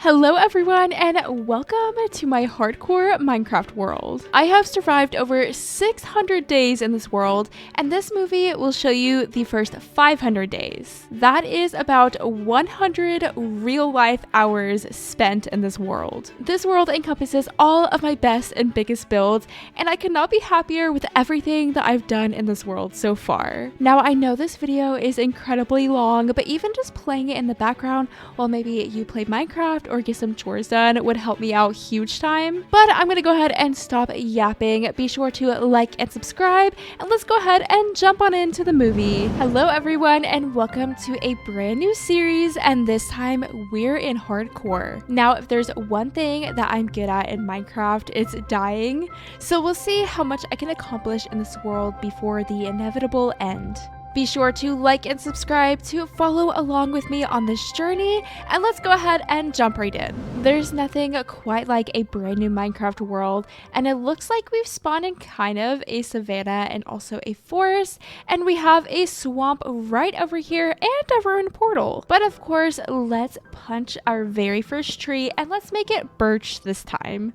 Hello everyone and welcome to my hardcore Minecraft world. I have survived over 600 days in this world, and this movie will show you the first 500 days. That is about 100 real life hours spent in this world. This world encompasses all of my best and biggest builds, and I could not be happier with everything that I've done in this world so far. Now I know this video is incredibly long, but even just playing it in the background while maybe you play Minecraft or get some chores done would help me out huge time. But I'm gonna go ahead and stop yapping. Be sure to like and subscribe, and let's go ahead and jump on into the movie. Hello everyone and welcome to a brand new series, and this time we're in hardcore. Now if there's one thing that I'm good at in Minecraft, it's dying. So we'll see how much I can accomplish in this world before the inevitable end. Be sure to like and subscribe to follow along with me on this journey, and let's go ahead and jump right in. There's nothing quite like a brand new Minecraft world, and it looks like we've spawned in kind of a savanna and also a forest, and we have a swamp right over here and a ruined portal. But of course, let's punch our very first tree and let's make it birch this time.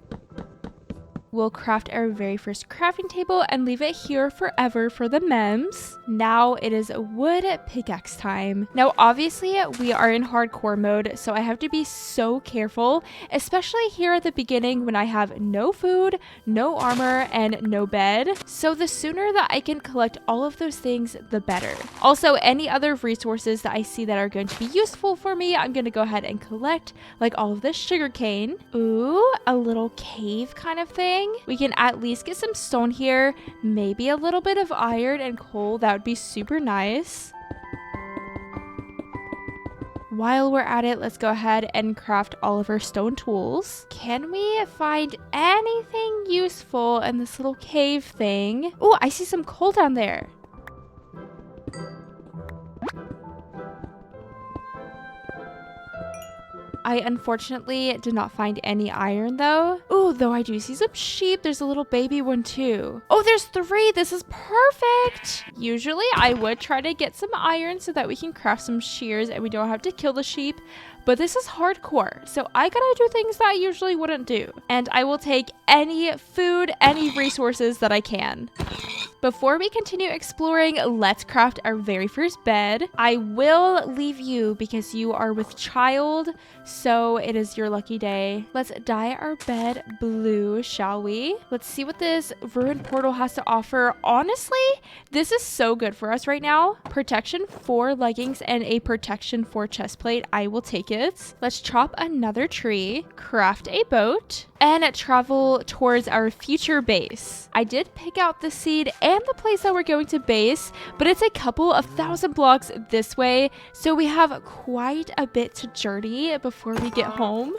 We'll craft our very first crafting table and leave it here forever for the memes. Now it is wood pickaxe time. Now obviously we are in hardcore mode, so I have to be so careful, especially here at the beginning when I have no food, no armor, and no bed. So the sooner that I can collect all of those things, the better. Also, any other resources that I see that are going to be useful for me, I'm going to go ahead and collect, like all of this sugarcane. Ooh, a little cave kind of thing. We can at least get some stone here, maybe a little bit of iron and coal. That would be super nice. While we're at it, let's go ahead and craft all of our stone tools. Can we find anything useful in this little cave thing? Oh, I see some coal down there. I unfortunately did not find any iron though. Oh, though I do see some sheep. There's a little baby one too. Oh, there's 3. This is perfect. Usually I would try to get some iron so that we can craft some shears and we don't have to kill the sheep. But this is hardcore, so I gotta do things that I usually wouldn't do. And I will take any food, any resources that I can. Before we continue exploring, let's craft our very first bed. I will leave you because you are with child, so it is your lucky day. Let's dye our bed blue, shall we? Let's see what this ruined portal has to offer. Honestly, this is so good for us right now. Protection 4 leggings and a protection 4 chest plate. I will take it. Let's chop another tree, craft a boat, and travel towards our future base. I did pick out the seed and the place that we're going to base, but it's a couple of 1,000 blocks this way, so we have quite a bit to journey before we get home.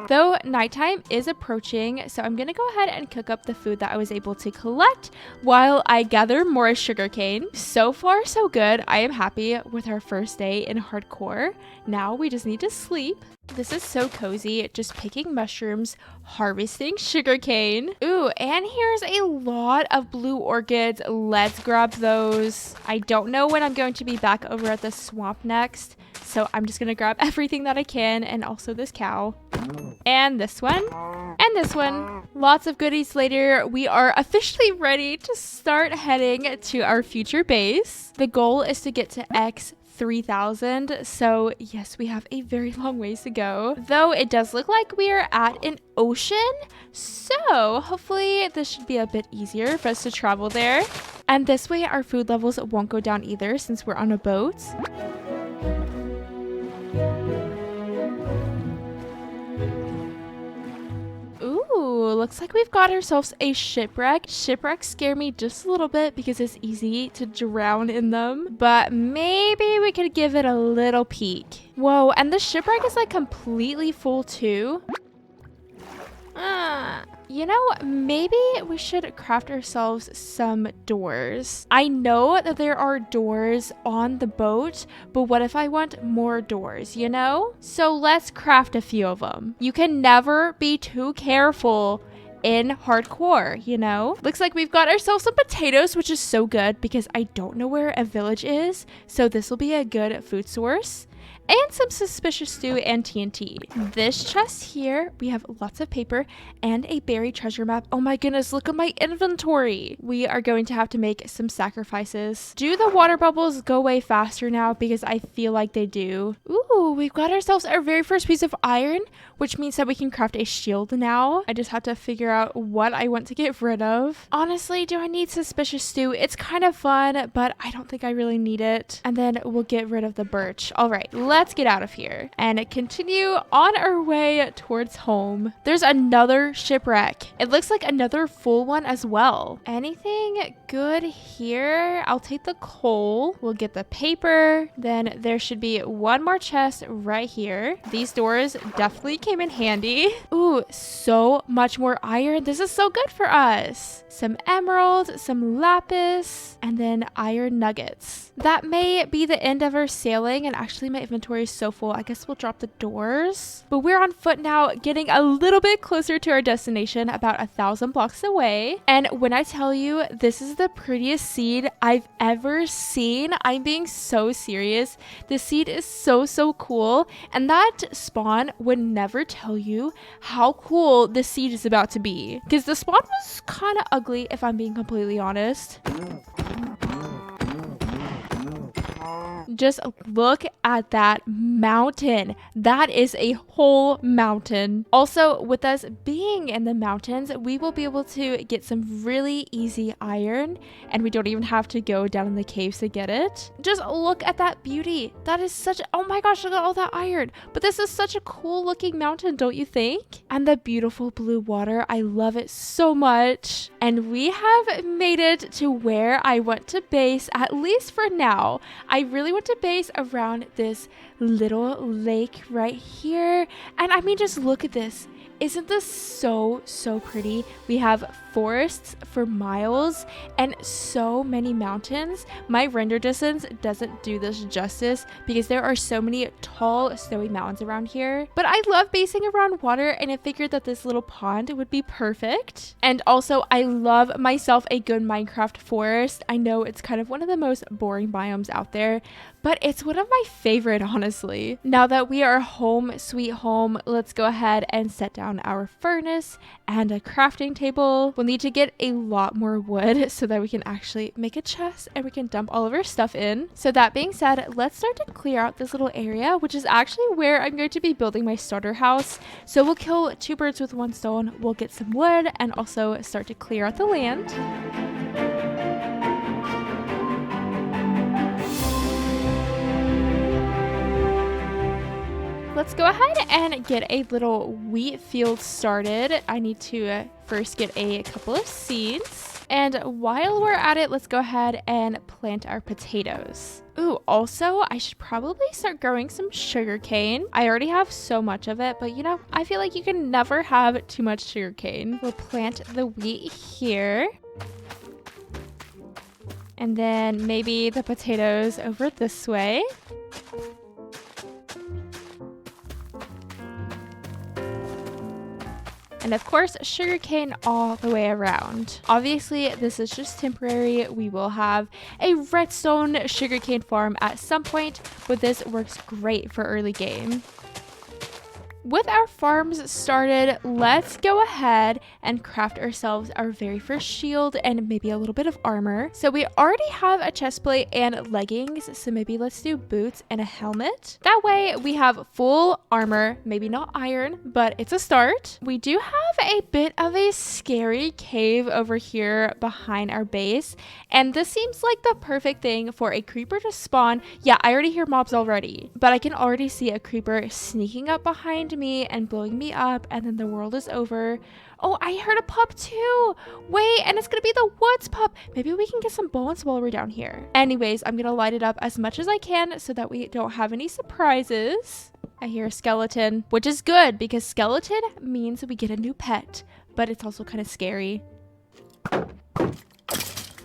Though nighttime is approaching, so I'm gonna go ahead and cook up the food that I was able to collect while I gather more sugarcane. So far so good. I am happy with our first day in hardcore. Now we just need to sleep. This is so cozy, just picking mushrooms, harvesting sugarcane. Ooh, and here's a lot of blue orchids. Let's grab those. I don't know when I'm going to be back over at the swamp next, so I'm just gonna grab everything that I can, and also this cow. And this one. And this one. Lots of goodies later. We are officially ready to start heading to our future base. The goal is to get to X 3,000, so yes, we have a very long ways to go, though it does look like we are at an ocean, so hopefully this should be a bit easier for us to travel there, and this way our food levels won't go down either since we're on a boat. Looks like we've got ourselves a shipwreck. Shipwrecks scare me just a little bit because it's easy to drown in them, but maybe we could give it a little peek. Whoa, and the shipwreck is like completely full too. You know, maybe we should craft ourselves some doors. I know that there are doors on the boat, but what if I want more doors, you know? So let's craft a few of them. You can never be too careful in hardcore, you know? Looks like we've got ourselves some potatoes, which is so good because I don't know where a village is, so this will be a good food source. and some suspicious stew and TNT. This chest here, we have lots of paper and a buried treasure map. Oh my goodness, look at my inventory. We are going to have to make some sacrifices. Do the water bubbles go away faster now? Because I feel like they do. Ooh, we've got ourselves our very first piece of iron, which means that we can craft a shield now. I just have to figure out what I want to get rid of. Honestly, do I need suspicious stew? It's kind of fun, but I don't think I really need it. And then we'll get rid of the birch. All right, let's get out of here and continue on our way towards home. There's another shipwreck. It looks like another full one as well. Anything good here? I'll take the coal. We'll get the paper. Then there should be one more chest right here. These doors definitely came in handy. Ooh, so much more iron. This is so good for us. Some emerald, some lapis, and then iron nuggets. That may be the end of our sailing, and actually my inventory is so full. I guess we'll drop the doors. But we're on foot now, getting a little bit closer to our destination, about 1,000 blocks away. And when I tell you this is the prettiest seed I've ever seen, I'm being so serious. This seed is so cool, and that spawn would never tell you how cool this seed is about to be, because the spawn was kind of ugly, if I'm being completely honest. Just look at that mountain. That is a whole mountain. Also, with us being in the mountains, we will be able to get some really easy iron, and we don't even have to go down in the caves to get it. Just look at that beauty. That is such, oh my gosh, look at all that iron. But this is such a cool looking mountain, don't you think? And the beautiful blue water, I love it so much. And we have made it to where I want to base, at least for now. I really want to base around this little lake right here. And I mean, just look at this. Isn't this so pretty? We have forests for miles and so many mountains. My render distance doesn't do this justice because there are so many tall snowy mountains around here. But I love basing around water, and I figured that this little pond would be perfect. And also, I love myself a good Minecraft forest. I know it's kind of one of the most boring biomes out there, but it's one of my favorite, honestly. Now that we are home sweet home, let's go ahead and set down our furnace and a crafting table. We'll need to get a lot more wood so that we can actually make a chest and we can dump all of our stuff in. So that being said, let's start to clear out this little area, which is actually where I'm going to be building my starter house. So we'll kill two birds with one stone. We'll get some wood and also start to clear out the land. Let's go ahead and get a little wheat field started. I need to first get a couple of seeds. And while we're at it, let's go ahead and plant our potatoes. Ooh, also, I should probably start growing some sugarcane. I already have so much of it, but you know, I feel like you can never have too much sugarcane. We'll plant the wheat here. And then maybe the potatoes over this way. And of course, sugarcane all the way around. Obviously, this is just temporary. We will have a redstone sugarcane farm at some point, but this works great for early game. With our farms started, let's go ahead and craft ourselves our very first shield and maybe a little bit of armor. So we already have a chest plate and leggings, so maybe let's do boots and a helmet. That way we have full armor, maybe not iron, but it's a start. We do have a bit of a scary cave over here behind our base, and this seems like the perfect thing for a creeper to spawn. Yeah, I already hear mobs already, but I can already see a creeper sneaking up behind me and blowing me up, and then the world is over. Oh, I heard a pup too. Wait, and it's gonna be the woods pup. Maybe we can get some bones while we're down here. Anyways, I'm gonna light it up as much as I can so that we don't have any surprises. I hear a skeleton, which is good because skeleton means we get a new pet, but it's also kind of scary.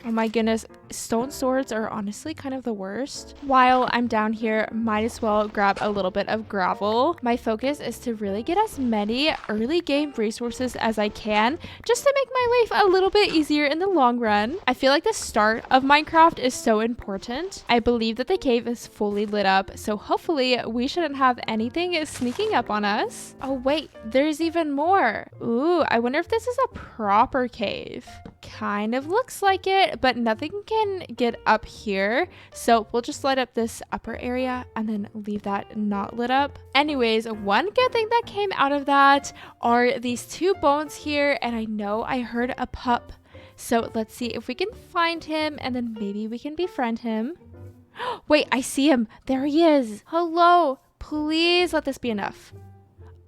Oh my goodness, stone swords are honestly kind of the worst. While I'm down here, might as well grab a little bit of gravel. My focus is to really get as many early game resources as I can, just to make my life a little bit easier in the long run. I feel like the start of Minecraft is so important. I believe that the cave is fully lit up, so hopefully we shouldn't have anything sneaking up on us. Oh wait, there's even more. Ooh, I wonder if this is a proper cave. Kind of looks like it, but nothing can get up here, so we'll just light up this upper area and then leave that not lit up. Anyways, one good thing that came out of that are these 2 bones here, and I know I heard a pup, so let's see if we can find him and then maybe we can befriend him. Wait, I see him. There he is. Hello, please let this be enough.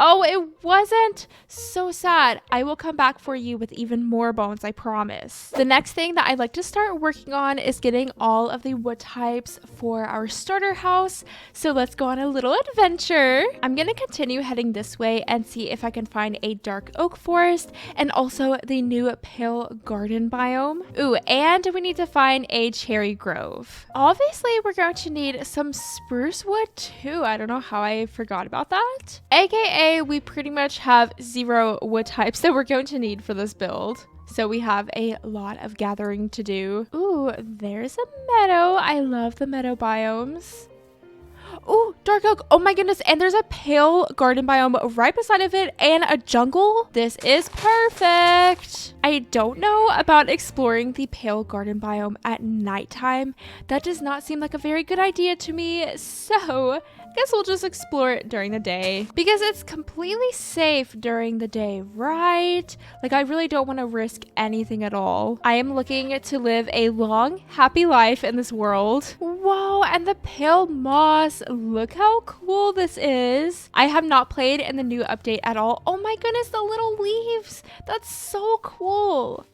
Oh, it wasn't. So sad. I will come back for you with even more bones, I promise. The next thing that I'd like to start working on is getting all of the wood types for our starter house. So let's go on a little adventure. I'm going to continue heading this way and see if I can find a dark oak forest and also the new pale garden biome. Ooh, and we need to find a cherry grove. Obviously, we're going to need some spruce wood too. I don't know how I forgot about that. AKA we pretty much have 0 wood types that we're going to need for this build. So we have a lot of gathering to do. Ooh, there's a meadow. I love the meadow biomes. Oh, dark oak. Oh my goodness. And there's a pale garden biome right beside of it and a jungle. This is perfect. I don't know about exploring the pale garden biome at nighttime. That does not seem like a very good idea to me. So guess we'll just explore it during the day because it's completely safe during the day, right? Like, I really don't want to risk anything at all. I am looking to live a long, happy life in this world. Whoa, and the pale moss. Look how cool this is. I have not played in the new update at all. Oh my goodness, the little leaves. That's so cool.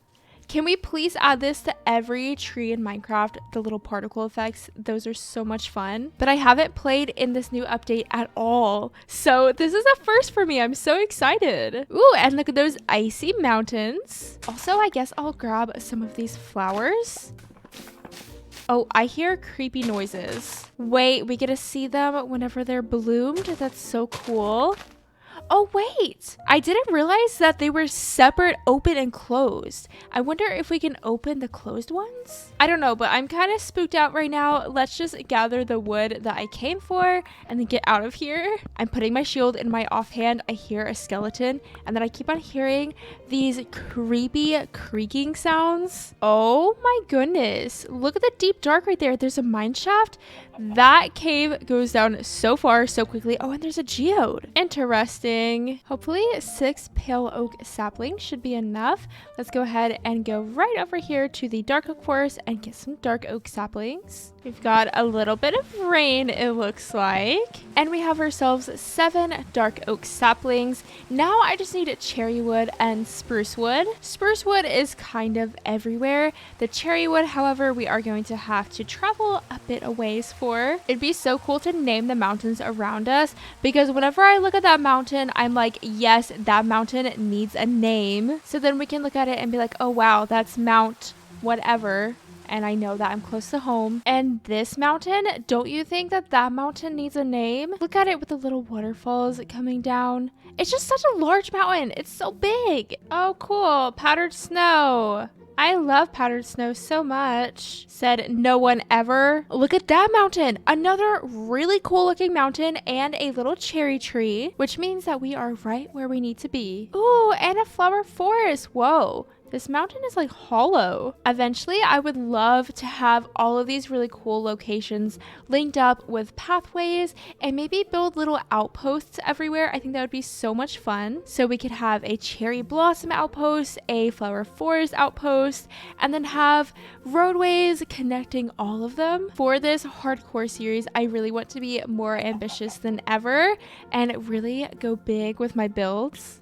Can we please add this to every tree in Minecraft? The little particle effects, those are so much fun. But I haven't played in this new update at all. So this is a first for me. I'm so excited. Ooh, and look at those icy mountains. Also, I guess I'll grab some of these flowers. Oh, I hear creepy noises. Wait, we get to see them whenever they're bloomed? That's so cool. Oh, wait. I didn't realize that they were separate, open and closed. I wonder if we can open the closed ones? I don't know, but I'm kind of spooked out right now. Let's just gather the wood that I came for and then get out of here. I'm putting my shield in my offhand. I hear a skeleton and then I keep on hearing these creepy creaking sounds. Oh my goodness. Look at the deep dark right there. There's a mine shaft. That cave goes down so far, so quickly. Oh, and there's a geode. Interesting. Hopefully 6 pale oak saplings should be enough. Let's go ahead and go right over here to the dark oak forest and get some dark oak saplings. We've got a little bit of rain, it looks like. And we have ourselves 7 dark oak saplings. Now I just need cherry wood and spruce wood. Spruce wood is kind of everywhere. The cherry wood, however, we are going to have to travel a bit a ways for. It'd be so cool to name the mountains around us because whenever I look at that mountain, I'm like, yes, that mountain needs a name. So then we can look at it and be like, oh wow, that's Mount whatever. And I know that I'm close to home. And this mountain, don't you think that that mountain needs a name? Look at it with the little waterfalls coming down. It's just such a large mountain. It's so big. Oh, cool. Powdered snow. I love powdered snow so much. Said no one ever. Look at that mountain. Another really cool looking mountain and a little cherry tree, which means that we are right where we need to be. Ooh, and a flower forest. Whoa. This mountain is like hollow. Eventually, I would love to have all of these really cool locations linked up with pathways and maybe build little outposts everywhere. I think that would be so much fun. So we could have a cherry blossom outpost, a flower forest outpost, and then have roadways connecting all of them. For this hardcore series, I really want to be more ambitious than ever and really go big with my builds.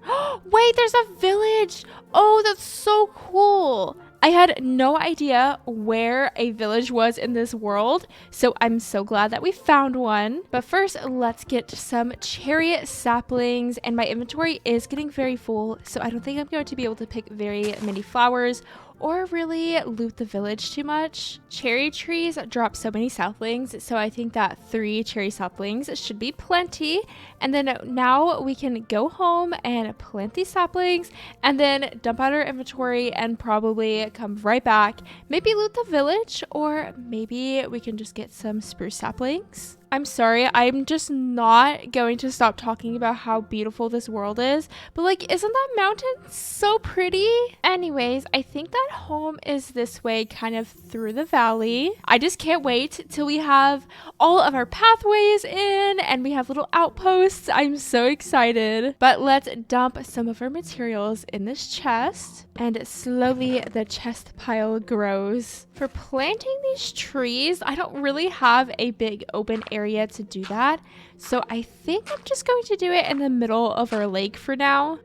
Wait, there's a village. Oh, that's so cool. I had no idea where a village was in this world, so I'm so glad that we found one. But first, let's get some cherry saplings, and my inventory is getting very full, so I don't think I'm going to be able to pick very many flowers or really loot the village too much. Cherry trees drop so many saplings, so I think that 3 cherry saplings should be plenty. And then now we can go home and plant these saplings and then dump out our inventory and probably come right back. Maybe loot the village, or maybe we can just get some spruce saplings. I'm sorry, I'm just not going to stop talking about how beautiful this world is, but like, isn't that mountain so pretty? Anyways, I think that home is this way, kind of through the valley. I just can't wait till we have all of our pathways in and we have little outposts. I'm so excited. But let's dump some of our materials in this chest, and slowly the chest pile grows. For planting these trees, I don't really have a big open area to do that, so I think I'm just going to do it in the middle of our lake for now.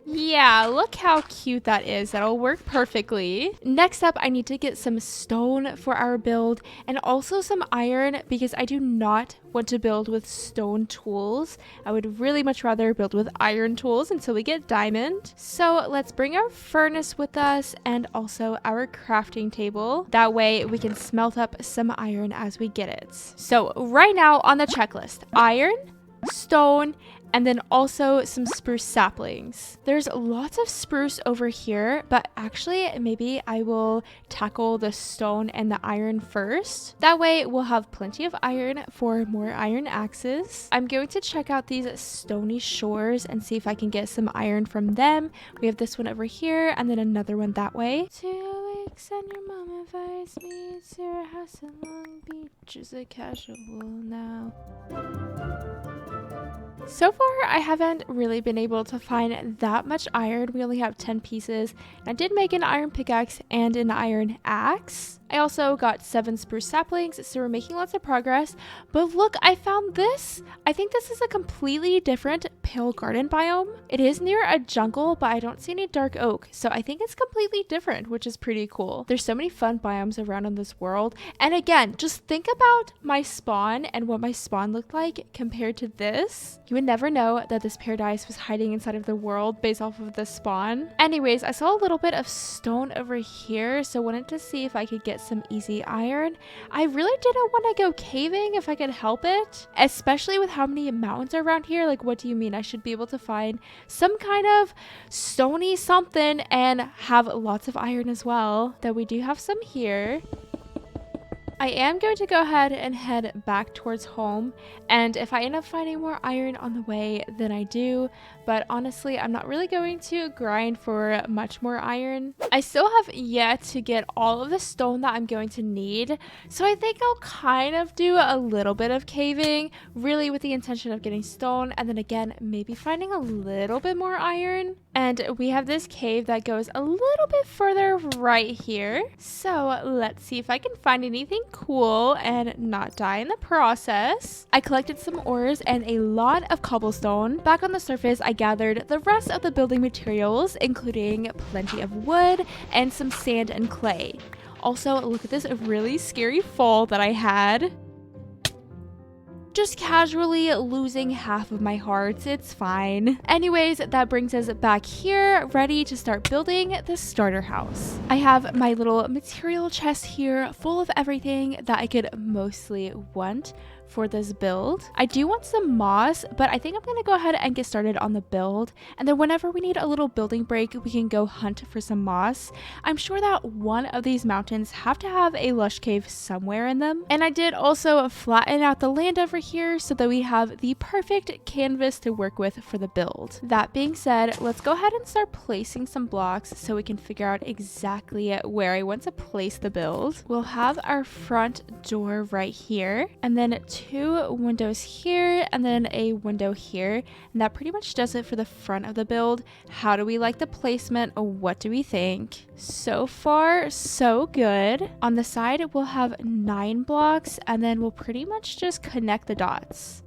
Yeah, look how cute that is. That'll work perfectly. Next up, I need to get some stone for our build and also some iron, because I do not want to build with stone tools. I would really much rather build with iron tools until we get diamond. So let's bring our furnace with us and also our crafting table. That way we can smelt up some iron as we get it. So right now on the checklist, iron, stone, and then also some spruce saplings. There's lots of spruce over here, but actually maybe I will tackle the stone and the iron first. That way we'll have plenty of iron for more iron axes. I'm going to check out these stony shores and see if I can get some iron from them. We have this one over here and then another one that way. 2 weeks and your mom invites me to her house in Long Beach. Is it casual now? So far, I haven't really been able to find that much iron. We only have 10 pieces. I did make an iron pickaxe and an iron axe. I also got 7 spruce saplings, so we're making lots of progress. But look, I found this. I think this is a completely different pale garden biome. It is near a jungle, but I don't see any dark oak, so I think it's completely different, which is pretty cool. There's so many fun biomes around in this world. And again, just think about my spawn and what my spawn looked like compared to this. You would never know that this paradise was hiding inside of the world based off of the spawn. Anyways, I saw a little bit of stone over here, so wanted to see if I could get some easy iron. I really didn't want to go caving if I could help it, especially with how many mountains are around here. Like, what do you mean? I should be able to find some kind of stony something and have lots of iron as well. Though we do have some here. I am going to go ahead and head back towards home, and if I end up finding more iron on the way, then I do, but honestly, I'm not really going to grind for much more iron. I still have yet to get all of the stone that I'm going to need, so I think I'll kind of do a little bit of caving, really with the intention of getting stone, and then again, maybe finding a little bit more iron. And we have this cave that goes a little bit further right here, so let's see if I can find anything cool and not die in the process. I collected some ores and a lot of cobblestone. Back on the surface, I gathered the rest of the building materials, including plenty of wood and some sand and clay. Also, look at this really scary fall that I had. Just casually losing half of my heart. It's fine. Anyways, that brings us back here, ready to start building the starter house. I have my little material chest here full of everything that I could mostly want for this build. I do want some moss, but I think I'm going to go ahead and get started on the build, and then whenever we need a little building break, we can go hunt for some moss. I'm sure that one of these mountains have to have a lush cave somewhere in them, and I did also flatten out the land over here so that we have the perfect canvas to work with for the build. That being said, let's go ahead and start placing some blocks so we can figure out exactly where I want to place the build. We'll have our front door right here, and then 2 windows here and then a window here, and that pretty much does it for the front of the build. How do we like the placement? What do we think? So far, so good. On the side, we'll have 9 blocks, and then we'll pretty much just connect the dots.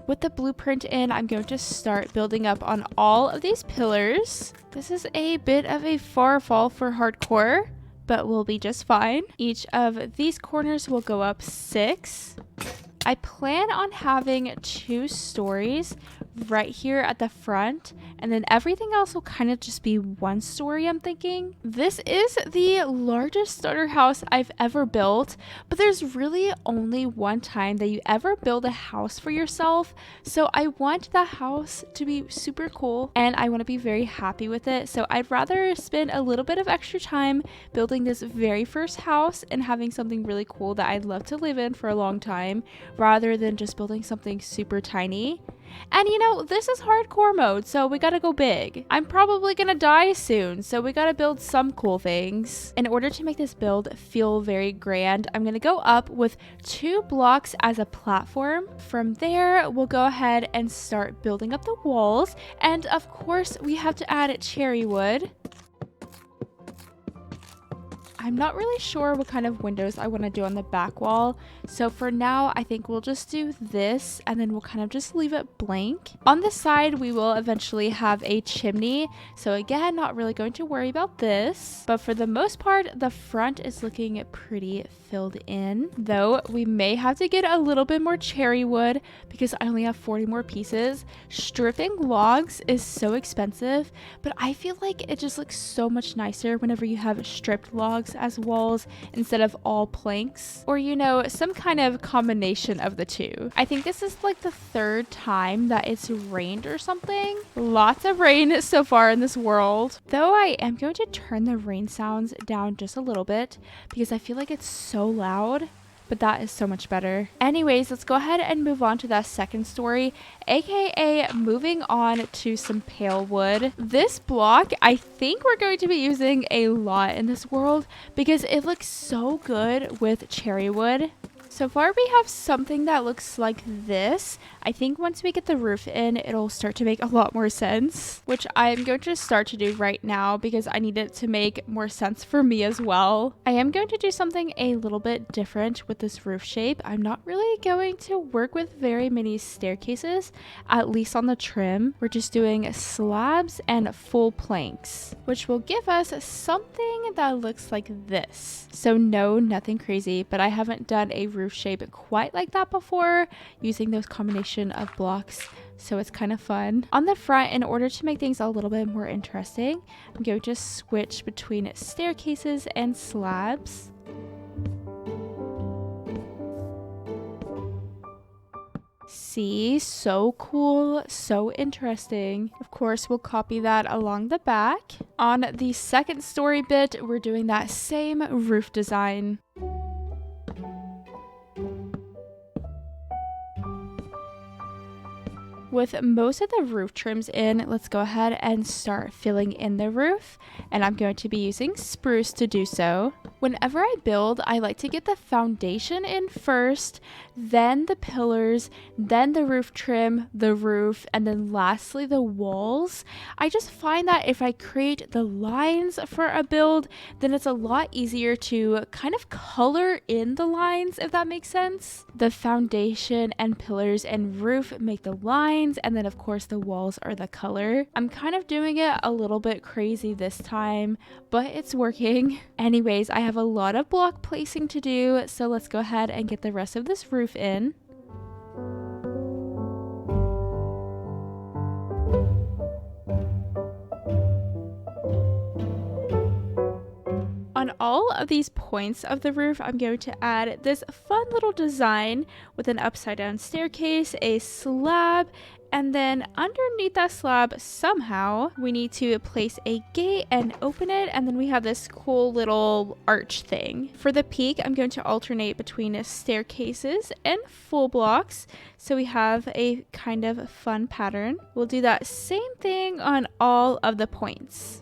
With the blueprint in, I'm going to start building up on all of these pillars. This is a bit of a far fall for hardcore, but we'll be just fine. Each of these corners will go up 6. I plan on having 2 stories right here at the front, and then everything else will kind of just be 1 story, I'm thinking. This is the largest starter house I've ever built, but there's really only one time that you ever build a house for yourself, so I want the house to be super cool and I want to be very happy with it. So I'd rather spend a little bit of extra time building this very first house and having something really cool that I'd love to live in for a long time, rather than just building something super tiny. And you know, this is hardcore mode, so we gotta go big. I'm probably gonna die soon, so we gotta build some cool things. In order to make this build feel very grand, I'm gonna go up with 2 blocks as a platform. From there, we'll go ahead and start building up the walls. And of course, we have to add cherry wood. I'm not really sure what kind of windows I want to do on the back wall, so for now I think we'll just do this and then we'll kind of just leave it blank. On the side we will eventually have a chimney, so again, not really going to worry about this, but for the most part the front is looking pretty filled in, though we may have to get a little bit more cherry wood because I only have 40 more pieces. Stripping logs is so expensive, but I feel like it just looks so much nicer whenever you have stripped logs as walls instead of all planks, or you know, some kind of combination of the two. I think this is like the 3rd time that it's rained or something. Lots of rain so far in this world, though I am going to turn the rain sounds down just a little bit because I feel like it's so loud, but that is so much better. Anyways, let's go ahead and move on to that 2nd story, aka moving on to some pale wood. This block I think we're going to be using a lot in this world because it looks so good with cherry wood. So far we have something that looks like this. I think once we get the roof in, it'll start to make a lot more sense, which I'm going to start to do right now because I need it to make more sense for me as well. I am going to do something a little bit different with this roof shape. I'm not really going to work with very many staircases, at least on the trim. We're just doing slabs and full planks, which will give us something that looks like this. So no, nothing crazy, but I haven't done a roof shape quite like that before using those combination of blocks, so it's kind of fun. On the front, in order to make things a little bit more interesting, I'm going to switch between staircases and slabs. See, so cool, so interesting. Of course, we'll copy that along the back. On the 2nd story bit, we're doing that same roof design. With most of the roof trims in, let's go ahead and start filling in the roof, and I'm going to be using spruce to do so. Whenever I build, I like to get the foundation in first, then the pillars, then the roof trim, the roof, and then lastly the walls. I just find that if I create the lines for a build, then it's a lot easier to kind of color in the lines, if that makes sense. The foundation and pillars and roof make the lines, and then of course the walls are the color. I'm kind of doing it a little bit crazy this time, but it's working. Anyways, I have a lot of block placing to do, so let's go ahead and get the rest of this roof in. On all of these points of the roof, I'm going to add this fun little design with an upside down staircase, a slab, and then underneath that slab, somehow, we need to place a gate and open it, and then we have this cool little arch thing. For the peak, I'm going to alternate between staircases and full blocks, so we have a kind of fun pattern. We'll do that same thing on all of the points.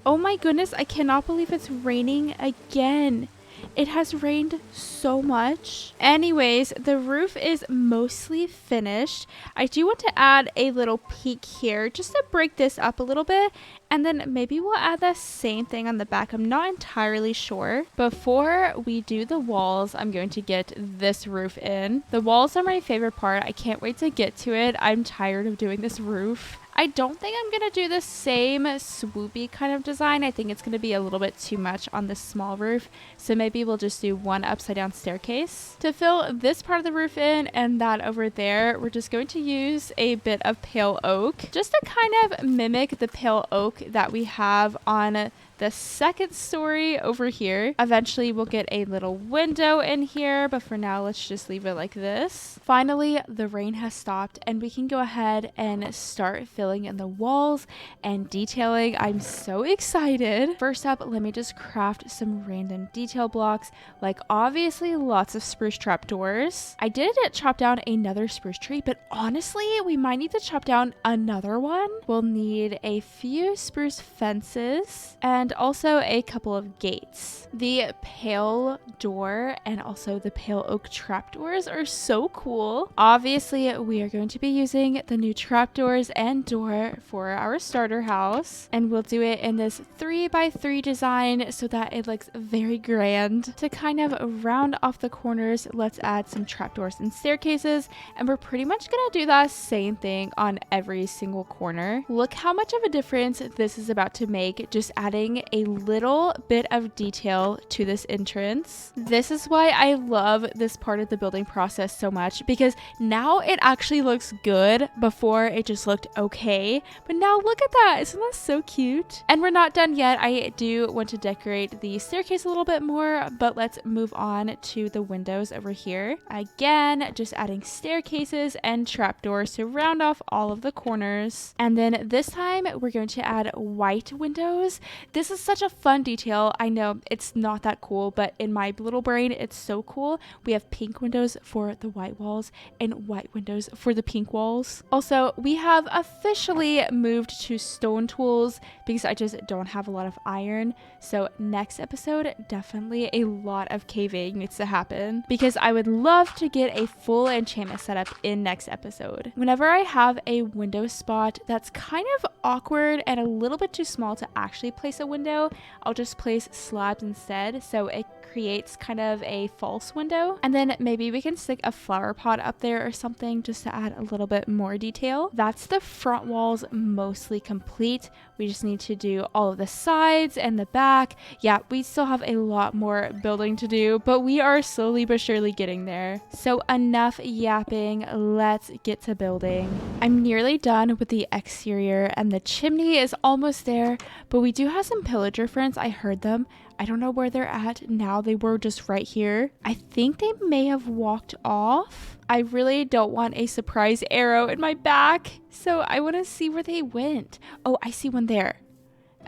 Oh my goodness, I cannot believe it's raining again. It has rained so much. Anyways, the roof is mostly finished. I do want to add a little peak here just to break this up a little bit. And then maybe we'll add the same thing on the back. I'm not entirely sure. Before we do the walls, I'm going to get this roof in. The walls are my favorite part. I can't wait to get to it. I'm tired of doing this roof. I don't think I'm going to do the same swoopy kind of design. I think it's going to be a little bit too much on this small roof. So maybe we'll just do one upside down staircase. To fill this part of the roof in and that over there, we're just going to use a bit of pale oak just to kind of mimic the pale oak that we have on the second story over here. Eventually we'll get a little window in here, but for now let's just leave it like this. Finally, the rain has stopped and we can go ahead and start filling in the walls and detailing. I'm so excited. First up, let me just craft some random detail blocks, like obviously lots of spruce trapdoors. I did chop down another spruce tree, but honestly we might need to chop down another one. We'll need a few spruce fences and also a couple of gates. The pale door and also the pale oak trapdoors are so cool. Obviously, we are going to be using the new trapdoors and door for our starter house, and we'll do it in this 3x3 design so that it looks very grand. To kind of round off the corners, let's add some trapdoors and staircases, and we're pretty much gonna do that same thing on every single corner. Look how much of a difference this is about to make, just adding a little bit of detail to this entrance. This is why I love this part of the building process so much, because now it actually looks good. Before it just looked okay, but now look at that. Isn't that so cute? And we're not done yet. I do want to decorate the staircase a little bit more, but let's move on to the windows over here. Again, just adding staircases and trapdoors to round off all of the corners. And then this time we're going to add white windows. This is such a fun detail. I know it's not that cool, but in my little brain, it's so cool. We have pink windows for the white walls and white windows for the pink walls. Also, we have officially moved to stone tools because I just don't have a lot of iron. So next episode, definitely a lot of caving needs to happen because I would love to get a full enchantment setup in next episode. Whenever I have a window spot that's kind of awkward and a little bit too small to actually place a window, I'll just place slabs instead, so it creates kind of a false window. And then maybe we can stick a flower pot up there or something just to add a little bit more detail. That's the front walls mostly complete. We just need to do all of the sides and the back. Yeah, we still have a lot more building to do, but we are slowly but surely getting there. So enough yapping, let's get to building. I'm nearly done with the exterior and the chimney is almost there, but we do have some pillager friends. I heard them. I don't know where they're at now. They were just right here. I think they may have walked off. I really don't want a surprise arrow in my back, so I want to see where they went. Oh, I see one there.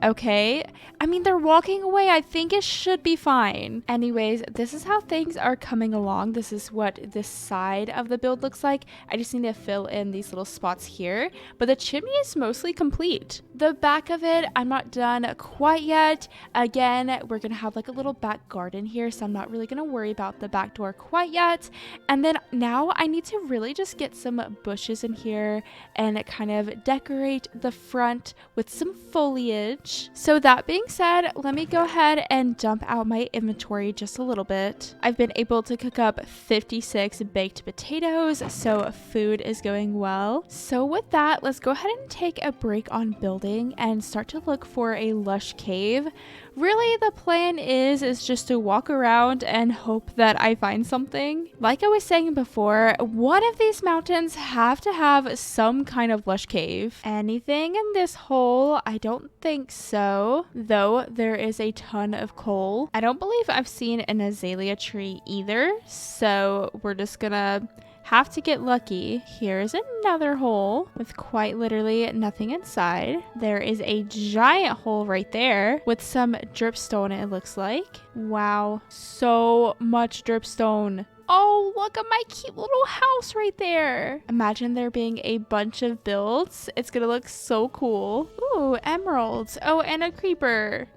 Okay, I mean, they're walking away. I think it should be fine. Anyways, this is how things are coming along. This is what this side of the build looks like. I just need to fill in these little spots here, but the chimney is mostly complete. The back of it, I'm not done quite yet. Again, we're gonna have like a little back garden here, so I'm not really gonna worry about the back door quite yet. And then now I need to really just get some bushes in here and kind of decorate the front with some foliage. So that being said, let me go ahead and dump out my inventory just a little bit. I've been able to cook up 56 baked potatoes, so food is going well. So with that, let's go ahead and take a break on building and start to look for a lush cave. Really, the plan is just to walk around and hope that I find something. Like I was saying before, one of these mountains have to have some kind of lush cave. Anything in this hole? I don't think so, though there is a ton of coal. I don't believe I've seen an azalea tree either, so we're just gonna have to get lucky. Here's another hole with quite literally nothing inside. There is a giant hole right there with some dripstone, it looks like. Wow, so much dripstone. Oh, look at my cute little house right there. Imagine there being a bunch of builds. It's gonna look so cool. Ooh, emeralds. Oh, and a creeper.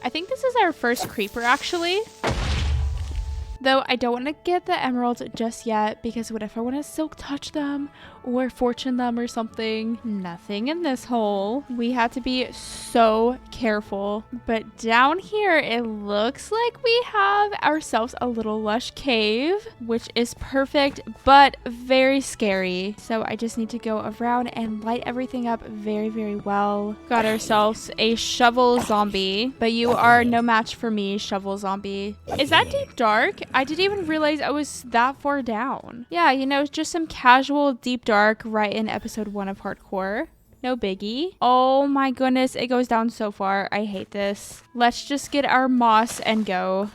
I think this is our first creeper actually. Though I don't want to get the emeralds just yet because what if I want to silk touch them? or fortune them or something. Nothing in this hole. We have to be so careful. But down here, it looks like we have ourselves a little lush cave, which is perfect, but very scary. So I just need to go around and light everything up very, very well. Got ourselves a shovel zombie, but you are no match for me, shovel zombie. Is that deep dark? I didn't even realize I was that far down. Yeah, you know, just some casual deep dark right in episode 1 of Hardcore. No biggie. Oh my goodness, it goes down so far. I hate this. Let's just get our moss and go.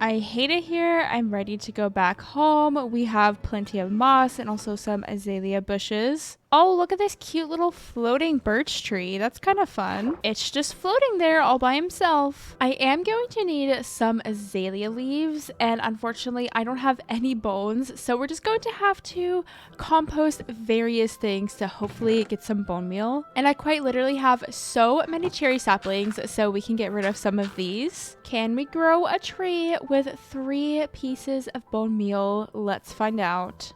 I hate it here. I'm ready to go back home. We have plenty of moss and also some azalea bushes. Oh, look at this cute little floating birch tree. That's kind of fun. It's just floating there all by himself. I am going to need some azalea leaves, and unfortunately, I don't have any bones, so we're just going to have to compost various things to hopefully get some bone meal. And I quite literally have so many cherry saplings, so we can get rid of some of these. Can we grow a tree with 3 pieces of bone meal? Let's find out.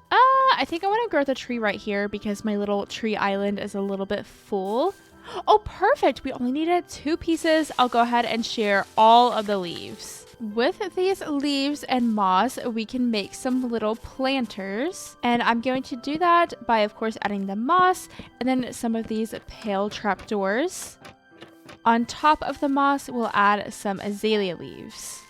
I think I want to grow the tree right here because my little tree island is a little bit full. Oh, perfect. We only needed 2 pieces. I'll go ahead and share all of the leaves. With these leaves and moss, we can make some little planters. And I'm going to do that by, of course, adding the moss and then some of these pale trapdoors. On top of the moss, we'll add some azalea leaves.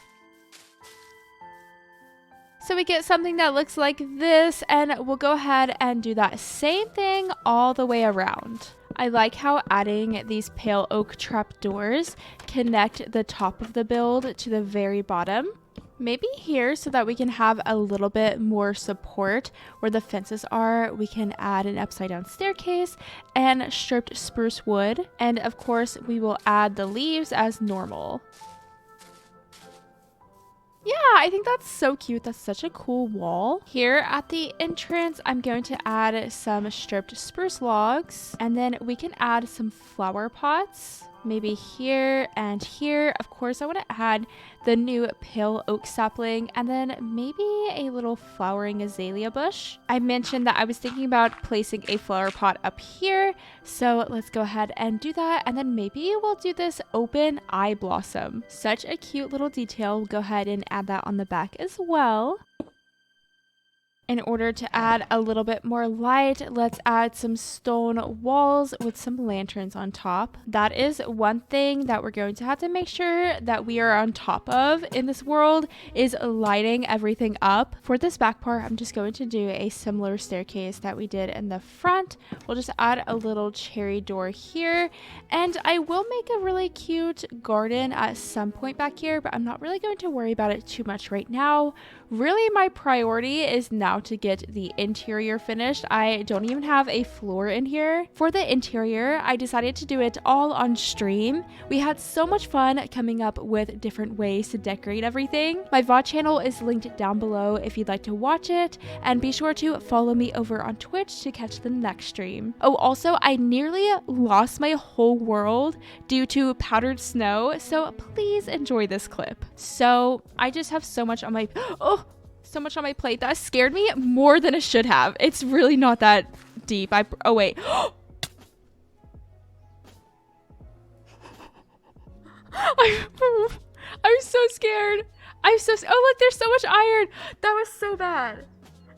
So we get something that looks like this, and we'll go ahead and do that same thing all the way around. I like how adding these pale oak trapdoors connect the top of the build to the very bottom. Maybe here so that we can have a little bit more support where the fences are. We can add an upside down staircase and stripped spruce wood. And of course, we will add the leaves as normal. Yeah, I think that's so cute. That's such a cool wall. Here at the entrance, I'm going to add some stripped spruce logs, and then we can add some flower pots. Maybe here and here. Of course, I want to add the new pale oak sapling and then maybe a little flowering azalea bush. I mentioned that I was thinking about placing a flower pot up here. So let's go ahead and do that. And then maybe we'll do this open eye blossom. Such a cute little detail. We'll go ahead and add that on the back as well. In order to add a little bit more light, let's add some stone walls with some lanterns on top. That is one thing that we're going to have to make sure that we are on top of in this world, is lighting everything up. For this back part, I'm just going to do a similar staircase that we did in the front. We'll just add a little cherry door here, and I will make a really cute garden at some point back here, but I'm not really going to worry about it too much right now. Really, my priority is now to get the interior finished. I don't even have a floor in here. For the interior, I decided to do it all on stream. We had so much fun coming up with different ways to decorate everything. My VOD channel is linked down below if you'd like to watch it, and be sure to follow me over on Twitch to catch the next stream. Oh, also, I nearly lost my whole world due to powdered snow, so please enjoy this clip. So I just have so much on my so much on my plate that scared me more than it should have. It's really not that deep. Oh wait. I'm so scared. Oh look, there's so much iron. That was so bad.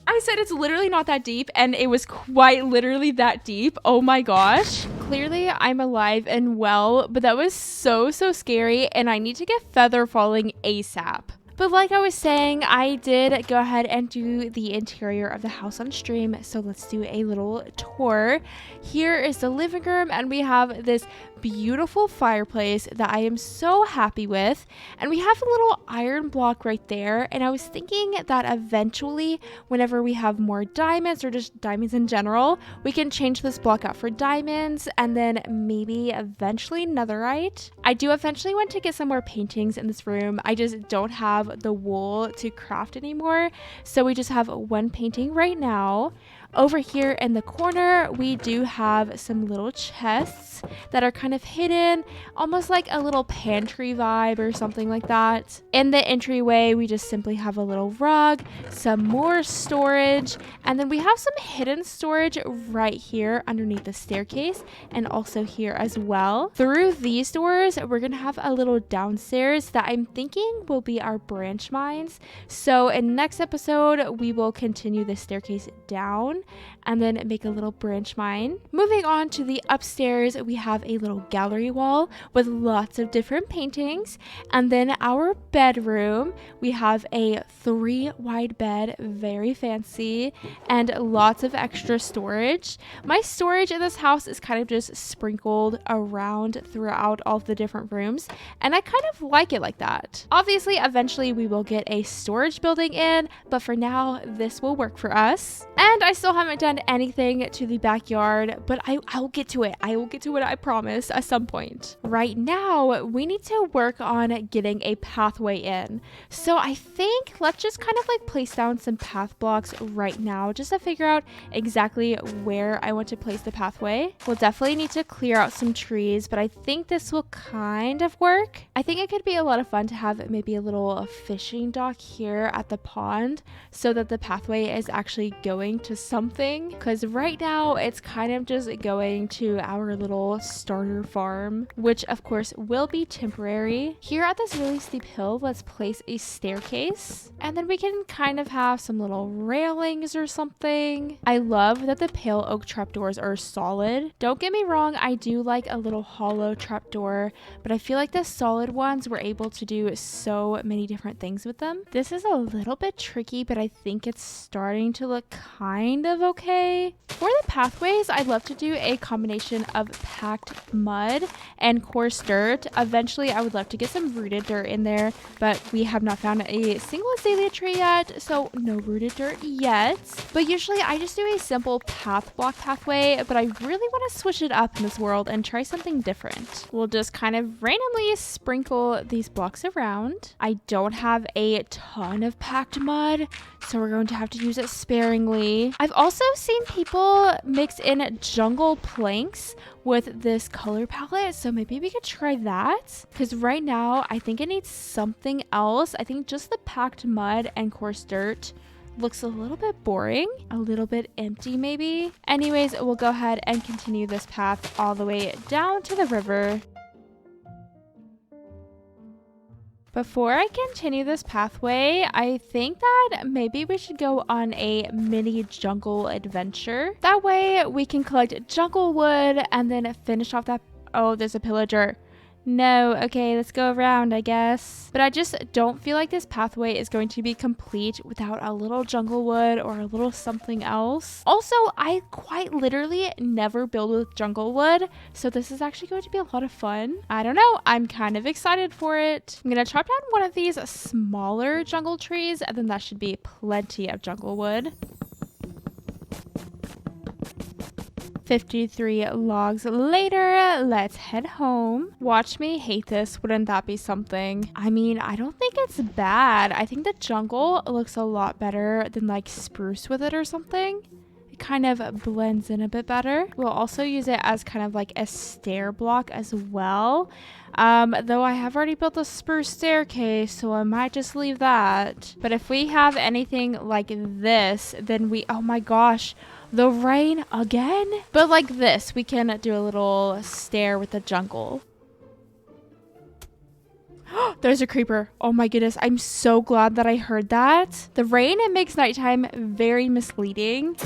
I said it's literally not that deep, and it was quite literally that deep. Oh my gosh. Clearly I'm alive and well, but that was so scary, and I need to get feather falling ASAP. But like I was saying, I did go ahead and do the interior of the house on stream, so let's do a little tour. Here is the living room, and we have this beautiful fireplace that I am so happy with, and we have a little iron block right there, and I was thinking that eventually whenever we have more diamonds, or just diamonds in general, we can change this block out for diamonds, and then maybe eventually netherite. I do eventually want to get some more paintings in this room. I just don't have the wool to craft anymore, so we just have one painting right now. Over here in the corner, we do have some little chests that are kind of hidden, almost like a little pantry vibe or something like that. In the entryway, we just simply have a little rug, some more storage, and then we have some hidden storage right here underneath the staircase and also here as well. Through these doors, we're gonna have a little downstairs that I'm thinking will be our branch mines. So in next episode, we will continue the staircase down and then make a little branch mine. Moving on to the upstairs, we have a little gallery wall with lots of different paintings. And then our bedroom, we have a 3 wide bed, very fancy, and lots of extra storage. My storage in this house is kind of just sprinkled around throughout all of the different rooms, and I kind of like it like that. Obviously, eventually we will get a storage building in, but for now, this will work for us. And I still haven't done anything to the backyard, but I'll get to it. I will get to it, I promise, at some point. Right now, we need to work on getting a pathway in. So I think let's just kind of like place down some path blocks right now just to figure out exactly where I want to place the pathway. We'll definitely need to clear out some trees, but I think this will kind of work. I think it could be a lot of fun to have maybe a little fishing dock here at the pond so that the pathway is actually going to something, because right now it's kind of just going to our little starter farm, which of course will be temporary. Here at this really steep hill, let's place a staircase, and then we can kind of have some little railings or something. I love that the pale oak trapdoors are solid. Don't get me wrong, I do like a little hollow trapdoor, but I feel like the solid ones were able to do so many different things with them. This is a little bit tricky, but I think it's starting to look kind of okay. For the pathways, I'd love to do a combination of packed mud and coarse dirt. Eventually, I would love to get some rooted dirt in there, but we have not found a single azalea tree yet, so no rooted dirt yet. But usually I just do a simple path block pathway, but I really want to switch it up in this world and try something different. We'll just kind of randomly sprinkle these blocks around. I don't have a ton of packed mud, so we're going to have to use it sparingly. I've also seen people mix in jungle planks with this color palette, so maybe we could try that, because right now I think it needs something else. I think just the packed mud and coarse dirt looks a little bit boring, a little bit empty maybe. Anyways, we'll go ahead and continue this path all the way down to the river. Before I continue this pathway, I think that maybe we should go on a mini jungle adventure. That way we can collect jungle wood and then finish off that. Oh, there's a pillager. No, okay, let's go around, I guess. But I just don't feel like this pathway is going to be complete without a little jungle wood or a little something else. Also, I quite literally never build with jungle wood, so this is actually going to be a lot of fun. I don't know, I'm kind of excited for it. I'm gonna chop down one of these smaller jungle trees, and then that should be plenty of jungle wood. 53 logs later, let's head home. Watch me hate this. Wouldn't that be something? I mean, I don't think it's bad. I think the jungle looks a lot better than like spruce with it or something. It kind of blends in a bit better. We'll also use it as kind of like a stair block as well. Though I have already built a spruce staircase, so I might just leave that. But if we have anything like this, then oh my gosh, the rain again? But like this, we can do a little stair with the jungle. There's a creeper. Oh my goodness, I'm so glad that I heard that. The rain, it makes nighttime very misleading.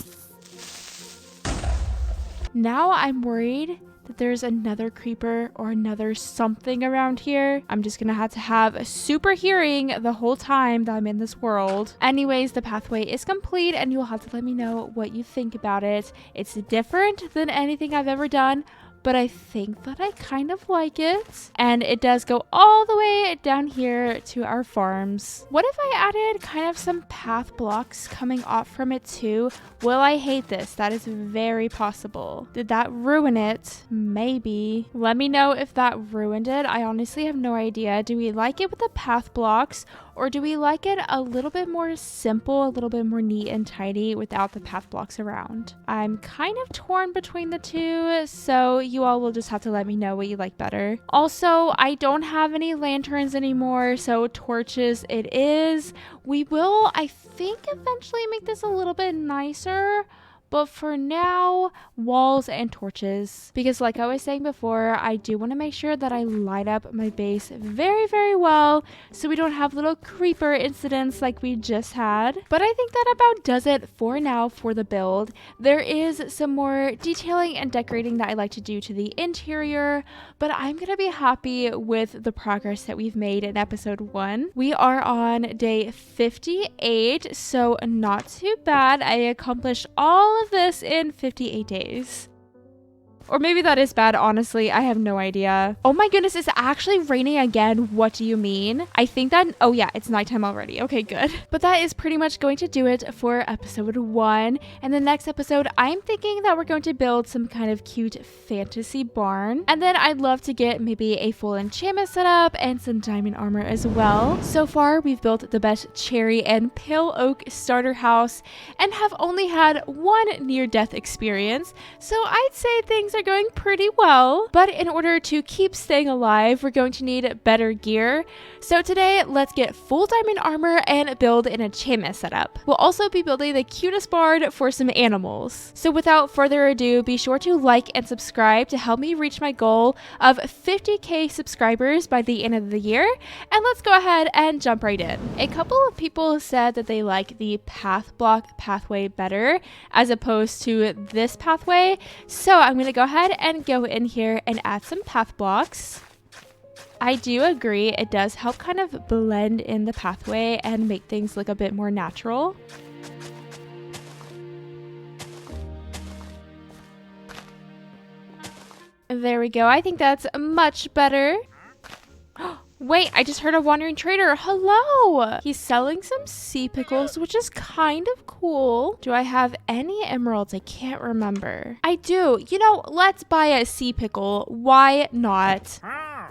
Now I'm worried that there's another creeper or another something around here. I'm just gonna have to have super hearing the whole time that I'm in this world. Anyways, the pathway is complete and you'll have to let me know what you think about it. It's different than anything I've ever done, but I think that I kind of like it. And it does go all the way down here to our farms. What if I added kind of some path blocks coming off from it too? Will I hate this? That is very possible. Did that ruin it? Maybe. Let me know if that ruined it. I honestly have no idea. Do we like it with the path blocks, or do we like it a little bit more simple, a little bit more neat and tidy without the path blocks around? I'm kind of torn between the two, so you all will just have to let me know what you like better. Also, I don't have any lanterns anymore, so torches it is. We will, I think, eventually make this a little bit nicer. But for now, walls and torches. Because like I was saying before, I do want to make sure that I light up my base very, very well so we don't have little creeper incidents like we just had. But I think that about does it for now for the build. There is some more detailing and decorating that I like to do to the interior, but I'm going to be happy with the progress that we've made in episode 1. We are on day 58, so not too bad. I accomplished all of this in 58 days. Or maybe that is bad, honestly. I have no idea. Oh my goodness, it's actually raining again. What do you mean? I think that, oh yeah, it's nighttime already. Okay, good. But that is pretty much going to do it for episode 1. And the next episode, I'm thinking that we're going to build some kind of cute fantasy barn. And then I'd love to get maybe a full enchantment setup and some diamond armor as well. So far, we've built the best cherry and pale oak starter house and have only had one near-death experience. So I'd say things are going pretty well, but in order to keep staying alive, we're going to need better gear. So today, let's get full diamond armor and build an enchantment setup. We'll also be building the cutest barn for some animals. So without further ado, be sure to like and subscribe to help me reach my goal of 50k subscribers by the end of the year. And let's go ahead and jump right in. A couple of people said that they like the path block pathway better as opposed to this pathway. So I'm going to go ahead and go in here and add some path blocks. I do agree, it does help kind of blend in the pathway and make things look a bit more natural. There we go. I think that's much better. Wait, I just heard a wandering trader. Hello! He's selling some sea pickles, which is kind of cool. Do I have any emeralds? I can't remember. I do. You know, let's buy a sea pickle. Why not?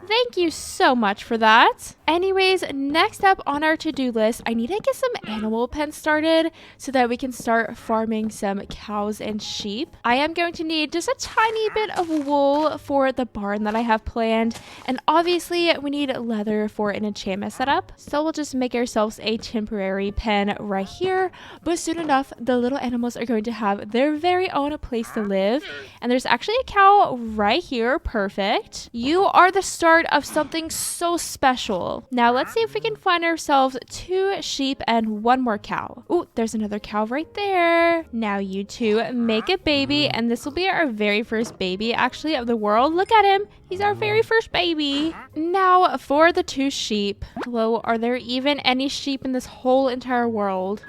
Thank you so much for that. Anyways, next up on our to-do list, I need to get some animal pens started so that we can start farming some cows and sheep. I am going to need just a tiny bit of wool for the barn that I have planned. And obviously, we need leather for an enchantment setup. So we'll just make ourselves a temporary pen right here. But soon enough, the little animals are going to have their very own place to live. And there's actually a cow right here. Perfect. You are the start of something so special. Now let's see if we can find ourselves 2 sheep and 1 more cow. Ooh, there's another cow right there. Now you two make a baby, and this will be our very first baby actually of the world. Look at him. He's our very first baby. Now for the 2 sheep. Hello, are there even any sheep in this whole entire world?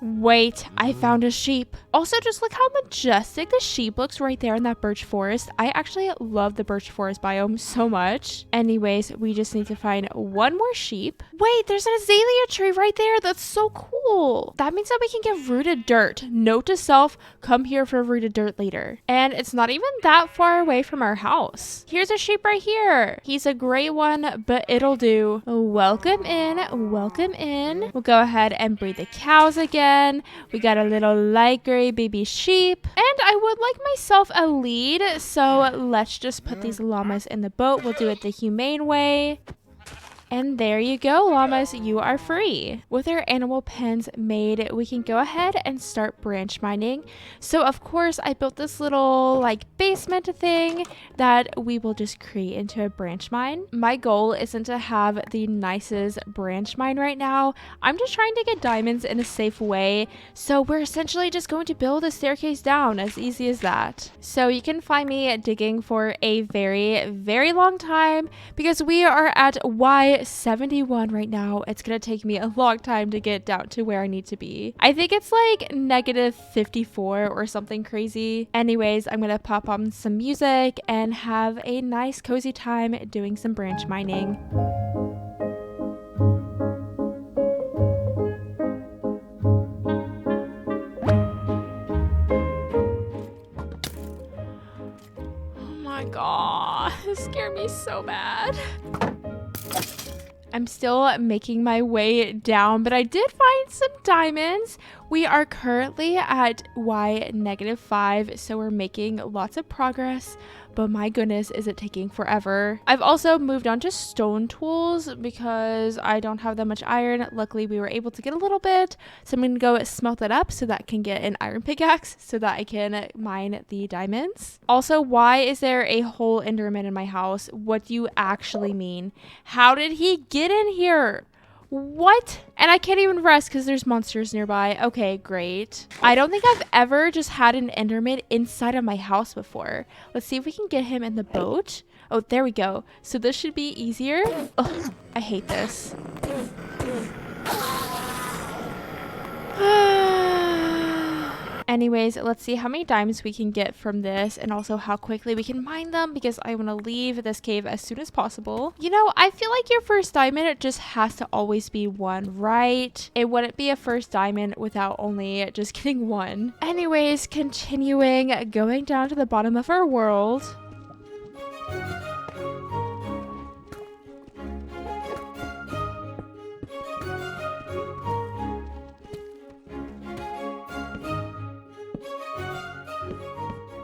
Wait, I found a sheep. Also, just look how majestic the sheep looks right there in that birch forest. I actually love the birch forest biome so much. Anyways, we just need to find 1 more sheep. Wait, there's an azalea tree right there. That's so cool. That means that we can get rooted dirt. Note to self, come here for rooted dirt later. And it's not even that far away from our house. Here's a sheep right here. He's a gray one, but it'll do. Welcome in, welcome in. We'll go ahead and breed the cows again. We got a little light gray baby sheep, and I would like myself a lead, so let's just put these llamas in the boat. We'll do it the humane way. And there you go, llamas, you are free. With our animal pens made, we can go ahead and start branch mining. So of course, I built this little like basement thing that we will just create into a branch mine. My goal isn't to have the nicest branch mine right now. I'm just trying to get diamonds in a safe way. So we're essentially just going to build a staircase down, as easy as that. So you can find me digging for a very, very long time because we are at Y71 right now. It's gonna take me a long time to get down to where I need to be. I think it's like -54 or something crazy. Anyways, I'm gonna pop on some music and have a nice cozy time doing some branch mining. Oh my god, this scared me so bad. I'm still making my way down, but I did find some diamonds. We are currently at Y-5, so we're making lots of progress, but my goodness, is it taking forever. I've also moved on to stone tools because I don't have that much iron. Luckily, we were able to get a little bit, so I'm gonna go smelt it up so that I can get an iron pickaxe so that I can mine the diamonds. Also, why is there a whole enderman in my house? What do you actually mean? How did he get in here? What? And I can't even rest because there's monsters nearby. Okay, great. I don't think I've ever just had an enderman inside of my house before. Let's see if we can get him in the boat. Oh, there we go. So this should be easier. Ugh, I hate this. Anyways, let's see how many diamonds we can get from this and also how quickly we can mine them because I want to leave this cave as soon as possible. You know, I feel like your first diamond just has to always be one, right? It wouldn't be a first diamond without only just getting one. Anyways, continuing, going down to the bottom of our world.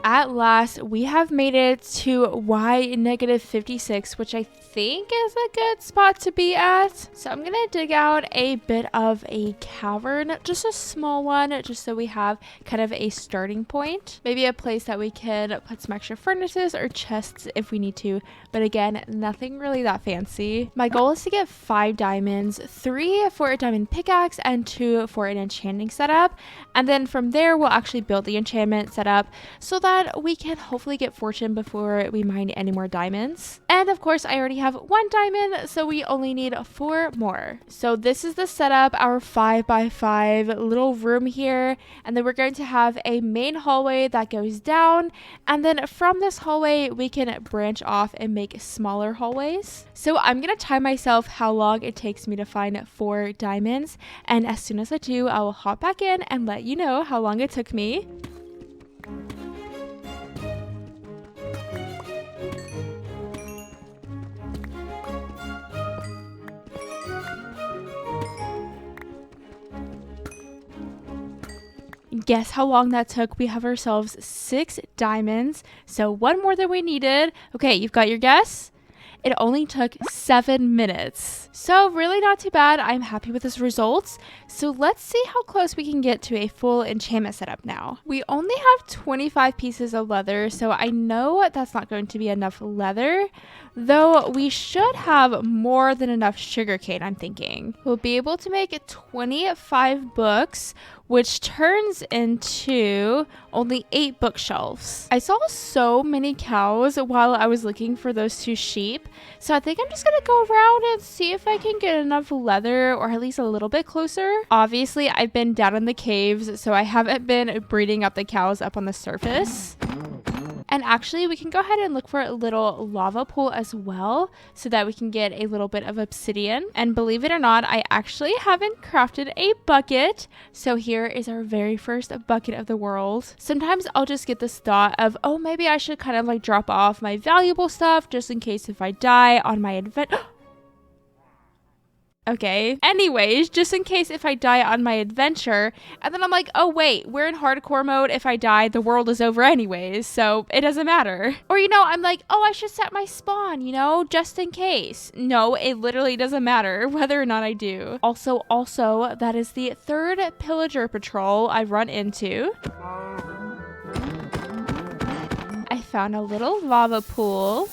At last, we have made it to Y-56, which I think is a good spot to be at. So I'm gonna dig out a bit of a cavern, just a small one, just so we have kind of a starting point. Maybe a place that we can put some extra furnaces or chests if we need to. But again, nothing really that fancy. My goal is to get 5 diamonds, 3 for a diamond pickaxe and 2 for an enchanting setup. And then from there, we'll actually build the enchantment setup so that we can hopefully get fortune before we mine any more diamonds. And of course, I already have 1 diamond, so we only need 4 more. So this is the setup, our 5x5 little room here. And then we're going to have a main hallway that goes down. And then from this hallway, we can branch off and make smaller hallways. So I'm going to time myself how long it takes me to find 4 diamonds. And as soon as I do, I will hop back in and let you know how long it took me. Guess how long that took? We have ourselves 6 diamonds, so 1 more than we needed. Okay, you've got your guess? It only took 7 minutes. So really not too bad. I'm happy with this results. So let's see how close we can get to a full enchantment setup now. We only have 25 pieces of leather, so I know that's not going to be enough leather, though we should have more than enough sugarcane, I'm thinking. We'll be able to make 25 books, which turns into only 8 bookshelves. I saw so many cows while I was looking for those 2 sheep, so I think I'm just gonna go around and see if I can get enough leather or at least a little bit closer. Obviously, I've been down in the caves, so I haven't been breeding up the cows up on the surface. And actually, we can go ahead and look for a little lava pool as well so that we can get a little bit of obsidian. And believe it or not, I actually haven't crafted a bucket. So here is our very first bucket of the world. Sometimes I'll just get this thought of, oh, maybe I should kind of like drop off my valuable stuff just in case if I die on my adventure. Okay. Anyways, just in case if I die on my adventure, and then I'm like, oh wait, we're in hardcore mode. If I die, the world is over anyways, so it doesn't matter. Or, you know, I'm like, oh, I should set my spawn, you know, just in case. No, it literally doesn't matter whether or not I do. Also, that is the 3rd pillager patrol I've run into. I found a little lava pool.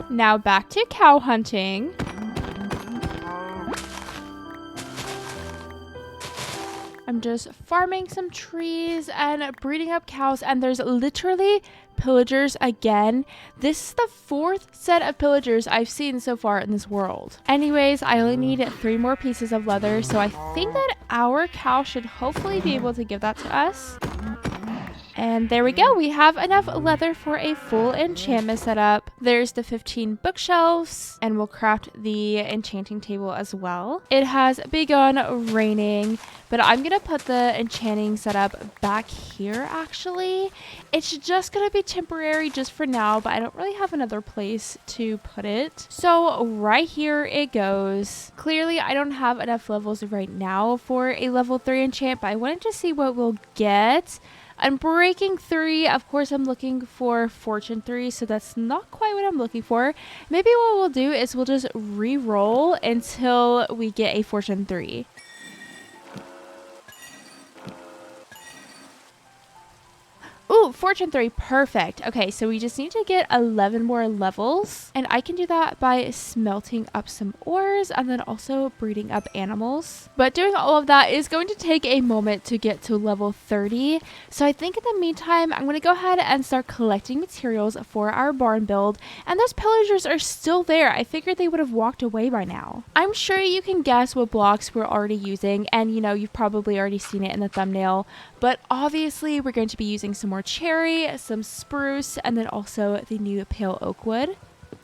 Now back to cow hunting. I'm just farming some trees and breeding up cows, and there's literally pillagers again. This is the 4th set of pillagers I've seen so far in this world. Anyways, I only need 3 more pieces of leather, so I think that our cow should hopefully be able to give that to us. And there we go. We have enough leather for a full enchantment setup. There's the 15 bookshelves, and we'll craft the enchanting table as well. It has begun raining, but I'm going to put the enchanting setup back here actually. It's just going to be temporary just for now, but I don't really have another place to put it. So right here it goes. Clearly I don't have enough levels right now for a level 3 enchant, but I wanted to see what we'll get. Unbreaking 3, of course I'm looking for Fortune 3, so that's not quite what I'm looking for. Maybe what we'll do is we'll just re-roll until we get a Fortune 3. Ooh, Fortune 3, perfect. Okay, so we just need to get 11 more levels, and I can do that by smelting up some ores and then also breeding up animals. But doing all of that is going to take a moment to get to level 30, so I think in the meantime, I'm going to go ahead and start collecting materials for our barn build, and those pillagers are still there. I figured they would have walked away by now. I'm sure you can guess what blocks we're already using, and you know, you've probably already seen it in the thumbnail, but obviously we're going to be using some more cherry, some spruce, and then also the new pale oak wood.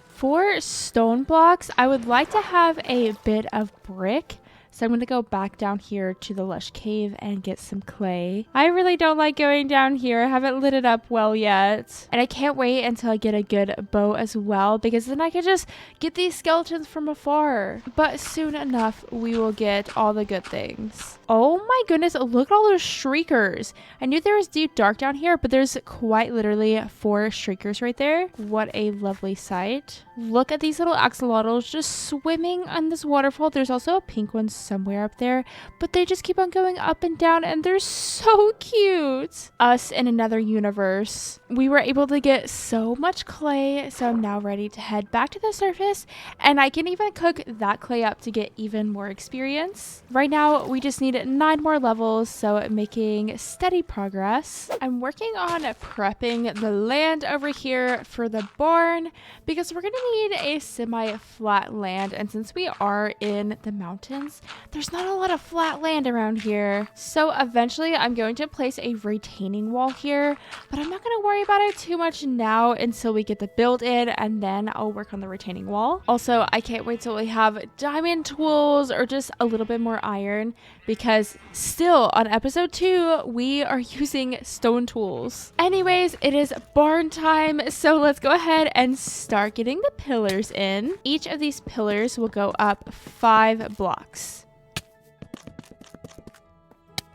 For stone blocks, I would like to have a bit of brick. So I'm going to go back down here to the Lush cave and get some clay. I really don't like going down here. I haven't lit it up well yet. And I can't wait until I get a good bow as well, because then I can just get these skeletons from afar. But soon enough, we will get all the good things. Oh my goodness, look at all those shriekers. I knew there was deep dark down here, but there's quite literally 4 shriekers right there. What a lovely sight. Look at these little axolotls just swimming on this waterfall. There's also a pink one somewhere up there, but they just keep on going up and down, and they're so cute. Us in another universe. We were able to get so much clay, so I'm now ready to head back to the surface, and I can even cook that clay up to get even more experience. Right now, we just need 9 more levels, so making steady progress. I'm working on prepping the land over here for the barn, because we're gonna need a semi-flat land, and since we are in the mountains, there's not a lot of flat land around here. So eventually I'm going to place a retaining wall here, but I'm not going to worry about it too much now until we get the build in, and then I'll work on the retaining wall. Also, I can't wait till we have diamond tools or just a little bit more iron, because still on episode 2 we are using stone tools. Anyways, it is barn time, so let's go ahead and start getting the pillars in. Each of these pillars will go up 5 blocks.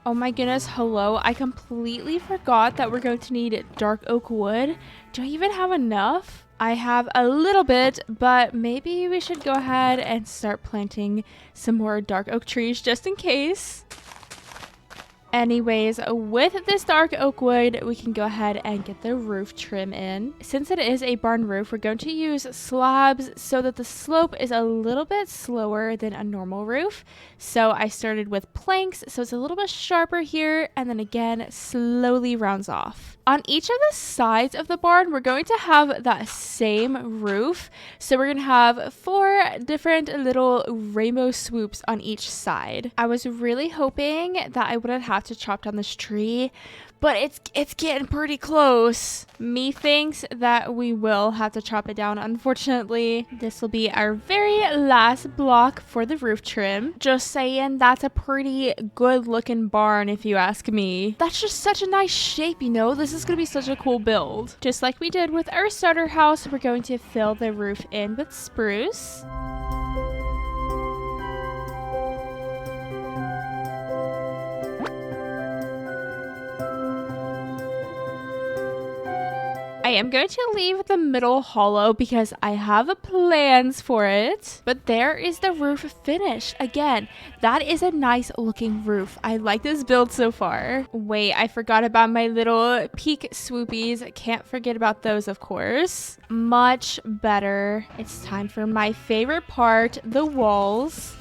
Oh my goodness, hello. I completely forgot that we're going to need dark oak wood. Do I even have enough? I have a little bit, but maybe we should go ahead and start planting some more dark oak trees just in case. Anyways, with this dark oak wood, we can go ahead and get the roof trim in. Since it is a barn roof, we're going to use slabs so that the slope is a little bit slower than a normal roof. So I started with planks, so it's a little bit sharper here, and then again, slowly rounds off. On each of the sides of the barn, we're going to have that same roof. So we're going to have 4 different little rainbow swoops on each side. I was really hoping that I wouldn't have to chop down this tree, but it's getting pretty close. Me thinks that we will have to chop it down, unfortunately. This will be our very last block for the roof trim. Just saying, that's a pretty good looking barn if you ask me. That's just such a nice shape, you know? This is gonna be such a cool build. Just like we did with our starter house, we're going to fill the roof in with spruce. I am going to leave the middle hollow because I have plans for it. But there is the roof finished. Again, that is a nice looking roof. I like this build so far. Wait, I forgot about my little peak swoopies. Can't forget about those, of course. Much better. It's time for my favorite part, the walls.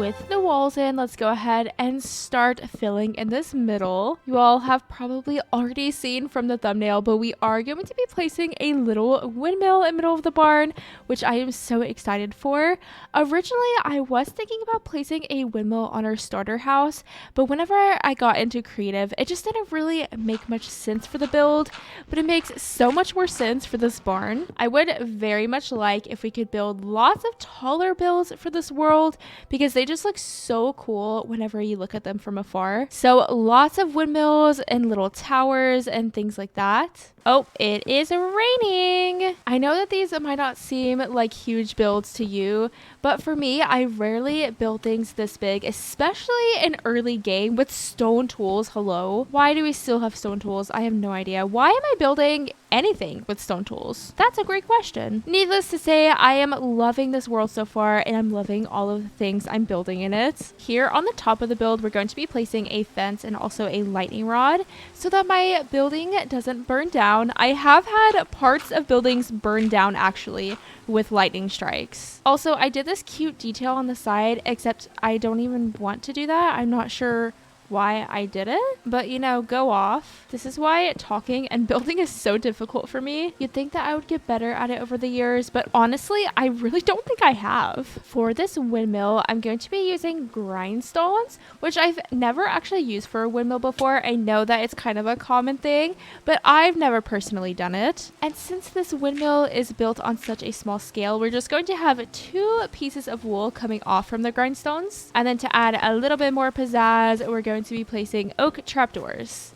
with the walls in, let's go ahead and start filling in this middle. You all have probably already seen from the thumbnail, but we are going to be placing a little windmill in the middle of the barn, which I am so excited for. Originally, I was thinking about placing a windmill on our starter house, but whenever I got into creative, it just didn't really make much sense for the build, but it makes so much more sense for this barn. I would very much like if we could build lots of taller builds for this world, because they just look so cool whenever you look at them from afar. So lots of windmills and little towers and things like that. Oh, it is raining. I know that these might not seem like huge builds to you, but for me, I rarely build things this big, especially in early game with stone tools. Hello? Why do we still have stone tools? I have no idea. Why am I building anything with stone tools? That's a great question. Needless to say, I am loving this world so far, and I'm loving all of the things I'm building in it. Here on the top of the build, we're going to be placing a fence and also a lightning rod so that my building doesn't burn down. I have had parts of buildings burn down actually with lightning strikes. Also, I did this cute detail on the side, except I don't even want to do that. I'm not sure why I did it, but you know, go off. This is why talking and building is so difficult for me. You'd think that I would get better at it over the years, but honestly, I really don't think I have. For this windmill, I'm going to be using grindstones, which I've never actually used for a windmill before. I know that it's kind of a common thing, but I've never personally done it. And since this windmill is built on such a small scale, we're just going to have 2 pieces of wool coming off from the grindstones. And then to add a little bit more pizzazz, we're going to be placing oak trapdoors.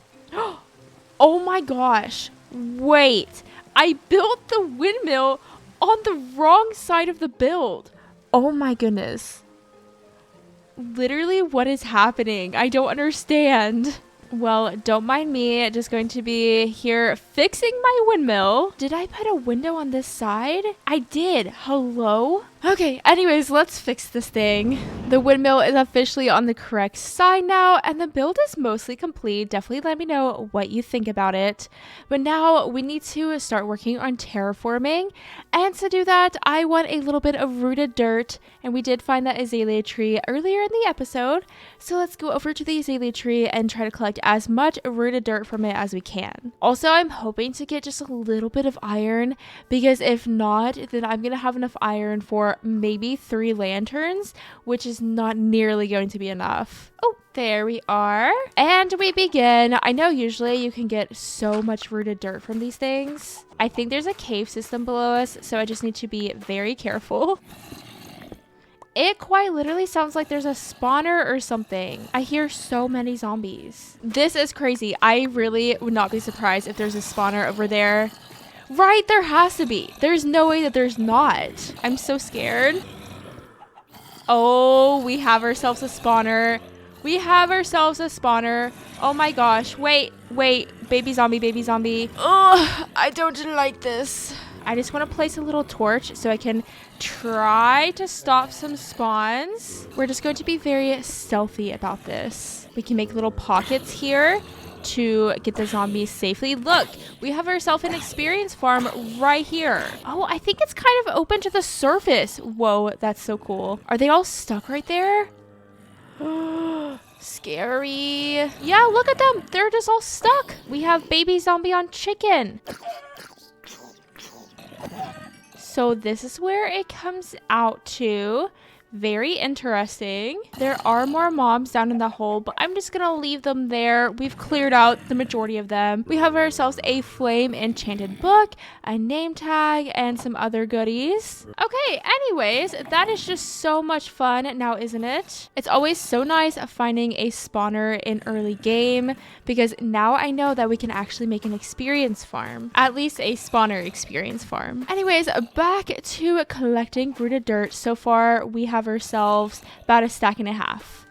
Oh my gosh. Wait. I built the windmill on the wrong side of the build. Oh my goodness. Literally, what is happening? I don't understand. Well, don't mind me. Just going to be here fixing my windmill. Did I put a window on this side? I did. Hello? Okay, anyways, let's fix this thing. The windmill is officially on the correct side now, and the build is mostly complete. Definitely let me know what you think about it. But now we need to start working on terraforming. And to do that, I want a little bit of rooted dirt, and we did find that azalea tree earlier in the episode. So let's go over to the azalea tree and try to collect as much rooted dirt from it as we can. Also, I'm hoping to get just a little bit of iron, because if not, then I'm gonna have enough iron for maybe 3 lanterns, which is not nearly going to be enough. Oh, there we are. And we begin. I know usually you can get so much rooted dirt from these things. I think there's a cave system below us, so I just need to be very careful. It quite literally sounds like there's a spawner or something. I hear so many zombies. This is crazy. I really would not be surprised if there's a spawner over there. Right, there has to be. There's no way that there's not. I'm so scared. Oh, we have ourselves a spawner. We have ourselves a spawner. Oh my gosh. Wait. Baby zombie, baby zombie. Oh, I don't like this. I just want to place a little torch so I can try to stop some spawns. We're just going to be very stealthy about this. We can make little pockets here to get the zombies safely. Look, we have ourselves an experience farm right here. Oh, I think it's kind of open to the surface. Whoa, that's so cool. Are they all stuck right there? Scary. Yeah, look at them. They're just all stuck. We have baby zombie on chicken. So this is where it comes out to. Very interesting. There are more mobs down in the hole, but I'm just gonna leave them there. We've cleared out the majority of them. We have ourselves a flame enchanted book, a name tag, and some other goodies. Okay, anyways, that is just so much fun now, isn't it? It's always so nice finding a spawner in early game, because now I know that we can actually make an experience farm. At least a spawner experience farm. Anyways, back to collecting rooted dirt. So far, we have ourselves about 1.5 stacks.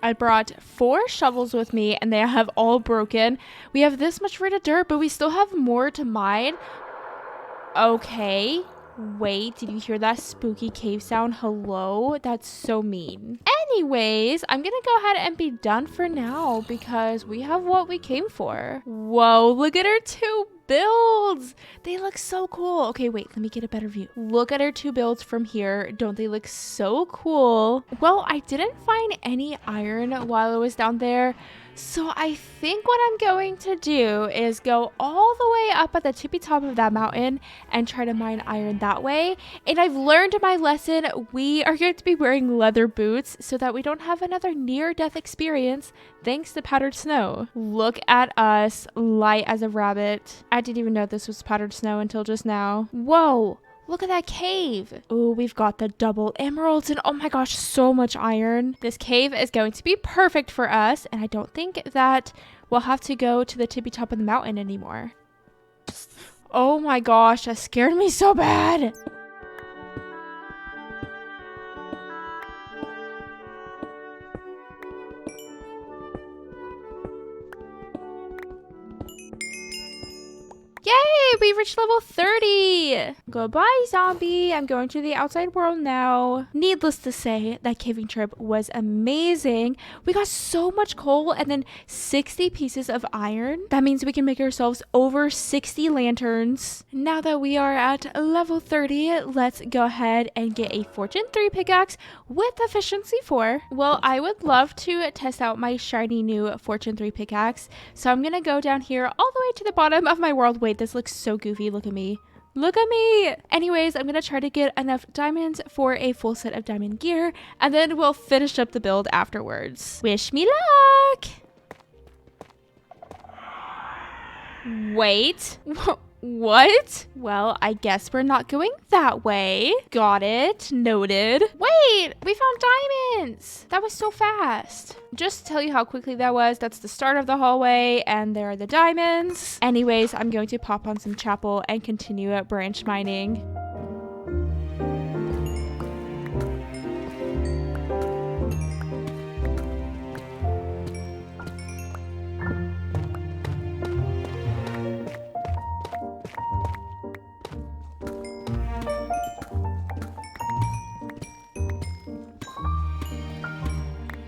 I brought 4 shovels with me, and they have all broken. We have this much rooted dirt, but we still have more to mine. Okay. Wait, did you hear that spooky cave sound? Hello? That's so mean. Anyways, I'm gonna go ahead and be done for now because we have what we came for. Whoa, look at our 2 builds. They look so cool. Okay, wait, let me get a better view. Look at our 2 builds from here. Don't they look so cool? Well, I didn't find any iron while I was down there. So I think what I'm going to do is go all the way up at the tippy top of that mountain and try to mine iron that way. And I've learned my lesson. We are going to be wearing leather boots so that we don't have another near-death experience thanks to powdered snow. Look at us, light as a rabbit. I didn't even know this was powdered snow until just now. Whoa. Look at that cave. Oh, we've got the double emeralds and oh my gosh, so much iron. This cave is going to be perfect for us. And I don't think that we'll have to go to the tippy top of the mountain anymore. Oh my gosh, that scared me so bad. Yay, we reached level 30. Goodbye, zombie. I'm going to the outside world now. Needless to say, that caving trip was amazing. We got so much coal and then 60 pieces of iron. That means we can make ourselves over 60 lanterns. Now that we are at level 30, let's go ahead and get a Fortune 3 pickaxe with efficiency 4. Well, I would love to test out my shiny new Fortune 3 pickaxe. So I'm going to go down here all the way to the bottom of my world. Wait, this looks so goofy. Look at me. Look at me. Anyways, I'm going to try to get enough diamonds for a full set of diamond gear, and then we'll finish up the build afterwards. Wish me luck. Wait. What? Well, I guess we're not going that way. Got it. Noted. Wait, we found diamonds. That was so fast. Just to tell you how quickly that was, that's the start of the hallway, and there are the diamonds. Anyways, I'm going to pop on some chapel and continue at branch mining.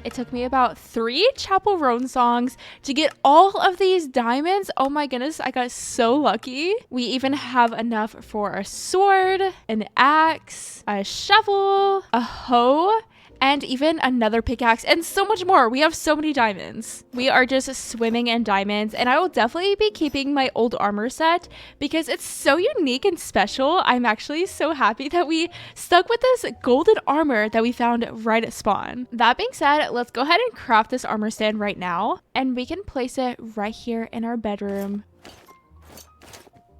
It took me about 3 Chapel Roan songs to get all of these diamonds. Oh my goodness, I got so lucky. We even have enough for a sword, an axe, a shovel, a hoe, and even another pickaxe, and so much more. We have so many diamonds. We are just swimming in diamonds, and I will definitely be keeping my old armor set because it's so unique and special. I'm actually so happy that we stuck with this golden armor that we found right at spawn. That being said, let's go ahead and craft this armor stand right now, and we can place it right here in our bedroom.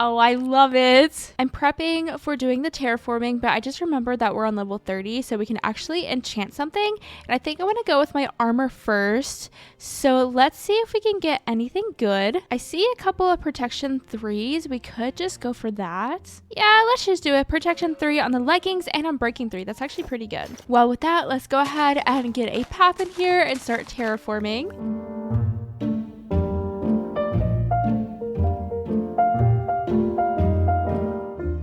Oh, I love it. I'm prepping for doing the terraforming, but I just remembered that we're on level 30, so we can actually enchant something. And I think I want to go with my armor first. So let's see if we can get anything good. I see a couple of protection 3s. We could just go for that. Yeah, let's just do it. Protection 3 on the leggings and on breaking 3. That's actually pretty good. Well, with that, let's go ahead and get a path in here and start terraforming.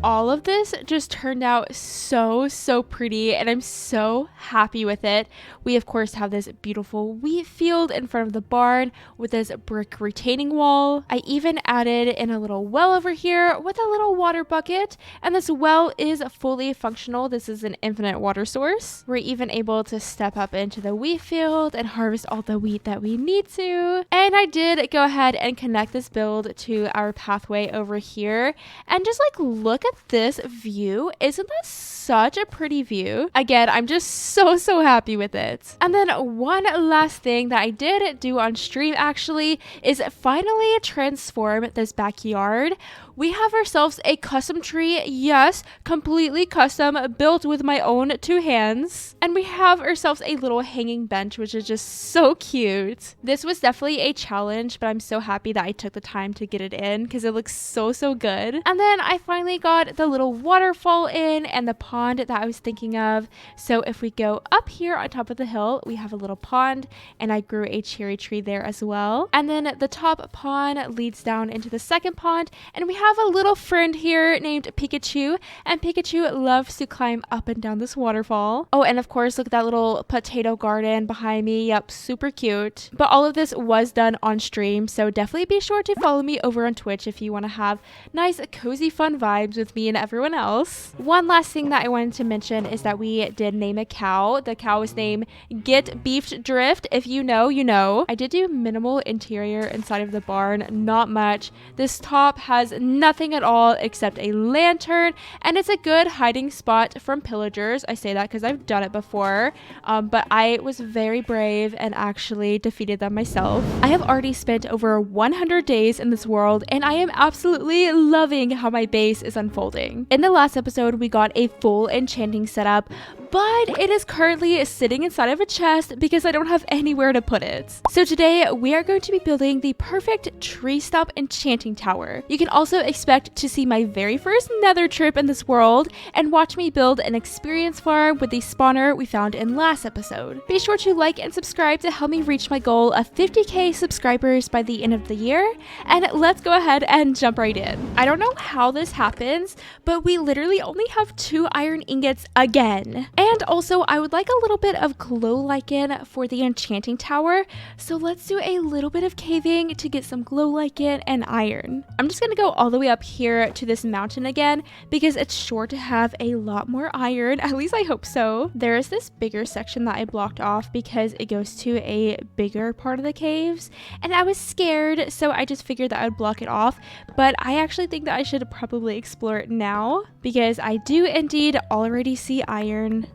All of this just turned out so pretty, and I'm so happy with it. We of course have this beautiful wheat field in front of the barn with this brick retaining wall. I even added in a little well over here with a little water bucket, and this well is fully functional. This is an infinite water source. We're even able to step up into the wheat field and harvest all the wheat that we need to. And I did go ahead and connect this build to our pathway over here, and just like look at this view. Isn't that such a pretty view? Again, I'm just so happy with it. And then one last thing that I did do on stream actually is finally transform this backyard. We have ourselves a custom tree, yes, completely custom, built with my own 2 hands. And we have ourselves a little hanging bench, which is just so cute. This was definitely a challenge, but I'm so happy that I took the time to get it in because it looks so good. And then I finally got put the little waterfall in and the pond that I was thinking of. So if we go up here on top of the hill, we have a little pond, and I grew a cherry tree there as well. And then the top pond leads down into the second pond, and we have a little friend here named Pikachu, and Pikachu loves to climb up and down this waterfall. Oh, and of course, look at that little potato garden behind me. Yep, super cute. But all of this was done on stream, so definitely be sure to follow me over on Twitch if you want to have nice, cozy, fun vibes with me and everyone else. One last thing that I wanted to mention is that we did name a cow. The cow is named Get Beefed Drift. If you know, you know. I did do minimal interior inside of the barn, not much. This top has nothing at all except a lantern, and it's a good hiding spot from pillagers. I say that because I've done it before, but I was very brave and actually defeated them myself. I have already spent over 100 days in this world, and I am absolutely loving how my base is unfolding. In the last episode, we got a full enchanting setup, but it is currently sitting inside of a chest because I don't have anywhere to put it. So today we are going to be building the perfect tree stump enchanting tower. You can also expect to see my very first nether trip in this world and watch me build an experience farm with the spawner we found in last episode. Be sure to like and subscribe to help me reach my goal of 50k subscribers by the end of the year, and let's go ahead and jump right in. I don't know how this happens, but we literally only have 2 iron ingots again. And also, I would like a little bit of glow lichen for the enchanting tower, so let's do a little bit of caving to get some glow lichen and iron. I'm just gonna go all the way up here to this mountain again because it's sure to have a lot more iron, at least I hope so. There is this bigger section that I blocked off because it goes to a bigger part of the caves, and I was scared, so I just figured that I would block it off, but I actually think that I should probably explore it now because I do indeed already see iron.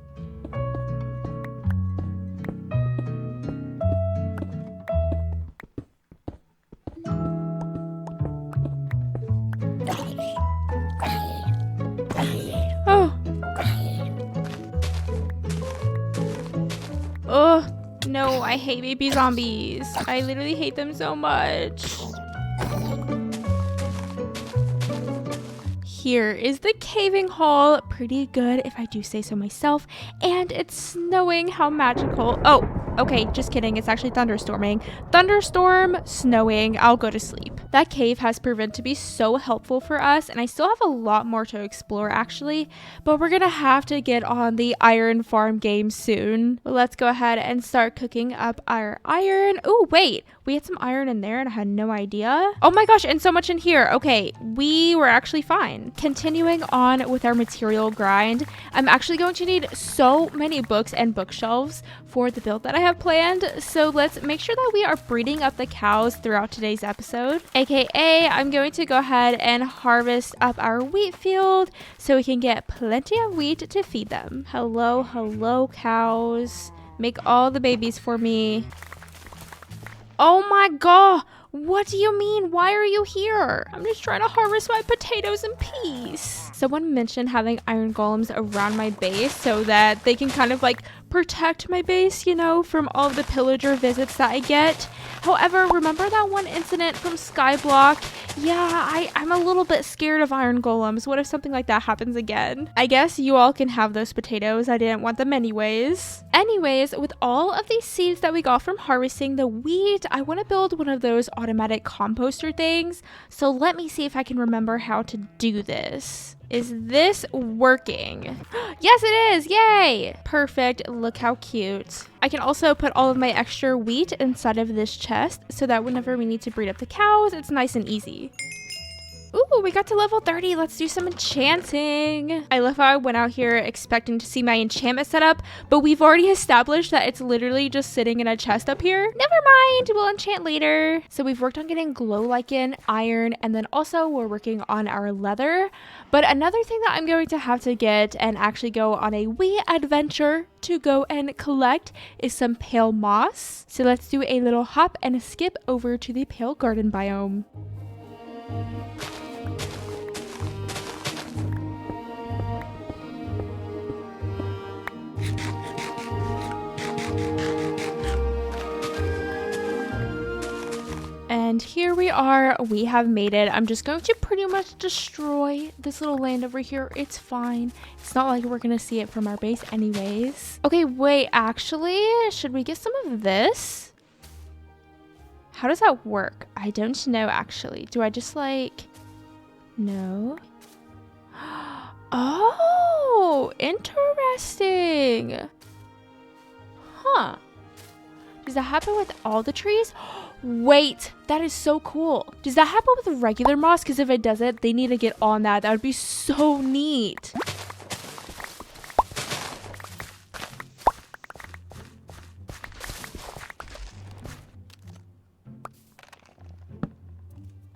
Oh no, I hate baby zombies. I literally hate them so much. Here is the caving hall. Pretty good if I do say so myself. And it's snowing. How magical. Oh, okay, just kidding. It's actually thunderstorming. Thunderstorm, snowing. I'll go to sleep. That cave has proven to be so helpful for us, and I still have a lot more to explore actually, but we're gonna have to get on the iron farm game soon. But let's go ahead and start cooking up our iron. Oh, wait, we had some iron in there and I had no idea. Oh my gosh, and so much in here. Okay, we were actually fine. Continuing on with our material grind, I'm actually going to need so many books and bookshelves for the build that I have planned, so let's make sure that we are breeding up the cows throughout today's episode. AKA, I'm going to go ahead and harvest up our wheat field so we can get plenty of wheat to feed them. Hello, hello, cows. Make all the babies for me. Oh my god! What do you mean? Why are you here? I'm just trying to harvest my potatoes in peace. Someone mentioned having iron golems around my base so that they can kind of like protect my base, you know, from all of the pillager visits that I get. However, remember that one incident from Skyblock? Yeah, I'm a little bit scared of iron golems. What if something like that happens again? I guess you all can have those potatoes. I didn't want them anyways. Anyways, with all of these seeds that we got from harvesting the wheat, I want to build one of those automatic composter things. So let me see if I can remember how to do this. Is this working? Yes, it is. Yay. Perfect. Look how cute. I can also put all of my extra wheat inside of this chest so that whenever we need to breed up the cows, it's nice and easy. Ooh, we got to level 30. Let's do some enchanting. I love how I went out here expecting to see my enchantment setup, but we've already established that it's literally just sitting in a chest up here. Never mind, we'll enchant later. So we've worked on getting glow lichen, iron, and then also we're working on our leather. But another thing that I'm going to have to get and actually go on a wee adventure to go and collect is some pale moss. So let's do a little hop and a skip over to the pale garden biome. And here we are. We have made it. I'm just going to pretty much destroy this little land over here. It's fine. It's not like we're going to see it from our base anyways. Okay, wait, actually, should we get some of this? How does that work? I don't know, actually. Do I just like... No. Oh, interesting. Huh. Does that happen with all the trees? Wait, that is so cool. Does that happen with regular moss? Because if it doesn't, they need to get on that. That would be so neat.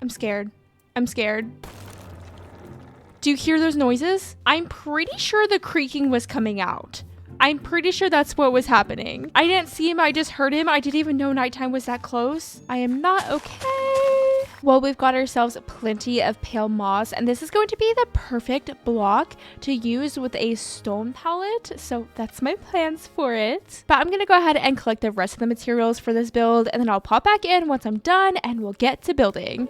I'm scared. I'm scared. Do you hear those noises? I'm pretty sure the creaking was coming out. I'm pretty sure that's what was happening. I didn't see him, I just heard him. I didn't even know nighttime was that close. I am not okay. Well, we've got ourselves plenty of pale moss, and this is going to be the perfect block to use with a stone palette. So that's my plans for it. But I'm gonna go ahead and collect the rest of the materials for this build, and then I'll pop back in once I'm done and we'll get to building.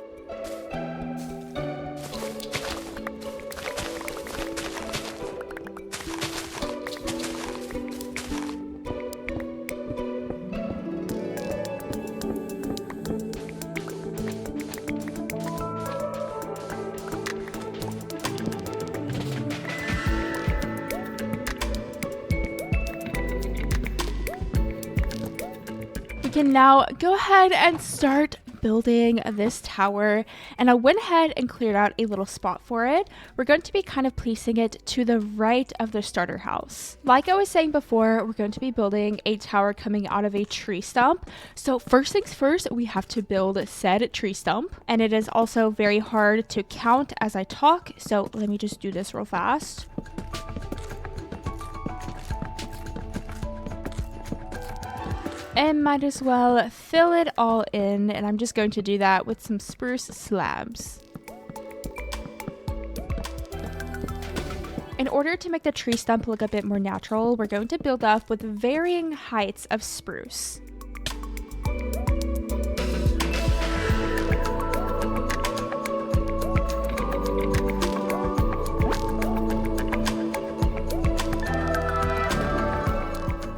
Can now go ahead and start building this tower, and I went ahead and cleared out a little spot for it. We're going to be kind of placing it to the right of the starter house. Like I was saying before, we're going to be building a tower coming out of a tree stump. So first things first, we have to build said tree stump, and it is also very hard to count as I talk, so let me just do this real fast. And might as well fill it all in, and I'm just going to do that with some spruce slabs. In order to make the tree stump look a bit more natural, we're going to build up with varying heights of spruce.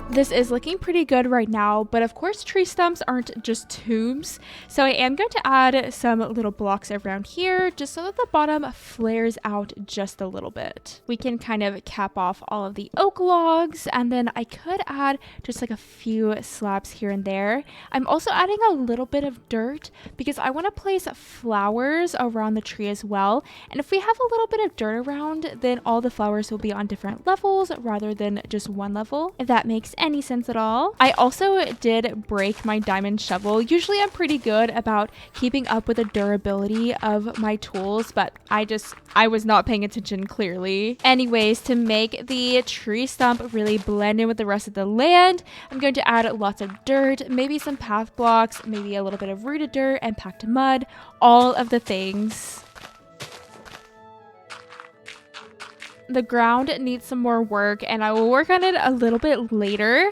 This is looking pretty good right now, but of course tree stumps aren't just tombs, so I am going to add some little blocks around here just so that the bottom flares out just a little bit. We can kind of cap off all of the oak logs, and then I could add just like a few slabs here and there. I'm also adding a little bit of dirt because I want to place flowers around the tree as well, and if we have a little bit of dirt around, then all the flowers will be on different levels rather than just one level, if that makes any sense at all. I also did break my diamond shovel. Usually I'm pretty good about keeping up with the durability of my tools, but I was not paying attention clearly. Anyways, to make the tree stump really blend in with the rest of the land, I'm going to add lots of dirt, maybe some path blocks, maybe a little bit of rooted dirt and packed mud, all of the things. The ground needs some more work, and I will work on it a little bit later.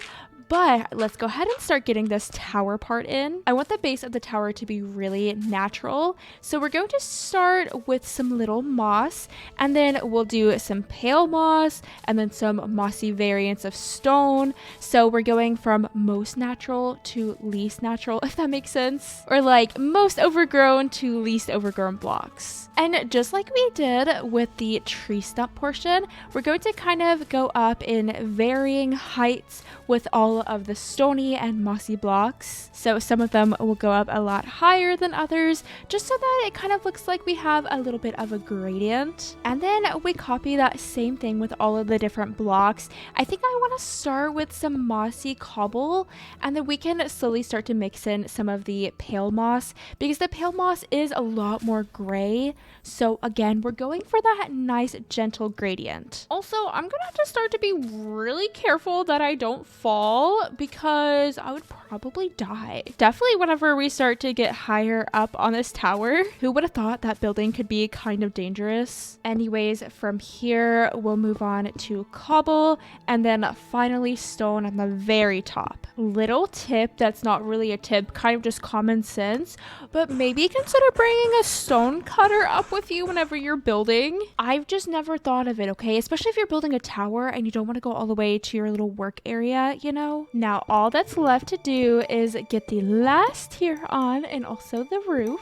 But let's go ahead and start getting this tower part in. I want the base of the tower to be really natural. So we're going to start with some little moss, and then we'll do some pale moss and then some mossy variants of stone. So we're going from most natural to least natural, if that makes sense. Or like most overgrown to least overgrown blocks. And just like we did with the tree stump portion, we're going to kind of go up in varying heights with all of the stony and mossy blocks. So some of them will go up a lot higher than others, just so that it kind of looks like we have a little bit of a gradient. And then we copy that same thing with all of the different blocks. I think I want to start with some mossy cobble, and then we can slowly start to mix in some of the pale moss, because the pale moss is a lot more gray. So again, we're going for that nice gentle gradient. Also, I'm gonna have to start to be really careful that I don't fall wall because I would probably die. Definitely whenever we start to get higher up on this tower. Who would have thought that building could be kind of dangerous? Anyways, from here, we'll move on to cobble and then finally stone on the very top. Little tip that's not really a tip, kind of just common sense, but maybe consider bringing a stone cutter up with you whenever you're building. I've just never thought of it, okay? Especially if you're building a tower and you don't want to go all the way to your little work area, you know? Now, all that's left to do is get the last tier on and also the roof.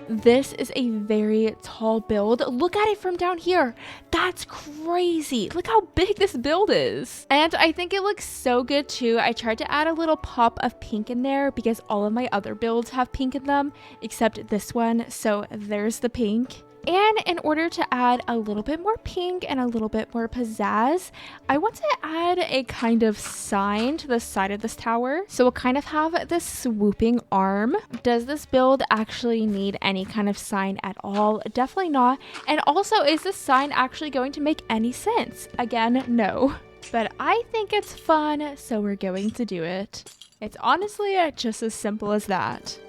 This is a very tall build. Look at it from down here. That's crazy. Look how big this build is. And I think it looks so good too. I tried to add a little pop of pink in there because all of my other builds have pink in them, except this one. So there's the pink. And in order to add a little bit more pink and a little bit more pizzazz, I want to add a kind of sign to the side of this tower. So we'll kind of have this swooping arm. Does this build actually need any kind of sign at all? Definitely not. And also, is this sign actually going to make any sense? Again, no. But I think it's fun, so we're going to do it. It's honestly just as simple as that.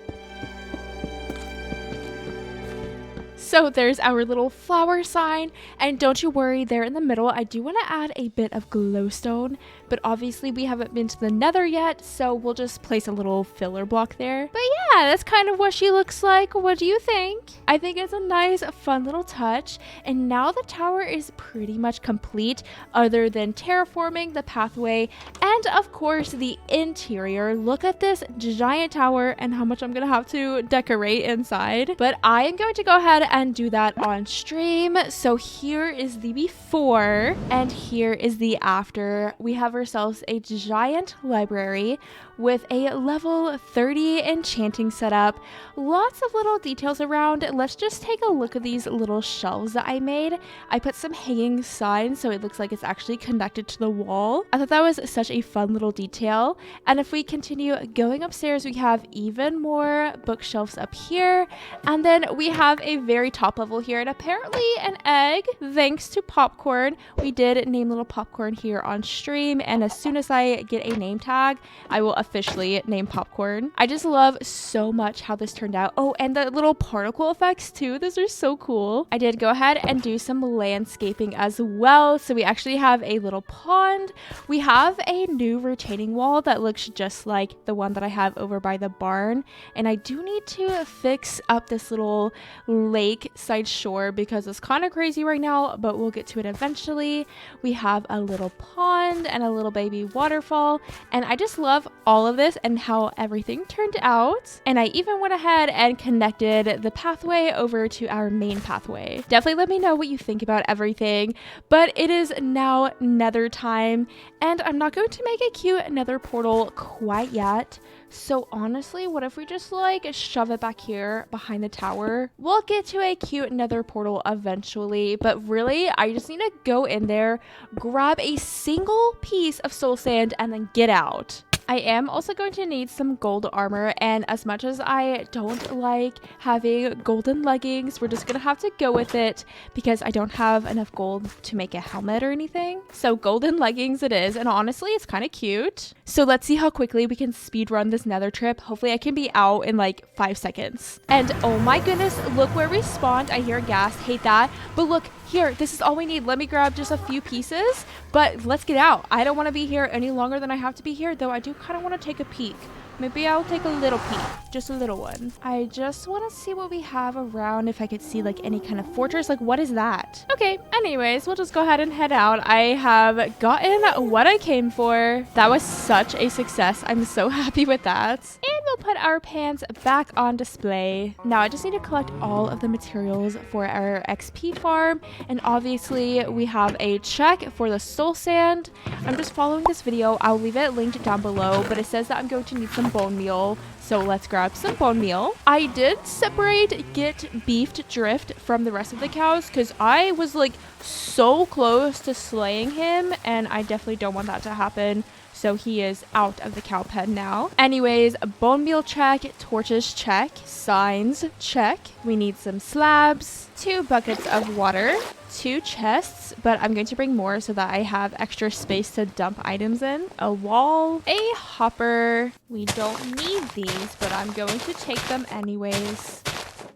So there's our little flower sign, and don't you worry, there in the middle, I do want to add a bit of glowstone, but obviously we haven't been to the Nether yet, so we'll just place a little filler block there. But yeah, that's kind of what she looks like. What do you think? I think it's a nice, fun little touch, and now the tower is pretty much complete, other than terraforming the pathway, and of course the interior. Look at this giant tower and how much I'm gonna have to decorate inside, but I am going to go ahead and do that on stream. So here is the before and here is the after. We have ourselves a giant library with a level 30 enchanting setup. Lots of little details around. Let's just take a look at these little shelves that I made. I put some hanging signs so it looks like it's actually connected to the wall. I thought that was such a fun little detail. And if we continue going upstairs, we have even more bookshelves up here. And then we have a very top level here and apparently an egg, thanks to Popcorn. We did name little Popcorn here on stream, and as soon as I get a name tag, I will officially name Popcorn. I just love so much how this turned out. Oh, and the little particle effects too. Those are so cool. I did go ahead and do some landscaping as well. So we actually have a little pond. We have a new retaining wall that looks just like the one that I have over by the barn. And I do need to fix up this little lake side shore because it's kind of crazy right now, but we'll get to it eventually. We have a little pond and a little baby waterfall, and I just love all of this and how everything turned out. And I even went ahead and connected the pathway over to our main pathway. Definitely let me know what you think about everything, but it is now Nether time, and I'm not going to make a cute Nether portal quite yet. So honestly, what if we just like shove it back here behind the tower? We'll get to a cute Nether portal eventually, but really I just need to go in there, grab a single piece of soul sand, and then get out. I am also going to need some gold armor, and as much as I don't like having golden leggings, we're just gonna have to go with it because I don't have enough gold to make a helmet or anything. So golden leggings it is, and honestly it's kind of cute. So let's see how quickly we can speed run this Nether trip. Hopefully I can be out in like 5 seconds. And oh my goodness, look where we spawned. I hear gas, hate that, but look here, this is all we need. Let me grab just a few pieces, but let's get out. I don't want to be here any longer than I have to be here, though I do kind of want to take a peek. Maybe I'll take a little peek, just a little one. I just want to see what we have around, if I could see like any kind of fortress. Like, what is that? Okay, anyways, we'll just go ahead and head out. I have gotten what I came for. That was such a success. I'm so happy with that. And we'll put our pants back on display. Now I just need to collect all of the materials for our XP farm. And obviously we have a check for the soul sand. I'm just following this video. I'll leave it linked down below, but it says that I'm going to need some bone meal. So let's grab some bone meal. I did separate Get Beefed Drift from the rest of the cows because I was like so close to slaying him, and I definitely don't want that to happen. So he is out of the cow pen now. Anyways, bone meal check, torches check, signs check. We need some slabs, 2 buckets of water, 2 chests, but I'm going to bring more so that I have extra space to dump items in. A wall, a hopper. We don't need these, but I'm going to take them anyways.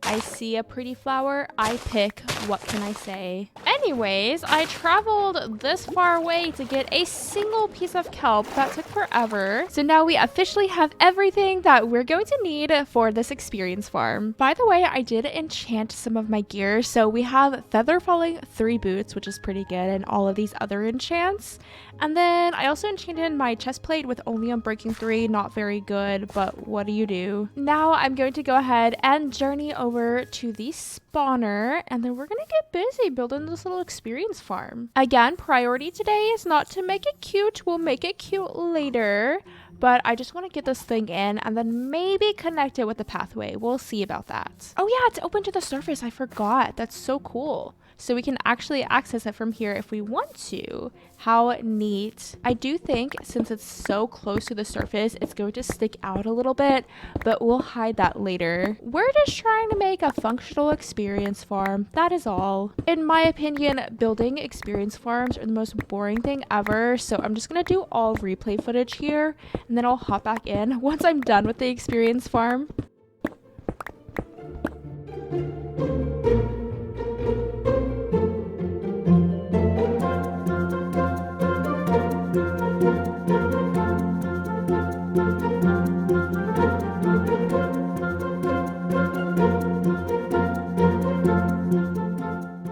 I see a pretty flower, I pick. What can I say? Anyways, I traveled this far away to get a single piece of kelp. That took forever. So now we officially have everything that we're going to need for this experience farm. By the way, I did enchant some of my gear. So we have feather falling 3 boots, which is pretty good, and all of these other enchants. And then I also enchanted my chest plate with only Unbreaking 3. Not very good, but what do you do? Now I'm going to go ahead and journey over to the spawner, and then we're gonna get busy building this little experience farm. Again, priority today is not to make it cute. We'll make it cute later, but I just want to get this thing in and then maybe connect it with the pathway. We'll see about that. Oh yeah, it's open to the surface. I forgot. That's so cool. So we can actually access it from here if we want to. How neat. I do think since it's so close to the surface, it's going to stick out a little bit, but we'll hide that later. We're just trying to make a functional experience farm. That is all. In my opinion, building experience farms are the most boring thing ever. So I'm just going to do all replay footage here, and then I'll hop back in once I'm done with the experience farm.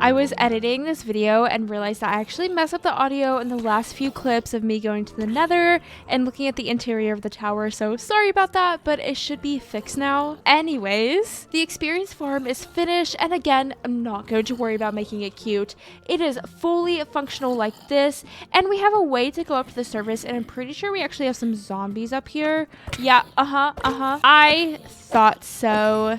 I was editing this video and realized that I actually messed up the audio in the last few clips of me going to the Nether and looking at the interior of the tower, so sorry about that, but it should be fixed now. Anyways, the experience farm is finished, and again, I'm not going to worry about making it cute. It is fully functional like this, and we have a way to go up to the surface, and I'm pretty sure we actually have some zombies up here. Yeah, I thought so.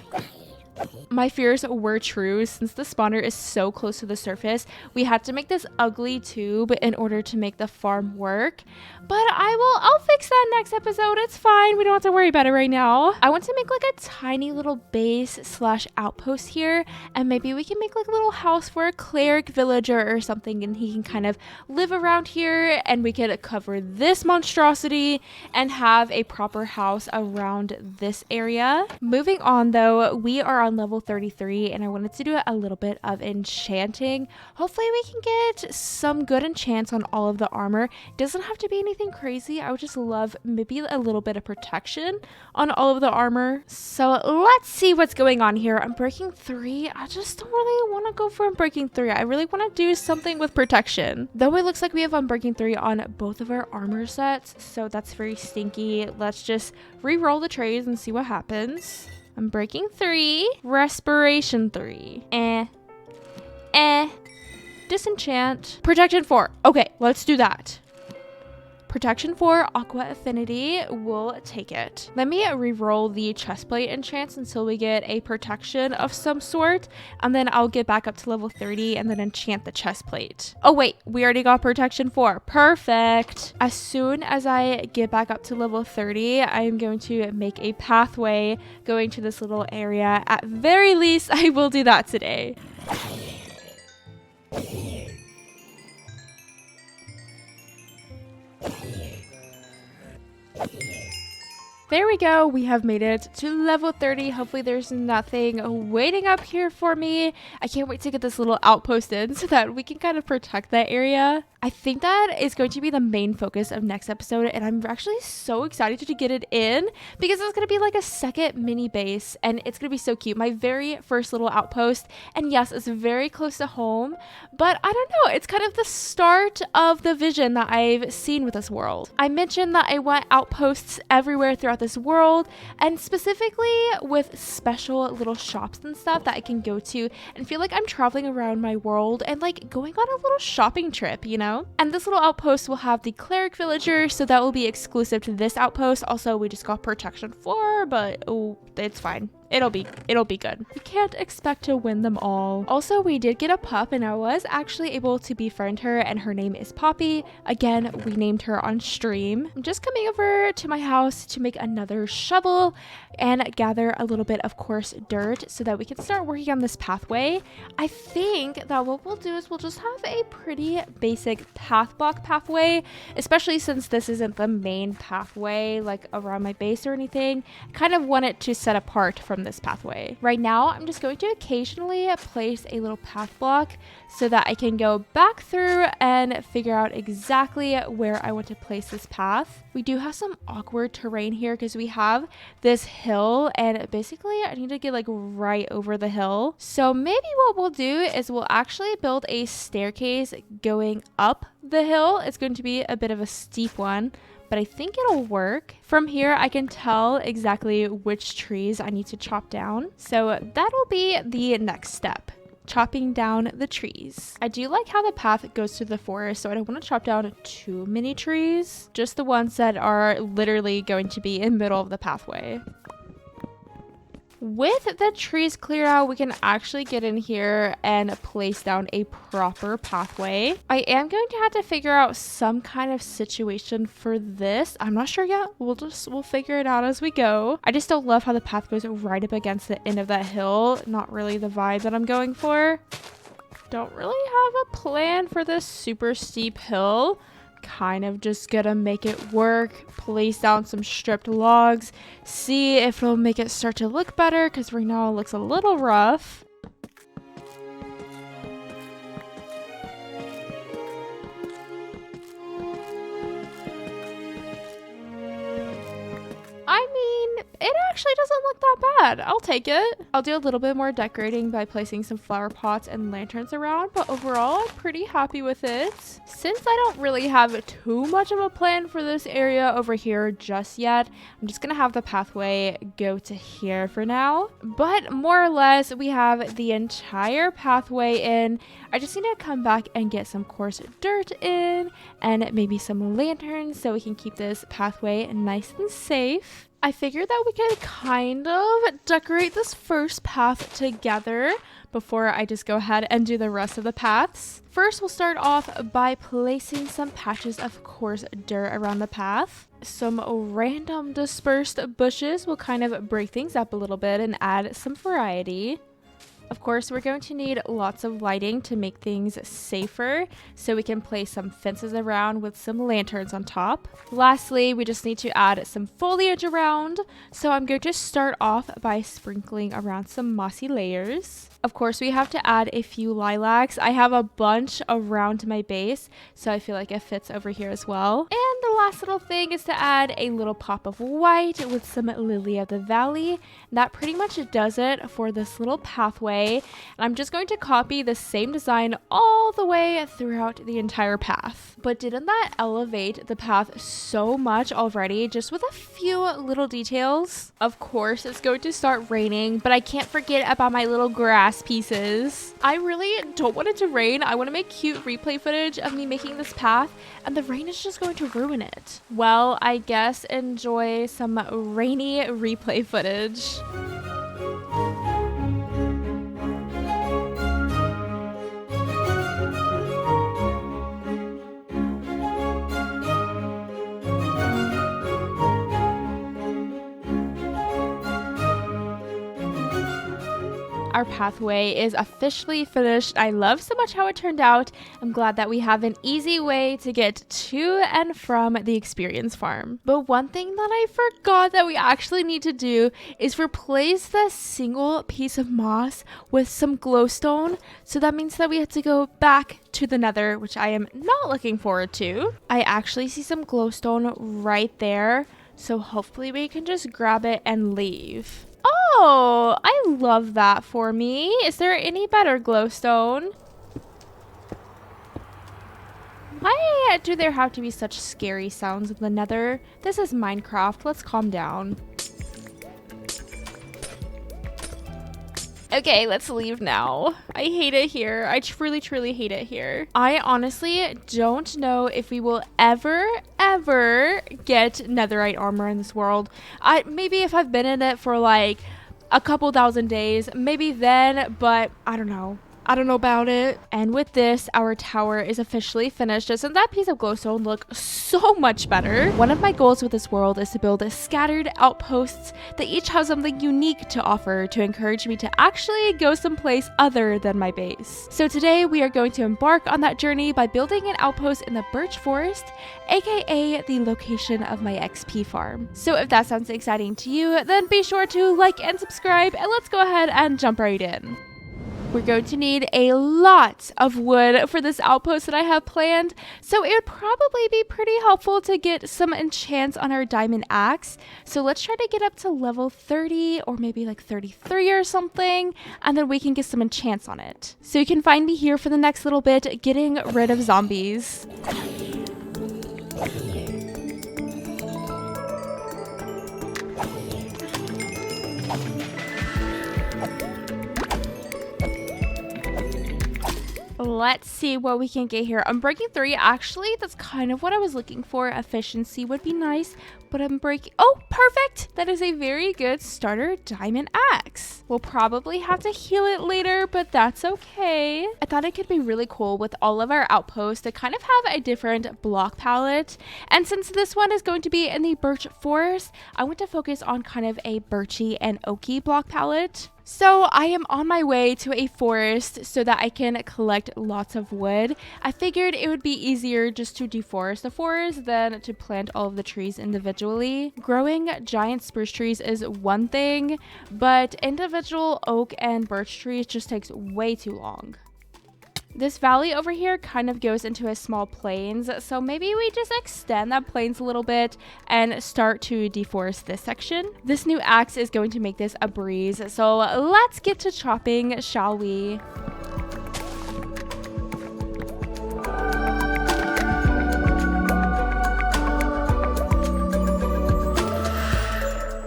My fears were true. Since the spawner is so close to the surface, we had to make this ugly tube in order to make the farm work. But I'll fix that next episode. It's fine. We don't have to worry about it right now. I want to make like a tiny little base / outpost here, and maybe we can make like a little house for a cleric villager or something, and he can kind of live around here, and we could cover this monstrosity and have a proper house around this area. Moving on though, we are on level 33, and I wanted to do a little bit of enchanting. Hopefully we can get some good enchants on all of the armor. It doesn't have to be anything crazy. I would just love maybe a little bit of protection on all of the armor. So let's see what's going on here. Unbreaking 3. I just don't really want to go for Unbreaking 3. I really want to do something with protection. Though it looks like we have Unbreaking 3 on both of our armor sets, so that's very stinky. Let's just re-roll the trades and see what happens. Unbreaking 3, Respiration 3, Disenchant, Protection 4. Okay, let's do that. Protection 4, Aqua Affinity, we'll take it. Let me re-roll the chestplate enchants until we get a protection of some sort, and then I'll get back up to level 30 and then enchant the chestplate. Oh wait, we already got protection 4. Perfect. As soon as I get back up to level 30, I am going to make a pathway going to this little area. At very least, I will do that today. There we go. We have made it to level 30. Hopefully there's nothing waiting up here for me. I can't wait to get this little outpost in so that we can kind of protect that area. I think that is going to be the main focus of next episode, and I'm actually so excited to get it in because it's going to be like a second mini base, and it's going to be so cute. My very first little outpost, and yes, it's very close to home, but I don't know. It's kind of the start of the vision that I've seen with this world. I mentioned that I want outposts everywhere throughout this world, and specifically with special little shops and stuff that I can go to and feel like I'm traveling around my world and like going on a little shopping trip, you know? And this little outpost will have the cleric villager, so that will be exclusive to this outpost. Also, we just got protection 4, but oh, it's fine. It'll be good. You can't expect to win them all. Also, we did get a pup and I was actually able to befriend her, and her name is Poppy. Again, we named her on stream. I'm just coming over to my house to make another shovel and gather a little bit of coarse dirt so that we can start working on this pathway. I think that what we'll do is we'll just have a pretty basic path block pathway, especially since this isn't the main pathway like around my base or anything. I kind of want it to set apart from this pathway. Right now, I'm just going to occasionally place a little path block so that I can go back through and figure out exactly where I want to place this path. We do have some awkward terrain here because we have this hill, and basically I need to get like right over the hill. So maybe what we'll do is we'll actually build a staircase going up the hill. It's going to be a bit of a steep one, but I think it'll work. From here, I can tell exactly which trees I need to chop down. So that'll be the next step, chopping down the trees. I do like how the path goes through the forest, so I don't want to chop down too many trees, just the ones that are literally going to be in the middle of the pathway. With the trees cleared out, we can actually get in here and place down a proper pathway. I am going to have to figure out some kind of situation for this. I'm not sure yet. We'll figure it out as we go. I just don't love how the path goes right up against the end of that hill. Not really the vibe that I'm going for. Don't really have a plan for this super steep hill. Kind of just gonna make it work, place down some stripped logs, see if it'll make it start to look better, because right now it looks a little rough. I mean, it actually doesn't look that bad. I'll take it. I'll do a little bit more decorating by placing some flower pots and lanterns around, but overall, I'm pretty happy with it. Since I don't really have too much of a plan for this area over here just yet, I'm just gonna have the pathway go to here for now. But more or less, we have the entire pathway in. I just need to come back and get some coarse dirt in and maybe some lanterns so we can keep this pathway nice and safe. I figured that we could kind of decorate this first path together before I just go ahead and do the rest of the paths. First, we'll start off by placing some patches of coarse dirt around the path. Some random dispersed bushes will kind of break things up a little bit and add some variety. Of course, we're going to need lots of lighting to make things safer, so we can place some fences around with some lanterns on top. Lastly, we just need to add some foliage around, so I'm going to start off by sprinkling around some mossy layers. Of course, we have to add a few lilacs. I have a bunch around my base, so I feel like it fits over here as well. And the last little thing is to add a little pop of white with some lily of the valley. That pretty much does it for this little pathway. And I'm just going to copy the same design all the way throughout the entire path. But didn't that elevate the path so much already, just with a few little details? Of course, it's going to start raining, but I can't forget about my little grass pieces. I really don't want it to rain. I want to make cute replay footage of me making this path, and the rain is just going to ruin it. Well, I guess enjoy some rainy replay footage. Our pathway is officially finished. I love so much how it turned out. I'm glad that we have an easy way to get to and from the experience farm. But one thing that I forgot that we actually need to do is replace the single piece of moss with some glowstone. So that means that we have to go back to the Nether, which I am not looking forward to. I actually see some glowstone right there, so hopefully we can just grab it and leave. Oh, I love that for me. Is there any better glowstone? Why Why do there have to be such scary sounds in the Nether? This is Minecraft. Let's calm down. Okay, let's leave now. I hate it here. I truly, truly hate it here. I honestly don't know if we will ever get netherite armor in this world. Maybe if I've been in it for like a couple thousand days, maybe then, but I don't know. I don't know about it. And with this, our tower is officially finished. Doesn't that piece of glowstone look so much better? One of my goals with this world is to build scattered outposts that each have something unique to offer to encourage me to actually go someplace other than my base. So today we are going to embark on that journey by building an outpost in the birch forest, aka the location of my XP farm. So if that sounds exciting to you, then be sure to like and subscribe, and let's go ahead and jump right in. We're going to need a lot of wood for this outpost that I have planned, so it would probably be pretty helpful to get some enchants on our diamond axe. So let's try to get up to level 30 or maybe like 33 or something, and then we can get some enchants on it. So you can find me here for the next little bit, getting rid of zombies. Let's see what we can get here. I'm breaking 3. Actually, that's kind of what I was looking for. Efficiency would be nice, but I'm breaking... Oh, perfect! That is a very good starter diamond axe. We'll probably have to heal it later, but that's okay. I thought it could be really cool with all of our outposts to kind of have a different block palette. And since this one is going to be in the birch forest, I want to focus on kind of a birchy and oaky block palette. So I am on my way to a forest so that I can collect lots of wood. I figured it would be easier just to deforest the forest than to plant all of the trees individually. Growing giant spruce trees is one thing, but individual oak and birch trees just takes way too long. This valley over here kind of goes into a small plains, so maybe we just extend that plains a little bit and start to deforest this section. This new axe is going to make this a breeze, so let's get to chopping, shall we?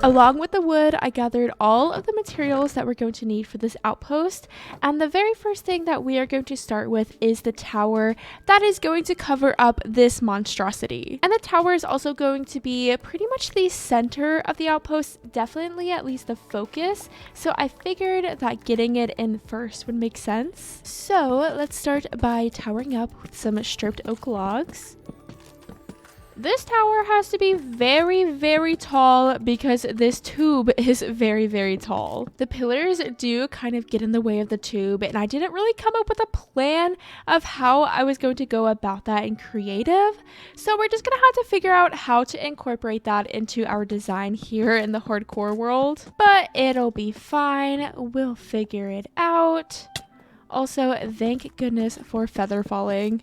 Along with the wood, I gathered all of the materials that we're going to need for this outpost, and the very first thing that we are going to start with is the tower that is going to cover up this monstrosity. And the tower is also going to be pretty much the center of the outpost, definitely at least the focus, so I figured that getting it in first would make sense. So let's start by towering up with some stripped oak logs. This tower has to be very, very tall because this tube is very, very tall. The pillars do kind of get in the way of the tube, and I didn't really come up with a plan of how I was going to go about that in creative. So we're just going to have to figure out how to incorporate that into our design here in the hardcore world. But it'll be fine. We'll figure it out. Also, thank goodness for feather falling.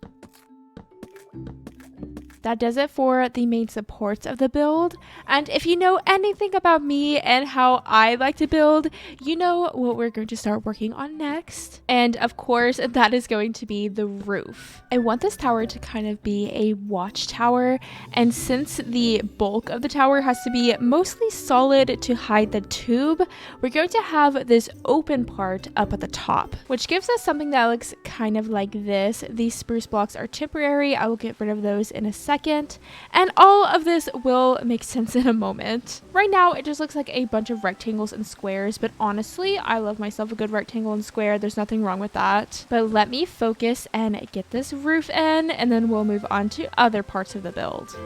That does it for the main supports of the build. And if you know anything about me and how I like to build, you know what we're going to start working on next. And of course, that is going to be the roof. I want this tower to kind of be a watchtower. And since the bulk of the tower has to be mostly solid to hide the tube, we're going to have this open part up at the top, which gives us something that looks kind of like this. These spruce blocks are temporary. I will get rid of those in a second, and all of this will make sense in a moment. Right now it just looks like a bunch of rectangles and squares, but honestly I love myself a good rectangle and square. There's nothing wrong with that. But let me focus and get this roof in, and then we'll move on to other parts of the build.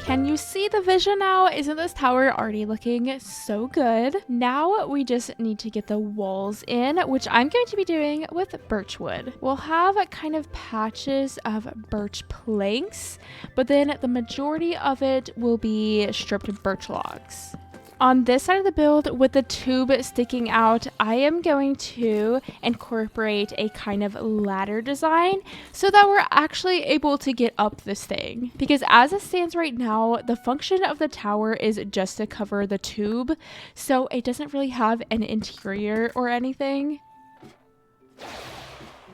Can you see the vision now? Isn't this tower already looking so good? Now we just need to get the walls in, which I'm going to be doing with birch wood. We'll have kind of patches of birch planks, but then the majority of it will be stripped birch logs. On this side of the build, with the tube sticking out, I am going to incorporate a kind of ladder design so that we're actually able to get up this thing. Because as it stands right now, the function of the tower is just to cover the tube, so it doesn't really have an interior or anything.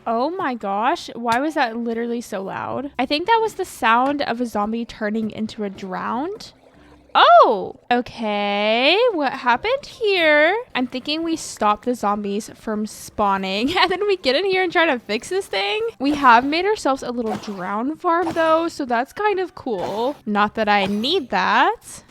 Oh my gosh, why was that literally so loud? I think that was the sound of a zombie turning into a drowned. Oh, okay. What happened here? I'm thinking we stop the zombies from spawning and then we get in here and try to fix this thing. We have made ourselves a little drown farm though, so that's kind of cool. Not that I need that.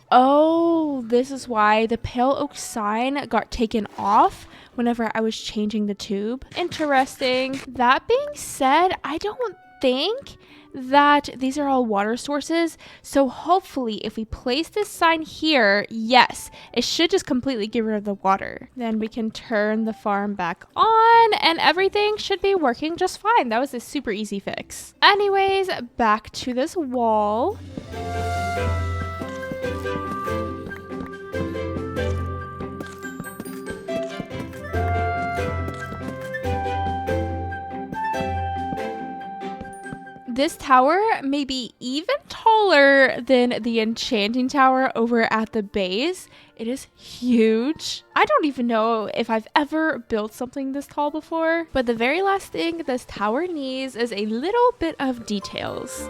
Oh, this is why the pale oak sign got taken off whenever I was changing the tube. Interesting. That being said, I don't think that these are all water sources, so hopefully if we place this sign here, yes, it should just completely get rid of the water. Then we can turn the farm back on and everything should be working just fine. That was a super easy fix. Anyways, back to this wall. This tower may be even taller than the Enchanting Tower over at the base. It is huge. I don't even know if I've ever built something this tall before, but the very last thing this tower needs is a little bit of details.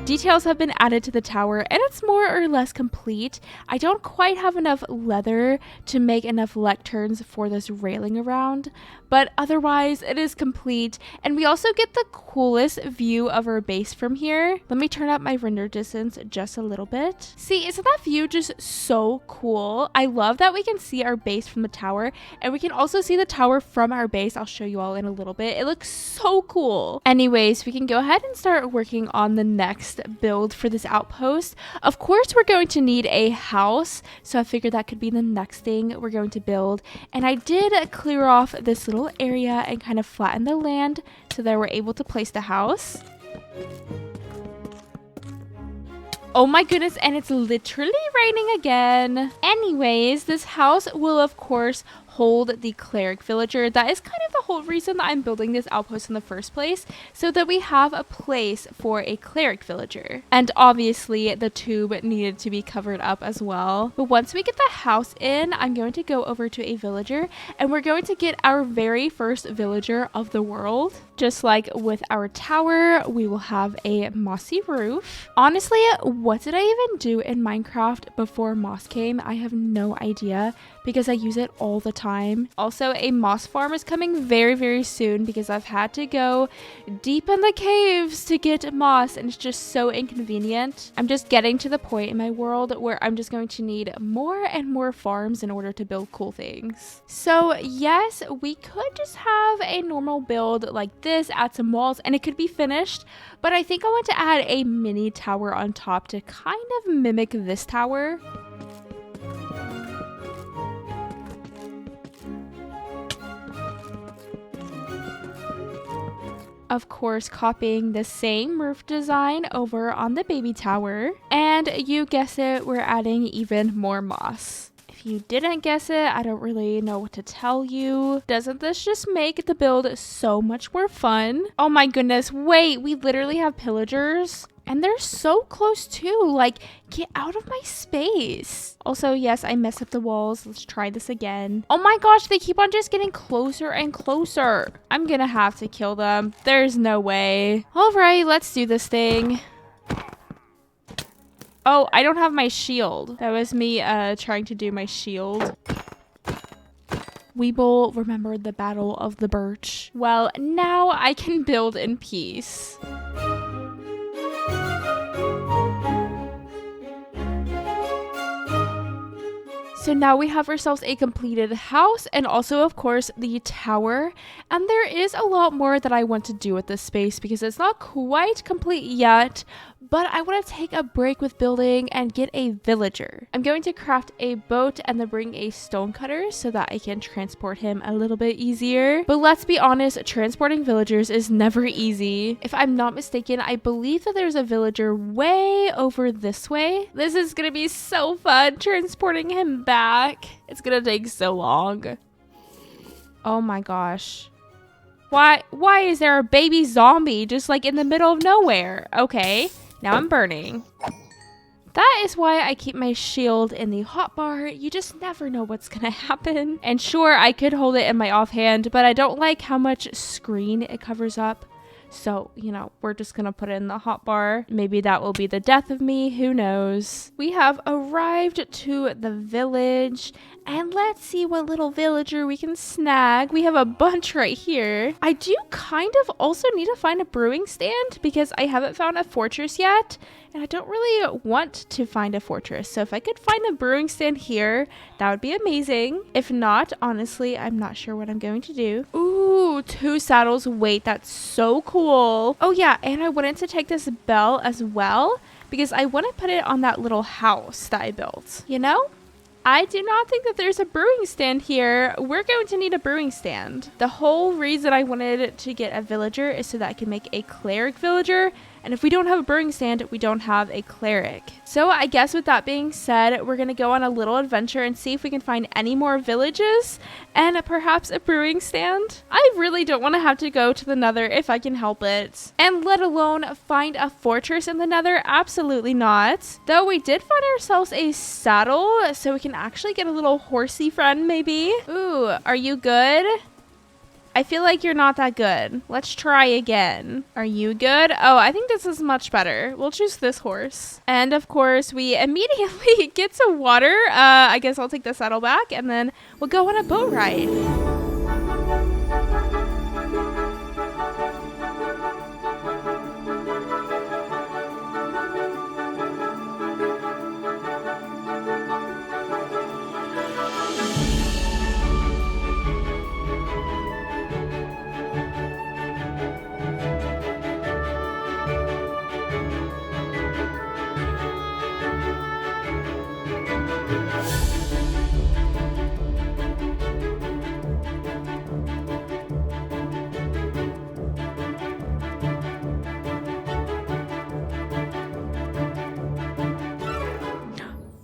Details have been added to the tower and it's more or less complete. I don't quite have enough leather to make enough lecterns for this railing around, but otherwise it is complete. And we also get the coolest view of our base from here. Let me turn up my render distance just a little bit. See, isn't that view just so cool? I love that we can see our base from the tower and we can also see the tower from our base. I'll show you all in a little bit. It looks so cool. Anyways, we can go ahead and start working on the next build for this outpost. Of course, we're going to need a house, so I figured that could be the next thing we're going to build. And I did clear off this little area and kind of flatten the land so that we're able to place the house. Oh my goodness, and it's literally raining again. Anyways, this house will of course hold the cleric villager. That is kind of the whole reason that I'm building this outpost in the first place, so that we have a place for a cleric villager. And obviously the tube needed to be covered up as well. But once we get the house in, I'm going to go over to a villager and we're going to get our very first villager of the world. Just like with our tower, we will have a mossy roof. Honestly, what did I even do in Minecraft before moss came? I have no idea because I use it all the time. Also, a moss farm is coming very, very soon because I've had to go deep in the caves to get moss and it's just so inconvenient. I'm just getting to the point in my world where I'm just going to need more and more farms in order to build cool things. So yes, we could just have a normal build like this, add some walls, and it could be finished. But I think I want to add a mini tower on top to kind of mimic this tower. Of course, copying the same roof design over on the baby tower. And you guess it, we're adding even more moss. If you didn't guess it, I don't really know what to tell you. Doesn't this just make the build so much more fun? Oh my goodness, wait, we literally have pillagers. And they're so close too, like, get out of my space. Also, yes, I messed up the walls. Let's try this again. Oh my gosh, they keep on just getting closer and closer. I'm gonna have to kill them. There's no way. All right, let's do this thing. Oh, I don't have my shield. That was me trying to do my shield. Weeble remembered the Battle of the Birch. Well, now I can build in peace. So now we have ourselves a completed house and also, of course, the tower. And there is a lot more that I want to do with this space because it's not quite complete yet. But I want to take a break with building and get a villager. I'm going to craft a boat and then bring a stonecutter so that I can transport him a little bit easier. But let's be honest, transporting villagers is never easy. If I'm not mistaken, I believe that there's a villager way over this way. This is going to be so fun transporting him back. It's going to take so long. Oh my gosh. Why is there a baby zombie just like in the middle of nowhere? Okay. Now I'm burning. That is why I keep my shield in the hotbar. You just never know what's gonna happen. And sure, I could hold it in my offhand, but I don't like how much screen it covers up. So, you know, we're just gonna put it in the hotbar. Maybe that will be the death of me, who knows. We have arrived to the village, and let's see what little villager we can snag. We have a bunch right here. I do kind of also need to find a brewing stand because I haven't found a fortress yet, and I don't really want to find a fortress. So if I could find a brewing stand here, that would be amazing. If not, honestly, I'm not sure what I'm going to do. Ooh, 2 saddles. Wait, that's so cool. Oh yeah, and I wanted to take this bell as well because I want to put it on that little house that I built, you know? I do not think that there's a brewing stand here. We're going to need a brewing stand. The whole reason I wanted to get a villager is so that I can make a cleric villager. And if we don't have a brewing stand, we don't have a cleric. So I guess with that being said, we're going to go on a little adventure and see if we can find any more villages and perhaps a brewing stand. I really don't want to have to go to the Nether if I can help it. And let alone find a fortress in the Nether. Absolutely not. Though we did find ourselves a saddle, so we can actually get a little horsey friend maybe. Ooh, are you good? I feel like you're not that good. Let's try again. Are you good? Oh, I think this is much better. We'll choose this horse. And of course, we immediately get some water. I guess I'll take the saddle back and then we'll go on a boat ride.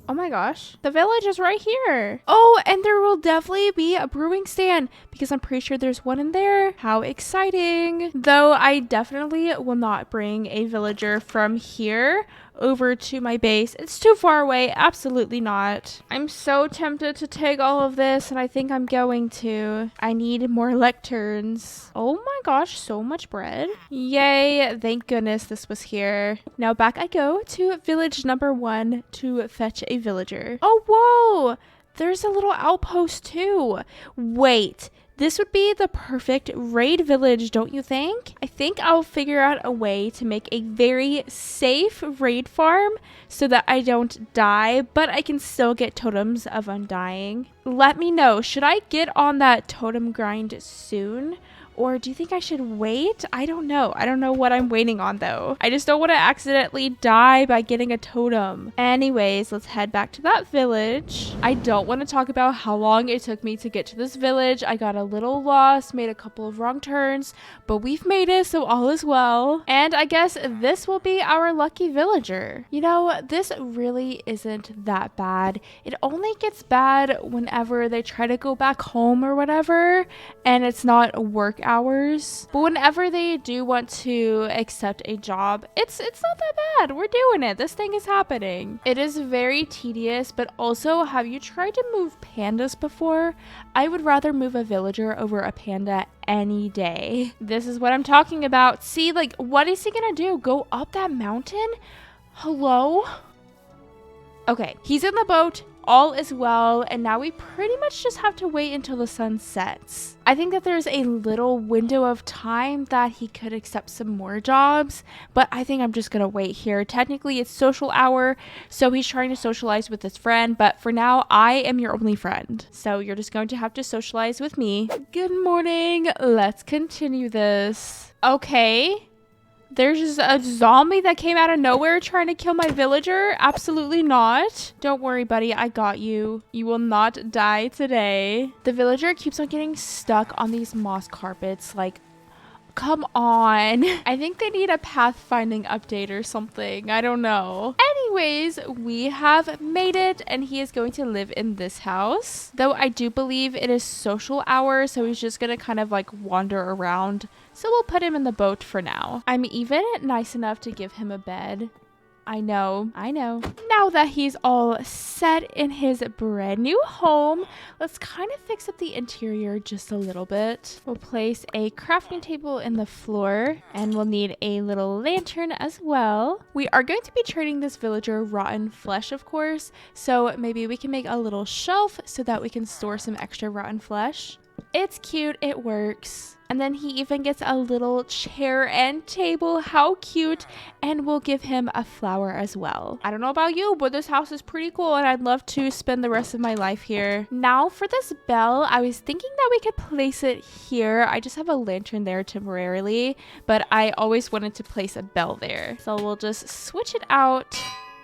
Oh my gosh, the village is right here. Oh, and there will definitely be a brewing stand because I'm pretty sure there's one in there. How exciting. Though I definitely will not bring a villager from here over to my base. It's too far away. Absolutely not. I'm so tempted to take all of this, and I think I'm going to. I need more lecterns. Oh my gosh, so much bread. Yay, thank goodness this was here. Now back I go to village number 1 to fetch a villager. Oh, whoa! There's a little outpost too. Wait. This would be the perfect raid village, don't you think? I think I'll figure out a way to make a very safe raid farm so that I don't die, but I can still get totems of undying. Let me know, should I get on that totem grind soon? Or do you think I should wait? I don't know. I don't know what I'm waiting on though. I just don't want to accidentally die by getting a totem. Anyways, let's head back to that village. I don't want to talk about how long it took me to get to this village. I got a little lost, made a couple of wrong turns, but we've made it, so all is well. And I guess this will be our lucky villager. You know, this really isn't that bad. It only gets bad whenever they try to go back home or whatever, and it's not work hours. But whenever they do want to accept a job, it's not that bad. We're doing it. This thing is happening. It is very tedious, but also, have you tried to move pandas before? I would rather move a villager over a panda any day. This is what I'm talking about. See, like, what is he gonna do? Go up that mountain? Hello? Okay, he's in the boat. All is well, and now we pretty much just have to wait until the sun sets. I think that there's a little window of time that he could accept some more jobs, but I think I'm just gonna wait here. Technically, it's social hour, so he's trying to socialize with his friend, but for now, I am your only friend. So you're just going to have to socialize with me. Good morning. Let's continue this. Okay. There's just a zombie that came out of nowhere trying to kill my villager? Absolutely not. Don't worry, buddy. I got you. You will not die today. The villager keeps on getting stuck on these moss carpets. Like, come on. I think they need a pathfinding update or something. I don't know. Anyways, we have made it, and he is going to live in this house. Though I do believe it is social hour, so he's just gonna kind of like wander around. So we'll put him in the boat for now. I'm even nice enough to give him a bed. I know. Now that he's all set in his brand new home, let's kind of fix up the interior just a little bit. We'll place a crafting table in the floor, and we'll need a little lantern as well. We are going to be trading this villager rotten flesh, of course, so maybe we can make a little shelf so that we can store some extra rotten flesh. It's cute, it works. And then he even gets a little chair and table. How cute. And we'll give him a flower as well. I don't know about you, but this house is pretty cool and I'd love to spend the rest of my life here. Now for this bell, I was thinking that we could place it here. I just have a lantern there temporarily, but I always wanted to place a bell there. So we'll just switch it out.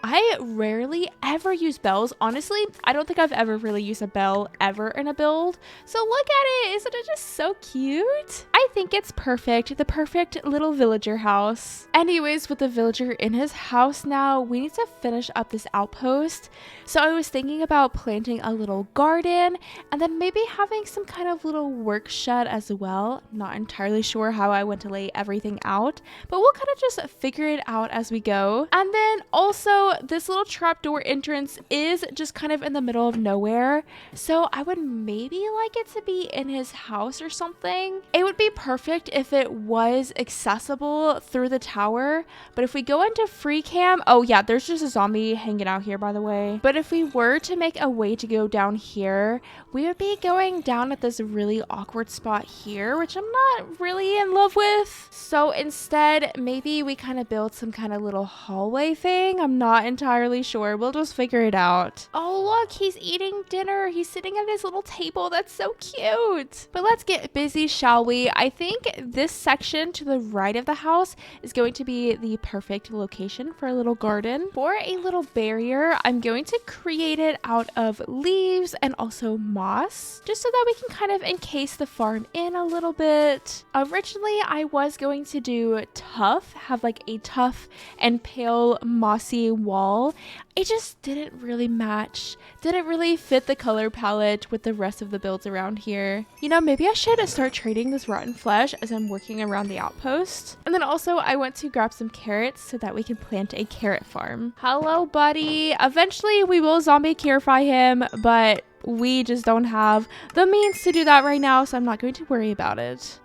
I rarely ever use bells. Honestly, I don't think I've ever really used a bell ever in a build. So look at it. Isn't it just so cute? I think it's perfect. The perfect little villager house. Anyways, with the villager in his house now, we need to finish up this outpost. So I was thinking about planting a little garden and then maybe having some kind of little work shed as well. Not entirely sure how I want to lay everything out, but we'll kind of just figure it out as we go. And then also, this little trapdoor entrance is just kind of in the middle of nowhere, so I would maybe like it to be in his house or something. It would be perfect if it was accessible through the tower, but if we go into free cam, oh yeah, there's just a zombie hanging out here, by the way. But if we were to make a way to go down here, we would be going down at this really awkward spot here, which I'm not really in love with. So instead, maybe we kind of build some kind of little hallway thing. I'm not entirely sure. We'll just figure it out. Oh, look, he's eating dinner. He's sitting at his little table. That's so cute. But let's get busy, shall we? I think this section to the right of the house is going to be the perfect location for a little garden. For a little barrier, I'm going to create it out of leaves and also moss, just so that we can kind of encase the farm in a little bit. Originally, I was going to do tough, have like a tough and pale mossy wall. It just didn't really match, didn't really fit the color palette with the rest of the builds around here. You know, maybe I should start trading this rotten flesh as I'm working around the outpost. And then also I went to grab some carrots so that we can plant a carrot farm. Hello, buddy. Eventually we will zombie carify him, but we just don't have the means to do that right now, so I'm not going to worry about it.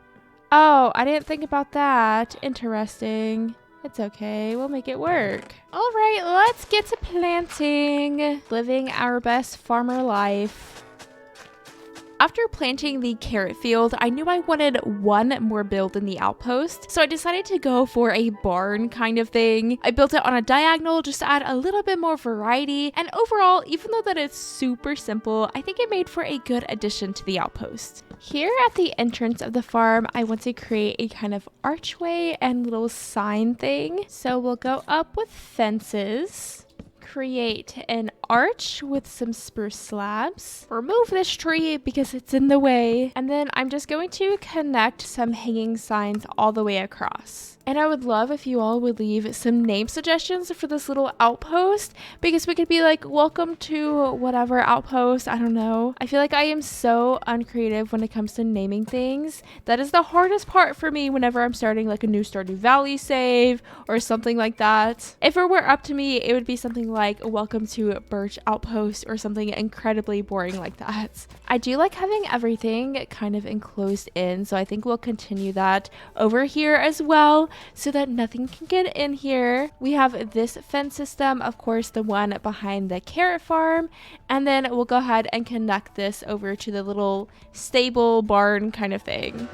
Oh, I didn't think about that. Interesting. It's okay, we'll make it work. All right, let's get to planting. Living our best farmer life. After planting the carrot field, I knew I wanted one more build in the outpost, so I decided to go for a barn kind of thing. I built it on a diagonal just to add a little bit more variety, and overall, even though that it's super simple, I think it made for a good addition to the outpost. Here at the entrance of the farm, I want to create a kind of archway and little sign thing. So we'll go up with fences. Create an arch with some spruce slabs. Remove this tree because it's in the way. And then I'm just going to connect some hanging signs all the way across. And I would love if you all would leave some name suggestions for this little outpost, because we could be like, welcome to whatever outpost, I don't know. I feel like I am so uncreative when it comes to naming things. That is the hardest part for me whenever I'm starting like a new Stardew Valley save or something like that. If it were up to me, it would be something like welcome to Birch Outpost or something incredibly boring like that. I do like having everything kind of enclosed in, so I think we'll continue that over here as well, so that nothing can get in here. We have this fence system, of course, the one behind the carrot farm, and then we'll go ahead and connect this over to the little stable barn kind of thing.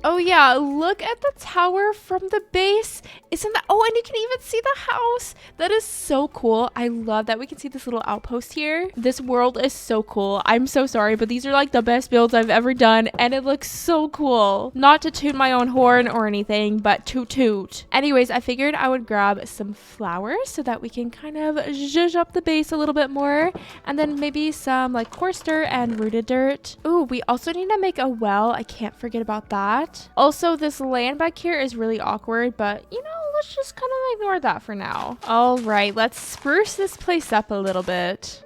Oh yeah, look at the tower from the base. Isn't that, oh, and you can even see the house. That is so cool. I love that we can see this little outpost here. This world is so cool. I'm so sorry, but these are like the best builds I've ever done, and it looks so cool. Not to toot my own horn or anything, but toot toot. Anyways, I figured I would grab some flowers so that we can kind of zhuzh up the base a little bit more, and then maybe some like coarse dirt and rooted dirt. Ooh, we also need to make a well. I can't forget about that. Also, this land back here is really awkward, but you know, let's just kind of ignore that for now. All right, let's spruce this place up a little bit.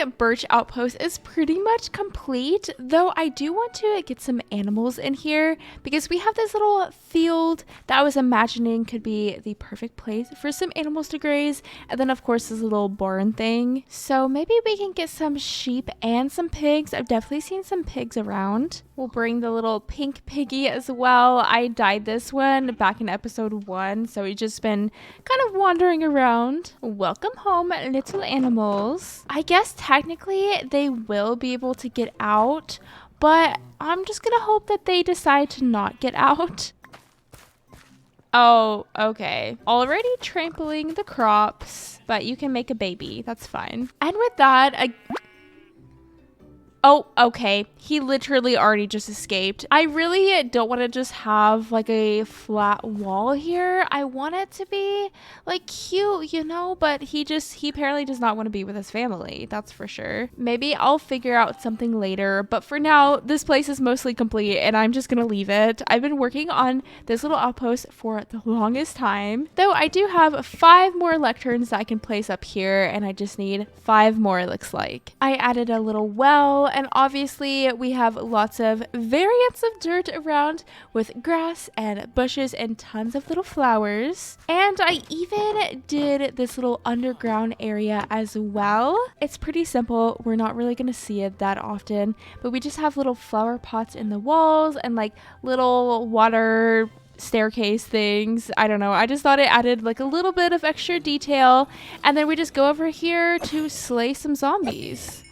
the birch outpost is pretty much complete, though I do want to get some animals in here because we have this little field that I was imagining could be the perfect place for some animals to graze. And then of course this little barn thing. So maybe we can get some sheep and some pigs. I've definitely seen some pigs around. We'll bring the little pink piggy as well. I dyed this one back in episode 1, so he's just been kind of wandering around. Welcome home, little animals. I guess technically they will be able to get out, but I'm just gonna hope that they decide to not get out. Oh, okay. Already trampling the crops, but you can make a baby. That's fine. And with that, oh, okay. He literally already just escaped. I really don't want to just have like a flat wall here. I want it to be like cute, you know, but he apparently does not want to be with his family. That's for sure. Maybe I'll figure out something later, but for now, this place is mostly complete and I'm just gonna leave it. I've been working on this little outpost for the longest time, though I do have 5 more lecterns that I can place up here and I just need 5 more, it looks like. I added a little well, and obviously we have lots of variants of dirt around with grass and bushes and tons of little flowers. And I even did this little underground area as well. It's pretty simple. We're not really going to see it that often, but we just have little flower pots in the walls and like little water staircase things. I don't know. I just thought it added like a little bit of extra detail. And then we just go over here to slay some zombies.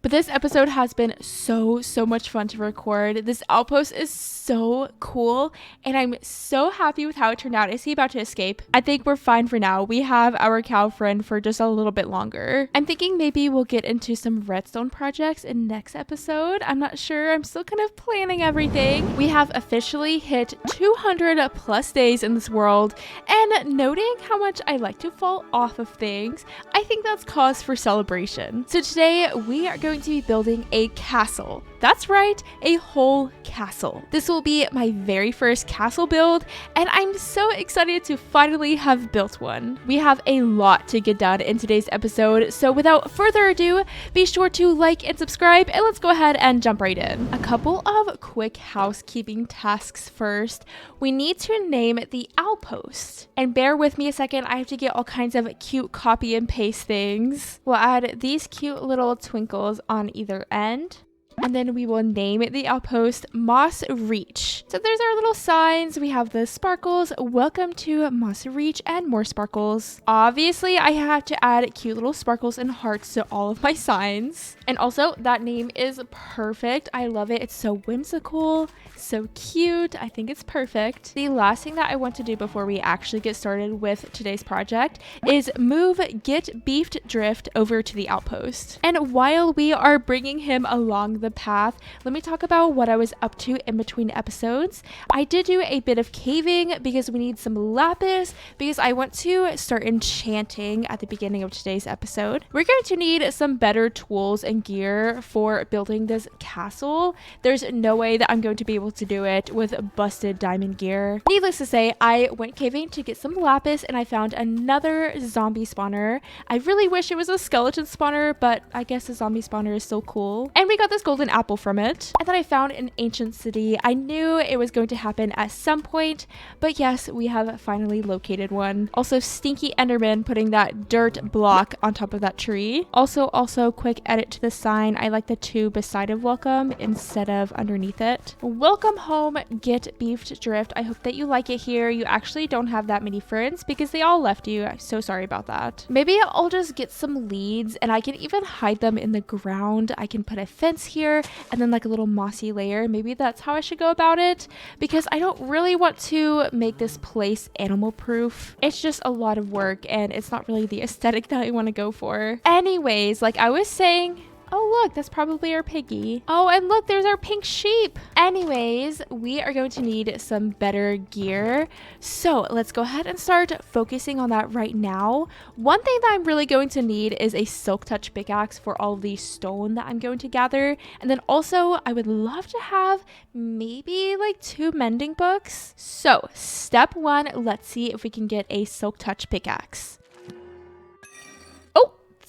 But this episode has been so much fun to record. This outpost is so cool and I'm so happy with how it turned out. Is he about to escape? I think we're fine for now. We have our cow friend for just a little bit longer. I'm thinking maybe we'll get into some redstone projects in next episode. I'm not sure. I'm still kind of planning everything. We have officially hit 200 plus days in this world, and noting how much I like to fall off of things, I think that's cause for celebration. So today we are going to be building a castle. That's right, a whole castle. This will be my very first castle build, and I'm so excited to finally have built one. We have a lot to get done in today's episode, so without further ado, be sure to like and subscribe, and let's go ahead and jump right in. A couple of quick housekeeping tasks first. We need to name the outpost. And bear with me a second, I have to get all kinds of cute copy and paste things. We'll add these cute little twinkles on either end. And then we will name the outpost Moss Reach. So there's our little signs. We have the sparkles. Welcome to Moss Reach and more sparkles. Obviously, I have to add cute little sparkles and hearts to all of my signs. And also, that name is perfect. I love it. It's so whimsical, so cute. I think it's perfect. The last thing that I want to do before we actually get started with today's project is move Get Beefed Drift over to the outpost. And while we are bringing him along the path, let me talk about what I was up to in between episodes. I did do a bit of caving because we need some lapis, because I want to start enchanting at the beginning of today's episode. We're going to need some better tools and gear for building this castle. There's no way that I'm going to be able to do it with busted diamond gear. Needless to say, I went caving to get some lapis and I found another zombie spawner. I really wish it was a skeleton spawner, but I guess a zombie spawner is still cool. And we got this golden apple from it. And then I found an ancient city. I knew it was going to happen at some point, but yes, we have finally located one. Also, stinky enderman putting that dirt block on top of that tree. Also quick edit to the sign. I like the 2 beside of welcome instead of underneath it. Welcome home, Get Beefed Drift. I hope that you like it here. You actually don't have that many friends because they all left you. I'm so sorry about that. Maybe I'll just get some leads and I can even hide them in the ground. I can put a fence here and then like a little mossy layer. Maybe that's how I should go about it, because I don't really want to make this place animal proof. It's just a lot of work and it's not really the aesthetic that I want to go for. Anyways, like I was saying, oh look, that's probably our piggy. Oh, and look, there's our pink sheep. Anyways, we are going to need some better gear. So let's go ahead and start focusing on that right now. One thing that I'm really going to need is a silk touch pickaxe for all of the stone that I'm going to gather. And then also I would love to have maybe like 2 mending books. So step 1, let's see if we can get a silk touch pickaxe.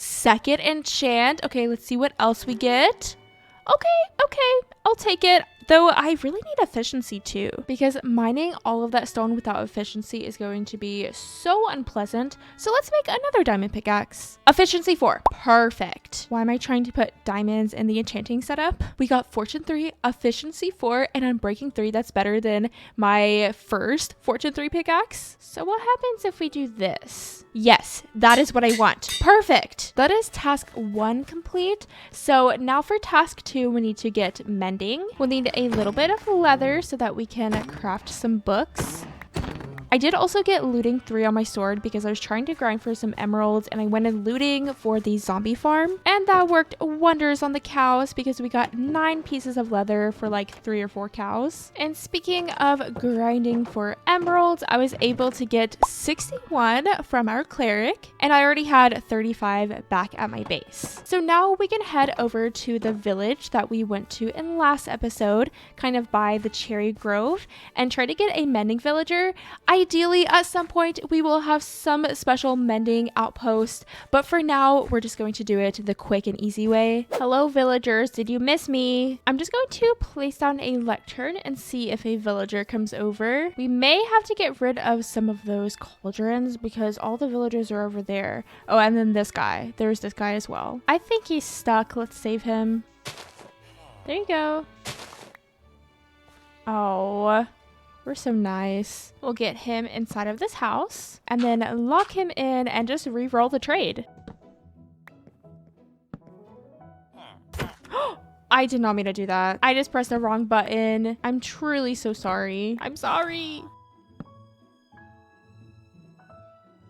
second enchant. Okay, let's see what else we get. Okay, I'll take it. Though I really need efficiency too, because mining all of that stone without efficiency is going to be so unpleasant. So let's make another diamond pickaxe. Efficiency 4. Perfect. Why am I trying to put diamonds in the enchanting setup? We got fortune 3, efficiency 4, and unbreaking 3. That's better than my first fortune 3 pickaxe. So what happens if we do this? Yes, that is what I want. Perfect. That is task 1 complete. So now for task 2, we need to get mending. We'll need a little bit of leather so that we can craft some books. I did also get looting 3 on my sword because I was trying to grind for some emeralds, and I went in looting for the zombie farm, and that worked wonders on the cows because we got 9 pieces of leather for like 3 or 4 cows. And speaking of grinding for emeralds, I was able to get 61 from our cleric, and I already had 35 back at my base. So now we can head over to the village that we went to in last episode, kind of by the cherry grove, and try to get a mending villager. Ideally, at some point, we will have some special mending outpost, but for now, we're just going to do it the quick and easy way. Hello, villagers. Did you miss me? I'm just going to place down a lectern and see if a villager comes over. We may have to get rid of some of those cauldrons because all the villagers are over there. Oh, and then this guy. There's this guy as well. I think he's stuck. Let's save him. There you go. Oh, we're so nice. We'll get him inside of this house and then lock him in and just re-roll the trade. I did not mean to do that. I just pressed the wrong button. I'm truly so sorry. I'm sorry.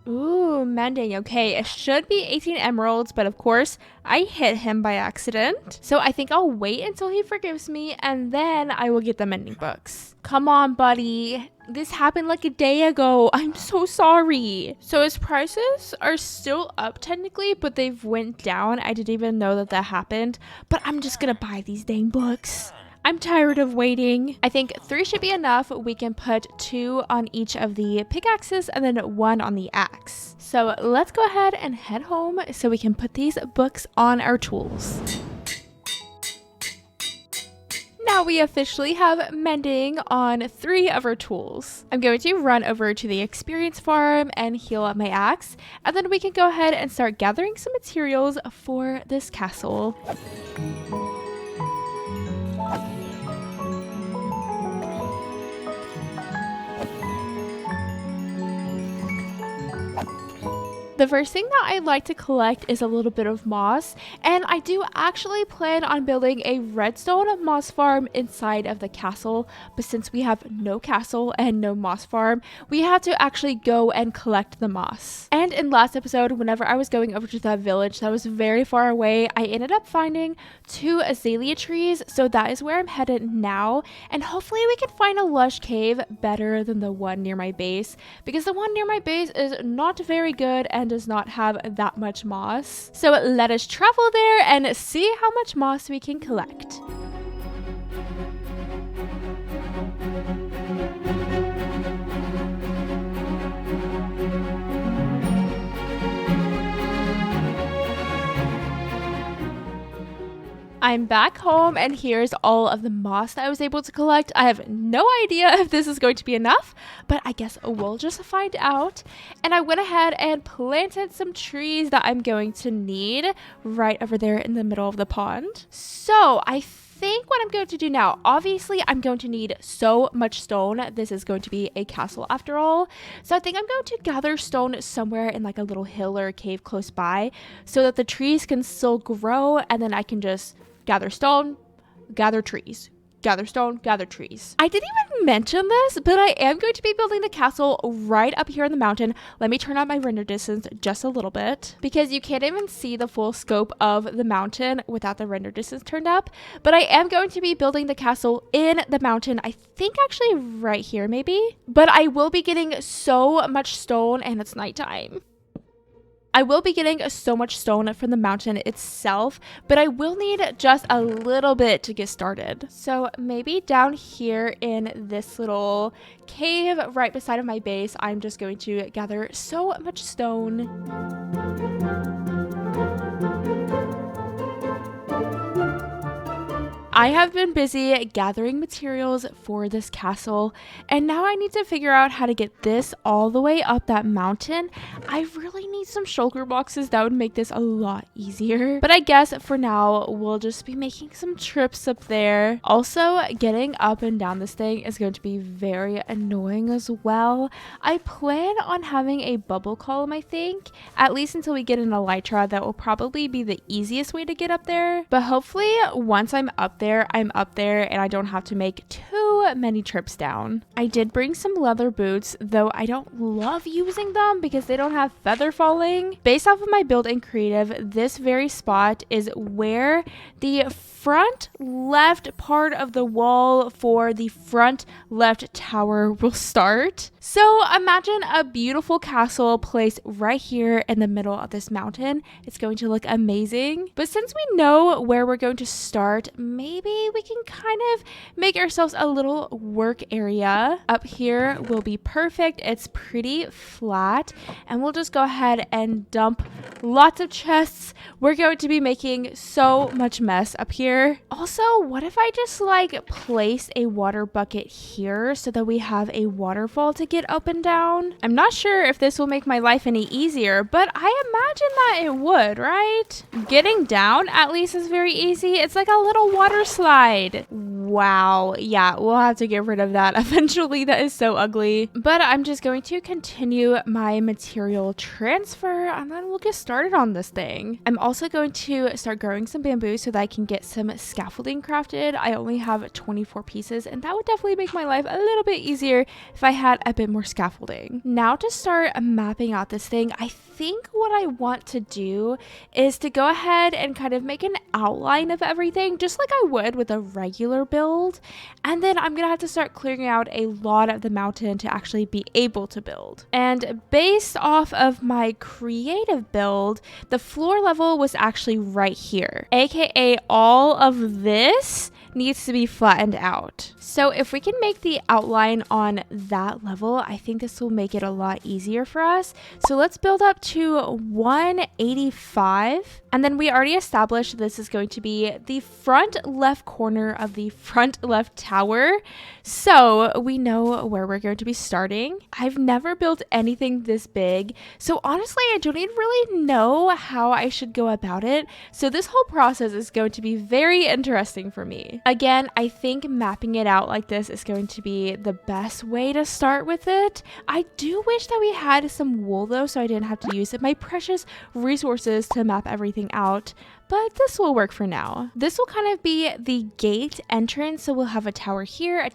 Ooh, mending. Okay, it should be 18 emeralds, but of course, I hit him by accident. So I think I'll wait until he forgives me, and then I will get the mending books. Come on, buddy. This happened like a day ago. I'm so sorry. So his prices are still up technically, but they've went down. I didn't even know that that happened, but I'm just gonna buy these dang books. I'm tired of waiting. I think 3 should be enough. We can put 2 on each of the pickaxes and then 1 on the axe. So let's go ahead and head home so we can put these books on our tools. Now we officially have mending on 3 of our tools. I'm going to run over to the experience farm and heal up my axe, and then we can go ahead and start gathering some materials for this castle. The first thing that I like to collect is a little bit of moss, and I do actually plan on building a redstone moss farm inside of the castle, but since we have no castle and no moss farm, we have to actually go and collect the moss. And in last episode, whenever I was going over to that village that was very far away, I ended up finding 2 azalea trees, so that is where I'm headed now, and hopefully we can find a lush cave better than the one near my base, because the one near my base is not very good and does not have that much moss. So let us travel there and see how much moss we can collect. I'm back home, and here's all of the moss that I was able to collect. I have no idea if this is going to be enough, but I guess we'll just find out. And I went ahead and planted some trees that I'm going to need right over there in the middle of the pond. So I think what I'm going to do now, obviously I'm going to need so much stone. This is going to be a castle after all. So I think I'm going to gather stone somewhere in like a little hill or a cave close by so that the trees can still grow, and then I can just gather stone, gather trees, gather stone, gather trees. I didn't even mention this, but I am going to be building the castle right up here in the mountain. Let me turn up my render distance just a little bit because you can't even see the full scope of the mountain without the render distance turned up. But I am going to be building the castle in the mountain. I think actually right here maybe. But I will be getting so much stone, and it's nighttime. I will be getting so much stone from the mountain itself, but I will need just a little bit to get started. So maybe down here in this little cave right beside of my base, I'm just going to gather so much stone. I have been busy gathering materials for this castle, and now I need to figure out how to get this all the way up that mountain. I really need some shulker boxes. That would make this a lot easier. But I guess for now, we'll just be making some trips up there. Also, getting up and down this thing is going to be very annoying as well. I plan on having a bubble column, I think, at least until we get an elytra. That will probably be the easiest way to get up there. But hopefully, once I'm up there and I don't have to make too many trips down. I did bring some leather boots, though I don't love using them because they don't have feather falling. Based off of my build in creative, this very spot is where the front left part of the wall for the front left tower will start. So imagine a beautiful castle placed right here in the middle of this mountain. It's going to look amazing. But since we know where we're going to start, maybe we can kind of make ourselves a little work area. Up here will be perfect. It's pretty flat, and we'll just go ahead and dump lots of chests. We're going to be making so much mess up here. Also, what if I just like place a water bucket here so that we have a waterfall to get up and down? I'm not sure if this will make my life any easier, but I imagine that it would, right? Getting down at least is very easy. It's like a little water slide. Wow. Yeah, we'll have to get rid of that eventually. That is so ugly. But I'm just going to continue my material transfer, and then we'll get started on this thing. I'm also going to start growing some bamboo so that I can get some scaffolding crafted. I only have 24 pieces, and that would definitely make my life a little bit easier if I had a bit more scaffolding. Now to start mapping out this thing, I think what I want to do is to go ahead and kind of make an outline of everything, just like I would with a regular build. And then I'm gonna have to start clearing out a lot of the mountain to actually be able to build. And based off of my creative build, the floor level was actually right here, aka all of this needs to be flattened out. So if we can make the outline on that level, I think this will make it a lot easier for us. So let's build up to 185. And then we already established this is going to be the front left corner of the front left tower. So we know where we're going to be starting. I've never built anything this big, so honestly, I don't even really know how I should go about it. So this whole process is going to be very interesting for me. Again, I think mapping it out like this is going to be the best way to start with it. I do wish that we had some wool though, so I didn't have to use my precious resources to map everything out. But this will work for now. This will kind of be the gate entrance. So we'll have a tower here,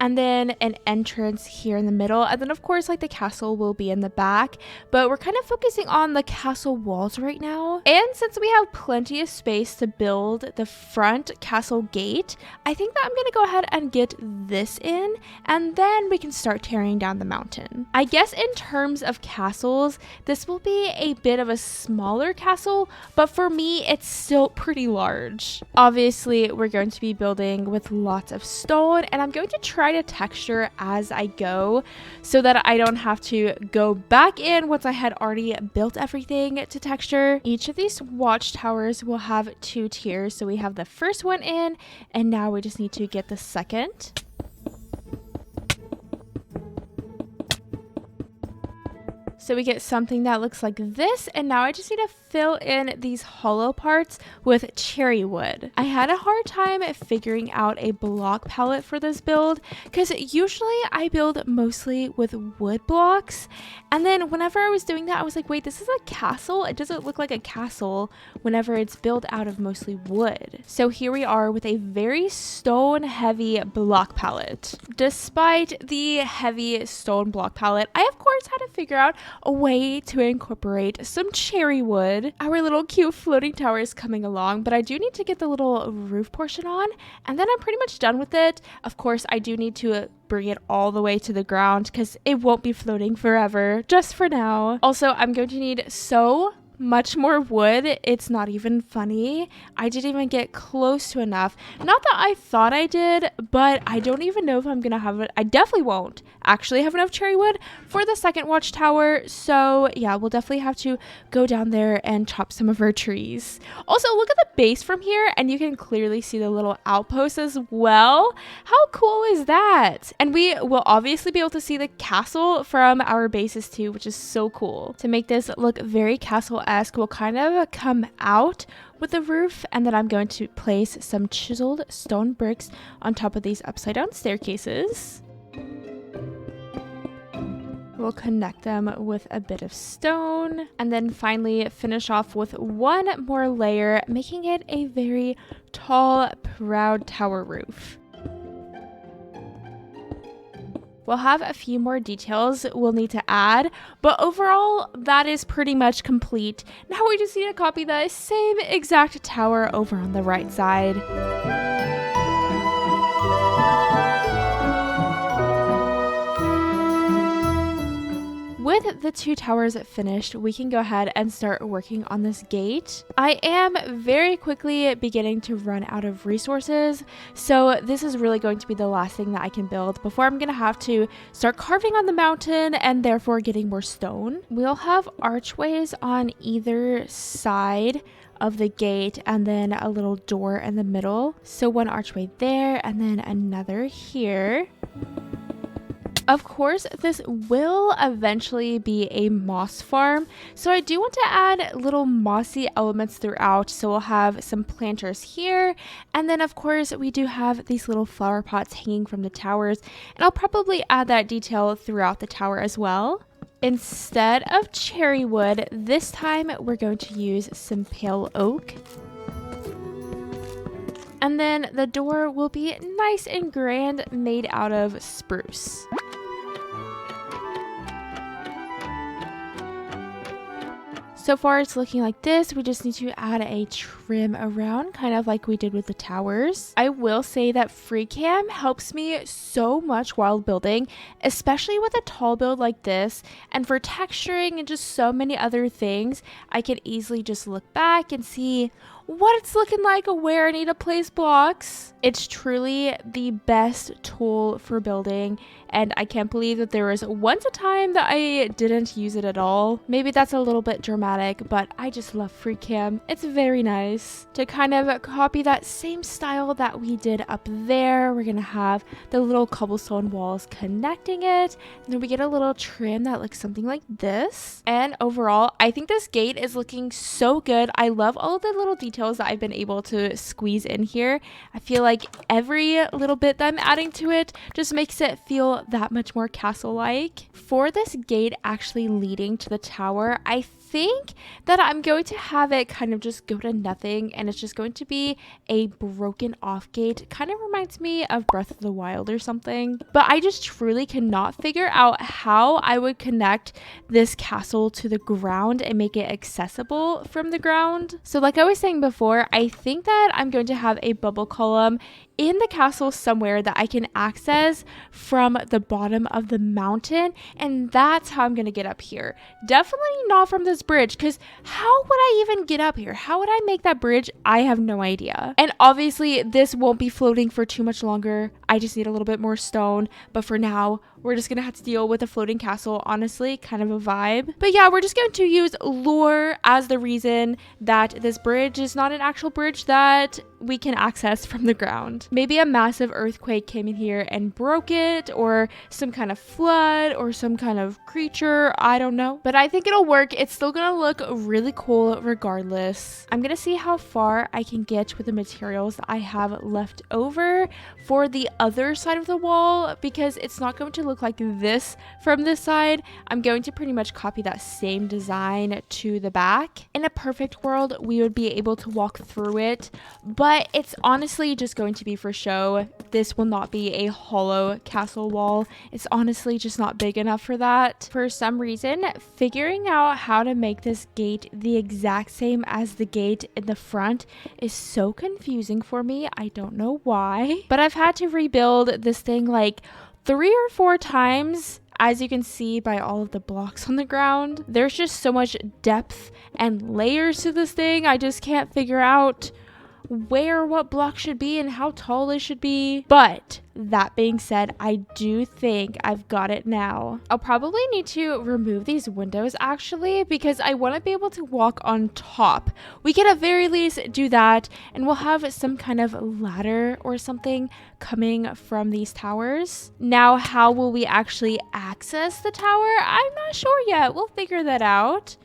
and then an entrance here in the middle. And then of course, like the castle will be in the back, but we're kind of focusing on the castle walls right now. And since we have plenty of space to build the front castle gate, I think that I'm gonna go ahead and get this in, and then we can start tearing down the mountain. I guess in terms of castles, this will be a bit of a smaller castle, but for me, it's still pretty large. Obviously, we're going to be building with lots of stone, and I'm going to try to texture as I go so that I don't have to go back in once I had already built everything to texture. Each of these watchtowers will have 2 tiers. So we have the first one in, and now we just need to get the second. So we get something that looks like this, and now I just need to fill in these hollow parts with cherry wood. I had a hard time figuring out a block palette for this build because usually I build mostly with wood blocks, and then whenever I was doing that I was like, wait, this is a castle? It doesn't look like a castle whenever it's built out of mostly wood. So here we are with a very stone heavy block palette. Despite the heavy stone block palette, I of course had to figure out a way to incorporate some cherry wood. Our little cute floating tower is coming along, but I do need to get the little roof portion on, and then I'm pretty much done with it. Of course, I do need to bring it all the way to the ground because it won't be floating forever, just for now. Also, I'm going to need so much more wood. It's not even funny. I didn't even get close to enough. Not that I thought I did, but I don't even know if I'm gonna have it. I definitely won't actually have enough cherry wood for the second watchtower. So yeah, we'll definitely have to go down there and chop some of our trees. Also, look at the base from here, and you can clearly see the little outpost as well. How cool is that? And we will obviously be able to see the castle from our bases too, which is so cool. To make this look very castle-esque, we'll kind of come out with the roof, and then I'm going to place some chiseled stone bricks on top of these upside down staircases. We'll connect them with a bit of stone, and then finally finish off with one more layer, making it a very tall, proud tower roof. We'll have a few more details we'll need to add, but overall, that is pretty much complete. Now we just need to copy the same exact tower over on the right side. With the two towers finished, we can go ahead and start working on this gate. I am very quickly beginning to run out of resources, so this is really going to be the last thing that I can build before I'm going to have to start carving on the mountain and therefore getting more stone. We'll have archways on either side of the gate and then a little door in the middle. So one archway there and then another here. Of course, this will eventually be a moss farm, so I do want to add little mossy elements throughout. So we'll have some planters here, and then of course we do have these little flower pots hanging from the towers, and I'll probably add that detail throughout the tower as well. Instead of cherry wood, this time we're going to use some pale oak. And then the door will be nice and grand, made out of spruce. So far it's looking like this. We just need to add a trim around, kind of like we did with the towers. I will say that FreeCam helps me so much while building, especially with a tall build like this. And for texturing and just so many other things, I can easily just look back and see what it's looking like, where I need to place blocks. It's truly the best tool for building, and I can't believe that there was once a time that I didn't use it at all. Maybe that's a little bit dramatic, but I just love FreeCam. It's very nice. To kind of copy that same style that we did up there, we're gonna have the little cobblestone walls connecting it, and then we get a little trim that looks something like this. And overall, I think this gate is looking so good. I love all of the little details that I've been able to squeeze in here. I feel like every little bit that I'm adding to it just makes it feel that much more castle-like. For this gate actually leading to the tower, I think that I'm going to have it kind of just go to nothing, and it's just going to be a broken off gate. Kind of reminds me of Breath of the Wild or something, but I just truly cannot figure out how I would connect this castle to the ground and make it accessible from the ground. So like I was saying before, I think that I'm going to have a bubble column in the castle somewhere that I can access from the bottom of the mountain, and that's how I'm gonna get up here. Definitely not from this bridge, because how would I even get up here? How would I make that bridge? I have no idea. And obviously this won't be floating for too much longer. I just need a little bit more stone, but for now we're just gonna have to deal with a floating castle. Honestly, kind of a vibe. But yeah, we're just going to use lore as the reason that this bridge is not an actual bridge that we can access from the ground. Maybe a massive earthquake came in here and broke it, or some kind of flood, or some kind of creature, I don't know. But I think it'll work. It's still gonna look really cool regardless. I'm gonna see how far I can get with the materials that I have left over for the other side of the wall, because it's not going to look like this from this side. I'm going to pretty much copy that same design to the back. In a perfect world, we would be able to walk through it, but it's honestly just going to be for show. This will not be a hollow castle wall. It's honestly just not big enough for that. For some reason, figuring out how to make this gate the exact same as the gate in the front is so confusing for me. I don't know why, but I've had to rebuild this thing like 3 or 4 times As you can see by all of the blocks on the ground, there's just so much depth and layers to this thing. I just can't figure out where what block should be and how tall they should be. But that being said, I do think I've got it now. I'll probably need to remove these windows actually, because I want to be able to walk on top. We can at very least do that, and we'll have some kind of ladder or something coming from these towers. Now, how will we actually access the tower? I'm not sure yet. We'll figure that out,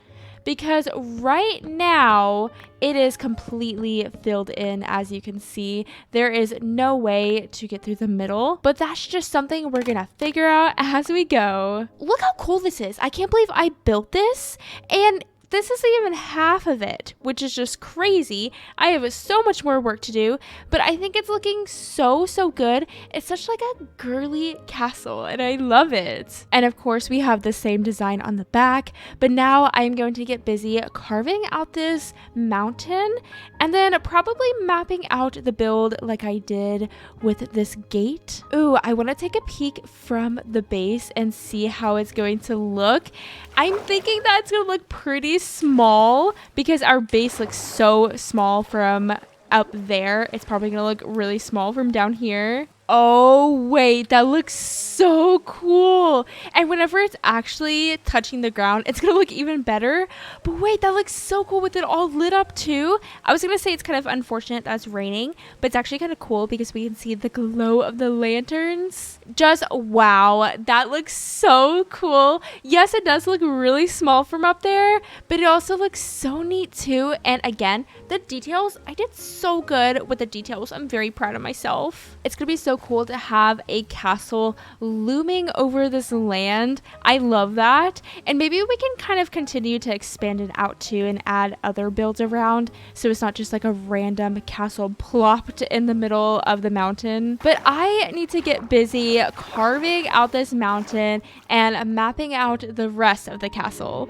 because right now it is completely filled in. As you can see, there is no way to get through the middle, but that's just something we're gonna figure out as we go. Look how cool this is. I can't believe I built this, and this isn't even half of it, which is just crazy. I have so much more work to do, but I think it's looking so good. It's such like a girly castle, and I love it. And of course, we have the same design on the back, but now I'm going to get busy carving out this mountain, and then probably mapping out the build like I did with this gate. Ooh, I want to take a peek from the base and see how it's going to look. I'm thinking that it's going to look pretty small because our base looks so small from up there. It's probably gonna look really small from down here. Oh wait, that looks so cool. And whenever it's actually touching the ground, it's gonna look even better. But wait, that looks so cool with it all lit up too. I was gonna say it's kind of unfortunate that it's raining, but it's actually kind of cool because we can see the glow of the lanterns. Just wow, that looks so cool. Yes, it does look really small from up there, but it also looks so neat too. And again, the details, I did so good with the details. I'm very proud of myself. It's gonna be so cool to have a castle looming over this land. I love that. And maybe we can kind of continue to expand it out too and add other builds around, so it's not just like a random castle plopped in the middle of the mountain. But I need to get busy carving out this mountain and mapping out the rest of the castle.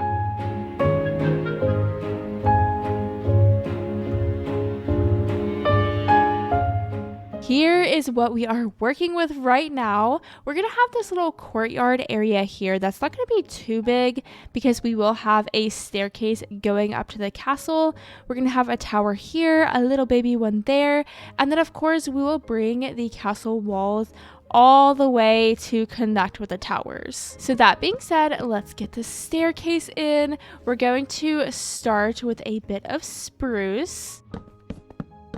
Here is what we are working with right now. We're going to have this little courtyard area here. That's not going to be too big because we will have a staircase going up to the castle. We're going to have a tower here, a little baby one there. And then of course we will bring the castle walls all the way to connect with the towers. So that being said, let's get the staircase in. We're going to start with a bit of spruce.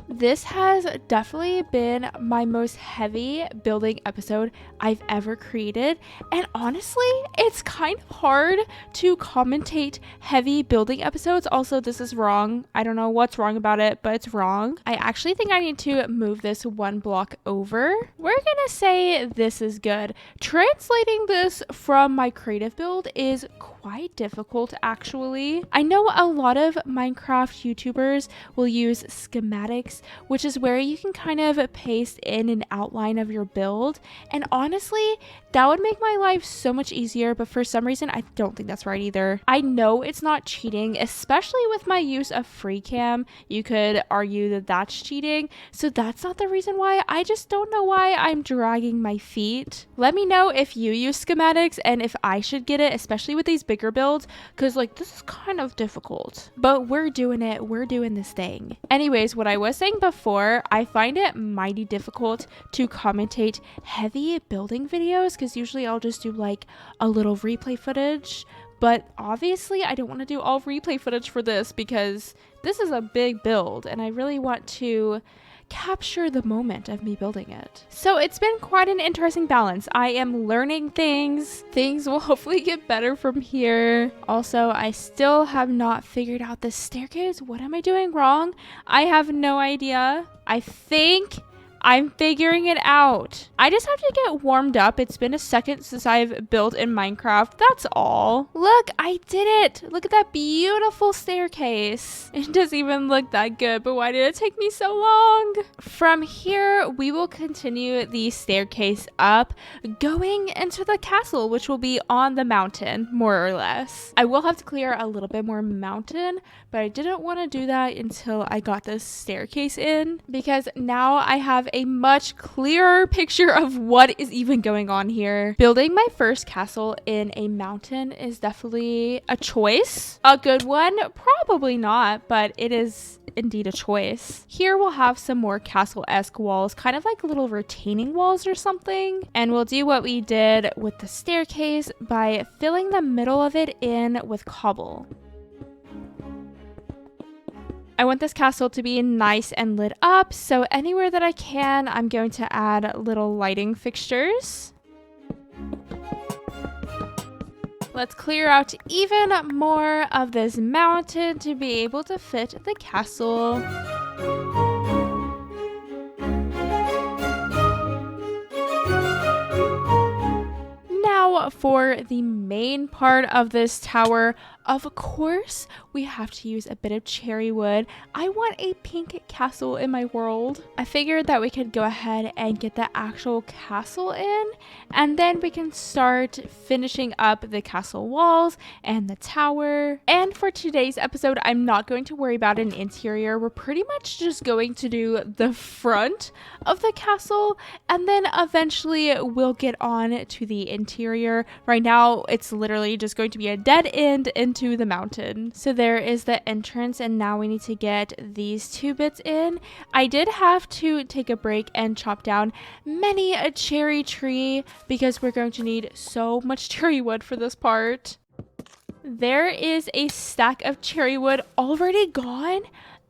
This has definitely been my most heavy building episode I've ever created, and honestly, it's kind of hard to commentate heavy building episodes. Also, this is wrong. I don't know what's wrong about it, but it's wrong. I actually think I need to move this one block over. We're gonna say this is good. Translating this from my creative build is quite difficult actually. I know a lot of Minecraft YouTubers will use schematics, which is where you can kind of paste in an outline of your build, and honestly that would make my life so much easier, but for some reason I don't think that's right either. I know it's not cheating, especially with my use of free cam. You could argue that that's cheating, so that's not the reason why. I just don't know why I'm dragging my feet. Let me know if you use schematics and if I should get it, especially with these bigger builds, because like this is kind of difficult, but we're doing it. We're doing this thing. Anyways, what I was saying before, I find it mighty difficult to commentate heavy building videos because usually I'll just do like a little replay footage, but obviously I don't want to do all replay footage for this because this is a big build and I really want to capture the moment of me building it. So it's been quite an interesting balance. I am learning things. Things will hopefully get better from here. Also, I still have not figured out this staircase. What am I doing wrong? I have no idea. I think I'm figuring it out. I just have to get warmed up. It's been a second since I've built in Minecraft. That's all. Look, I did it. Look at that beautiful staircase. It doesn't even look that good, but why did it take me so long? From here, we will continue the staircase up, going into the castle, which will be on the mountain, more or less. I will have to clear a little bit more mountain, but I didn't want to do that until I got this staircase in, because now I have a much clearer picture of what is even going on here. Building my first castle in a mountain is definitely a choice. A good one? Probably not, but it is indeed a choice. Here we'll have some more castle-esque walls, kind of like little retaining walls or something. And we'll do what we did with the staircase by filling the middle of it in with cobble. I want this castle to be nice and lit up, so anywhere that I can, I'm going to add little lighting fixtures. Let's clear out even more of this mountain to be able to fit the castle. Now for the main part of this tower, of course, we have to use a bit of cherry wood. I want a pink castle in my world. I figured that we could go ahead and get the actual castle in, and then we can start finishing up the castle walls and the tower. And for today's episode, I'm not going to worry about an interior. We're pretty much just going to do the front of the castle, and then eventually we'll get on to the interior. Right now, it's literally just going to be a dead end into the mountain. So there is the entrance, and now we need to get these two bits in. I did have to take a break and chop down many a cherry tree because we're going to need so much cherry wood for this part. There is a stack of cherry wood already gone.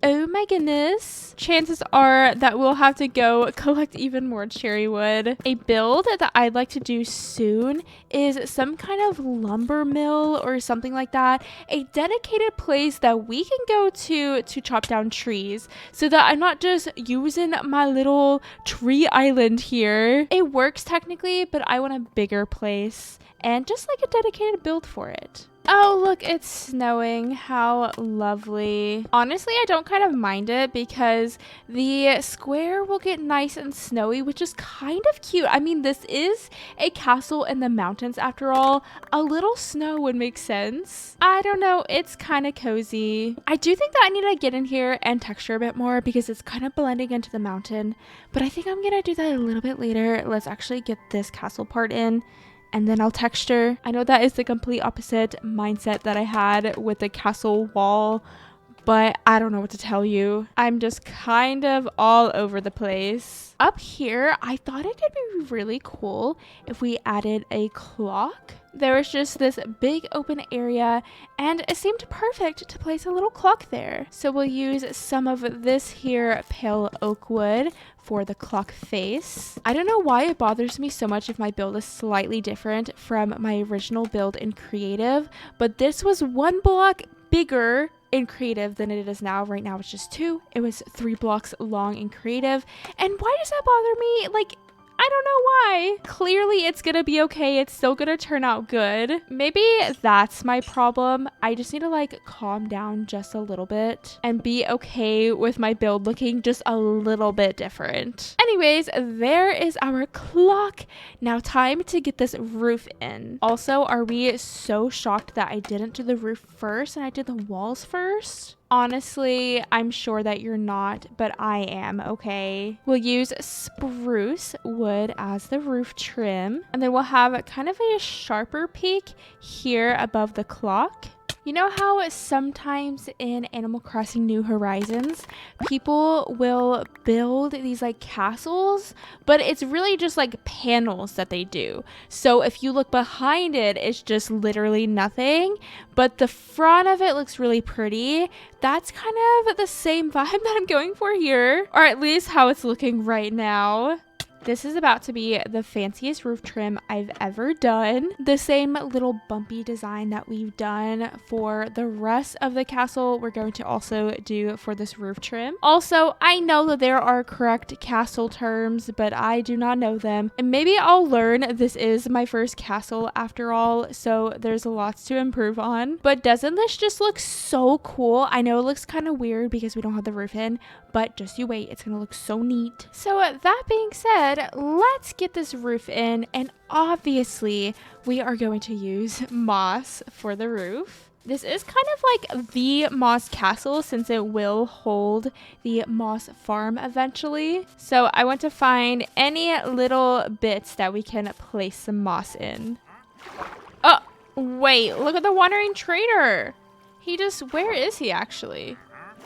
Oh my goodness. Chances are that we'll have to go collect even more cherry wood. A build that I'd like to do soon is some kind of lumber mill or something like that. A dedicated place that we can go to chop down trees so that I'm not just using my little tree island here. It works technically, but I want a bigger place and just like a dedicated build for it. Oh, look, it's snowing. How lovely. Honestly, I don't kind of mind it because the square will get nice and snowy, which is kind of cute. I mean, this is a castle in the mountains after all. A little snow would make sense. I don't know. It's kind of cozy. I do think that I need to get in here and texture a bit more because it's kind of blending into the mountain, but I think I'm going to do that a little bit later. Let's actually get this castle part in, and then I'll texture. I know that is the complete opposite mindset that I had with the castle wall, but I don't know what to tell you. I'm just kind of all over the place. Up here, I thought it could be really cool if we added a clock. There was just this big open area, and it seemed perfect to place a little clock there. So we'll use some of this here pale oak wood for the clock face. I don't know why it bothers me so much if my build is slightly different from my original build in creative, but this was one block bigger in creative than it is now. Right now it's just 2. It was 3 blocks long in creative. And why does that bother me? Like, I don't know why. Clearly it's gonna be okay. It's still gonna turn out good. Maybe that's my problem. I just need to like calm down just a little bit and be okay with my build looking just a little bit different. Anyways, there is our clock. Now time to get this roof in. Also, are we so shocked that I didn't do the roof first and I did the walls first? Honestly, I'm sure that you're not, but I am, okay? We'll use spruce wood as the roof trim, and then we'll have kind of a sharper peak here above the clock. You know how sometimes in Animal Crossing New Horizons, people will build these like castles, but it's really just like panels that they do. So if you look behind it, it's just literally nothing, but the front of it looks really pretty. That's kind of the same vibe that I'm going for here, or at least how it's looking right now. This is about to be the fanciest roof trim I've ever done. The same little bumpy design that we've done for the rest of the castle, we're going to also do for this roof trim. Also, I know that there are correct castle terms, but I do not know them. And maybe I'll learn. This is my first castle after all, so there's lots to improve on. But doesn't this just look so cool? I know it looks kind of weird because we don't have the roof in, but just you wait, it's gonna look so neat. So that being said, let's get this roof in, and obviously we are going to use moss for the roof. This is kind of like the moss castle since it will hold the moss farm eventually. So I want to find any little bits that we can place some moss in. Oh, wait, look at the wandering trader. Where is he actually?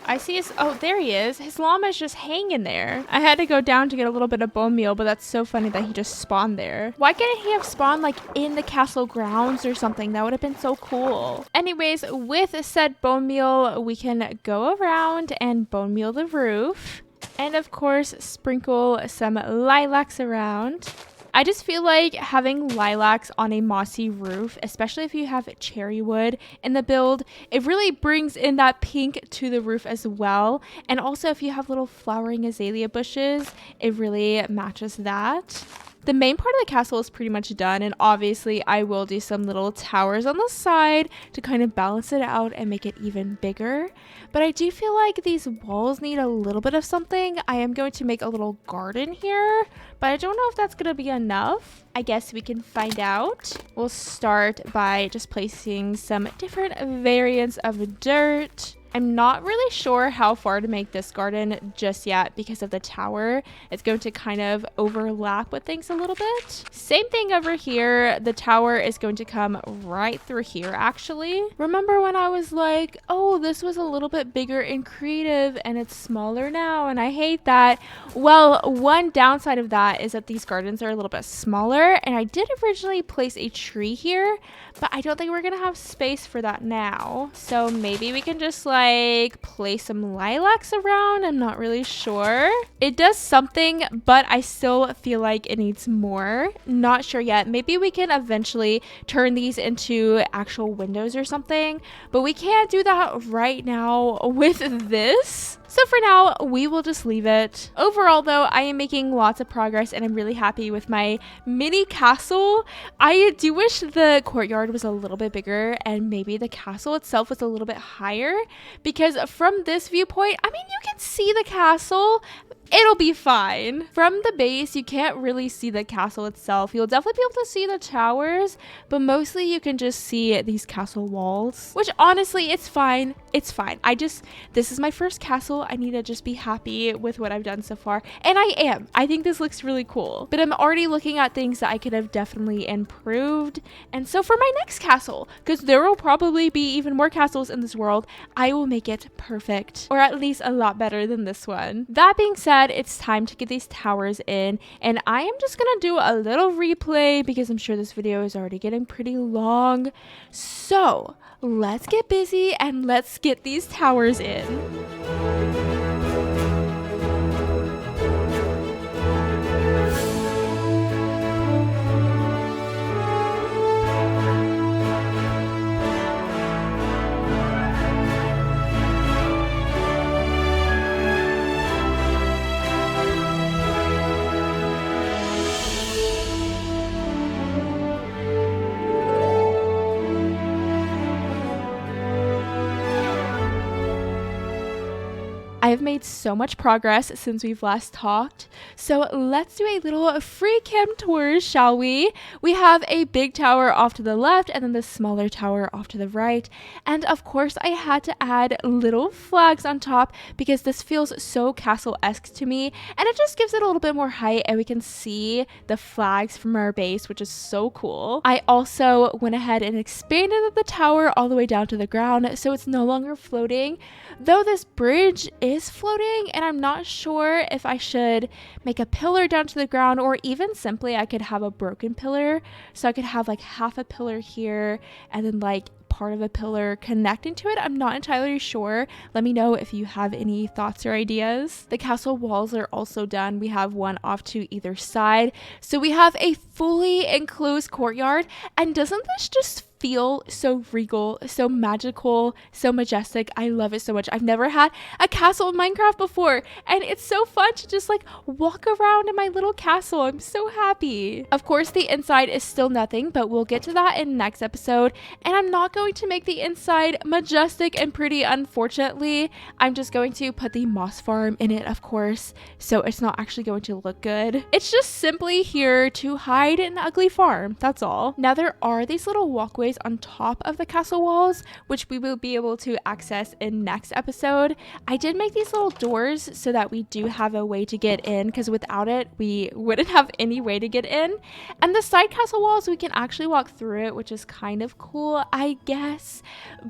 I see his, oh, there he is. His llama is just hanging there. I had to go down to get a little bit of bone meal, but that's so funny that he just spawned there. Why couldn't he have spawned like in the castle grounds or something? That would have been so cool. Anyways, with said bone meal, we can go around and bone meal the roof. And of course, sprinkle some lilacs around. I just feel like having lilacs on a mossy roof, especially if you have cherry wood in the build, it really brings in that pink to the roof as well. And also if you have little flowering azalea bushes, it really matches that. The main part of the castle is pretty much done, and obviously I will do some little towers on the side to kind of balance it out and make it even bigger. But I do feel like these walls need a little bit of something. I am going to make a little garden here, but I don't know if that's going to be enough. I guess we can find out. We'll start by just placing some different variants of dirt. I'm not really sure how far to make this garden just yet because of the tower. It's going to kind of overlap with things a little bit. Same thing over here. The tower is going to come right through here actually. Remember when I was like, oh, this was a little bit bigger and creative and it's smaller now and I hate that. Well, one downside of that is that these gardens are a little bit smaller, and I did originally place a tree here, but I don't think we're gonna have space for that now. So maybe we can just like place some lilacs around. I'm not really sure. It does something, but I still feel like it needs more. Not sure yet. Maybe we can eventually turn these into actual windows or something, but we can't do that right now with this. So for now, we will just leave it. Overall though, I am making lots of progress and I'm really happy with my mini castle. I do wish the courtyard was a little bit bigger and maybe the castle itself was a little bit higher, because from this viewpoint, I mean, you can see the castle. It'll be fine. From the base, you can't really see the castle itself. You'll definitely be able to see the towers, but mostly you can just see these castle walls, which honestly, it's fine. It's fine. This is my first castle. I need to just be happy with what I've done so far. And I am. I think this looks really cool, but I'm already looking at things that I could have definitely improved. And so for my next castle, because there will probably be even more castles in this world, I will make it perfect, or at least a lot better than this one. That being said, it's time to get these towers in, and I am just gonna do a little replay because I'm sure this video is already getting pretty long. So let's get busy and let's get these towers in. I have made so much progress since we've last talked, so let's do a little free cam tour, shall we? We have a big tower off to the left and then the smaller tower off to the right, and of course I had to add little flags on top because this feels so castle-esque to me, and it just gives it a little bit more height and we can see the flags from our base, which is so cool. I also went ahead and expanded the tower all the way down to the ground so it's no longer floating, though this bridge is floating, and I'm not sure if I should make a pillar down to the ground, or even simply I could have a broken pillar, so I could have like half a pillar here and then like part of a pillar connecting to it. I'm not entirely sure. Let me know if you have any thoughts or ideas. The castle walls are also done. We have one off to either side, so we have a fully enclosed courtyard. And doesn't this just feel so regal, so magical, so majestic? I love it so much. I've never had a castle in Minecraft before, and it's so fun to just like walk around in my little castle. I'm so happy. Of course, the inside is still nothing, but we'll get to that in next episode, and I'm not going going to make the inside majestic and pretty. Unfortunately, I'm just going to put the moss farm in it, of course, so it's not actually going to look good. It's just simply here to hide an ugly farm, that's all. Now there are these little walkways on top of the castle walls, which we will be able to access in next episode. I did make these little doors so that we do have a way to get in, because without it, we wouldn't have any way to get in. And the side castle walls, we can actually walk through it, which is kind of cool, I guess.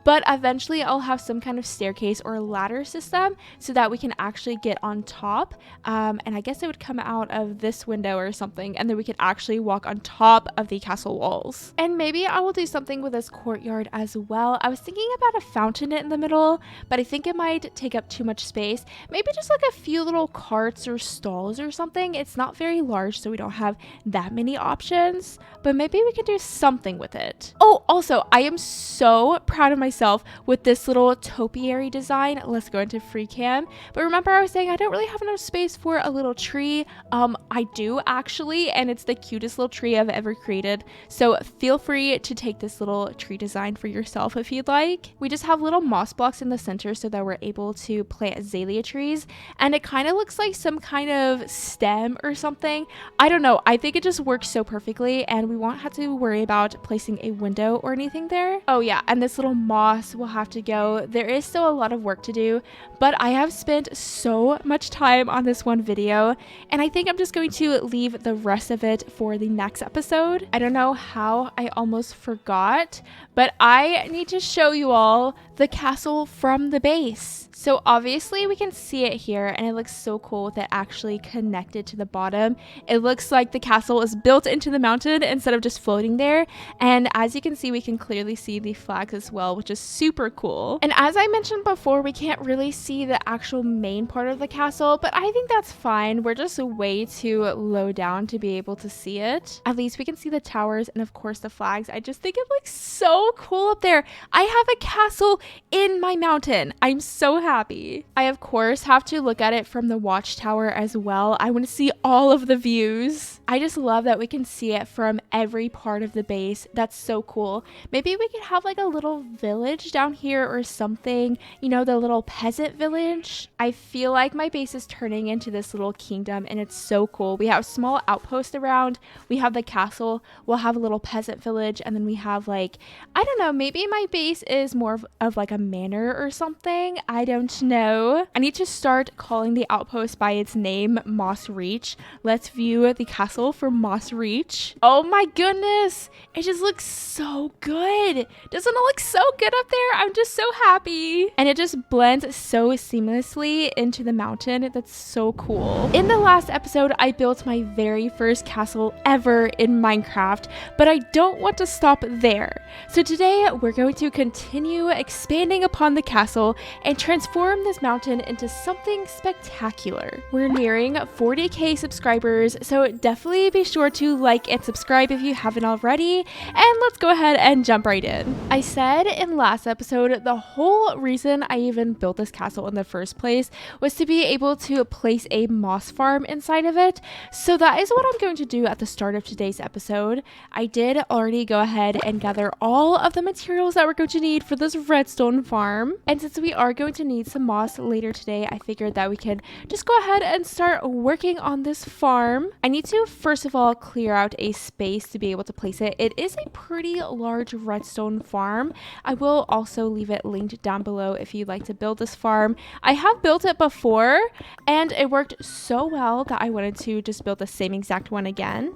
But eventually I'll have some kind of staircase or ladder system so that we can actually get on top. And I guess it would come out of this window or something, and then we could actually walk on top of the castle walls. And maybe I will do something with this courtyard as well. I was thinking about a fountain in the middle, but I think it might take up too much space. Maybe just like a few little carts or stalls or something. It's not very large, so we don't have that many options, but maybe we can do something with it. Oh, also, I am so proud of myself with this little topiary design. Let's go into free cam. But remember, I was saying I don't really have enough space for a little tree. I do actually, and it's the cutest little tree I've ever created. So feel free to take this little tree design for yourself if you'd like. We just have little moss blocks in the center so that we're able to plant azalea trees, and it kind of looks like some kind of stem or something. I don't know. I think it just works so perfectly, and we won't have to worry about placing a window or anything there. Oh yeah, and this little moss will have to go. There is still a lot of work to do, but I have spent so much time on this one video, and I think I'm just going to leave the rest of it for the next episode. I don't know how I almost forgot, but I need to show you all the castle from the base. So obviously we can see it here, and it looks so cool with it actually connected to the bottom. It looks like the castle is built into the mountain instead of just floating there. And as you can see, we can clearly see the flags as well, which is super cool. And as I mentioned before, we can't really see the actual main part of the castle, but I think that's fine. We're just way too low down to be able to see it. At least we can see the towers and of course the flags. I just think it looks so cool up there. I have a castle in my mountain. I'm so happy. I of course have to look at it from the watchtower as well. I want to see all of the views. I just love that we can see it from every part of the base. That's so cool. Maybe we could have like a little village down here or something, you know, the little peasant village. I feel like my base is turning into this little kingdom, and it's so cool. We have small outposts around, we have the castle, we'll have a little peasant village, and then we have like, I don't know, maybe my base is more of like a manor or something. I don't know. I need to start calling the outpost by its name, Moss Reach. Let's view the castle for Moss Reach. Oh my goodness, it just looks so good. Doesn't it look so good up there? I'm just so happy. And it just blends so seamlessly into the mountain. That's so cool. In the last episode, I built my very first castle ever in Minecraft, but I don't want to stop there. So today we're going to continue expanding upon the castle and transform this mountain into something spectacular. We're nearing 40k subscribers, so definitely be sure to like and subscribe if you haven't already, and let's go ahead and jump right in. I said in last episode the whole reason I even built this castle in the first place was to be able to place a moss farm inside of it, so that is what I'm going to do at the start of today's episode. I did already go ahead and gather all of the materials that we're going to need for this redstone farm, and since we are going to need some moss later today, I figured that we could just go ahead and start working on this farm. I need to first of all clear out a space to be able to place it. It is a pretty large redstone farm. I will also leave it linked down below if you'd like to build this farm. I have built it before and it worked so well that I wanted to just build the same exact one again.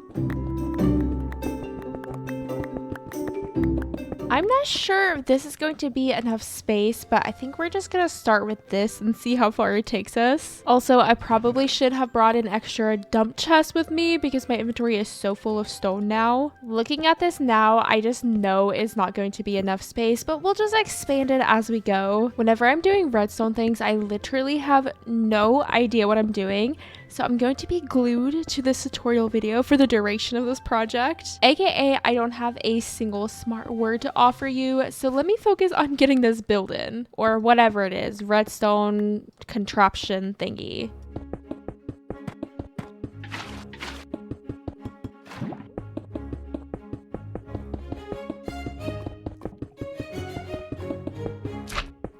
I'm not sure if this is going to be enough space, but I think we're just gonna start with this and see how far it takes us. Also, I probably should have brought an extra dump chest with me because my inventory is so full of stone now. Looking at this now, I just know it's not going to be enough space, but we'll just expand it as we go. Whenever I'm doing redstone things, I literally have no idea what I'm doing. So I'm going to be glued to this tutorial video for the duration of this project. AKA, I don't have a single smart word to offer you, so let me focus on getting this build in, or whatever it is, redstone contraption thingy.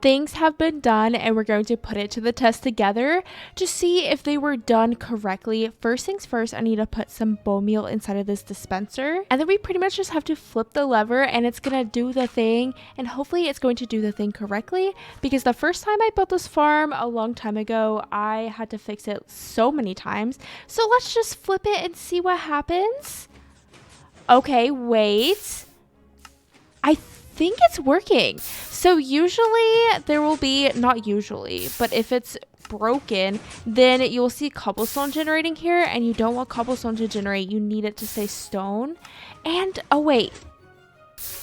things have been done and we're going to put it to the test together to see if they were done correctly. First things first, I need to put some bone meal inside of this dispenser, and then we pretty much just have to flip the lever and it's gonna do the thing, and hopefully it's going to do the thing correctly, because the first time I built this farm a long time ago, I had to fix it so many times. So let's just flip it and see what happens. Okay, wait. I think it's working. So usually there will be, not usually, but if it's broken, then you'll see cobblestone generating here, and you don't want cobblestone to generate. You need it to say stone. And oh wait,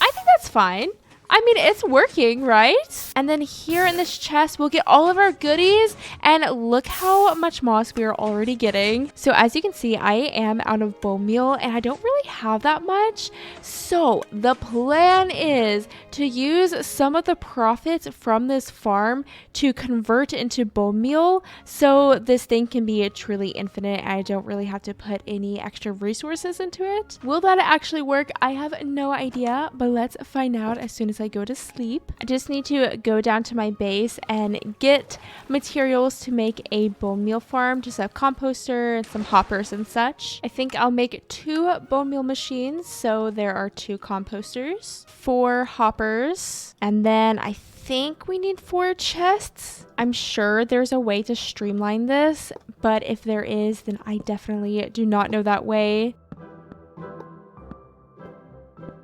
I think that's fine. I mean, it's working, right? And then here in this chest, we'll get all of our goodies, and look how much moss we are already getting. So as you can see, I am out of bone meal and I don't really have that much. So the plan is to use some of the profits from this farm to convert into bone meal, so this thing can be truly infinite. I don't really have to put any extra resources into it. Will that actually work? I have no idea, but let's find out as soon as I go to sleep. I just need to go down to my base and get materials to make a bone meal farm, just a composter and some hoppers and such. I think I'll make 2 bone meal machines, so there are 2 composters, 4 hoppers, and then I think we need 4 chests. I'm sure there's a way to streamline this, but if there is, then I definitely do not know that way.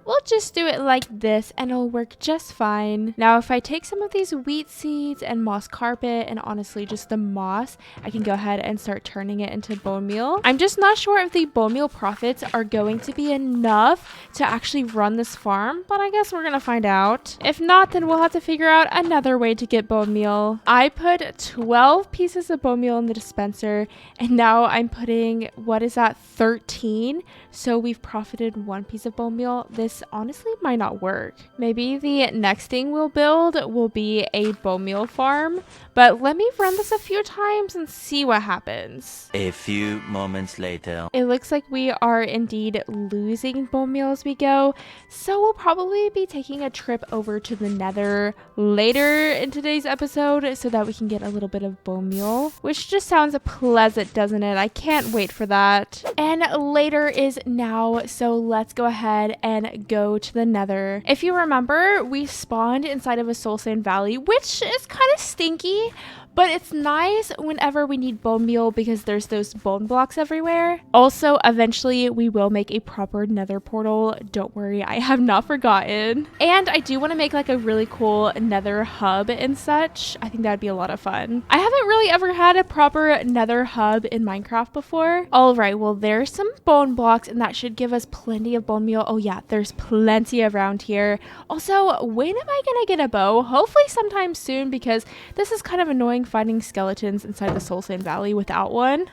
We'll just do it like this and it'll work just fine. Now, if I take some of these wheat seeds and moss carpet, and honestly just the moss, I can go ahead and start turning it into bone meal. I'm just not sure if the bone meal profits are going to be enough to actually run this farm, but I guess we're gonna find out. If not, then we'll have to figure out another way to get bone meal. I put 12 pieces of bone meal in the dispenser, and now I'm putting, what is that, 13? So we've profited 1 piece of bone meal. This honestly might not work. Maybe the next thing we'll build will be a bone meal farm, but let me run this a few times and see what happens. A few moments later. It looks like we are indeed losing bone meal as we go, so we'll probably be taking a trip over to the Nether later in today's episode so that we can get a little bit of bone meal, which just sounds pleasant, doesn't it? I can't wait for that. And later is now, so let's go ahead and go to the Nether. If you remember, we spawned inside of a soul sand valley, which is kind of stinky, but it's nice whenever we need bone meal because there's those bone blocks everywhere. Also, eventually we will make a proper Nether portal. Don't worry, I have not forgotten. And I do want to make like a really cool Nether hub and such. I think that'd be a lot of fun. I haven't really ever had a proper Nether hub in Minecraft before. All right, well, there's some bone blocks and that should give us plenty of bone meal. Oh yeah, there's plenty around here. Also, when am I gonna get a bow? Hopefully sometime soon, because this is kind of annoying finding skeletons inside the soul sand valley without one.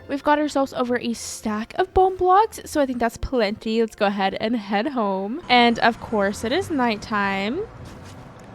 We've got ourselves over a stack of bone blocks, so I think that's plenty. Let's go ahead and head home. And of course, it is nighttime.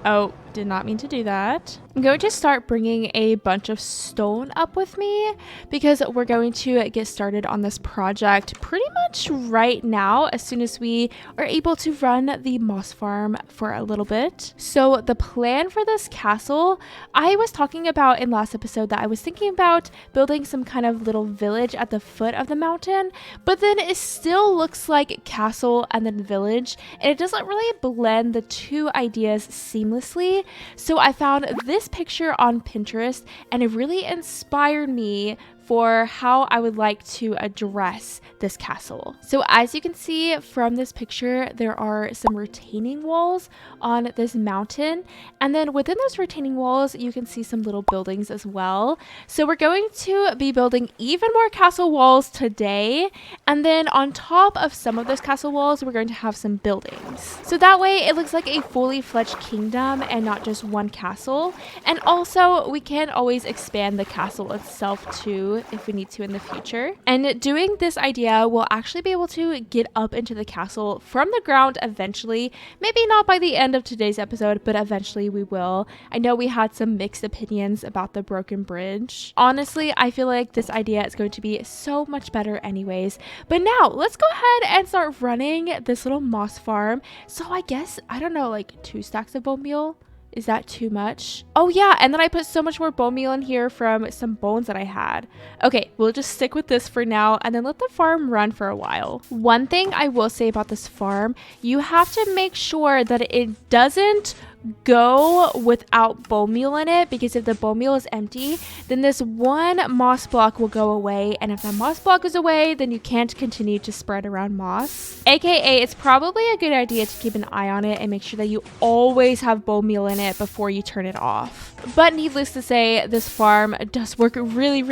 Oh, did not mean to do that. I'm going to start bringing a bunch of stone up with me because we're going to get started on this project pretty much right now as soon as we are able to run the moss farm for a little bit. So the plan for this castle, I was talking about in last episode that I was thinking about building some kind of little village at the foot of the mountain, but then it still looks like castle and then village, and it doesn't really blend the two ideas seamlessly. So I found this picture on Pinterest and it really inspired me for how I would like to address this castle. So as you can see from this picture, there are some retaining walls on this mountain, and then within those retaining walls you can see some little buildings as well. So we're going to be building even more castle walls today, and then on top of some of those castle walls we're going to have some buildings, so that way it looks like a fully fledged kingdom and not just one castle. And also we can always expand the castle itself too. too if we need to in the future. And doing this idea, we'll actually be able to get up into the castle from the ground eventually. Maybe not by the end of today's episode, but eventually we will. I know we had some mixed opinions about the broken bridge. Honestly, I feel like this idea is going to be so much better anyways. But now let's go ahead and start running this little moss farm. So I guess, I don't know, like 2 stacks of bone meal. Is that too much? Oh yeah, and then I put so much more bone meal in here from some bones that I had. Okay, we'll just stick with this for now and then let the farm run for a while. One thing I will say about this farm, you have to make sure that it doesn't go without bone meal in it, because if the bone meal is empty, then this one moss block will go away, and if the moss block is away, then you can't continue to spread around moss. AKA, it's probably a good idea to keep an eye on it and make sure that you always have bone meal in it before you turn it off. But needless to say, this farm does work really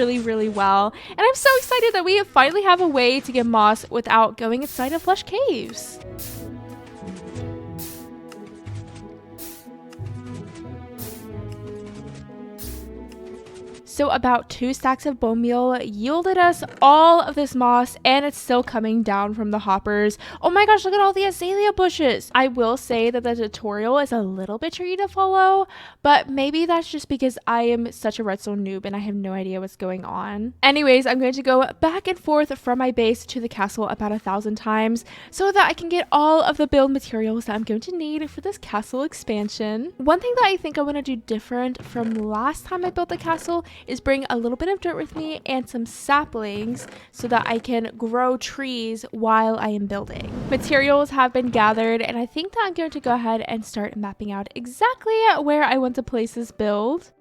well, and I'm so excited that we finally have a way to get moss without going inside of Lush caves. So about 2 stacks of bone meal yielded us all of this moss, and it's still coming down from the hoppers. Oh my gosh, look at all the azalea bushes. I will say that the tutorial is a little bit tricky to follow, but maybe that's just because I am such a redstone noob and I have no idea what's going on. Anyways, I'm going to go back and forth from my base to the castle about 1,000 times so that I can get all of the build materials that I'm going to need for this castle expansion. One thing that I think I want to do different from last time I built the castle is bring a little bit of dirt with me and some saplings so that I can grow trees while I am building. Materials have been gathered, and I think that I'm going to go ahead and start mapping out exactly where I want to place this build.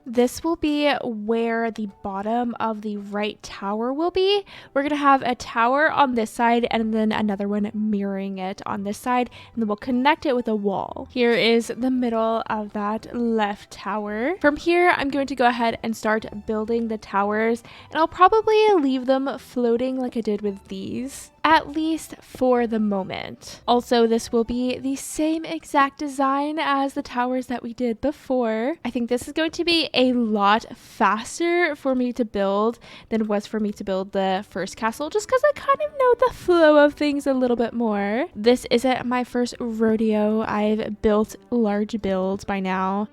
This will be where the bottom of the right tower will be. We're going to have a tower on this side and then another one mirroring it on this side, and then we'll connect it with a wall. Here is the middle of that left tower. From here, I'm going to go ahead and start building the towers, and I'll probably leave them floating like I did with these, at least for the moment. Also, this will be the same exact design as the towers that we did before. I think this is going to be a lot faster for me to build than it was for me to build the first castle, just because I kind of know the flow of things a little bit more. This isn't my first rodeo. I've built large builds by now.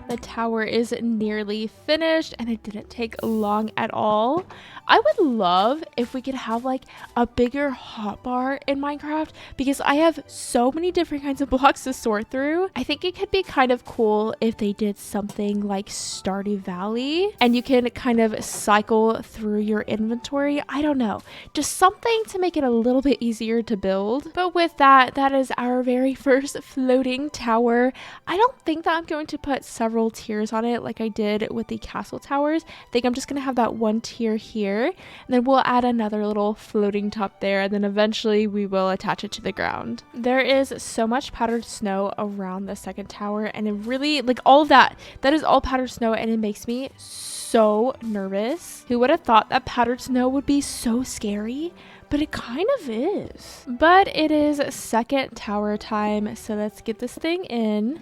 The tower is nearly finished, and it didn't take long at all. I would love if we could have like a bigger hotbar in Minecraft, because I have so many different kinds of blocks to sort through. I think it could be kind of cool if they did something like Stardew Valley and you can kind of cycle through your inventory. I don't know, just something to make it a little bit easier to build. But with that, that is our very first floating tower. I don't think that I'm going to put several tiers on it like I did with the castle towers. I think I'm just going to have that one tier here, and then we'll add another little floating top there, and then eventually we will attach it to the ground. There is so much powdered snow around the second tower, and it really, like, all of that is all powdered snow, and it makes me so nervous. Who would have thought that powdered snow would be so scary? But it kind of is. But it is second tower time, so let's get this thing in.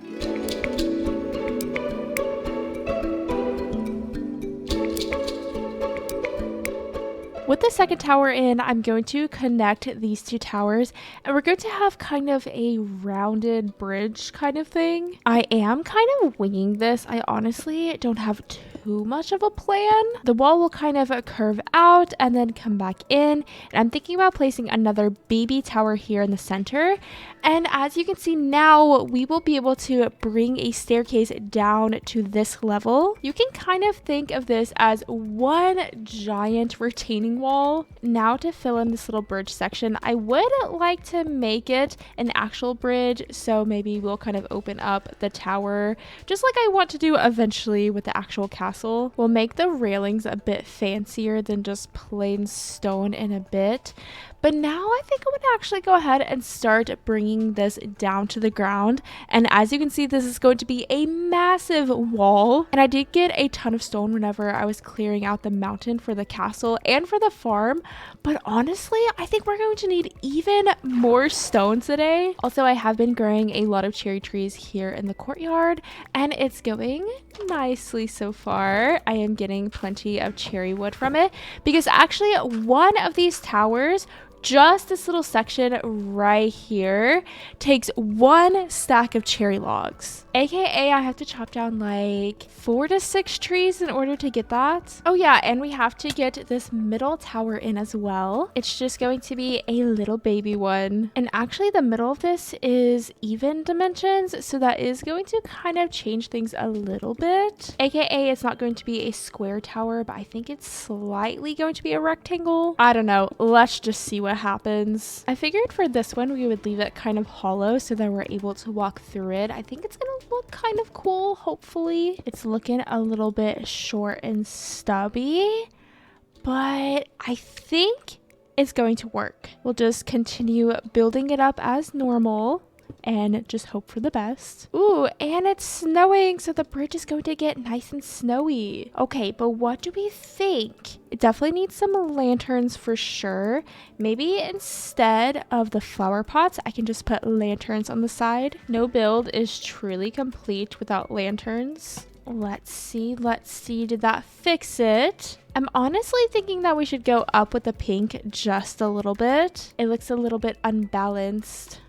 With the second tower in, I'm going to connect these two towers, and we're going to have kind of a rounded bridge kind of thing. I am kind of winging this. I honestly don't have too much of a plan. The wall will kind of curve out and then come back in, and I'm thinking about placing another baby tower here in the center. And as you can see now, we will be able to bring a staircase down to this level. You can kind of think of this as one giant retaining wall. Now to fill in this little bridge section, I would like to make it an actual bridge, so maybe we'll kind of open up the tower just like I want to do eventually with the actual castle. We'll make the railings a bit fancier than just plain stone in a bit, But now I think I'm gonna actually go ahead and start bringing this down to the ground. And as you can see, this is going to be a massive wall. And I did get a ton of stone whenever I was clearing out the mountain for the castle and for the farm. But honestly, I think we're going to need even more stone today. Also, I have been growing a lot of cherry trees here in the courtyard, and it's going nicely so far. I am getting plenty of cherry wood from it because actually one of these towers, just this little section right here, takes 1 stack of cherry logs, aka I have to chop down like 4 to 6 trees in order to get that. Oh yeah, and we have to get this middle tower in as well. It's just going to be a little baby one, and actually the middle of this is even dimensions, so that is going to kind of change things a little bit, aka it's not going to be a square tower, but I think it's slightly going to be a rectangle. I don't know, let's just see what happens. I figured for this one we would leave it kind of hollow so that we're able to walk through it. I think it's gonna look kind of cool. Hopefully it's looking a little bit short and stubby, but I think it's going to work. We'll just continue building it up as normal and just hope for the best. Ooh, and it's snowing, so the bridge is going to get nice and snowy. Okay, but what do we think? It definitely needs some lanterns for sure. Maybe instead of the flower pots, I can just put lanterns on the side. No build is truly complete without lanterns. Let's see. Did that fix it? I'm honestly thinking that we should go up with the pink just a little bit. It looks a little bit unbalanced.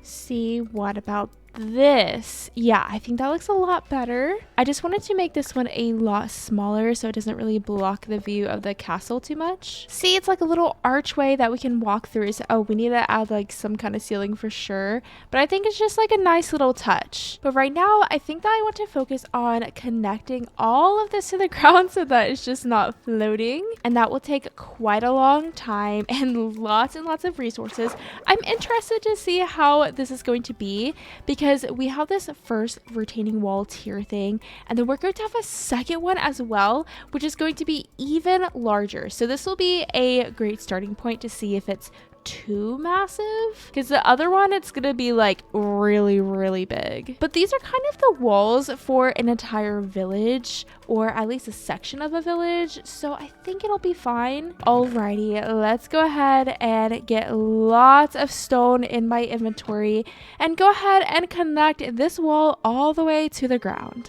See, what about this? Yeah, I think that looks a lot better. I just wanted to make this one a lot smaller so it doesn't really block the view of the castle too much. See, it's like a little archway that we can walk through. So, oh, we need to add like some kind of ceiling for sure, but I think it's just like a nice little touch. But right now I think that I want to focus on connecting all of this to the ground so that it's just not floating, and that will take quite a long time and lots of resources. I'm interested to see how this is going to be because we have this first retaining wall tier thing, and then we're going to have a second one as well, which is going to be even larger. So this will be a great starting point to see if it's too massive, because the other one, it's gonna be like really big. But these are kind of the walls for an entire village, or at least a section of a village, so I think it'll be fine. Alrighty, let's go ahead and get lots of stone in my inventory and go ahead and connect this wall all the way to the ground.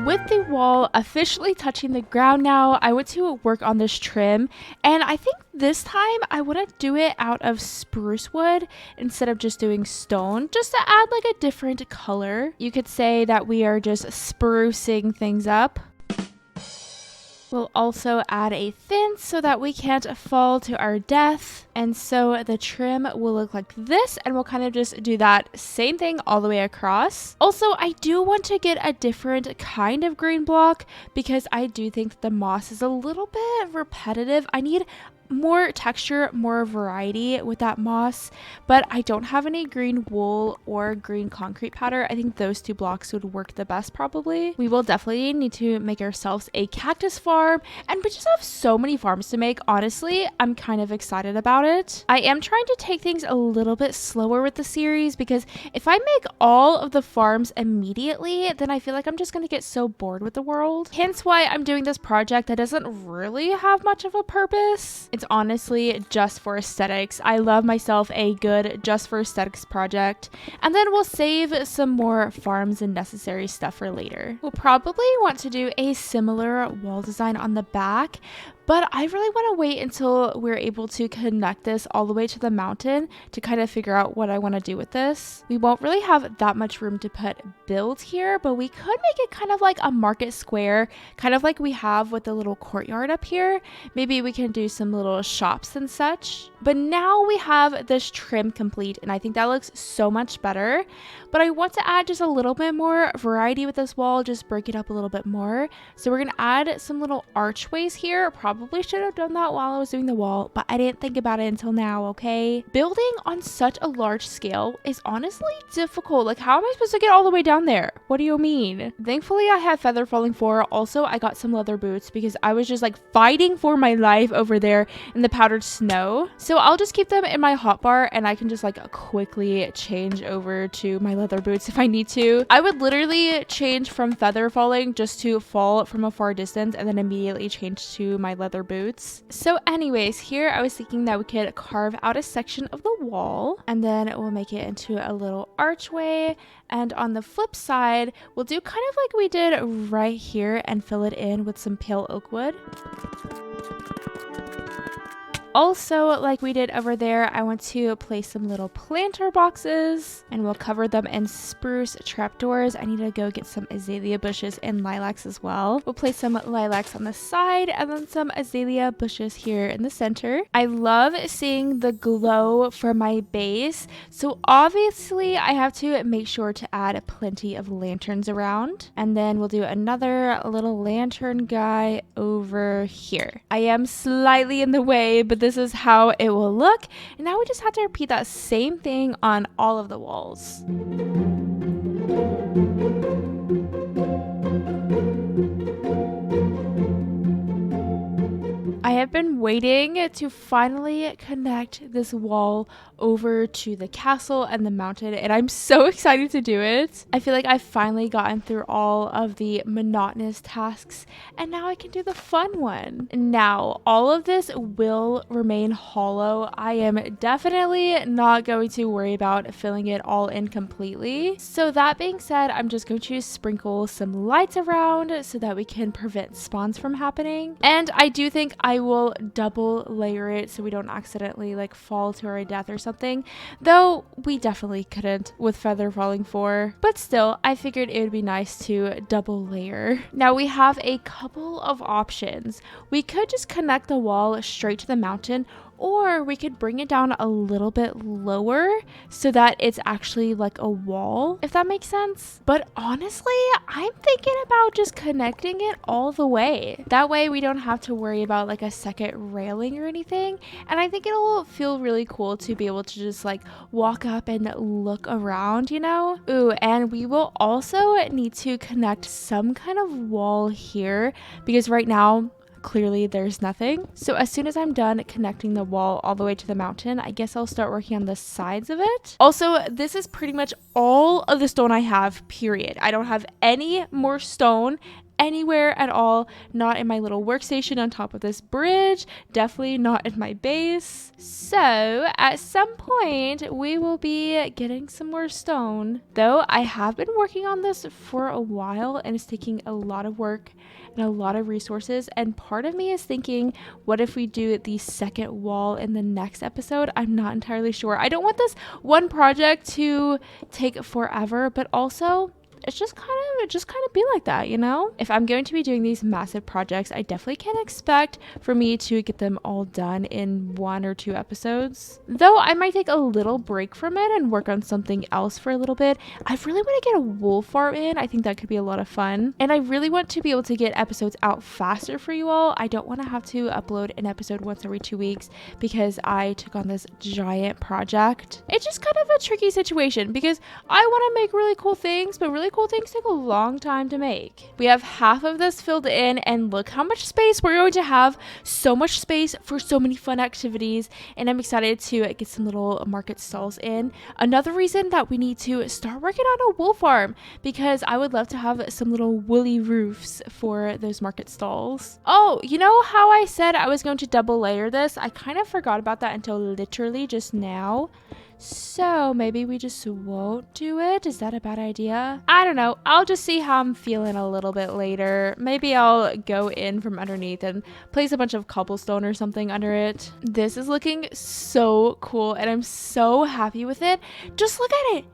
With the wall officially touching the ground now, I went to work on this trim, and I think this time I want to do it out of spruce wood instead of just doing stone, just to add like a different color. You could say that we are just sprucing things up. We'll also add a fence so that we can't fall to our death. And so the trim will look like this, and we'll kind of just do that same thing all the way across. Also, I do want to get a different kind of green block because I do think that the moss is a little bit repetitive. I need more texture, more variety with that moss, but I don't have any green wool or green concrete powder. I think those two blocks would work the best probably. We will definitely need to make ourselves a cactus farm, and we just have so many farms to make. Honestly, I'm kind of excited about it. I am trying to take things a little bit slower with the series because if I make all of the farms immediately, then I feel like I'm just going to get so bored with the world. Hence why I'm doing this project that doesn't really have much of a purpose. It's honestly just for aesthetics. I love myself a good just for aesthetics project, and then we'll save some more farms and necessary stuff for later. We'll probably want to do a similar wall design on the back, but I really want to wait until we're able to connect this all the way to the mountain to kind of figure out what I want to do with this. We won't really have that much room to put build here, but we could make it kind of like a market square, kind of like we have with the little courtyard up here. Maybe we can do some little shops and such. But now we have this trim complete, and I think that looks so much better. But I want to add just a little bit more variety with this wall, just break it up a little bit more. So we're going to add some little archways here, probably probably should have done that while I was doing the wall, but I didn't think about it until now, okay? Building on such a large scale is honestly difficult. Like, how am I supposed to get all the way down there? What do you mean? Thankfully, I have feather falling 4. Also, I got some leather boots because I was just like fighting for my life over there in the powdered snow. So I'll just keep them in my hotbar and I can just like quickly change over to my leather boots if I need to. I would literally change from feather falling just to fall from a far distance and then immediately change to my leather boots. So anyways, here I was thinking that we could carve out a section of the wall and then we'll make it into a little archway. And on the flip side, we'll do kind of like we did right here and fill it in with some pale oak wood. Also, like we did over there, I want to place some little planter boxes and we'll cover them in spruce trapdoors. I need to go get some azalea bushes and lilacs as well. We'll place some lilacs on the side and then some azalea bushes here in the center. I love seeing the glow for my base. So obviously I have to make sure to add plenty of lanterns around. And then we'll do another little lantern guy over here. I am slightly in the way, but this is how it will look. And now we just have to repeat that same thing on all of the walls. I have been waiting to finally connect this wall over to the castle and the mountain, and I'm so excited to do it. I feel like I've finally gotten through all of the monotonous tasks, and now I can do the fun one. Now, all of this will remain hollow. I am definitely not going to worry about filling it all in completely. So that being said, I'm just going to sprinkle some lights around so that we can prevent spawns from happening. And I do think I will double layer it so we don't accidentally like fall to our death or something, though we definitely couldn't with feather falling 4, but still I figured it would be nice to double layer. Now we have a couple of options. We could just connect the wall straight to the mountain, or we could bring it down a little bit lower so that it's actually like a wall, if that makes sense. But honestly, I'm thinking about just connecting it all the way. That way we don't have to worry about like a second railing or anything. And I think it'll feel really cool to be able to just like walk up and look around, you know? Ooh, and we will also need to connect some kind of wall here because right now, clearly there's nothing. So as soon as I'm done connecting the wall all the way to the mountain, I guess I'll start working on the sides of it. Also, this is pretty much all of the stone I have, period. I don't have any more stone anywhere at all, not in my little workstation on top of this bridge, definitely not in my base. So at some point we will be getting some more stone, though I have been working on this for a while and it's taking a lot of work and a lot of resources, and part of me is thinking, what if we do the second wall in the next episode? I'm not entirely sure. I don't want this one project to take forever, but also it just kind of be like that, you know? If I'm going to be doing these massive projects, I definitely can't expect for me to get them all done in 1 or 2 episodes. Though I might take a little break from it and work on something else for a little bit. I really want to get a wool farm in. I think that could be a lot of fun. And I really want to be able to get episodes out faster for you all. I don't want to have to upload an episode once every 2 weeks because I took on this giant project. It's just kind of a tricky situation because I want to make really cool things, but really cool things take a long time to make. We have half of this filled in, and look how much space we're going to have. So much space for so many fun activities, and I'm excited to get some little market stalls in. Another reason that we need to start working on a wool farm, because I would love to have some little woolly roofs for those market stalls. Oh, you know how I said I was going to double layer this? I kind of forgot about that until literally just now. So maybe we just won't do it. Is that a bad idea? I don't know. I'll just see how I'm feeling a little bit later. Maybe I'll go in from underneath and place a bunch of cobblestone or something under it. This is looking so cool and I'm so happy with it. Just look at it.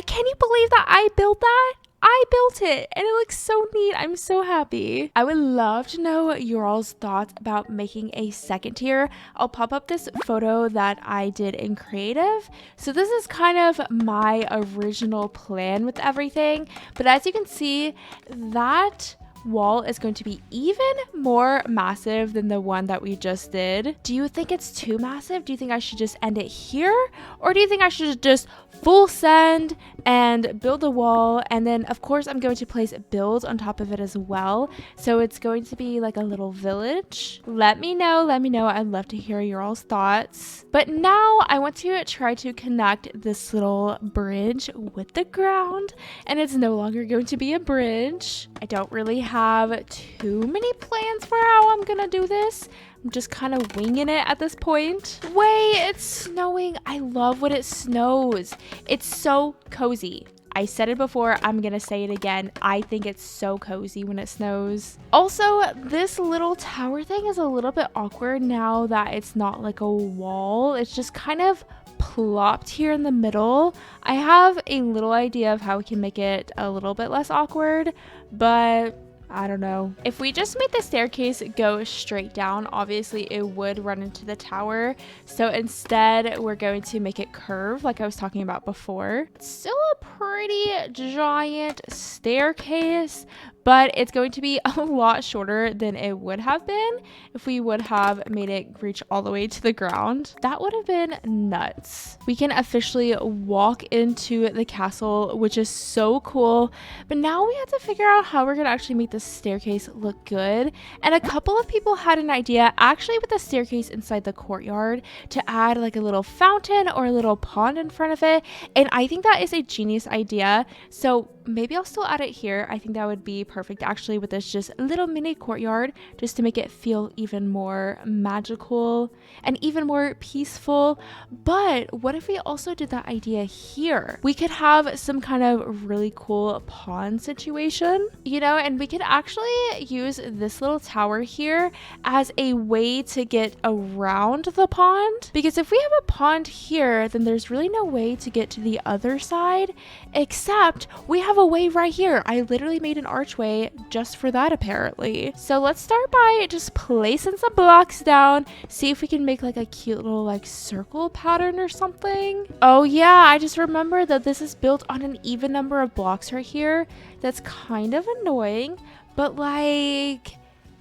Can you believe that I built that? I built it and it looks so neat. I'm so happy. I would love to know your all's thoughts about making a second tier. I'll pop up this photo that I did in creative. So this is kind of my original plan with everything. But as you can see, that wall is going to be even more massive than the one that we just did. Do you think it's too massive? Do you think I should just end it here? Or do you think I should just full send and build a wall? And then of course I'm going to place builds on top of it as well. So it's going to be like a little village. Let me know. I'd love to hear your all's thoughts. But now I want to try to connect this little bridge with the ground, and it's no longer going to be a bridge. I don't really have too many plans for how I'm gonna do this. I'm just kind of winging it at this point. Wait, it's snowing. I love when it snows. It's so cozy. I said it before, I'm gonna say it again. I think it's so cozy when it snows. Also, this little tower thing is a little bit awkward now that it's not like a wall. It's just kind of plopped here in the middle. I have a little idea of how we can make it a little bit less awkward, but I don't know. If we just made the staircase go straight down, obviously it would run into the tower. So instead, we're going to make it curve like I was talking about before. It's still a pretty giant staircase, but it's going to be a lot shorter than it would have been if we would have made it reach all the way to the ground. That would have been nuts. We can officially walk into the castle, which is so cool. But now we have to figure out how we're gonna actually make the staircase look good. And a couple of people had an idea actually with the staircase inside the courtyard to add like a little fountain or a little pond in front of it. And I think that is a genius idea. So maybe I'll still add it here. I think that would be perfect actually with this just little mini courtyard, just to make it feel even more magical and even more peaceful. But what if we also did that idea here? We could have some kind of really cool pond situation, you know, and we could actually use this little tower here as a way to get around the pond, because if we have a pond here, then there's really no way to get to the other side, except we have a way right here. I literally made an archway just for that apparently. So let's start by just placing some blocks down, see if we can make like a cute little like circle pattern or something. Oh yeah, I just remembered that this is built on an even number of blocks right here. That's kind of annoying, but like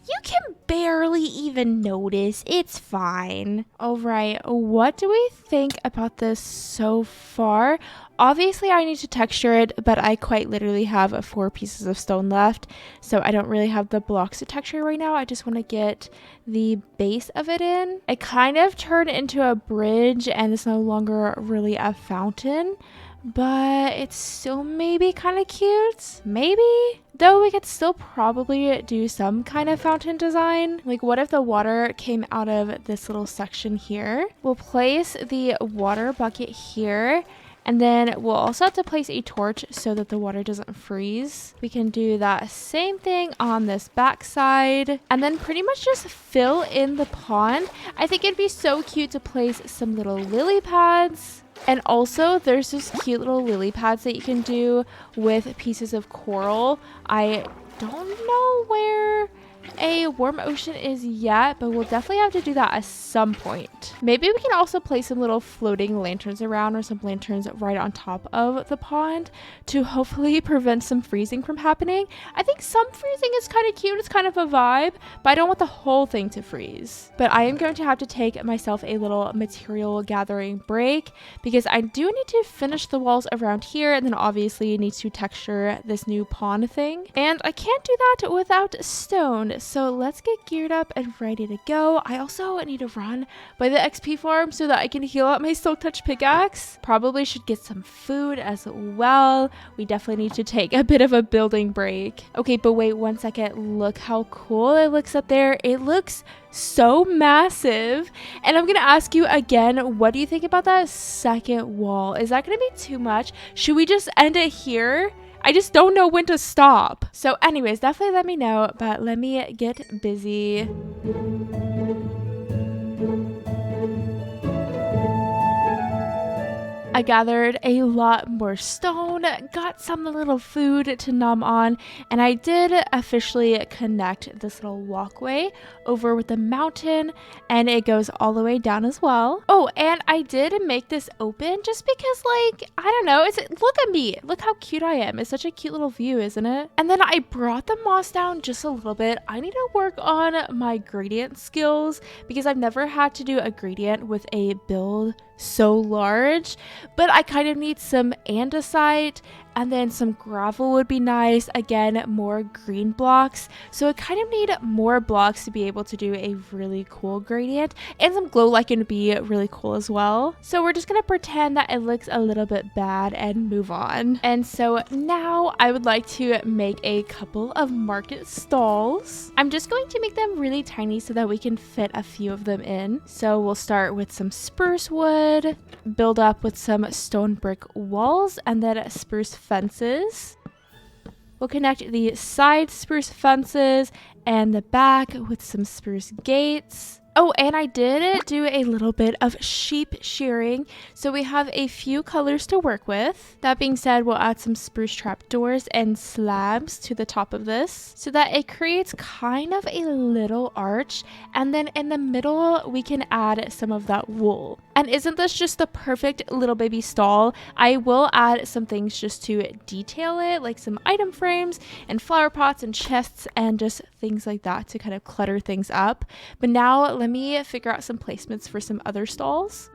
you can barely even notice. It's fine. All right, what do we think about this so far? Obviously, I need to texture it, but I quite literally have 4 pieces of stone left, so I don't really have the blocks to texture right now. I just want to get the base of it in. It kind of turned into a bridge, and it's no longer really a fountain, but it's still maybe kind of cute. Maybe? Though we could still probably do some kind of fountain design. Like what if the water came out of this little section here? We'll place the water bucket here. And then we'll also have to place a torch so that the water doesn't freeze. We can do that same thing on this back side. And then pretty much just fill in the pond. I think it'd be so cute to place some little lily pads. And also there's this cute little lily pads that you can do with pieces of coral. I don't know where a warm ocean is yet, but we'll definitely have to do that at some point. Maybe we can also place some little floating lanterns around, or some lanterns right on top of the pond to hopefully prevent some freezing from happening. I think some freezing is kind of cute. It's kind of a vibe, but I don't want the whole thing to freeze. But I am going to have to take myself a little material gathering break, because I do need to finish the walls around here, and then obviously need to texture this new pond thing. And I can't do that without stone. So let's get geared up and ready to go. I also need to run by the XP farm so that I can heal up my Silk Touch pickaxe. Probably should get some food as well. We definitely need to take a bit of a building break. Okay, but wait 1 second. Look how cool it looks up there. It looks so massive. And I'm gonna ask you again, what do you think about that second wall? Is that gonna be too much? Should we just end it here? I just don't know when to stop. So anyways, definitely let me know, but let me get busy. I gathered a lot more stone, got some little food to nom on, and I did officially connect this little walkway over with the mountain, and it goes all the way down as well. Oh, and I did make this open just because, like, I don't know, look at me, look how cute I am. It's such a cute little view, isn't it? And then I brought the moss down just a little bit. I need to work on my gradient skills because I've never had to do a gradient with a build so large, but I kind of need some andesite, and then some gravel would be nice. Again, more green blocks, so I kind of need more blocks to be able to do a really cool gradient, and some glow lichen would be really cool as well. So we're just gonna pretend that it looks a little bit bad and move on. And so now I would like to make a couple of market stalls. I'm just going to make them really tiny so that we can fit a few of them in. So we'll start with some spruce wood, build up with some stone brick walls, and then spruce fences. We'll connect the side spruce fences and the back with some spruce gates. Oh, and I did do a little bit of sheep shearing, so we have a few colors to work with. That being said, we'll add some spruce trap doors and slabs to the top of this so that it creates kind of a little arch, and then in the middle we can add some of that wool. And isn't this just the perfect little baby stall? I will add some things just to detail it, like some item frames and flower pots and chests and just things like that to kind of clutter things up. But now let me figure out some placements for some other stalls.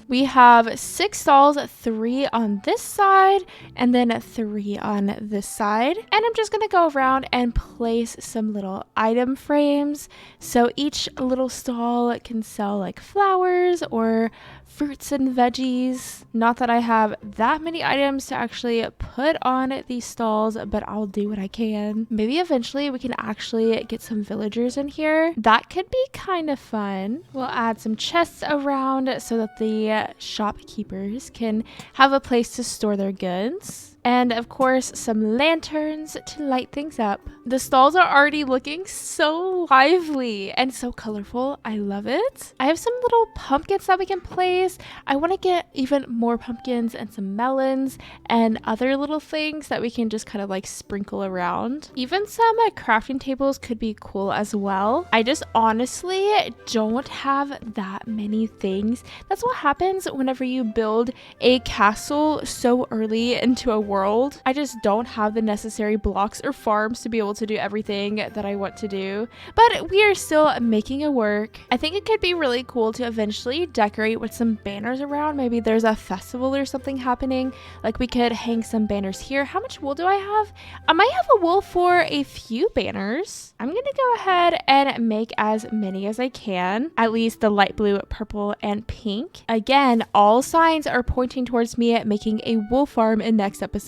We have 6 stalls, 3 on this side and then 3 on this side. And I'm just gonna go around and place some little item frames. So each little stall can sell like flowers or fruits and veggies. Not that I have that many items to actually put on these stalls, but I'll do what I can. Maybe eventually we can actually get some villagers in here. That could be kind of fun. We'll add some chests around so that the shopkeepers can have a place to store their goods. And of course, some lanterns to light things up. The stalls are already looking so lively and so colorful. I love it. I have some little pumpkins that we can place. I want to get even more pumpkins and some melons and other little things that we can just kind of like sprinkle around. Even some crafting tables could be cool as well. I just honestly don't have that many things. That's what happens whenever you build a castle so early into a world. I just don't have the necessary blocks or farms to be able to do everything that I want to do, but we are still making it work. I think it could be really cool to eventually decorate with some banners around. Maybe there's a festival or something happening, like we could hang some banners here. How much wool do I have? I might have a wool for a few banners. I'm gonna go ahead and make as many as I can, at least the light blue, purple, and pink. Again, all signs are pointing towards me making a wool farm in next episode.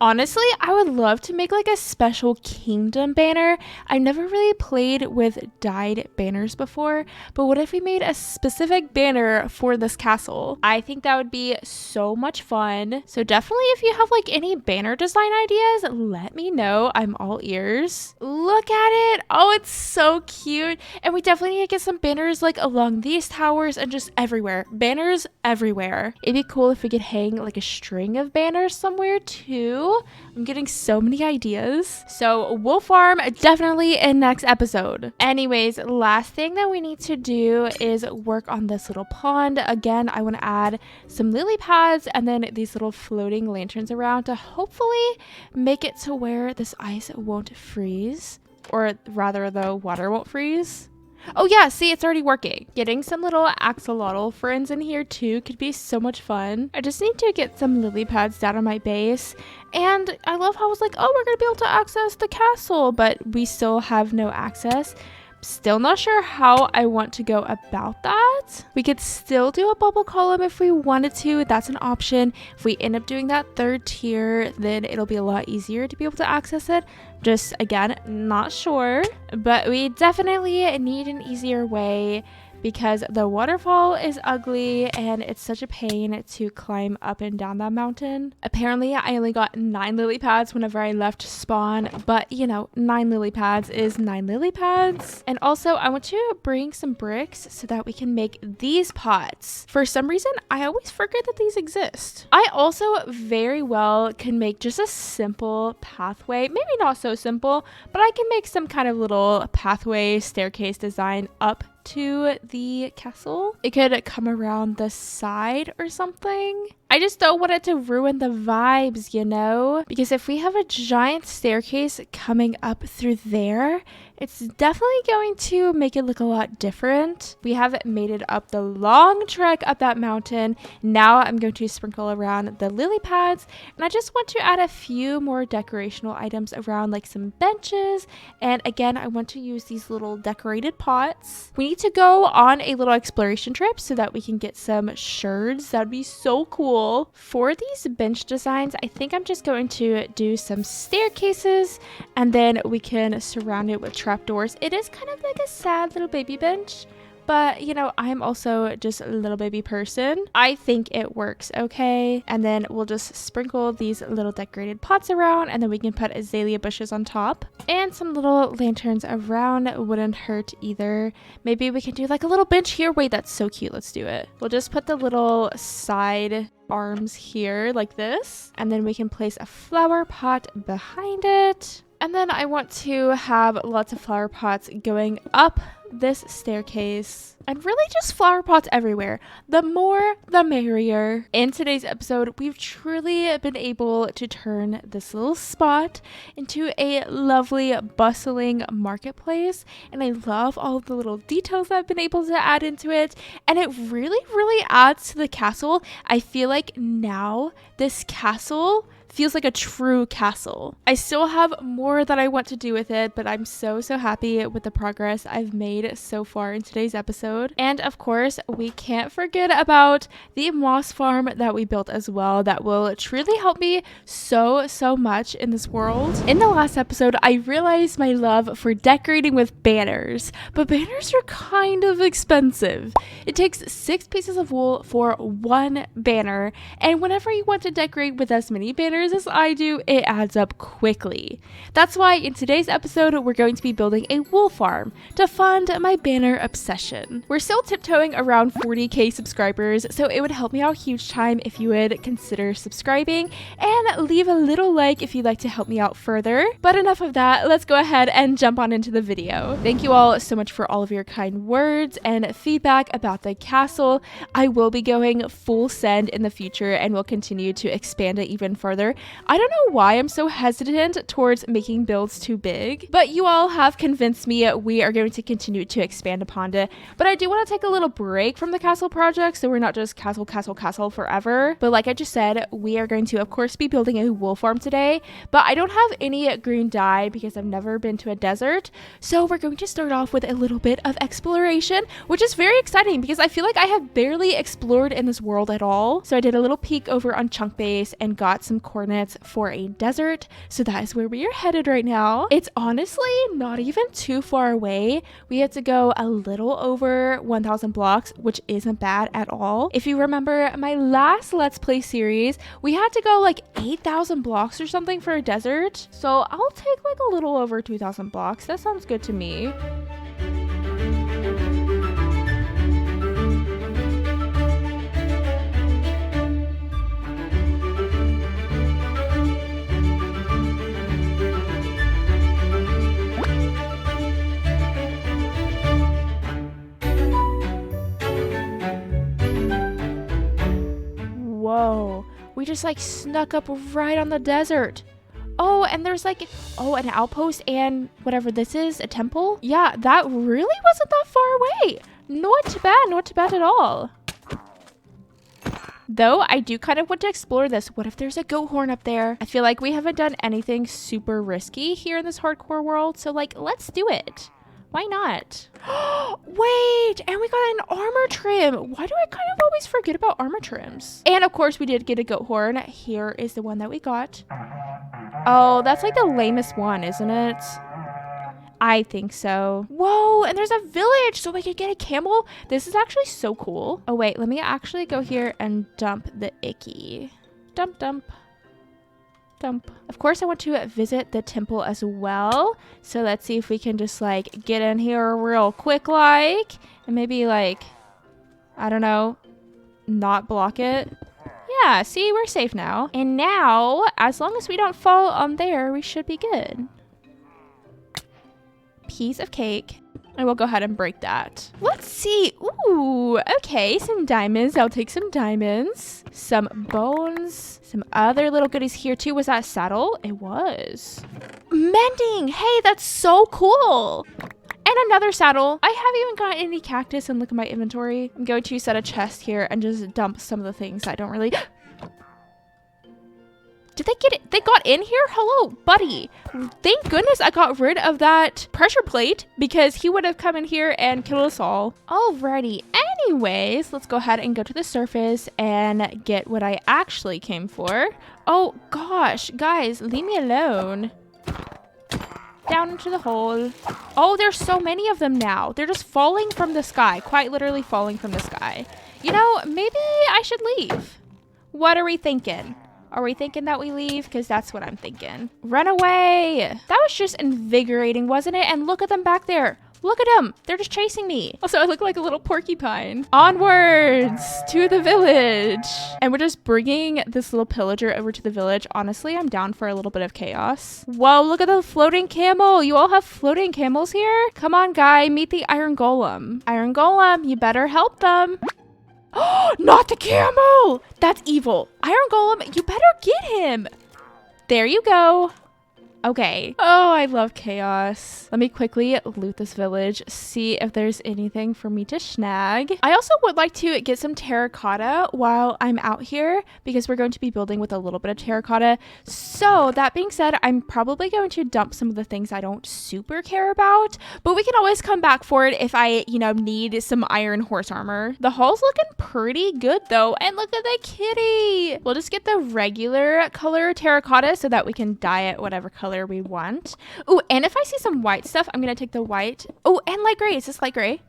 Honestly, I would love to make like a special kingdom banner. I've never really played with dyed banners before, but what if we made a specific banner for this castle? I think that would be so much fun. So definitely if you have like any banner design ideas, let me know. I'm all ears. Look at it. Oh, it's so cute. And we definitely need to get some banners like along these towers and just everywhere. Banners everywhere. It'd be cool if we could hang like a string of banners somewhere too. I'm getting so many ideas. So wool farm definitely in next episode. Anyways, last thing that we need to do is work on this little pond. Again, I want to add some lily pads and then these little floating lanterns around to hopefully make it to where this ice won't freeze, or rather the water won't freeze. Oh yeah, see, it's already working. Getting some little axolotl friends in here too could be so much fun. I just need to get some lily pads down on my base. And I love how I was like, oh, we're gonna be able to access the castle, but we still have no access. Still not sure how I want to go about that. We could still do a bubble column if we wanted to. That's an option. If we end up doing that 3rd tier, then it'll be a lot easier to be able to access it. Just again, not sure, but we definitely need an easier way because the waterfall is ugly and it's such a pain to climb up and down that mountain. Apparently, I only got 9 lily pads whenever I left spawn, but you know, 9 lily pads is 9 lily pads. And also, I want to bring some bricks so that we can make these pots. For some reason, I always forget that these exist. I also very well can make just a simple pathway, maybe not so simple, but I can make some kind of little pathway staircase design up to the castle. It could come around the side or something. I just don't want it to ruin the vibes, you know? Because if we have a giant staircase coming up through there, it's definitely going to make it look a lot different. We have made it up the long trek up that mountain. Now I'm going to sprinkle around the lily pads, and I just want to add a few more decorational items around, like some benches. And again, I want to use these little decorated pots. We need to go on a little exploration trip so that we can get some shards. That would be so cool. For these bench designs, I think I'm just going to do some staircases, and then we can surround it with trapdoors. It is kind of like a sad little baby bench, but you know, I'm also just a little baby person. I think it works okay. And then we'll just sprinkle these little decorated pots around, and then we can put azalea bushes on top, and some little lanterns around wouldn't hurt either. Maybe we can do like a little bench here. Wait, that's so cute. Let's do it. We'll just put the little side arms here like this, and then we can place a flower pot behind it. And then I want to have lots of flower pots going up this staircase, and really just flower pots everywhere. The more, the merrier. In today's episode, we've truly been able to turn this little spot into a lovely, bustling marketplace, and I love all the little details that I've been able to add into it, and it really, really adds to the castle. I feel like now this castle feels like a true castle. I still have more that I want to do with it, but I'm so happy with the progress I've made so far in today's episode. And of course, we can't forget about the moss farm that we built as well. That will truly help me so much in this world. In the last episode, I realized my love for decorating with banners, but banners are kind of expensive. It takes 6 pieces of wool for 1 banner, and whenever you want to decorate with as many banners as I do, it adds up quickly. That's why in today's episode, we're going to be building a wool farm to fund my banner obsession. We're still tiptoeing around 40k subscribers, so it would help me out huge time if you would consider subscribing and leave a little like if you'd like to help me out further. But enough of that, let's go ahead and jump on into the video. Thank you all so much for all of your kind words and feedback about the castle. I will be going full send in the future, and will continue to expand it even further. I don't know why I'm so hesitant towards making builds too big, but you all have convinced me we are going to continue to expand upon it. But I do want to take a little break from the castle project, so we're not just castle forever. But like I just said, we are going to of course be building a wool farm today, but I don't have any green dye because I've never been to a desert. So we're going to start off with a little bit of exploration, which is very exciting because I feel like I have barely explored in this world at all. So I did a little peek over on Chunk Base and got some coordinates for a desert, so that is where we are headed right now. It's honestly not even too far away. We had to go a little over 1,000 blocks, which isn't bad at all. If you remember my last Let's Play series, we had to go like 8,000 blocks or something for a desert, so I'll take like a little over 2,000 blocks. That sounds good to me. Whoa, we just like snuck up right on the desert. Oh, and there's like, oh, an outpost and whatever this is, a temple. Yeah, that really wasn't that far away. Not too bad at all. Though I do kind of want to explore this. What if there's a goat horn up there? I feel like we haven't done anything super risky here in this hardcore world, so like, let's do it. Why not? Wait, and we got an armor trim. Why do I kind of always forget about armor trims? And of course we did get a goat horn. Here is the one that we got. Oh, that's like the lamest one, isn't it? I think so. Whoa, and there's a village, so we could get a camel. This is actually so cool. Oh wait, let me actually go here and dump the icky. Dump, dump. Dump. Of course, I want to visit the temple as well. So let's see if we can just like get in here real quick like, and maybe like, I don't know, not block it. Yeah, see, we're safe now. And now, as long as we don't fall on there, we should be good. Piece of cake. And we'll go ahead and break that. Let's see. Ooh, okay, some diamonds. I'll take some diamonds. Some bones. Some other little goodies here too. Was that a saddle? It was. Mending. Hey, that's so cool. And another saddle. I haven't even got any cactus, and look at my inventory. I'm going to set a chest here and just dump some of the things I don't really... Did they get it? They got in here? Hello, buddy. Thank goodness I got rid of that pressure plate, because he would have come in here and killed us all. Alrighty. Anyways, let's go ahead and go to the surface and get what I actually came for. Oh gosh, guys, leave me alone. Down into the hole. Oh, there's so many of them now. They're just falling from the sky. Quite literally falling from the sky. You know, maybe I should leave. What are we thinking? Are we thinking that we leave? Because that's what I'm thinking. Run away. That was just invigorating, wasn't it? And look at them back there. Look at them. They're just chasing me. Also, I look like a little porcupine. Onwards to the village. And we're just bringing this little pillager over to the village. Honestly, I'm down for a little bit of chaos. Whoa, look at the floating camel. You all have floating camels here? Come on, guy. Meet the iron golem. Iron golem, you better help them. Oh, not the camel. That's evil. Iron golem, you better get him. There you go. Okay. Oh, I love chaos. Let me quickly loot this village, see if there's anything for me to snag. I also would like to get some terracotta while I'm out here, because we're going to be building with a little bit of terracotta. So that being said, I'm probably going to dump some of the things I don't super care about, but we can always come back for it if I, you know, need some iron horse armor. The hall's looking pretty good though. And look at the kitty. We'll just get the regular color terracotta so that we can dye it whatever color we want. Oh, and if I see some white stuff, I'm gonna take the white. Oh, and light gray. Is this light gray?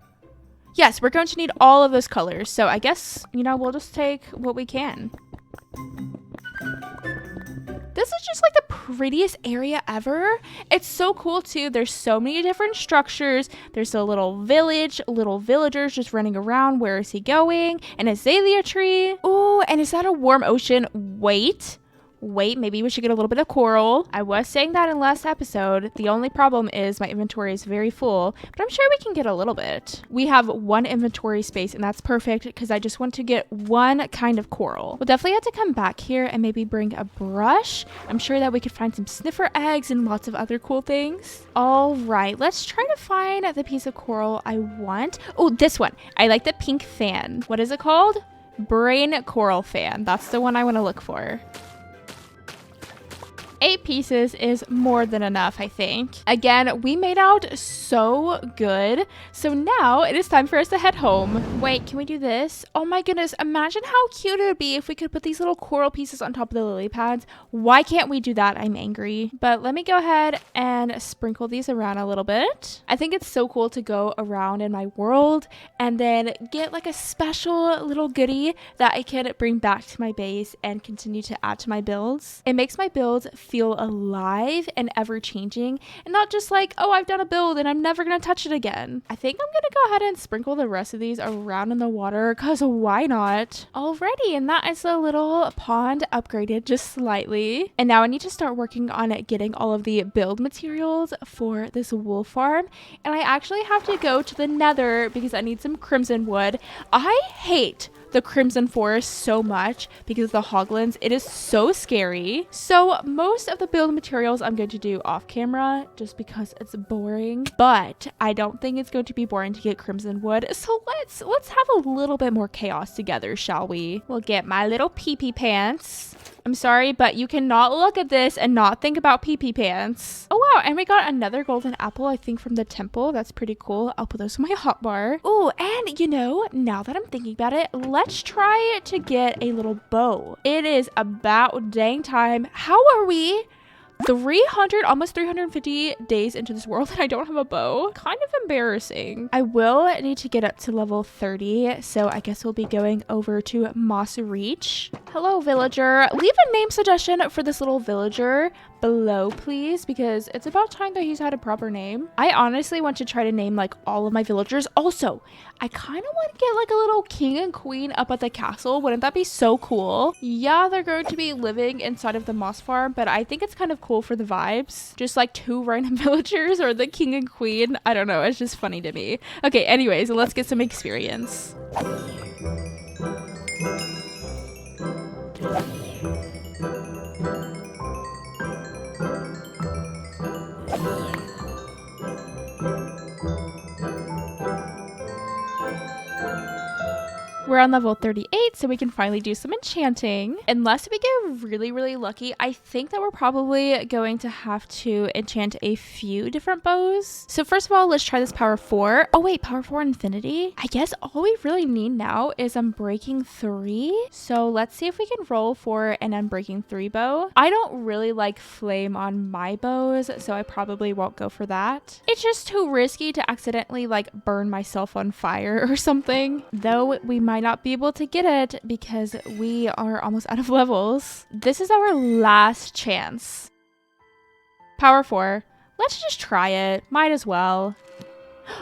Yes, we're going to need all of those colors. So I guess, you know, we'll just take what we can. This is just like the prettiest area ever. It's so cool too. There's so many different structures. There's a little village, little villagers just running around. Where is he going? An azalea tree. Oh, and is that a warm ocean? Wait, maybe we should get a little bit of coral. I was saying that in last episode. The only problem is my inventory is very full, but I'm sure we can get a little bit. We have one inventory space, and that's perfect because I just want to get one kind of coral. We'll definitely have to come back here and maybe bring a brush. I'm sure that we could find some sniffer eggs and lots of other cool things. All right, let's try to find the piece of coral I want. Oh, this one. I like the pink fan. What is it called? Brain coral fan. That's the one I want to look for. 8 pieces is more than enough, I think. Again, we made out so good. So now it is time for us to head home. Wait, can we do this? Oh my goodness, imagine how cute it would be if we could put these little coral pieces on top of the lily pads. Why can't we do that? I'm angry. But let me go ahead and sprinkle these around a little bit. I think it's so cool to go around in my world and then get like a special little goodie that I can bring back to my base and continue to add to my builds. It makes my builds feel alive and ever changing, and not just like, oh, I've done a build and I'm never gonna touch it again. I think I'm gonna go ahead and sprinkle the rest of these around in the water, because why not? Alrighty, and that is the little pond upgraded just slightly. And now I need to start working on getting all of the build materials for this wool farm, and I actually have to go to the Nether because I need some crimson wood. I hate the crimson forest so much because of the hoglins. It is so scary. So most of the build materials I'm going to do off camera just because it's boring, but I don't think it's going to be boring to get crimson wood. So let's have a little bit more chaos together, shall we? We'll get my little pee-pee pants. I'm sorry, but you cannot look at this and not think about pee-pee pants. Oh wow, and we got another golden apple, I think from the temple. That's pretty cool. I'll put those in my hotbar. Oh, and you know, now that I'm thinking about it, let's try to get a little bow. It is about dang time. How are we 300, almost 350 days into this world and I don't have a bow. Kind of embarrassing. I will need to get up to level 30, so I guess we'll be going over to Moss Reach. Hello, villager. Leave a name suggestion for this little villager below, please, because it's about time that he's had a proper name. I honestly want to try to name like all of my villagers. Also, I kind of want to get like a little king and queen up at the castle. Wouldn't that be so cool? Yeah, they're going to be living inside of the moss farm, but I think it's kind of cool for the vibes. Just like 2 random villagers or the king and queen. I don't know. It's just funny to me. Okay, anyways, let's get some experience. We're on level 38, so we can finally do some enchanting. Unless we get really, really lucky, I think that we're probably going to have to enchant a few different bows. So first of all, let's try this power 4. Oh wait, power 4 infinity? I guess all we really need now is Unbreaking 3. So let's see if we can roll for an Unbreaking 3 bow. I don't really like flame on my bows, so I probably won't go for that. It's just too risky to accidentally like burn myself on fire or something. Though we might not be able to get it because we are almost out of levels. This is our last chance. Power 4. Let's just try it. Might as well.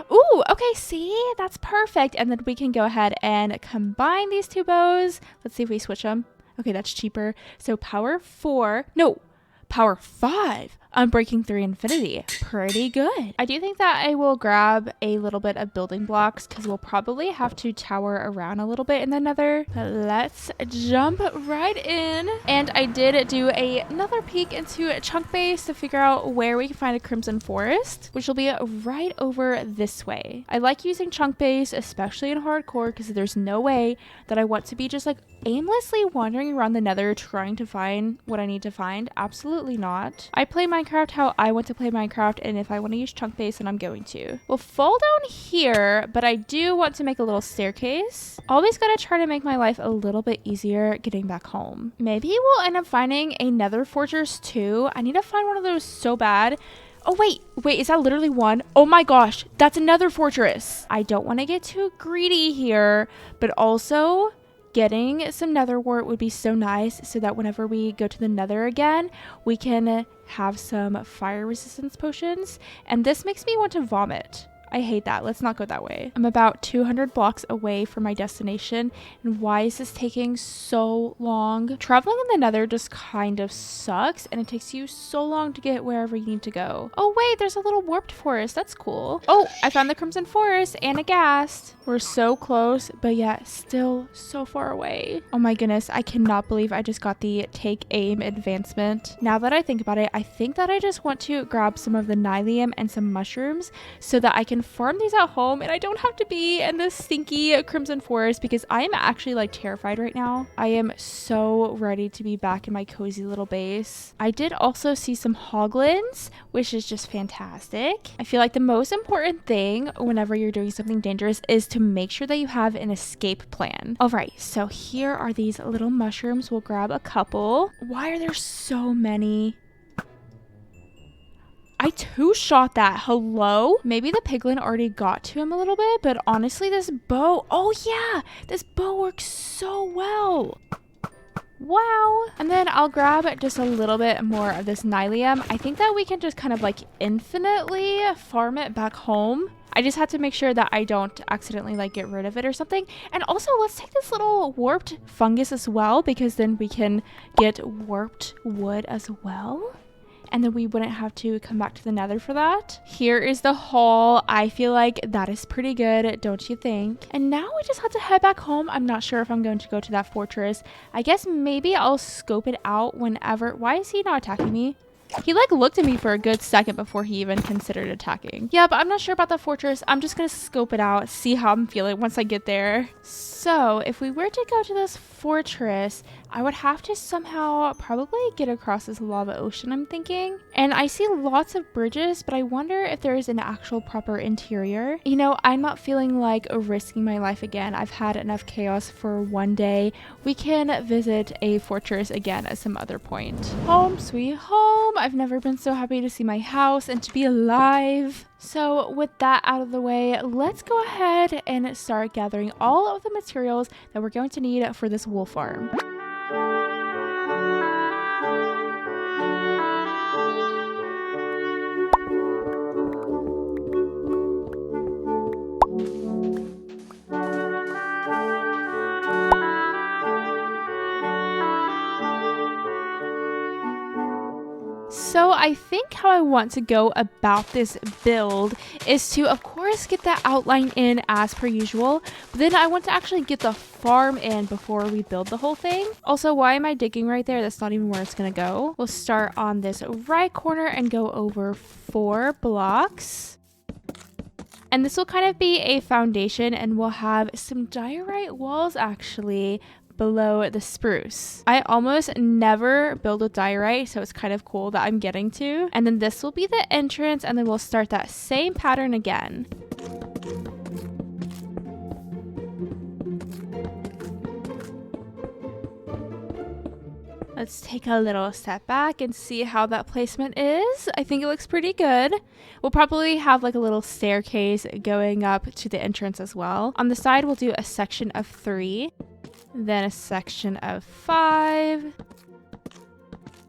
Ooh, okay, see? That's perfect. And then we can go ahead and combine these 2 bows. Let's see if we switch them. Okay, that's cheaper. So power 4. No, power 5. Unbreaking 3 infinity. Pretty good. I do think that I will grab a little bit of building blocks because we'll probably have to tower around a little bit in the nether. But let's jump right in. And I did do another peek into a chunk base to figure out where we can find a crimson forest, which will be right over this way. I like using chunk base, especially in hardcore, because there's no way that I want to be just like aimlessly wandering around the nether trying to find what I need to find. Absolutely not. I play Minecraft how I want to play Minecraft, and if I want to use chunk base, then I'm going to. We'll fall down here, but I do want to make a little staircase. Always gotta try to make my life a little bit easier getting back home. Maybe we'll end up finding a nether fortress too. I need to find one of those so bad. Oh, wait, is that literally one? Oh my gosh, that's another fortress. I don't want to get too greedy here, but also getting some nether wart would be so nice so that whenever we go to the nether again, we can have some fire resistance potions. And this makes me want to vomit. I hate that. Let's not go that way. I'm about 200 blocks away from my destination. And why is this taking so long? Traveling in the nether just kind of sucks. And it takes you so long to get wherever you need to go. Oh, wait, there's a little warped forest. That's cool. Oh, I found the crimson forest and a ghast. We're so close, but yet still so far away. Oh my goodness. I cannot believe I just got the take aim advancement. Now that I think about it, I think that I just want to grab some of the nylium and some mushrooms so that I can farm these at home and I don't have to be in this stinky crimson forest because I am actually like terrified right now. I am so ready to be back in my cozy little base. I did also see some hoglins, which is just fantastic. I feel like the most important thing whenever you're doing something dangerous is to make sure that you have an escape plan. All right, so here are these little mushrooms. We'll grab a couple. Why are there so many? I two-shot that. Hello? Maybe the piglin already got to him a little bit, but honestly, this bow... Oh, yeah! This bow works so well. Wow. And then I'll grab just a little bit more of this nylium. I think that we can just kind of like infinitely farm it back home. I just had to make sure that I don't accidentally like get rid of it or something. And also let's take this little warped fungus as well, because then we can get warped wood as well. And then we wouldn't have to come back to the nether for that. Here is the haul. I feel like that is pretty good, don't you think? And now we just have to head back home. I'm not sure if I'm going to go to that fortress. I guess maybe I'll scope it out whenever... Why is he not attacking me? He like looked at me for a good second before he even considered attacking. Yeah, but I'm not sure about the fortress. I'm just gonna scope it out, see how I'm feeling once I get there. So if we were to go to this fortress, I would have to somehow probably get across this lava ocean, I'm thinking. And I see lots of bridges, but I wonder if there is an actual proper interior. You know, I'm not feeling like risking my life again. I've had enough chaos for one day. We can visit a fortress again at some other point. Home sweet home. I've never been so happy to see my house and to be alive. So with that out of the way, let's go ahead and start gathering all of the materials that we're going to need for this wool farm. So I think how I want to go about this build is to, of course, get that outline in as per usual, but then I want to actually get the farm in before we build the whole thing. Also, why am I digging right there? That's not even where it's gonna go. We'll start on this right corner and go over 4 blocks. And this will kind of be a foundation, and we'll have some diorite walls actually below the spruce. I almost never build with diorite, so it's kind of cool that I'm getting to. And then this will be the entrance, and then we'll start that same pattern again. Let's take a little step back and see how that placement is. I think it looks pretty good. We'll probably have like a little staircase going up to the entrance as well. On the side, we'll do a section of 3. Then a section of 5.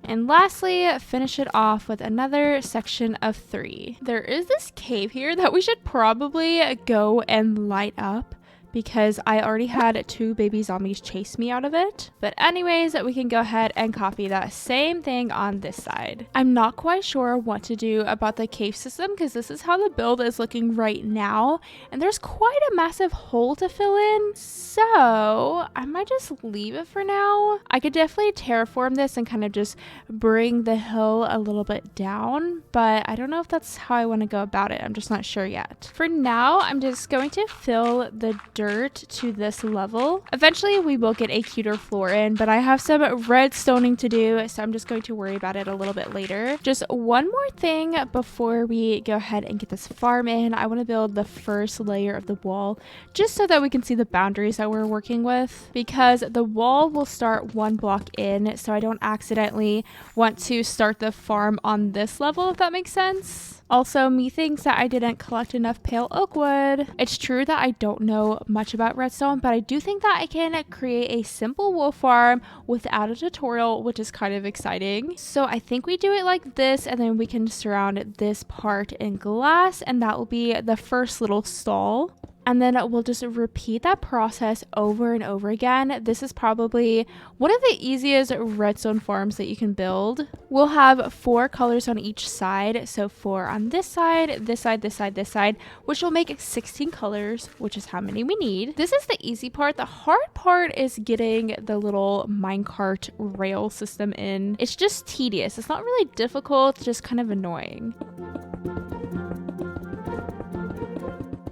And lastly, finish it off with another section of 3. There is this cave here that we should probably go and light up, because I already had 2 baby zombies chase me out of it. But anyways, we can go ahead and copy that same thing on this side. I'm not quite sure what to do about the cave system, because this is how the build is looking right now, and there's quite a massive hole to fill in, so I might just leave it for now. I could definitely terraform this and kind of just bring the hill a little bit down, but I don't know if that's how I want to go about it. I'm just not sure yet. For now, I'm just going to fill the dirt to this level. Eventually we will get a cuter floor in, but I have some redstoning to do, so I'm just going to worry about it a little bit later. Just one more thing before we go ahead and get this farm in. I want to build the first layer of the wall just so that we can see the boundaries that we're working with, because the wall will start 1 block in, so I don't accidentally want to start the farm on this level, if that makes sense. Also, methinks that I didn't collect enough pale oak wood. It's true that I don't know much about redstone, but I do think that I can create a simple wool farm without a tutorial, which is kind of exciting. So I think we do it like this, and then we can surround this part in glass, and that will be the first little stall. And then we'll just repeat that process over and over again. This is probably one of the easiest redstone farms that you can build. We'll have 4 colors on each side. So 4 on this side, this side, this side, this side, which will make 16 colors, which is how many we need. This is the easy part. The hard part is getting the little minecart rail system in. It's just tedious. It's not really difficult, it's just kind of annoying.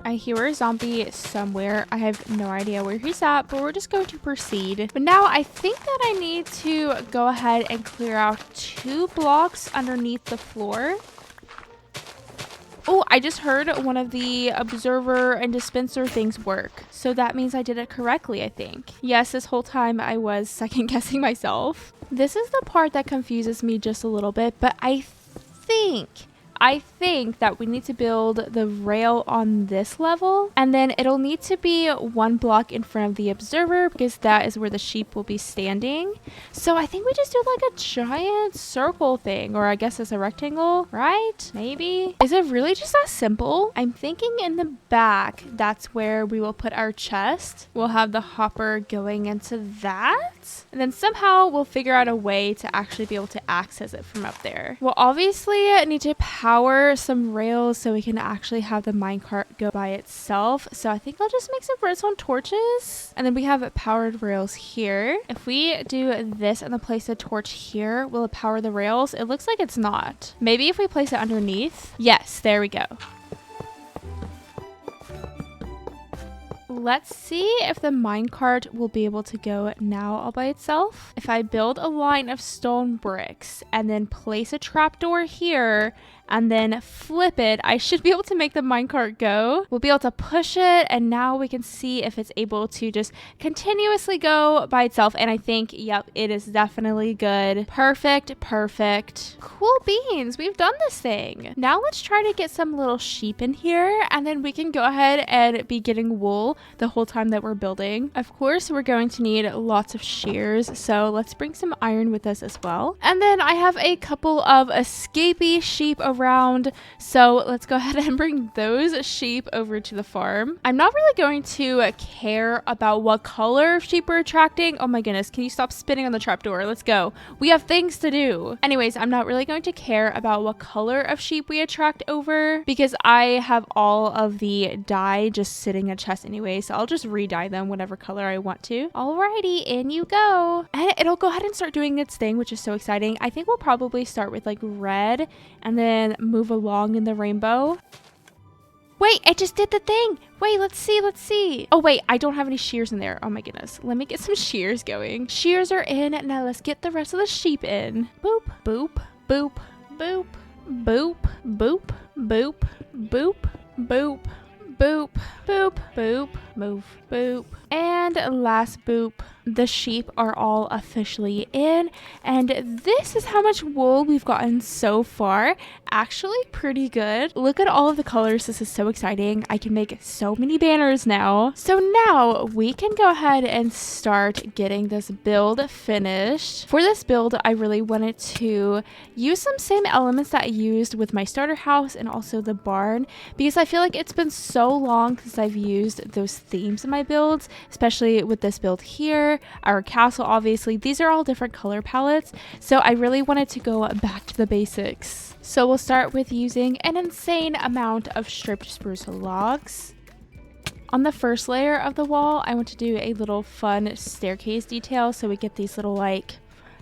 I hear a zombie somewhere. I have no idea where he's at, but we're just going to proceed. But now I think that I need to go ahead and clear out 2 blocks underneath the floor. Oh, I just heard one of the observer and dispenser things work. So that means I did it correctly, I think. Yes, this whole time I was second guessing myself. This is the part that confuses me just a little bit, but I think that we need to build the rail on this level, and then it'll need to be 1 block in front of the observer, because that is where the sheep will be standing. So I think we just do like a giant circle thing, or I guess it's a rectangle, right? Maybe. Is it really just that simple? I'm thinking in the back, that's where we will put our chest. We'll have the hopper going into that, and then somehow we'll figure out a way to actually be able to access it from up there. We'll obviously need to power some rails so we can actually have the minecart go by itself. So I think I'll just make some redstone torches, and then we have powered rails here. If we do this and then place a torch here, will it power the rails? It looks like it's not. Maybe if we place it underneath. Yes, there we go. Let's see if the minecart will be able to go now all by itself. If I build a line of stone bricks and then place a trapdoor here and then flip it, I should be able to make the minecart go. We'll be able to push it, and now we can see if it's able to just continuously go by itself. And I think, yep, it is definitely good. Perfect, perfect. Cool beans, we've done this thing. Now let's try to get some little sheep in here, and then we can go ahead and be getting wool the whole time that we're building. Of course, we're going to need lots of shears, so let's bring some iron with us as well. And then I have a couple of escapee sheep around, so let's go ahead and bring those sheep over to the farm. I'm not really going to care about what color of sheep we're attracting. Oh my goodness, can you stop spinning on the trapdoor? Let's go. We have things to do. Anyways, I'm not really going to care about what color of sheep we attract over because I have all of the dye just sitting in a chest anyway, so I'll just re-dye them whatever color I want to. Alrighty, in you go. And it'll go ahead and start doing its thing, which is so exciting. I think we'll probably start with like red and then move along in the rainbow. Wait, it just did the thing. Wait, let's see. Oh wait, I don't have any shears in there. Oh my goodness. Let me get some shears going. Shears are in. Now let's get the rest of the sheep in. Boop, boop, boop, boop, boop, boop, boop, boop, boop, boop, boop, boop, move, boop. And last boop. The sheep are all officially in, and this is how much wool we've gotten so far. Actually pretty good. Look at all of the colors. This is so exciting. I can make so many banners now. So now we can go ahead and start getting this build finished. For this build, I really wanted to use some same elements that I used with my starter house and also the barn, because I feel like it's been so long since I've used those themes in my builds, especially with this build here. Our castle, obviously, these are all different color palettes, so I really wanted to go back to the basics. So we'll start with using an insane amount of stripped spruce logs. On the first layer of the wall, I want to do a little fun staircase detail, so we get these little, like,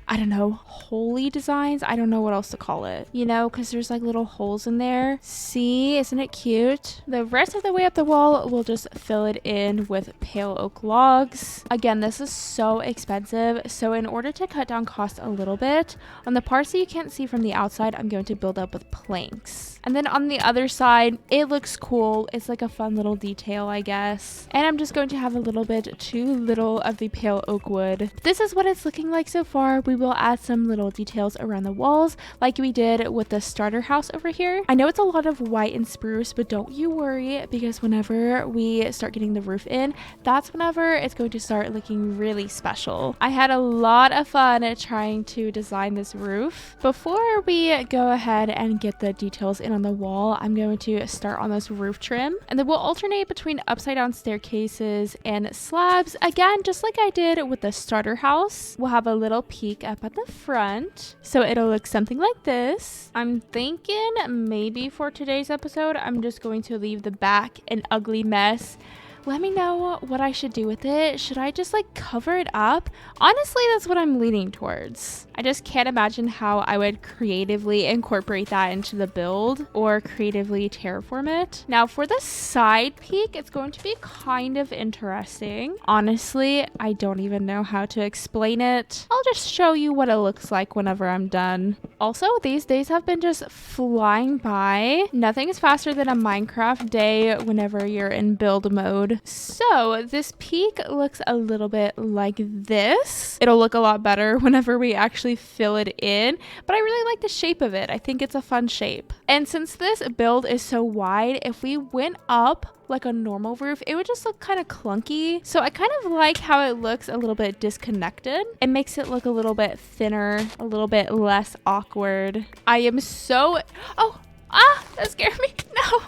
I don't know, holy designs. I don't know what else to call it, you know, because there's like little holes in there. See, isn't it cute? The rest of the way up the wall, we'll just fill it in with pale oak logs. Again, this is so expensive, so in order to cut down cost a little bit, on the parts that you can't see from the outside, I'm going to build up with planks. And then on the other side, it looks cool. It's like a fun little detail, I guess. And I'm just going to have a little bit too little of the pale oak wood. This is what it's looking like so far. We will add some little details around the walls like we did with the starter house over here. I know it's a lot of white and spruce, but don't you worry, because whenever we start getting the roof in, that's whenever it's going to start looking really special. I had a lot of fun trying to design this roof. Before we go ahead and get the details in on the wall, I'm going to start on this roof trim, and then we'll alternate between upside down staircases and slabs. Again, just like I did with the starter house, we'll have a little peak up at the front, so it'll look something like this. I'm thinking maybe for today's episode, I'm just going to leave the back an ugly mess. Let me know what I should do with it. Should I just like cover it up? Honestly, that's what I'm leaning towards. I just can't imagine how I would creatively incorporate that into the build or creatively terraform it. Now for the side peak, it's going to be kind of interesting. Honestly, I don't even know how to explain it. I'll just show you what it looks like whenever I'm done. Also, these days have been just flying by. Nothing is faster than a Minecraft day whenever you're in build mode. So this peak looks a little bit like this. It'll look a lot better whenever we actually fill it in, but I really like the shape of it. I think it's a fun shape. And since this build is so wide, if we went up like a normal roof, it would just look kind of clunky. So I kind of like how it looks a little bit disconnected. It makes it look a little bit thinner, a little bit less awkward. I am so... that scared me. No,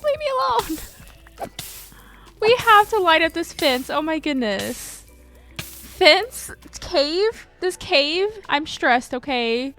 leave me alone. We have to light up this fence. Oh my goodness. Fence? Cave? This cave? I'm stressed, okay?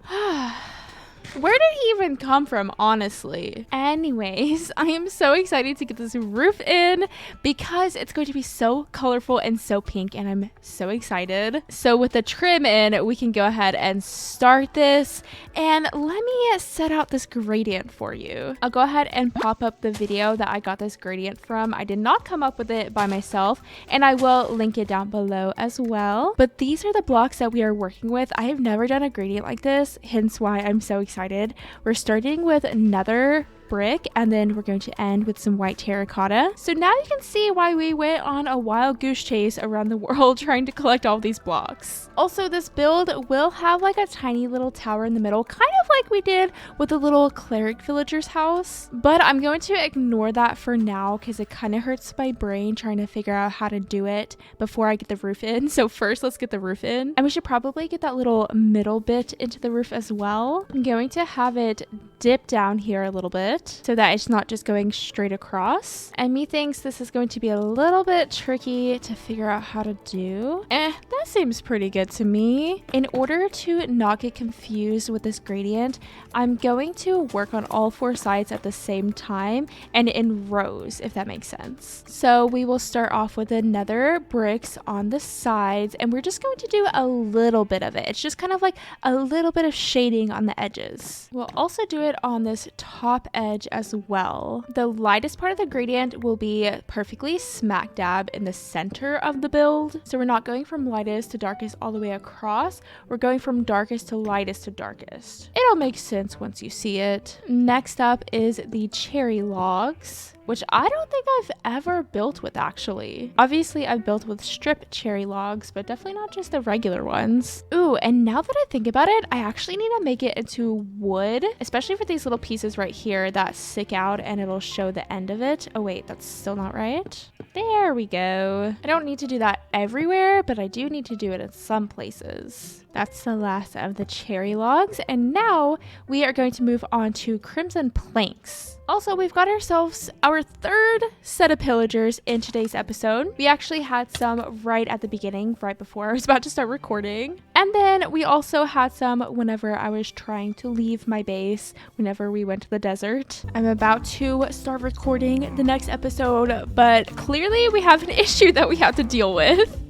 Where did he even come from, honestly? Anyways, I am so excited to get this roof in because it's going to be so colorful and so pink, and I'm so excited. So with the trim in, we can go ahead and start this. And let me set out this gradient for you. I'll go ahead and pop up the video that I got this gradient from. I did not come up with it by myself, and I will link it down below as well. But these are the blocks that we are working with. I have never done a gradient like this, hence why I'm so excited excited. We're starting with Nether brick, and then we're going to end with some white terracotta. So now you can see why we went on a wild goose chase around the world trying to collect all these blocks. Also, this build will have like a tiny little tower in the middle, kind of like we did with the little cleric villager's house, but I'm going to ignore that for now because it kind of hurts my brain trying to figure out how to do it before I get the roof in. So first, let's get the roof in, and we should probably get that little middle bit into the roof as well. I'm going to have it dip down here a little bit so that it's not just going straight across. And methinks this is going to be a little bit tricky to figure out how to do. That seems pretty good to me. In order to not get confused with this gradient, I'm going to work on all 4 sides at the same time and in rows, if that makes sense. So we will start off with the nether bricks on the sides, and we're just going to do a little bit of it. It's just kind of like a little bit of shading on the edges. We'll also do it on this top edge as well. The lightest part of the gradient will be perfectly smack dab in the center of the build. So we're not going from lightest to darkest all the way across. We're going from darkest to lightest to darkest. It'll make sense once you see it. Next up is the cherry logs, which I don't think I've ever built with actually. Obviously I've built with strip cherry logs, but definitely not just the regular ones. Ooh, and now that I think about it, I actually need to make it into wood, especially for these little pieces right here that stick out and it'll show the end of it. Oh wait, that's still not right. There we go. I don't need to do that everywhere, but I do need to do it in some places. That's the last of the cherry logs, and now we are going to move on to crimson planks. Also, we've got ourselves our 3rd set of pillagers in today's episode. We actually had some right at the beginning, right before I was about to start recording. And then we also had some whenever I was trying to leave my base, whenever we went to the desert. I'm about to start recording the next episode, but clearly we have an issue that we have to deal with.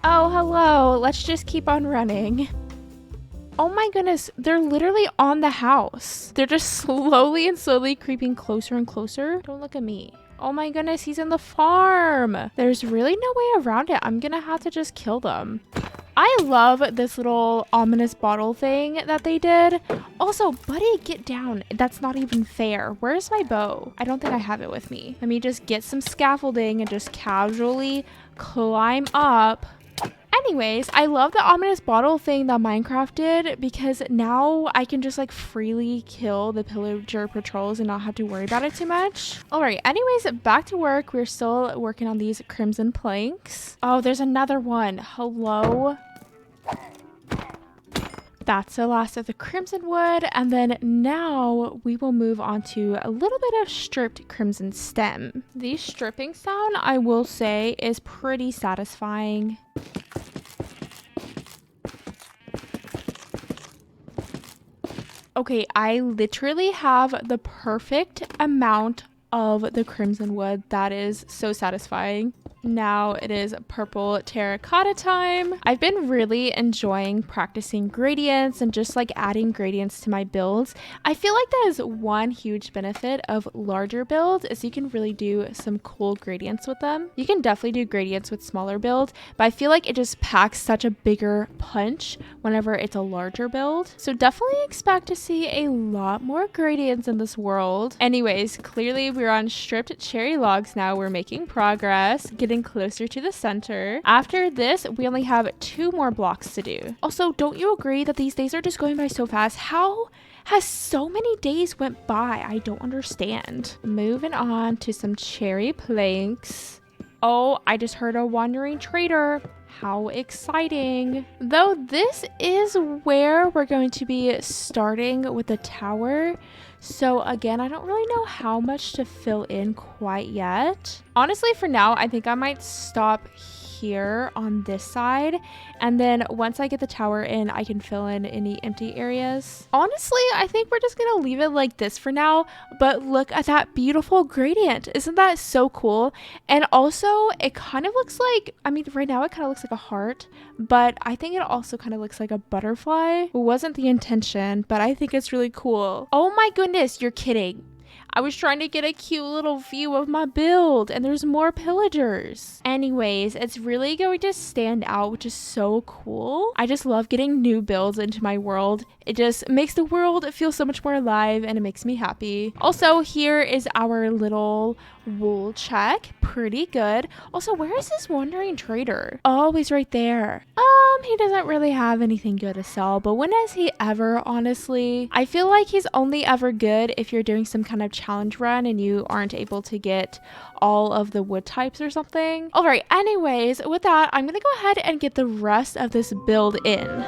Oh, hello. Let's just keep on running. Oh my goodness, they're literally on the house. They're just slowly and slowly creeping closer and closer. Don't look at me. Oh my goodness, he's in the farm. There's really no way around it. I'm gonna have to just kill them. I love this little ominous bottle thing that they did. Also, buddy, get down. That's not even fair. Where's my bow? I don't think I have it with me. Let me just get some scaffolding and just casually climb up. Anyways, I love the ominous bottle thing that Minecraft did because now I can just like freely kill the pillager patrols and not have to worry about it too much. Alright, anyways, back to work. We're still working on these crimson planks. Oh, there's another one. Hello? That's the last of the crimson wood, and then now we will move on to a little bit of stripped crimson stem. The stripping sound, I will say, is pretty satisfying. Okay, I literally have the perfect amount of the crimson wood. That is so satisfying. Now it is purple terracotta time. I've been really enjoying practicing gradients and just like adding gradients to my builds. I feel like that is one huge benefit of larger builds is you can really do some cool gradients with them. You can definitely do gradients with smaller builds, but I feel like it just packs such a bigger punch whenever it's a larger build. So definitely expect to see a lot more gradients in this world. Anyways, clearly we're on stripped cherry logs now. We're making progress, getting closer to the center. After this, we only have 2 more blocks to do. Also, don't you agree that these days are just going by so fast? How has so many days went by? I don't understand. Moving on to some cherry planks. Oh, I just heard a wandering trader. How exciting. Though this is where we're going to be starting with the tower. So again, I don't really know how much to fill in quite yet. Honestly, for now, I think I might stop here on this side, and then once I get the tower in, I can fill in any empty areas. Honestly, I think we're just gonna leave it like this for now, but look at that beautiful gradient. Isn't that so cool? And also it kind of looks like, I mean, right now it kind of looks like a heart, but I think it also kind of looks like a butterfly. It wasn't the intention, but I think it's really cool. Oh my goodness, you're kidding. I was trying to get a cute little view of my build, and there's more pillagers. Anyways, it's really going to stand out, which is so cool. I just love getting new builds into my world. It just makes the world feel so much more alive, and it makes me happy. Also, here is our little wool check. Pretty good. Also, where is this wandering trader? Oh, he's right there. He doesn't really have anything good to sell, but when has he ever, honestly? I feel like he's only ever good if you're doing some kind of challenge run and you aren't able to get all of the wood types or something. All right, anyways, with that, I'm gonna go ahead and get the rest of this build in.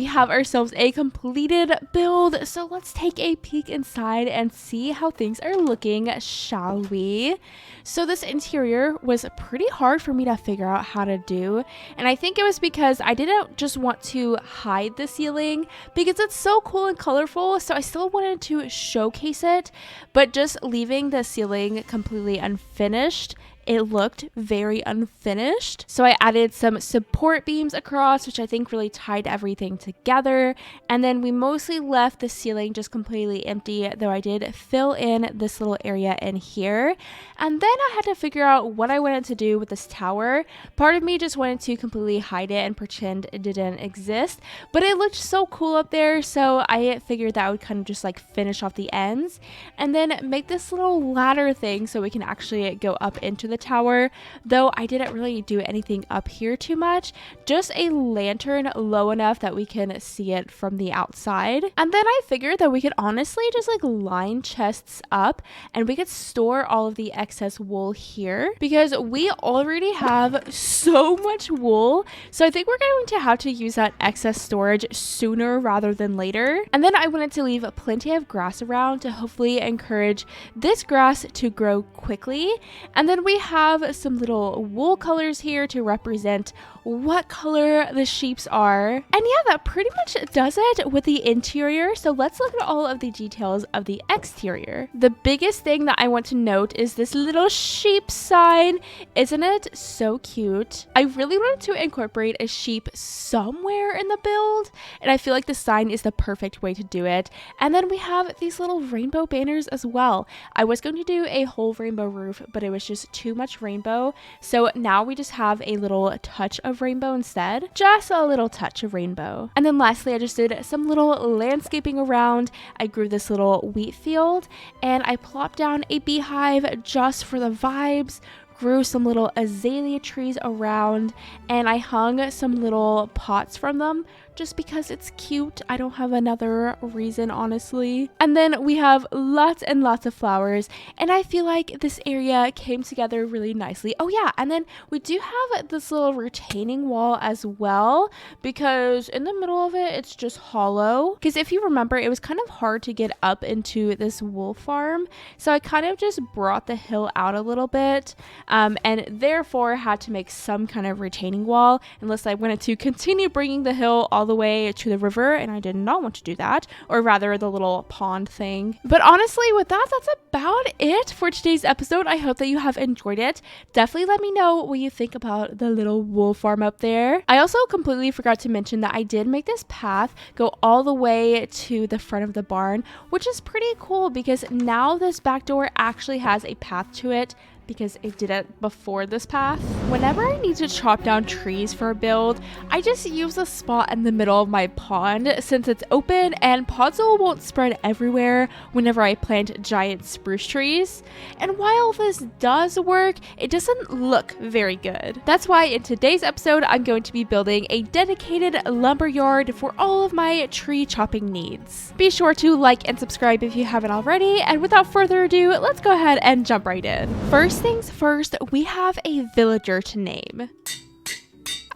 Have ourselves a completed build, so let's take a peek inside and see how things are looking, shall we? So this interior was pretty hard for me to figure out how to do, and I think it was because I didn't just want to hide the ceiling because it's so cool and colorful, so I still wanted to showcase it, but just leaving the ceiling completely unfinished, it looked very unfinished. So I added some support beams across, which I think really tied everything together. And then we mostly left the ceiling just completely empty, though I did fill in this little area in here. And then I had to figure out what I wanted to do with this tower. Part of me just wanted to completely hide it and pretend it didn't exist, but it looked so cool up there. So I figured that I would kind of just like finish off the ends and then make this little ladder thing so we can actually go up into the tower, though I didn't really do anything up here too much, just a lantern low enough that we can see it from the outside. And then I figured that we could honestly just like line chests up and we could store all of the excess wool here because we already have so much wool, so I think we're going to have to use that excess storage sooner rather than later. And then I wanted to leave plenty of grass around to hopefully encourage this grass to grow quickly. And then we have some little wool colors here to represent what color the sheeps are. And yeah, that pretty much does it with the interior. So let's look at all of the details of the exterior. The biggest thing that I want to note is this little sheep sign. Isn't it so cute? I really wanted to incorporate a sheep somewhere in the build, and I feel like the sign is the perfect way to do it. And then we have these little rainbow banners as well. I was going to do a whole rainbow roof, but it was just too much rainbow. So now we just have a little touch of rainbow instead. Just a little touch of rainbow. And then lastly, I just did some little landscaping around. I grew this little wheat field and I plopped down a beehive just for the vibes. Grew some little azalea trees around, and I hung some little pots from them just because it's cute. I don't have another reason, honestly. And then we have lots and lots of flowers, and I feel like this area came together really nicely. Oh yeah, and then we do have this little retaining wall as well, because in the middle of it, it's just hollow. Because if you remember, it was kind of hard to get up into this wool farm, so I kind of just brought the hill out a little bit, and therefore had to make some kind of retaining wall, unless I wanted to continue bringing the hill all the way to the river, and I did not want to do that, or rather the little pond thing. But honestly, with that, that's about it for today's episode. I hope that you have enjoyed it. Definitely let me know what you think about the little wool farm up there. I also completely forgot to mention that I did make this path go all the way to the front of the barn, which is pretty cool because now this back door actually has a path to it, because it didn't before this path. Whenever I need to chop down trees for a build, I just use a spot in the middle of my pond since it's open and podzol won't spread everywhere whenever I plant giant spruce trees. And while this does work, it doesn't look very good. That's why in today's episode, I'm going to be building a dedicated lumber yard for all of my tree chopping needs. Be sure to like and subscribe if you haven't already, and without further ado, let's go ahead and jump right in. First things first, we have a villager to name.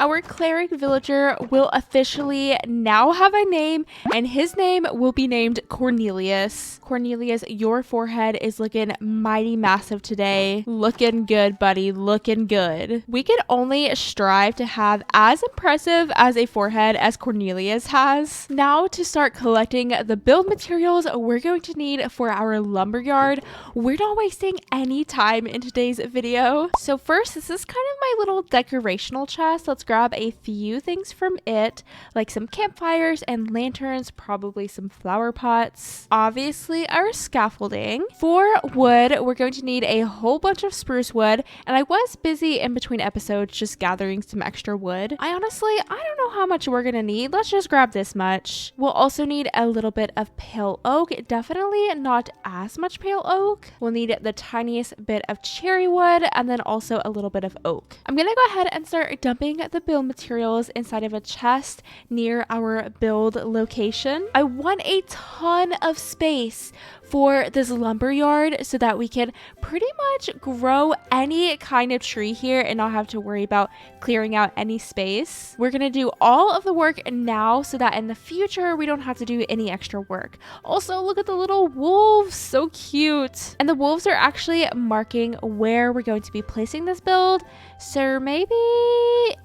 our cleric villager will officially now have a name, and his name will be named Cornelius. Cornelius, your forehead is looking mighty massive today. Looking good, buddy. Looking good. We can only strive to have as impressive as a forehead as Cornelius has. Now to start collecting the build materials we're going to need for our lumberyard. We're not wasting any time in today's video. So first, this is kind of my little decorational chest. Let's grab a few things from it, like some campfires and lanterns, probably some flower pots, obviously our scaffolding. For wood, we're going to need a whole bunch of spruce wood, and I was busy in between episodes just gathering some extra wood. I don't know how much we're gonna need. Let's just grab this much. We'll also need a little bit of pale oak, definitely not as much pale oak. We'll need the tiniest bit of cherry wood, and then also a little bit of oak. I'm gonna go ahead and start dumping the build materials inside of a chest near our build location. I want a ton of space for this lumberyard so that we can pretty much grow any kind of tree here and not have to worry about clearing out any space. We're gonna do all of the work now so that in the future we don't have to do any extra work. Also, look at the little wolves, so cute. And the wolves are actually marking where we're going to be placing this build. So maybe,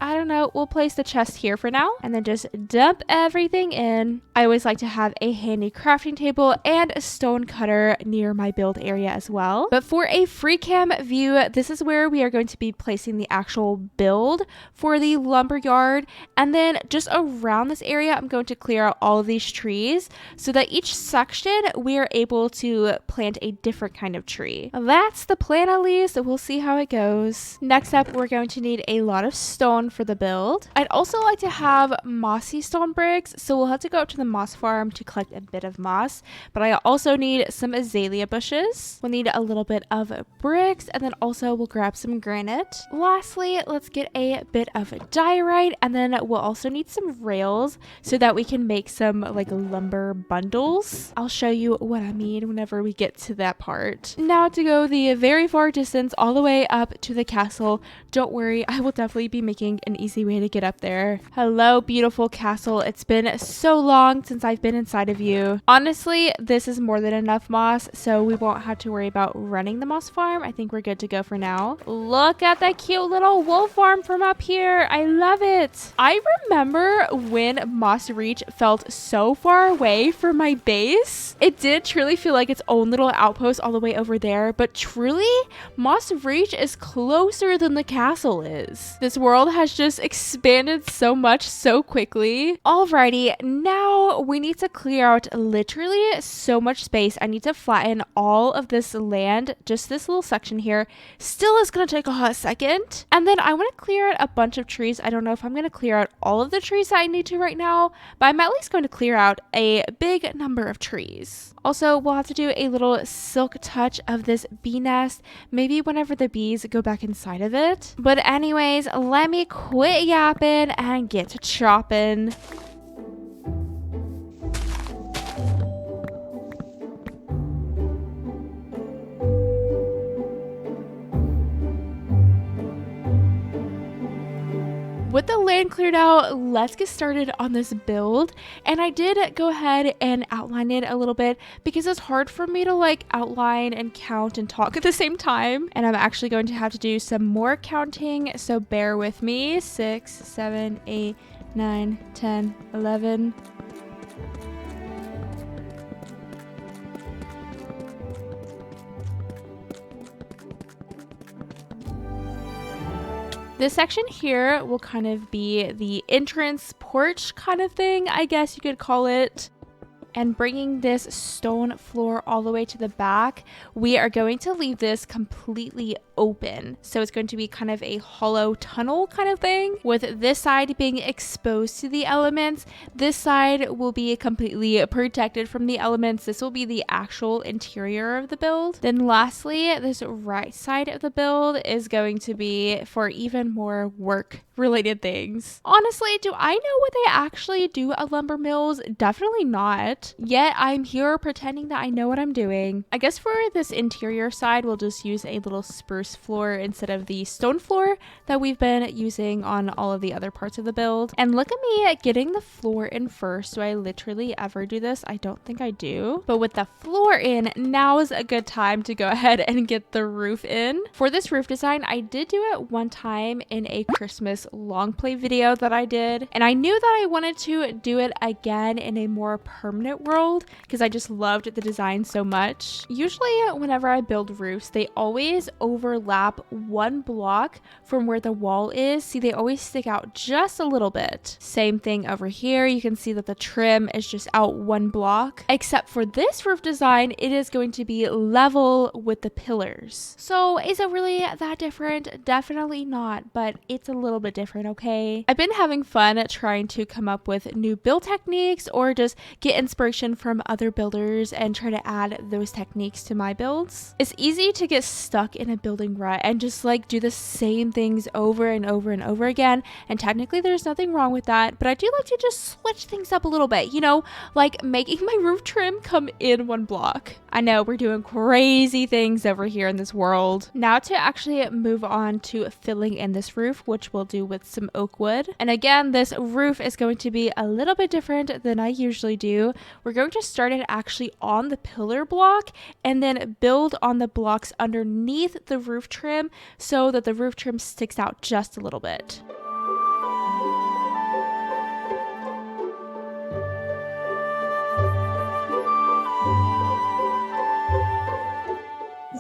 I don't know, we'll place the chest here for now and then just dump everything in. I always like to have a handy crafting table and a stone cutter near my build area as well. But for a free cam view, this is where we are going to be placing the actual build for the lumberyard. And then just around this area, I'm going to clear out all of these trees so that each section we are able to plant a different kind of tree. That's the plan at least. We'll see how it goes. Next up, we're going to need a lot of stone for the build. I'd also like to have mossy stone bricks, so we'll have to go up to the moss farm to collect a bit of moss, but I also need some azalea bushes. We'll need a little bit of bricks, and then also we'll grab some granite. Lastly, let's get a bit of diorite, and then we'll also need some rails so that we can make some like lumber bundles. I'll show you what I mean whenever we get to that part. Now to go the very far distance all the way up to the castle. Don't worry, I will definitely be making an easy way to get up there. Hello, beautiful castle. It's been so long since I've been inside of you. Honestly, this is more than enough moss, so we won't have to worry about running the moss farm. I think we're good to go for now. Look at that cute little wolf farm from up here. I love it. I remember when Moss Reach felt so far away from my base. It did truly feel like its own little outpost all the way over there, but truly, Moss Reach is closer than the castle is. This world has just expanded so much so quickly. Alrighty, now we need to clear out literally so much space. I need to flatten all of this land. Just this little section here still is going to take a hot second. And then I want to clear out a bunch of trees. I don't know if I'm going to clear out all of the trees that I need to right now, but I'm at least going to clear out a big number of trees. Also, we'll have to do a little silk touch of this bee nest, maybe whenever the bees go back inside of it. But anyways, let me quit yapping and get to chopping. With the land cleared out, let's get started on this build. And I did go ahead and outline it a little bit because it's hard for me to like outline and count and talk at the same time. And I'm actually going to have to do some more counting, so bear with me. 6, 7, 8, 9, 10, 11. This section here will kind of be the entrance porch kind of thing, I guess you could call it. And bringing this stone floor all the way to the back, we are going to leave this completely open. So it's going to be kind of a hollow tunnel kind of thing, with this side being exposed to the elements. This side will be completely protected from the elements. This will be the actual interior of the build. Then lastly, this right side of the build is going to be for even more work related things. Honestly, do I know what they actually do at lumber mills? Definitely not. yet I'm here pretending that I know what I'm doing. I guess for this interior side, we'll just use a little spruce floor instead of the stone floor that we've been using on all of the other parts of the build. And look at me getting the floor in first. Do I literally ever do this? I don't think I do. But with the floor in, now is a good time to go ahead and get the roof in. For this roof design, I did do it one time in a Christmas long play video that I did, and I knew that I wanted to do it again in a more permanent world because I just loved the design so much. Usually whenever I build roofs, they always overlap one block from where the wall is. See, they always stick out just a little bit. Same thing over here. You can see that the trim is just out one block, except for this roof design, it is going to be level with the pillars. So is it really that different? Definitely not, but it's a little bit different, okay? I've been having fun trying to come up with new build techniques or just get inspiration from other builders and try to add those techniques to my builds. It's easy to get stuck in a building rut and just like do the same things over and over and over again, and technically there's nothing wrong with that, but I do like to just switch things up a little bit, you know, like making my roof trim come in one block. I know we're doing crazy things over here in this world. Now to actually move on to filling in this roof, which we'll do with some oak wood. And again, this roof is going to be a little bit different than I usually do. We're going to start it actually on the pillar block and then build on the blocks underneath the roof trim so that the roof trim sticks out just a little bit.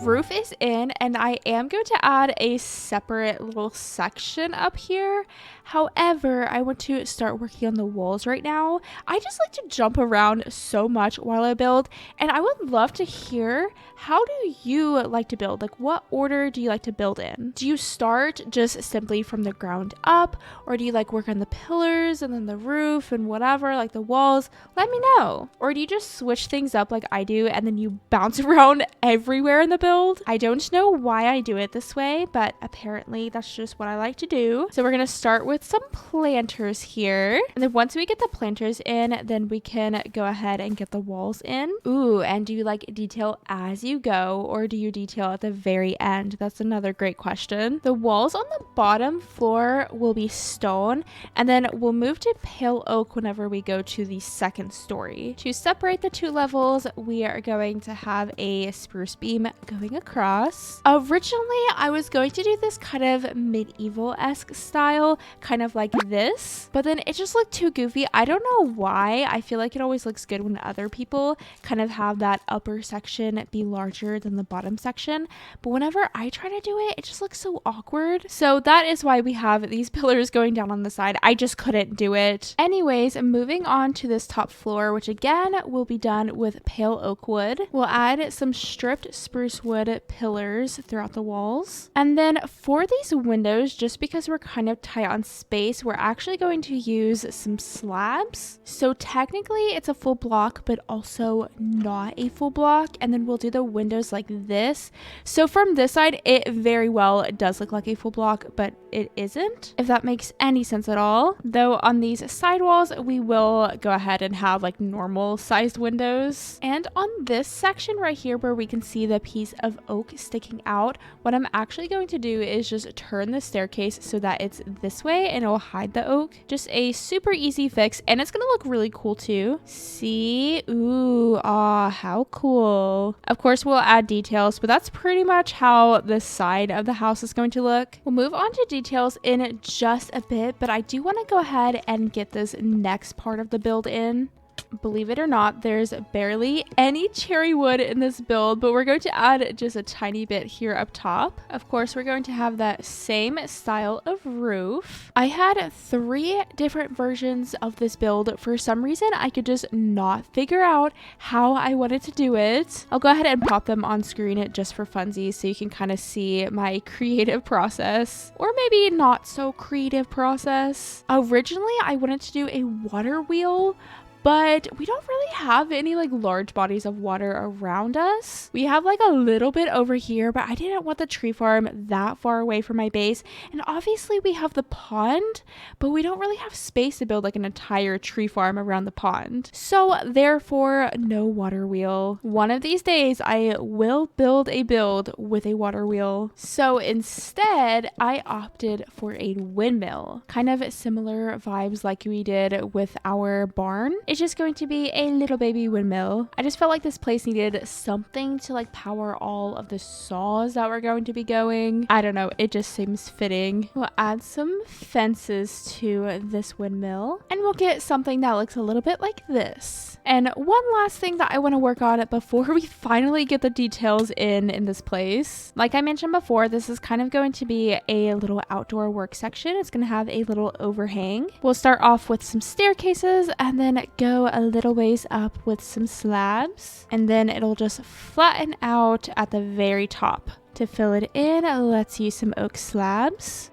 Roof is in, and I am going to add a separate little section up here. However, I want to start working on the walls right now. I just like to jump around so much while I build, and I would love to hear, how do you like to build? Like, what order do you like to build in? Do you start just simply from the ground up, or do you like work on the pillars and then the roof and whatever, like the walls? Let me know. Or do you just switch things up like I do and then you bounce around everywhere in the build? I don't know why I do it this way, but apparently that's just what I like to do. So we're going to start with some planters here. And then once we get the planters in, then we can go ahead and get the walls in. Ooh, and do you like detail as you go, or do you detail at the very end? That's another great question. The walls on the bottom floor will be stone, and then we'll move to pale oak whenever we go to the second story. To separate the two levels, we are going to have a spruce beam going across. Originally, I was going to do this kind of medieval-esque style, kind of like this, but then it just looked too goofy. I don't know why. I feel like it always looks good when other people kind of have that upper section be larger than the bottom section, but whenever I try to do it, it just looks so awkward. So that is why we have these pillars going down on the side. I just couldn't do it. Anyways, moving on to this top floor, which again will be done with pale oak wood. We'll add some stripped spruce wood pillars throughout the walls. And then for these windows, just because we're kind of tight on space, we're actually going to use some slabs. So technically it's a full block, but also not a full block. And then we'll do the windows like this. So from this side, it very well does look like a full block, but it isn't, if that makes any sense at all. Though on these side walls, we will go ahead and have like normal sized windows. And on this section right here where we can see the piece of oak sticking out, what I'm actually going to do is just turn the staircase so that it's this way and it'll hide the oak. Just a super easy fix, and it's gonna look really cool too. See? Ooh, ah, how cool. Of course, we'll add details, but that's pretty much how the side of the house is going to look. We'll move on to details in just a bit, but I do want to go ahead and get this next part of the build in. Believe it or not, there's barely any cherry wood in this build, but we're going to add just a tiny bit here up top. Of course, we're going to have that same style of roof. I had 3 different versions of this build. For some reason, I could just not figure out how I wanted to do it. I'll go ahead and pop them on screen just for funsies so you can kind of see my creative process, or maybe not so creative process. Originally, I wanted to do a water wheel, but we don't really have any like large bodies of water around us. We have like a little bit over here, but I didn't want the tree farm that far away from my base. And obviously we have the pond, but we don't really have space to build like an entire tree farm around the pond. So therefore, no water wheel. One of these days I will build a build with a water wheel. So instead, I opted for a windmill. Kind of similar vibes like we did with our barn. It's just going to be a little baby windmill. I just felt like this place needed something to like power all of the saws that were going to be going. I don't know, it just seems fitting. We'll add some fences to this windmill and we'll get something that looks a little bit like this. And one last thing that I want to work on before we finally get the details in this place. Like I mentioned before, this is kind of going to be a little outdoor work section. It's going to have a little overhang. We'll start off with some staircases and then go a little ways up with some slabs. And then it'll just flatten out at the very top. To fill it in, let's use some oak slabs.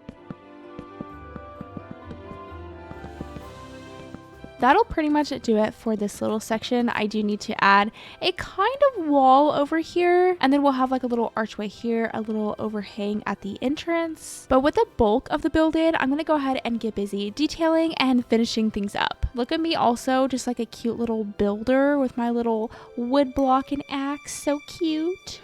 That'll pretty much do it for this little section. I do need to add a kind of wall over here, and then we'll have like a little archway here, a little overhang at the entrance. But with the bulk of the build-in, I'm gonna go ahead and get busy detailing and finishing things up. Look at me also, just like a cute little builder with my little wood block and axe. So cute.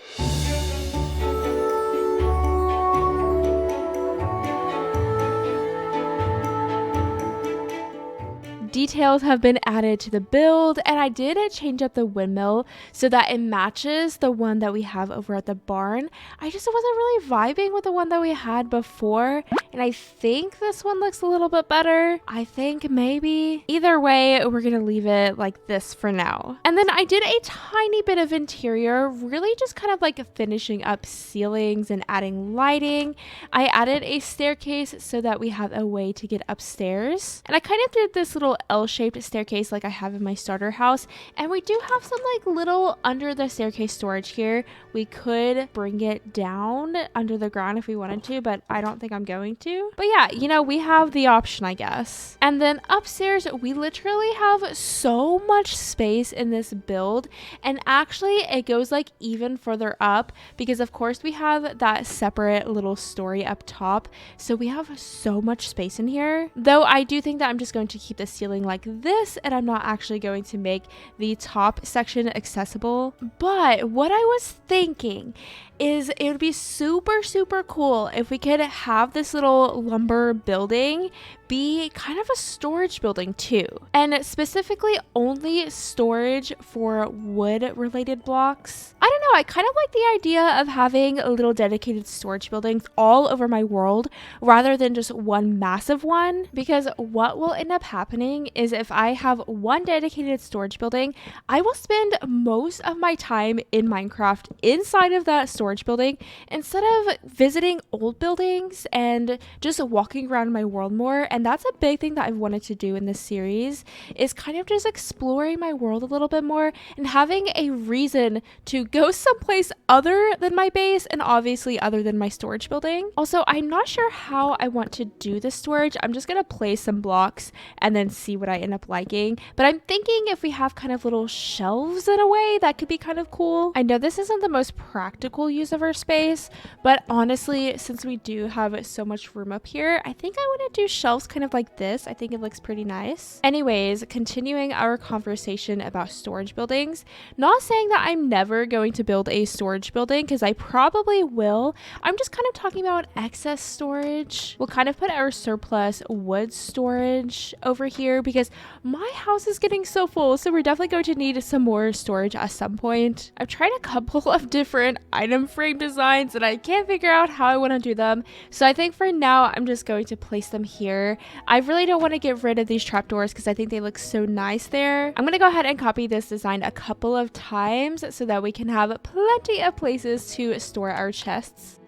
Details have been added to the build, and I did change up the windmill so that it matches the one that we have over at the barn. I just wasn't really vibing with the one that we had before, and I think this one looks a little bit better. I think maybe. Either way, we're gonna leave it like this for now. And then I did a tiny bit of interior, really just kind of like finishing up ceilings and adding lighting. I added a staircase so that we have a way to get upstairs, and I kind of did this little L-shaped staircase like I have in my starter house, and we do have some like little under the staircase storage here. We could bring it down under the ground if we wanted to, but I don't think I'm going to. But yeah, you know, we have the option, I guess. And then upstairs, we literally have so much space in this build, and actually it goes like even further up because of course we have that separate little story up top, so we have so much space in here. Though I do think that I'm just going to keep the ceiling like this, and I'm not actually going to make the top section accessible. But what I was thinking is it would be super cool if we could have this little lumber building be kind of a storage building too, and specifically only storage for wood related blocks. I don't know, I kind of like the idea of having little dedicated storage buildings all over my world rather than just one massive one, because what will end up happening is if I have one dedicated storage building, I will spend most of my time in Minecraft inside of that storage building instead of visiting old buildings and just walking around my world more. And that's a big thing that I've wanted to do in this series, is kind of just exploring my world a little bit more and having a reason to go someplace other than my base and obviously other than my storage building. Also, I'm not sure how I want to do the storage. I'm just gonna place some blocks and then see what I end up liking. But I'm thinking if we have kind of little shelves in a way, that could be kind of cool. I know this isn't the most practical use of our space, but honestly, since we do have so much room up here, I think I want to do shelves kind of like this. I think it looks pretty nice. Anyways, continuing our conversation about storage buildings, not saying that I'm never going to build a storage building, because I probably will. I'm just kind of talking about excess storage. We'll kind of put our surplus wood storage over here because my house is getting so full, so we're definitely going to need some more storage at some point. I've tried a couple of different item frame designs and I can't figure out how I want to do them, so I think for now I'm just going to place them here. I really don't want to get rid of these trapdoors because I think they look so nice there. I'm going to go ahead and copy this design a couple of times so that we can have plenty of places to store our chests.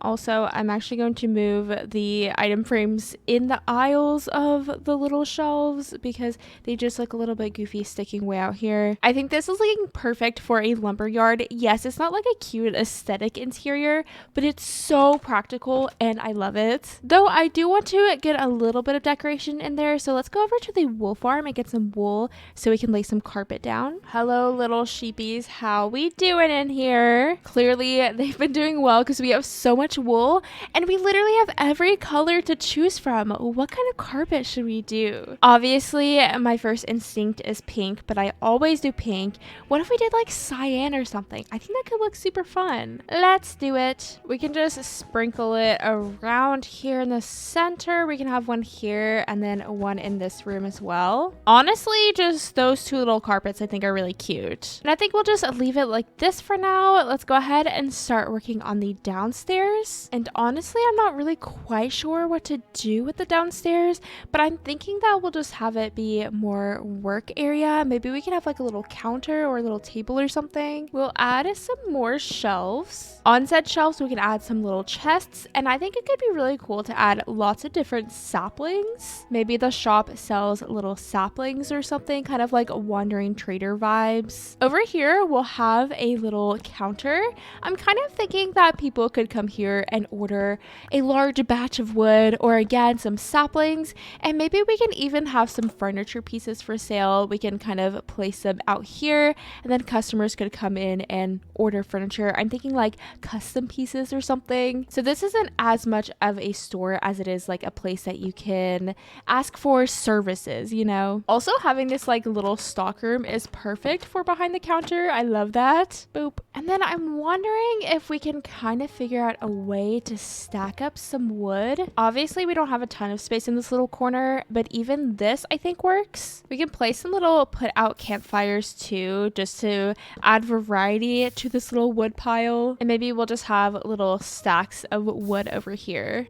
Also, I'm actually going to move the item frames in the aisles of the little shelves because they just look a little bit goofy sticking way out here. I think this is looking perfect for a lumberyard. Yes, it's not like a cute aesthetic interior, but it's so practical and I love it. Though I do want to get a little bit of decoration in there, so let's go over to the wool farm and get some wool so we can lay some carpet down. Hello, little sheepies. How we doing in here? Clearly, they've been doing well because we have so much wool and we literally have every color to choose from. What kind of carpet should we do? Obviously, my first instinct is pink, but I always do pink. What if we did like cyan or something? I think that could look super fun. Let's do it. We can just sprinkle it around here in the center. We can have one here and then one in this room as well. Honestly, just those two little carpets I think are really cute. And I think we'll just leave it like this for now. Let's go ahead and start working on the downstairs. And honestly, I'm not really quite sure what to do with the downstairs, but I'm thinking that we'll just have it be more work area. Maybe we can have like a little counter or a little table or something. We'll add some more shelves. On said shelves, we can add some little chests, and I think it could be really cool to add lots of different saplings. Maybe the shop sells little saplings or something, kind of like wandering trader vibes. Over here, we'll have a little counter. I'm kind of thinking that people could come here and order a large batch of wood or again some saplings, and maybe we can even have some furniture pieces for sale. We can kind of place them out here and then customers could come in and order furniture. I'm thinking like custom pieces or something. So this isn't as much of a store as it is like a place that you can ask for services, you know. Also, having this like little stock room is perfect for behind the counter. I love that. Boop. And then I'm wondering if we can kind of figure out a way to stack up some wood. Obviously, we don't have a ton of space in this little corner, but even this I think works. We can place some little put out campfires too, just to add variety to this little wood pile. And maybe we'll just have little stacks of wood over here.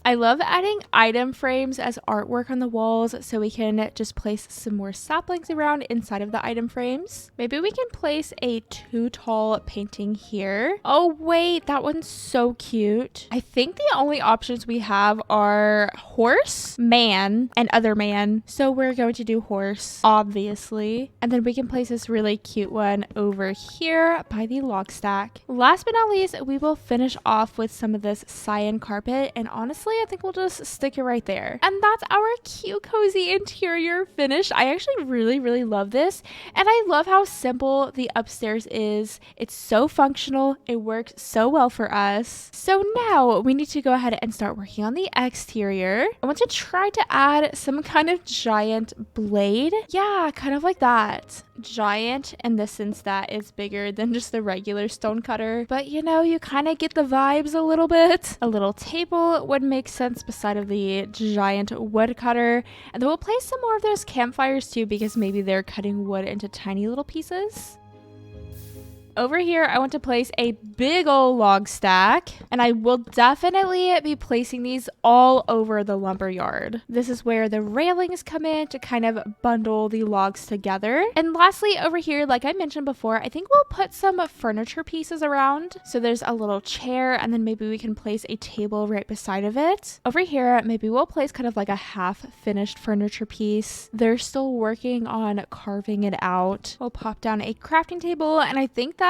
I love adding item frames as artwork on the walls so we can just place some more saplings around inside of the item frames. Maybe we can place a too tall painting here. Oh wait, that one's so cute. I think the only options we have are horse, man, and other man. So we're going to do horse, obviously. And then we can place this really cute one over here by the log stack. Last but not least, we will finish off with some of this cyan carpet, and honestly, I think we'll just stick it right there. And that's our cute, cozy interior finish. I actually really love this. And I love how simple the upstairs is. It's so functional. It works so well for us. So now we need to go ahead and start working on the exterior. I want to try to add some kind of giant blade. Yeah, kind of like that. Giant in the sense that it's bigger than just the regular stone cutter. But you know, you kind of get the vibes a little bit. A little table would make sense beside of the giant wood cutter, and then we'll place some more of those campfires too because maybe they're cutting wood into tiny little pieces. Over here, I want to place a big old log stack, and I will definitely be placing these all over the lumber yard. This is where the railings come in to kind of bundle the logs together. And lastly, over here, like I mentioned before, I think we'll put some furniture pieces around. So there's a little chair, and then maybe we can place a table right beside of it. Over here, maybe we'll place kind of like a half-finished furniture piece. They're still working on carving it out. We'll pop down a crafting table, and I think that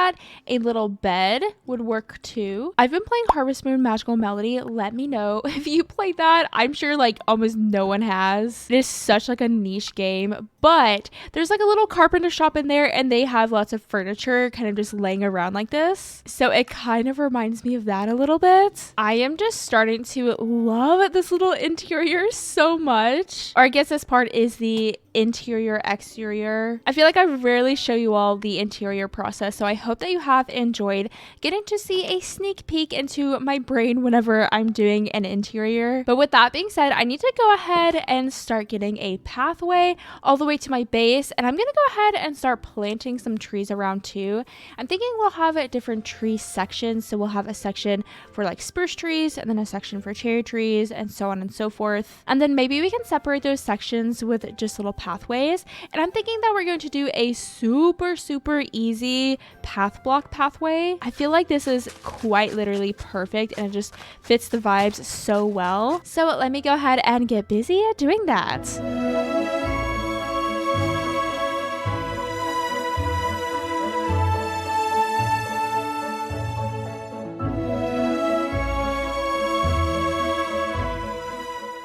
a little bed would work too. I've been playing Harvest Moon Magical Melody. Let me know if you played that. I'm sure like almost no one has. It is such like a niche game, but there's like a little carpenter shop in there and they have lots of furniture kind of just laying around like this. So it kind of reminds me of that a little bit. I am just starting to love this little interior so much. Or I guess this part is the interior exterior. I feel like I rarely show you all the interior process, so I hope that you have enjoyed getting to see a sneak peek into my brain whenever I'm doing an interior. But with that being said, I need to go ahead and start getting a pathway all the way to my base, and I'm gonna go ahead and start planting some trees around too. I'm thinking we'll have different tree sections, so we'll have a section for like spruce trees and then a section for cherry trees and so on and so forth. And then maybe we can separate those sections with just little pathways. And I'm thinking that we're going to do a super easy path block pathway. I feel like this is quite literally perfect and it just fits the vibes so well. So let me go ahead and get busy doing that.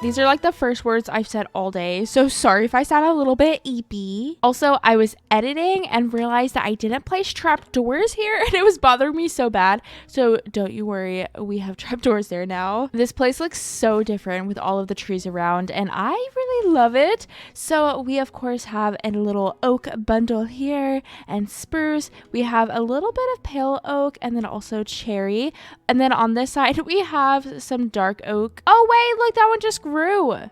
These are like the first words I've said all day, so sorry if I sound a little bit eepy. Also, I was editing and realized that I didn't place trapdoors here and it was bothering me so bad. So don't you worry, we have trapdoors there now. This place looks so different with all of the trees around and I really love it. So we of course have a little oak bundle here and spruce. We have a little bit of pale oak and then also cherry. And then on this side we have some dark oak. Oh wait, look, that one just grew.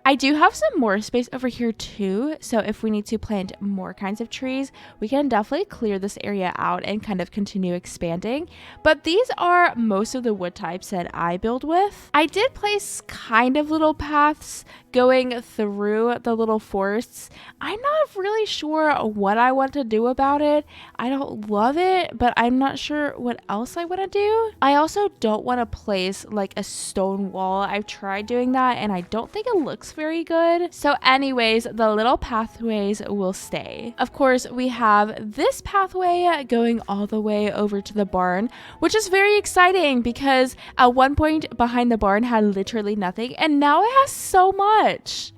I do have some more space over here too, so if we need to plant more kinds of trees, we can definitely clear this area out and kind of continue expanding. But these are most of the wood types that I build with. I did place kind of little paths going through the little forests. I'm not really sure what I want to do about it. I don't love it, but I'm not sure what else I want to do. I also don't want to place like a stone wall. I've tried doing that and I don't think it looks very good. So anyways, the little pathways will stay. Of course, we have this pathway going all the way over to the barn, which is very exciting because at one point behind the barn had literally nothing and now it has so much.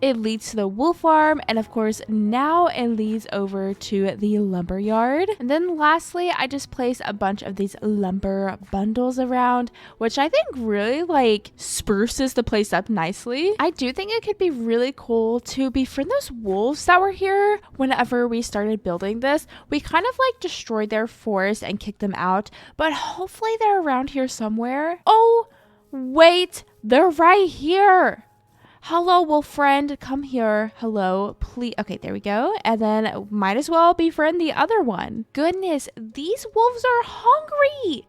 It leads to the wool farm and of course now it leads over to the lumber yard. And then lastly, I just place a bunch of these lumber bundles around, which I think really like spruces the place up nicely. I do think it could be really cool to befriend those wolves that were here whenever we started building this. We kind of like destroyed their forest and kicked them out, but hopefully they're around here somewhere. Oh, wait, they're right here. Hello, wolf friend, come here. Hello, please. Okay, there we go. And then might as well befriend the other one. Goodness, these wolves are hungry.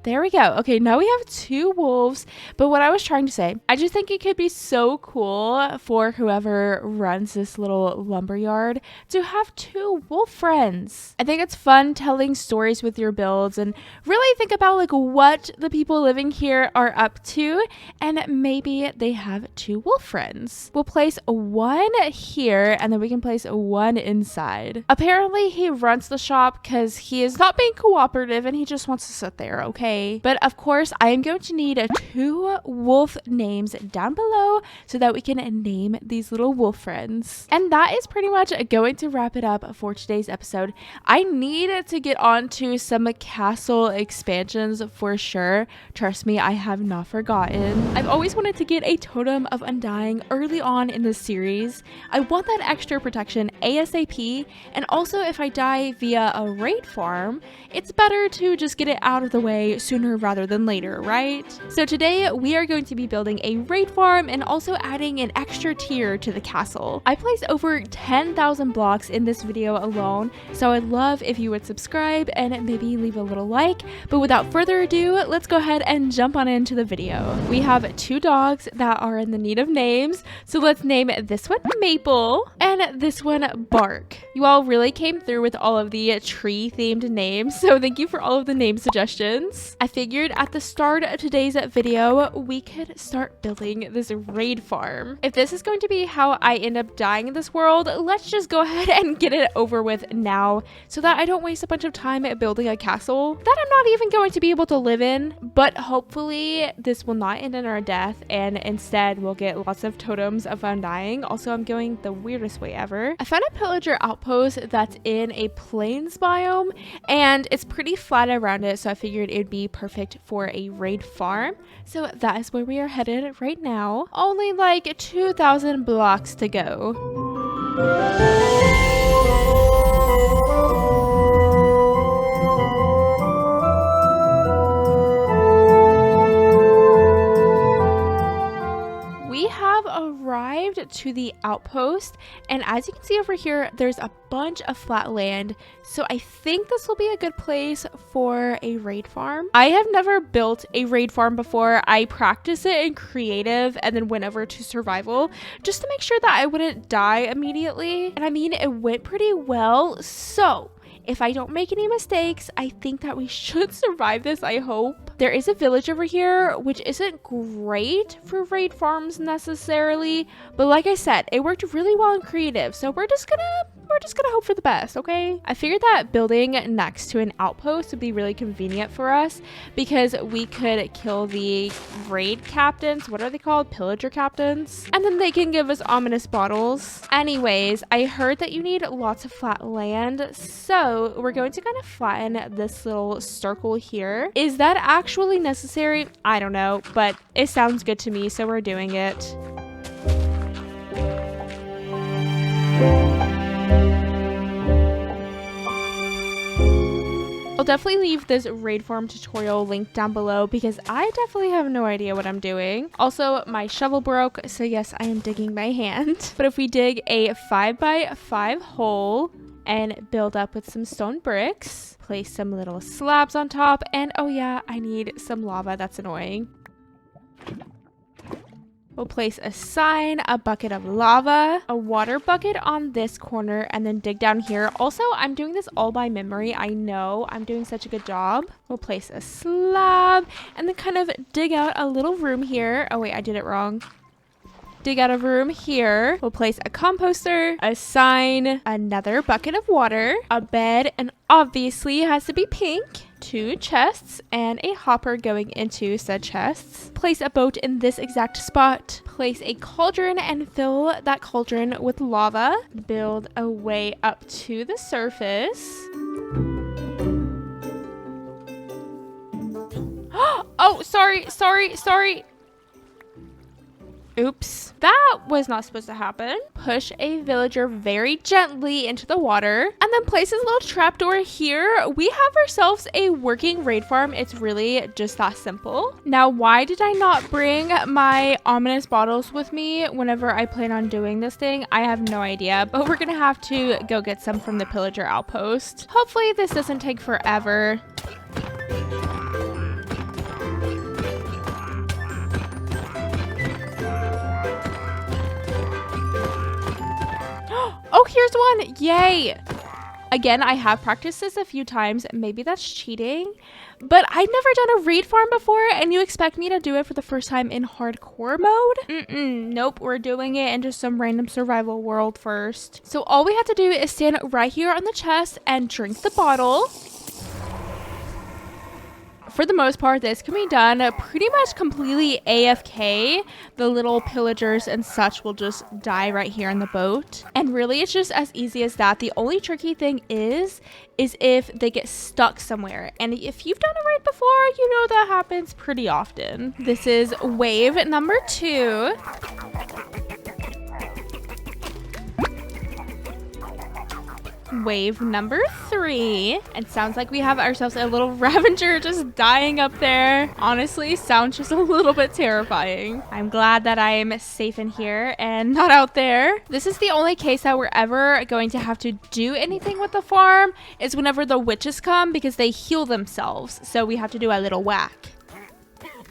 There we go. Okay, now we have 2 wolves. But what I was trying to say, I just think it could be so cool for whoever runs this little lumber yard to have 2 wolf friends. I think it's fun telling stories with your builds and really think about like what the people living here are up to, and maybe they have 2 wolf friends. We'll place 1 here and then we can place 1 inside. Apparently he runs the shop because he is not being cooperative and he just wants to sit there, okay? But of course, I am going to need 2 wolf names down below so that we can name these little wolf friends. And that is pretty much going to wrap it up for today's episode. I need to get on to some castle expansions for sure. Trust me, I have not forgotten. I've always wanted to get a totem of undying early on in this series. I want that extra protection ASAP, and also if I die via a raid farm, it's better to just get it out of the way sooner rather than later, right? So today we are going to be building a raid farm and also adding an extra tier to the castle. I placed over 10,000 blocks in this video alone, so I'd love if you would subscribe and maybe leave a little like. But without further ado, let's go ahead and jump on into the video. We have 2 dogs that are in the need of names, so let's name this one Maple and this one Bark. You all really came through with all of the tree themed names, so thank you for all of the name suggestions. I figured at the start of today's video, we could start building this raid farm. If this is going to be how I end up dying in this world, let's just go ahead and get it over with now so that I don't waste a bunch of time building a castle that I'm not even going to be able to live in. But hopefully this will not end in our death and instead we'll get lots of totems of undying. Also, I'm going the weirdest way ever. I found a pillager outpost that's in a plains biome and it's pretty flat around it, so I figured it'd be perfect for a raid farm. So that is where we are headed right now. Only like 2,000 blocks to go. We have arrived arrived to the outpost, and as you can see over here, there's a bunch of flat land. So I think this will be a good place for a raid farm. I have never built a raid farm before. I practiced it in creative and then went over to survival just to make sure that I wouldn't die immediately. And I mean, it went pretty well. So if I don't make any mistakes, I think that we should survive this, I hope. There is a village over here, which isn't great for raid farms necessarily, but like I said, it worked really well in creative, so we're just gonna hope for the best, okay? I figured that building next to an outpost would be really convenient for us because we could kill the raid captains. What are they called? Pillager captains. And then they can give us ominous bottles. Anyways, I heard that you need lots of flat land, so we're going to kind of flatten this little circle here. Is that actually necessary? I don't know, but it sounds good to me, so we're doing it. I'll definitely leave this raid farm tutorial linked down below because I definitely have no idea what I'm doing. Also, my shovel broke, so yes, I am digging by hand. But if we dig a 5x5 hole and build up with some stone bricks, place some little slabs on top, and oh yeah, I need some lava. That's annoying. We'll place a sign, a bucket of lava, a water bucket on this corner, and then dig down here. Also, I'm doing this all by memory. I know I'm doing such a good job. We'll place a slab and then kind of dig out a little room here. Oh wait, I did it wrong. Dig out a room here. We'll place a composter, a sign, another bucket of water, a bed, and obviously it has to be pink. 2 chests and a hopper going into said chests. Place a boat in this exact spot. Place a cauldron and fill that cauldron with lava. Build a way up to the surface. Oh, sorry. Oops, that was not supposed to happen. Push a villager very gently into the water and then place this little trapdoor here. We have ourselves a working raid farm. It's really just that simple. Now, why did I not bring my ominous bottles with me whenever I plan on doing this thing? I have no idea, but we're gonna have to go get some from the pillager outpost. Hopefully this doesn't take forever. Oh, here's one. Yay. Again, I have practiced this a few times. Maybe that's cheating, but I've never done a raid farm before, and you expect me to do it for the first time in hardcore mode? Nope, we're doing it in just some random survival world first. So all we have to do is stand right here on the chest and drink the bottle. For the most part, this can be done pretty much completely AFK. The little pillagers and such will just die right here in the boat. And really, it's just as easy as that. The only tricky thing is if they get stuck somewhere. And if you've done a raid before, you know that happens pretty often. This is wave number 2. Wave number 3. It sounds like we have ourselves a little Ravager just dying up there. Honestly, sounds just a little bit terrifying. I'm glad that I'm safe in here and not out there. This is the only case that we're ever going to have to do anything with the farm is whenever the witches come because they heal themselves. So we have to do a little whack.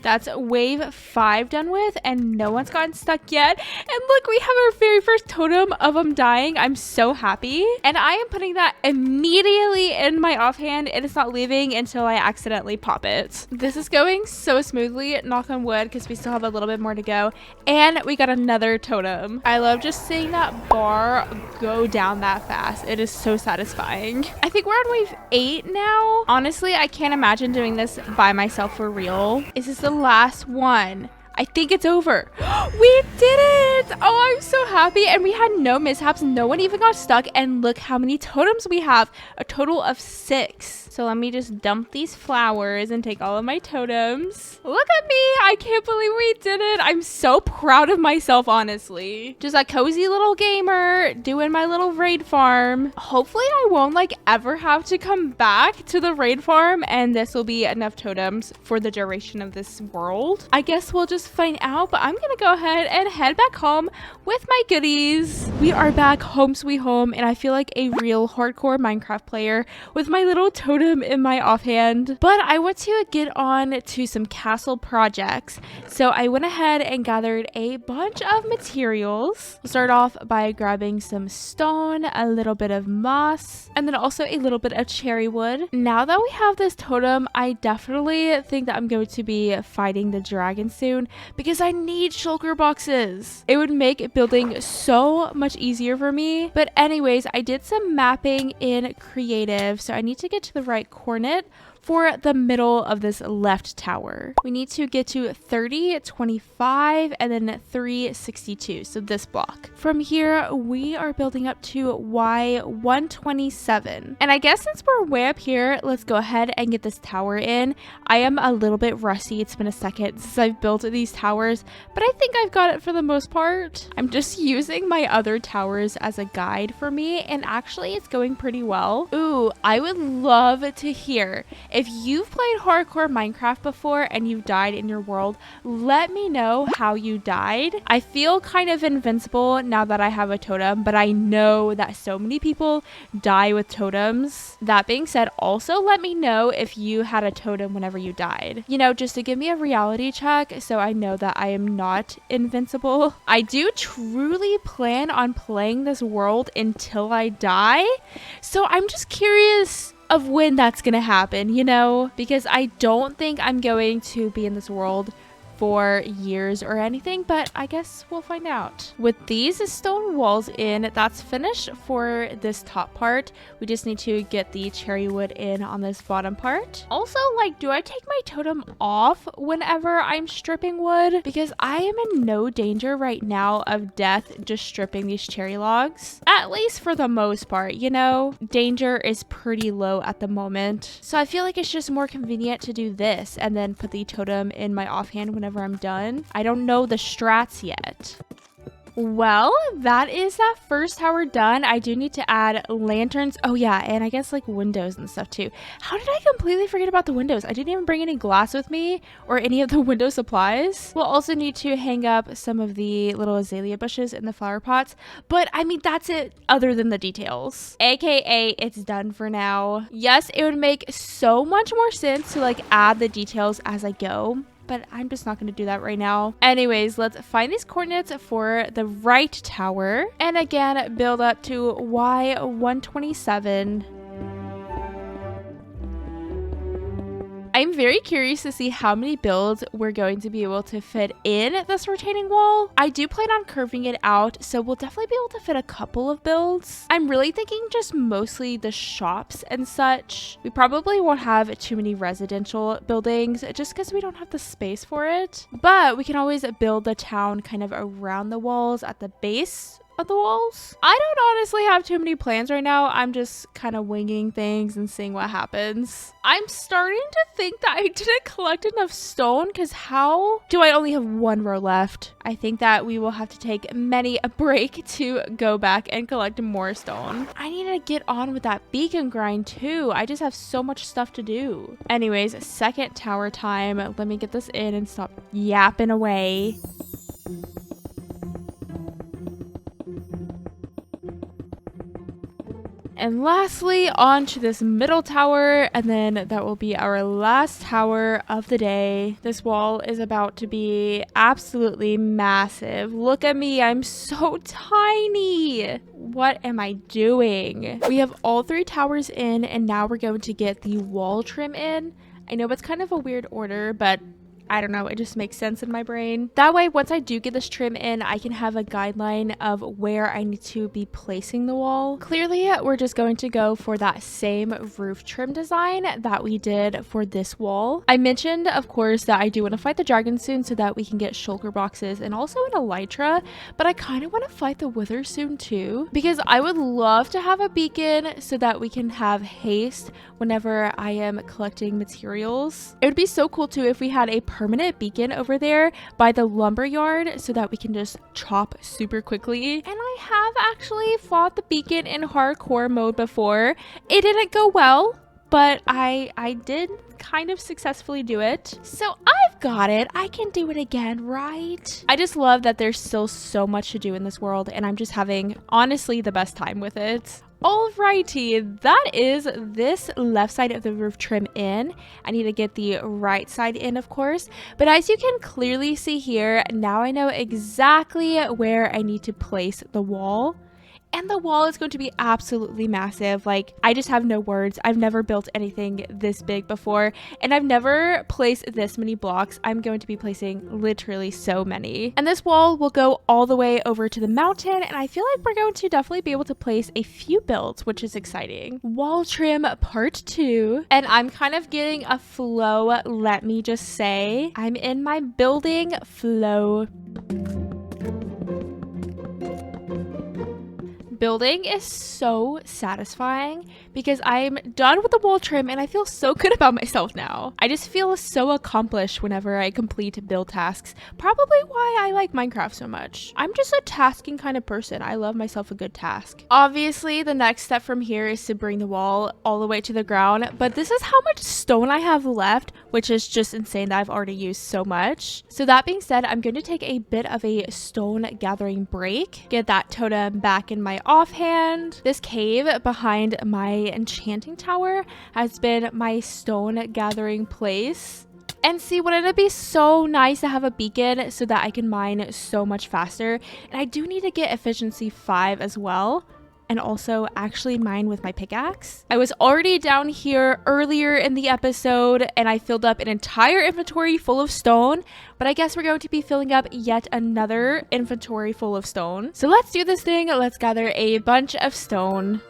That's wave 5 done with, and no one's gotten stuck yet. And look, we have our very first totem of them dying. I'm so happy. And I am putting that immediately in my offhand, and it's not leaving until I accidentally pop it. This is going so smoothly, knock on wood, because we still have a little bit more to go. And we got another totem. I love just seeing that bar go down that fast. It is so satisfying. I think we're on wave 8 now. Honestly, I can't imagine doing this by myself for real. Is this the last one? I think it's over. We did it! Oh, I'm so happy. And we had no mishaps. No one even got stuck. And look how many totems we have. A total of 6. So let me just dump these flowers and take all of my totems. Look at me. I can't believe we did it. I'm so proud of myself, honestly. Just a cozy little gamer doing my little raid farm. Hopefully I won't ever have to come back to the raid farm, and this will be enough totems for the duration of this world. I guess we'll just just find out, but I'm gonna go ahead and head back home with my goodies. We are back home sweet home, and I feel like a real hardcore Minecraft player with my little totem in my offhand. But I want to get on to some castle projects, so I went ahead and gathered a bunch of materials. We'll start off by grabbing some stone, a little bit of moss, and then also a little bit of cherry wood. Now that we have this totem, I definitely think that I'm going to be fighting the dragon soon because I need shulker boxes. It would make building so much easier for me. But anyways, I did some mapping in creative, so I need to get to the right coordinate for the middle of this left tower. We need to get to 30, 25, and then 362, so this block. From here, we are building up to Y127. And I guess since we're way up here, let's go ahead and get this tower in. I am a little bit rusty. It's been a second since I've built these towers, but I think I've got it for the most part. I'm just using my other towers as a guide for me, and actually it's going pretty well. Ooh, I would love to hear if you've played hardcore Minecraft before and you've died in your world. Let me know how you died. I feel kind of invincible now that I have a totem, but I know that so many people die with totems. That being said, also let me know if you had a totem whenever you died. You know, just to give me a reality check so I know that I am not invincible. I do truly plan on playing this world until I die, so I'm just curious of when that's gonna happen, you know, because I don't think I'm going to be in this world for years or anything, but I guess we'll find out. With these stone walls in, that's finished for this top part. We just need to get the cherry wood in on this bottom part. Also, like, do I take my totem off whenever I'm stripping wood? Because I am in no danger right now of death just stripping these cherry logs. At least for the most part, you know? Danger is pretty low at the moment. So I feel like it's just more convenient to do this and then put the totem in my offhand whenever I'm done. I don't know the strats yet. Well, that is that first tower done. I do need to add lanterns. Oh yeah, and I guess like windows and stuff too. How did I completely forget about the windows? I didn't even bring any glass with me or any of the window supplies. We'll also need to hang up some of the little azalea bushes in the flower pots. But I mean, that's it other than the details. AKA, it's done for now. Yes, it would make so much more sense to like add the details as I go, but I'm just not going to do that right now. Anyways, let's find these coordinates for the right tower. And again, build up to Y127. I'm very curious to see how many builds we're going to be able to fit in this retaining wall. I do plan on curving it out, so we'll definitely be able to fit a couple of builds. I'm really thinking just mostly the shops and such. We probably won't have too many residential buildings just because we don't have the space for it. But we can always build the town kind of around the walls at the base of the walls. I don't honestly have too many plans right now. I'm just kind of winging things and seeing what happens. I'm starting to think that I didn't collect enough stone because how do I only have one row left? I think that we will have to take many a break to go back and collect more stone. I need to get on with that beacon grind too. I just have so much stuff to do. Anyways, second tower time. Let me get this in and stop yapping away. And lastly, on to this middle tower, and then that will be our last tower of the day. This wall is about to be absolutely massive. Look at me, I'm so tiny. What am I doing? We have all three towers in, and now we're going to get the wall trim in. I know it's kind of a weird order, but I don't know, it just makes sense in my brain. That way, once I do get this trim in, I can have a guideline of where I need to be placing the wall. Clearly, we're just going to go for that same roof trim design that we did for this wall. I mentioned, of course, that I do want to fight the dragon soon so that we can get shulker boxes and also an elytra, but I kind of want to fight the wither soon too, because I would love to have a beacon so that we can have haste whenever I am collecting materials. It would be so cool too if we had a permanent beacon over there by the lumber yard so that we can just chop super quickly. And I have actually fought the beacon in hardcore mode before. It didn't go well, but I did kind of successfully do it. So I've got it. I can do it again, right? I just love that there's still so much to do in this world, and I'm just having, honestly, the best time with it. Alrighty, that is this left side of the roof trim in. I need to get the right side in, of course. But as you can clearly see here, now I know exactly where I need to place the wall. And the wall is going to be absolutely massive. Like, I just have no words. I've never built anything this big before, and I've never placed this many blocks. I'm going to be placing literally so many. And this wall will go all the way over to the mountain, and I feel like we're going to definitely be able to place a few builds, which is exciting. Wall trim part 2. And I'm kind of getting a flow, let me just say. I'm in my building flow. Building is so satisfying because I'm done with the wall trim and I feel so good about myself now. I just feel so accomplished whenever I complete build tasks. Probably why I like Minecraft so much. I'm just a tasking kind of person. I love myself a good task. Obviously, the next step from here is to bring the wall all the way to the ground, but this is how much stone I have left, which is just insane that I've already used so much. So that being said, I'm going to take a bit of a stone gathering break, get that totem back in my offhand. This cave behind my enchanting tower has been my stone gathering place. And see, wouldn't it be so nice to have a beacon so that I can mine so much faster? And I do need to get efficiency 5 as well. And also actually mine with my pickaxe. I was already down here earlier in the episode and I filled up an entire inventory full of stone, but I guess we're going to be filling up yet another inventory full of stone. So let's do this thing. Let's gather a bunch of stone.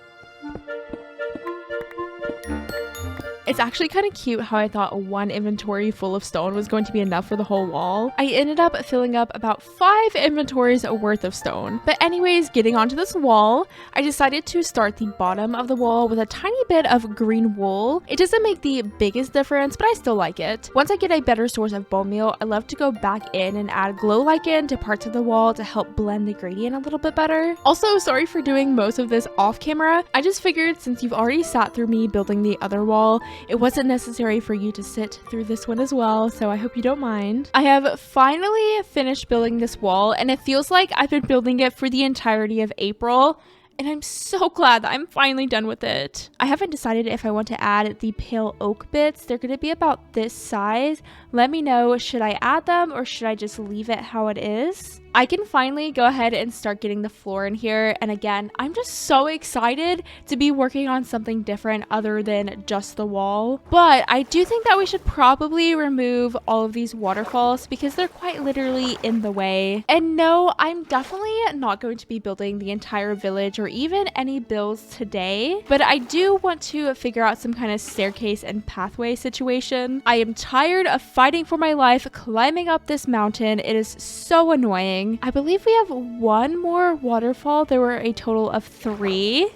It's actually kind of cute how I thought one inventory full of stone was going to be enough for the whole wall. I ended up filling up about 5 inventories worth of stone. But anyways, getting onto this wall, I decided to start the bottom of the wall with a tiny bit of green wool. It doesn't make the biggest difference, but I still like it. Once I get a better source of bone meal, I love to go back in and add glow lichen to parts of the wall to help blend the gradient a little bit better. Also, sorry for doing most of this off camera. I just figured since you've already sat through me building the other wall, it wasn't necessary for you to sit through this one as well, so I hope you don't mind. I have finally finished building this wall, and it feels like I've been building it for the entirety of April. And I'm so glad that I'm finally done with it. I haven't decided if I want to add the pale oak bits. They're going to be about this size. Let me know, should I add them or should I just leave it how it is? I can finally go ahead and start getting the floor in here. And again, I'm just so excited to be working on something different other than just the wall. But I do think that we should probably remove all of these waterfalls because they're quite literally in the way. And no, I'm definitely not going to be building the entire village or even any builds today. But I do want to figure out some kind of staircase and pathway situation. I am tired of fighting for my life climbing up this mountain. It is so annoying. I believe we have one more waterfall. There were a total of 3.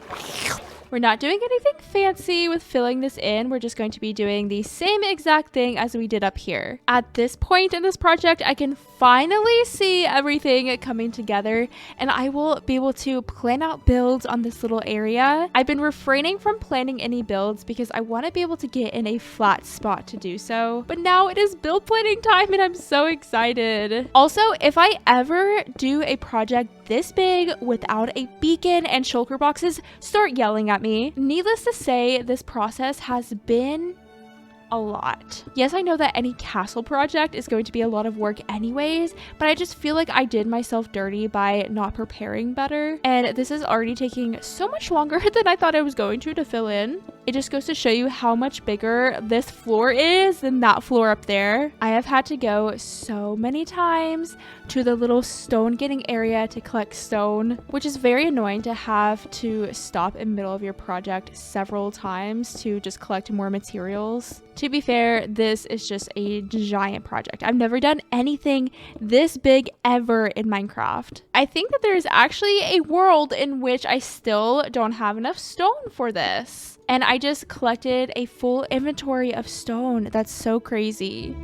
We're not doing anything fancy with filling this in. We're just going to be doing the same exact thing as we did up here. At this point in this project, I can finally see everything coming together and I will be able to plan out builds on this little area. I've been refraining from planning any builds because I want to be able to get in a flat spot to do so. But now it is build planning time and I'm so excited. Also, if I ever do a project this big without a beacon and shulker boxes, start yelling at me. Needless to say, this process has been a lot. Yes, I know that any castle project is going to be a lot of work anyways, but I just feel like I did myself dirty by not preparing better. And this is already taking so much longer than I thought I was going to fill in. It just goes to show you how much bigger this floor is than that floor up there. I have had to go so many times to the little stone getting area to collect stone, which is very annoying to have to stop in the middle of your project several times to just collect more materials. To be fair, this is just a giant project. I've never done anything this big ever in Minecraft. I think that there's actually a world in which I still don't have enough stone for this. And I just collected a full inventory of stone. That's so crazy.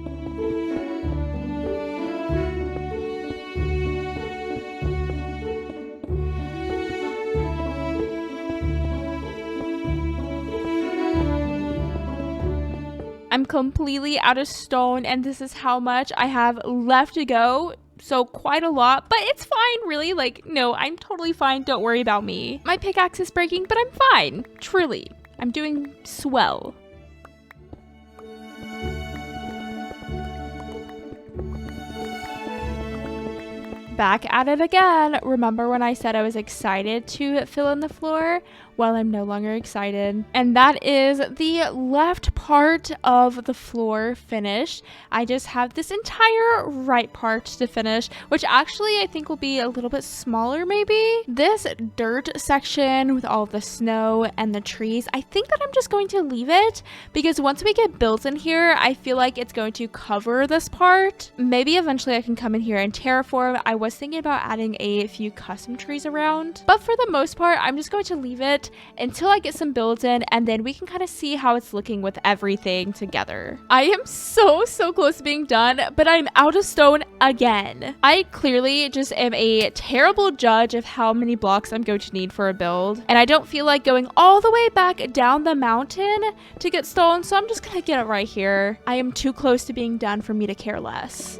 I'm completely out of stone, and this is how much I have left to go. So quite a lot, but it's fine, really. Like, no, I'm totally fine. Don't worry about me. My pickaxe is breaking, but I'm fine. Truly, I'm doing swell. Back at it again. Remember when I said I was excited to fill in the floor? Well, I'm no longer excited. And that is the left part of the floor finished. I just have this entire right part to finish, which actually I think will be a little bit smaller maybe. This dirt section with all of the snow and the trees, I think that I'm just going to leave it because once we get built in here, I feel like it's going to cover this part. Maybe eventually I can come in here and terraform. I was thinking about adding a few custom trees around, but for the most part, I'm just going to leave it until I get some builds in, and then we can kind of see how it's looking with everything together. I am so close to being done, but I'm out of stone again. I clearly just am a terrible judge of how many blocks I'm going to need for a build, and I don't feel like going all the way back down the mountain to get stone, so I'm just gonna get it right here. I am too close to being done for me to care less.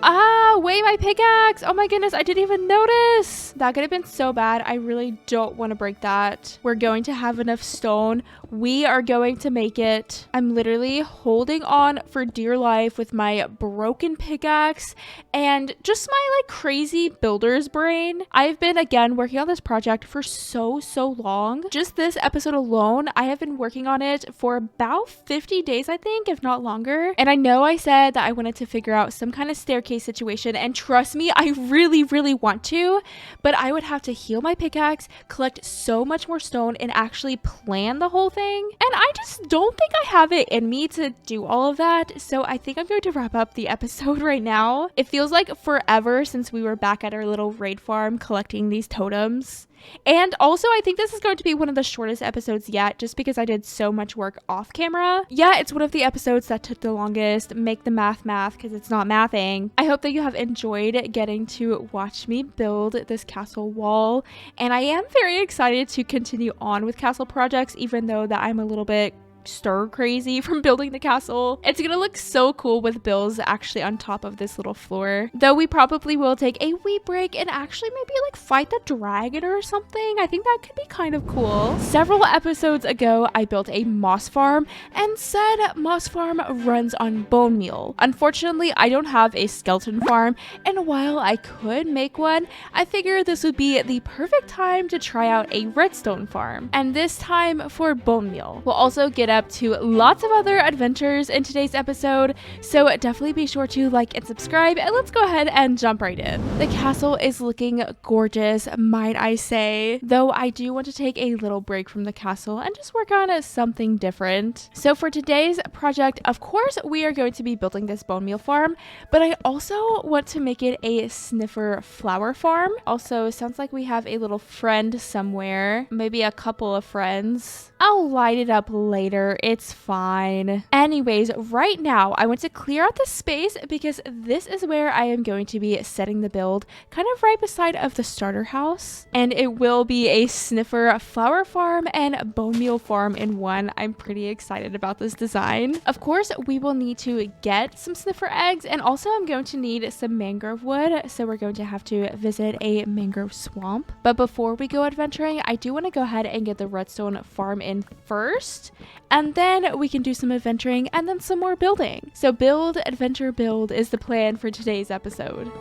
Ah, wait, my pickaxe. Oh my goodness, I didn't even notice. That could have been so bad. I really don't want to break that. We're going to have enough stone. We are going to make it. I'm literally holding on for dear life with my broken pickaxe and just my like crazy builder's brain. I've been again working on this project for so long. Just this episode alone, I have been working on it for about 50 days, I think, if not longer. And I know I said that I wanted to figure out some kind of staircase situation, and trust me, I really want to, but I would have to heal my pickaxe, collect so much more stone, and actually plan the whole thing. And I just don't think I have it in me to do all of that, so I think I'm going to wrap up the episode right now. It feels like forever since we were back at our little raid farm collecting these totems. And also, I think this is going to be one of the shortest episodes yet, just because I did so much work off camera. Yeah, it's one of the episodes that took the longest. Make the math because it's not mathing. I hope that you have enjoyed getting to watch me build this castle wall, and I am very excited to continue on with castle projects, even though that I'm a little bit stir crazy from building the castle. It's gonna look so cool with builds actually on top of this little floor, though we probably will take a wee break and actually maybe like fight the dragon or something. I think that could be kind of cool. Several episodes ago, I built a moss farm, and said moss farm runs on bone meal. Unfortunately, I don't have a skeleton farm, and while I could make one, I figured this would be the perfect time to try out a redstone farm, and this time for bone meal. We'll also get up to lots of other adventures in today's episode, so definitely be sure to like and subscribe, and let's go ahead and jump right in. The castle is looking gorgeous, might I say, though I do want to take a little break from the castle and just work on something different. So for today's project, of course, we are going to be building this bone meal farm, but I also want to make it a sniffer flower farm. Also, sounds like we have a little friend somewhere, maybe a couple of friends. I'll light it up later, it's fine. Anyways, right now I want to clear out the space because this is where I am going to be setting the build, kind of right beside of the starter house, and it will be a sniffer flower farm and bone meal farm in one. I'm pretty excited about this design. Of course, we will need to get some sniffer eggs, and also I'm going to need some mangrove wood, so we're going to have to visit a mangrove swamp. But before we go adventuring, I do want to go ahead and get the redstone farm in first, and then we can do some adventuring and then some more building. So build, adventure, build is the plan for today's episode.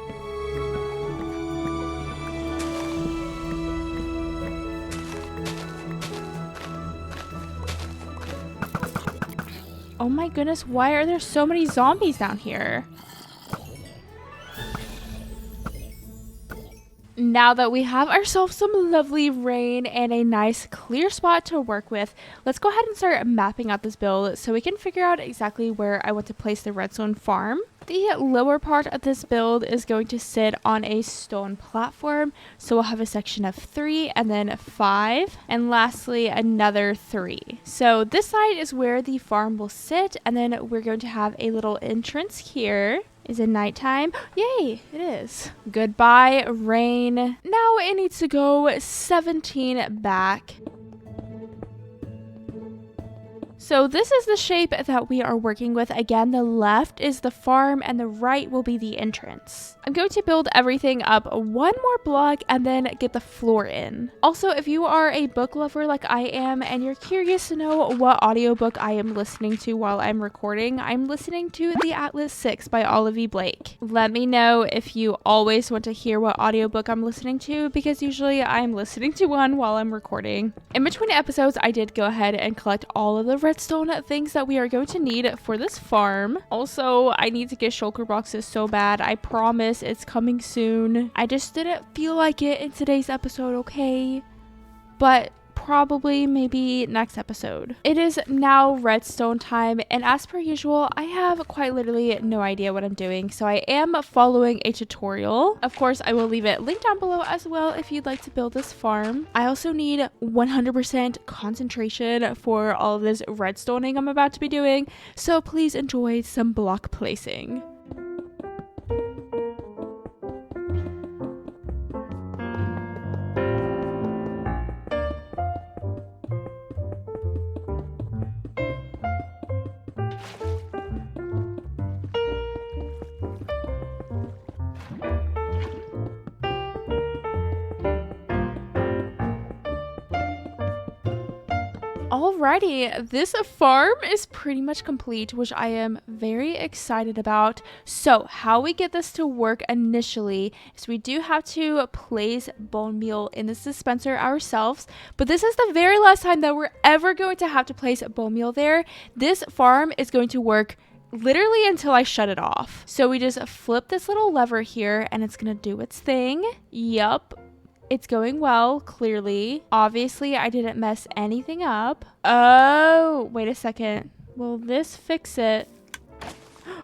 Oh my goodness, why are there so many zombies down here? Now that we have ourselves some lovely rain and a nice clear spot to work with, let's go ahead and start mapping out this build so we can figure out exactly where I want to place the redstone farm. The lower part of this build is going to sit on a stone platform, so we'll have a section of 3 and then 5, and lastly another 3. So this side is where the farm will sit, and then we're going to have a little entrance here. Is it nighttime? Yay, it is. Goodbye, rain. Now it needs to go 17 back. So this is the shape that we are working with. Again, the left is the farm and the right will be the entrance. I'm going to build everything up one more block and then get the floor in. Also, if you are a book lover like I am and you're curious to know what audiobook I am listening to while I'm recording, I'm listening to The Atlas 6 by Olive Blake. Let me know if you always want to hear what audiobook I'm listening to, because usually I'm listening to one while I'm recording. In between episodes, I did go ahead and collect all of the redstone things that we are going to need for this farm. Also, I need to get shulker boxes so bad. I promise it's coming soon. I just didn't feel like it in today's episode, okay? But probably maybe next episode. It is now redstone time, and as per usual, I have quite literally no idea what I'm doing, so I am following a tutorial. Of course, I will leave it linked down below as well if you'd like to build this farm. I also need 100% concentration for all of this redstoning I'm about to be doing, so please enjoy some block placing. Alrighty, this farm is pretty much complete, which I am very excited about. So how we get this to work initially is we do have to place bone meal in this dispenser ourselves, but this is the very last time that we're ever going to have to place bone meal there. This farm is going to work literally until I shut it off. So we just flip this little lever here and it's gonna do its thing. Yup. It's going well, clearly. Obviously, I didn't mess anything up. Oh, wait a second. Will this fix it?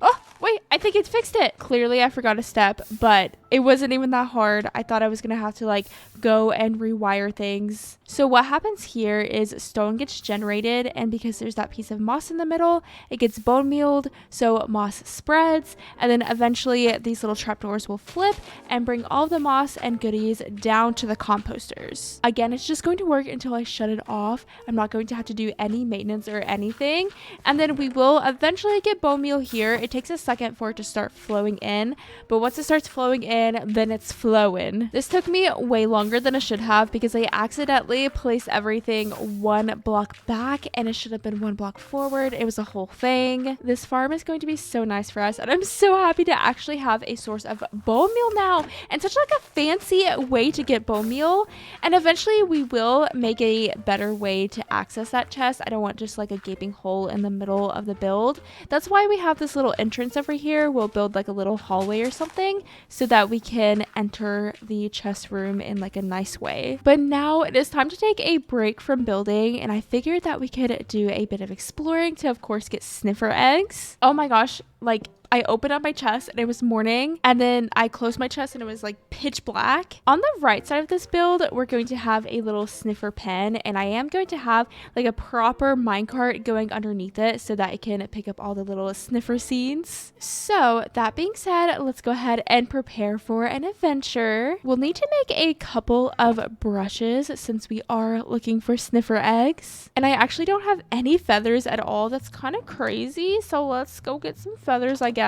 Oh, wait, I think it fixed it. Clearly, I forgot a step, but it wasn't even that hard. I thought I was gonna have to like go and rewire things. So what happens here is stone gets generated, and because there's that piece of moss in the middle, it gets bone mealed, so moss spreads, and then eventually these little trapdoors will flip and bring all of the moss and goodies down to the composters. Again, it's just going to work until I shut it off. I'm not going to have to do any maintenance or anything, and then we will eventually get bone meal here. It takes a second for it to start flowing in, but once it starts flowing in, then it's flowing. This took me way longer than it should have because I accidentally placed everything one block back and it should have been one block forward. It was a whole thing. This farm is going to be so nice for us, and I'm so happy to actually have a source of bone meal now, and such like a fancy way to get bone meal. And eventually we will make a better way to access that chest. I don't want just like a gaping hole in the middle of the build. That's why we have this little entrance over here. We'll build like a little hallway or something so that we can enter the chest room in like a nice way. But now it is time to take a break from building, and I figured that we could do a bit of exploring to of course get sniffer eggs. Oh my gosh, like I opened up my chest and it was morning, and then I closed my chest and it was like pitch black. On the right side of this build, we're going to have a little sniffer pen, and I am going to have like a proper minecart going underneath it so that it can pick up all the little sniffer seeds. So that being said, let's go ahead and prepare for an adventure. We'll need to make a couple of brushes since we are looking for sniffer eggs, and I actually don't have any feathers at all. That's kind of crazy, so let's go get some feathers, I guess.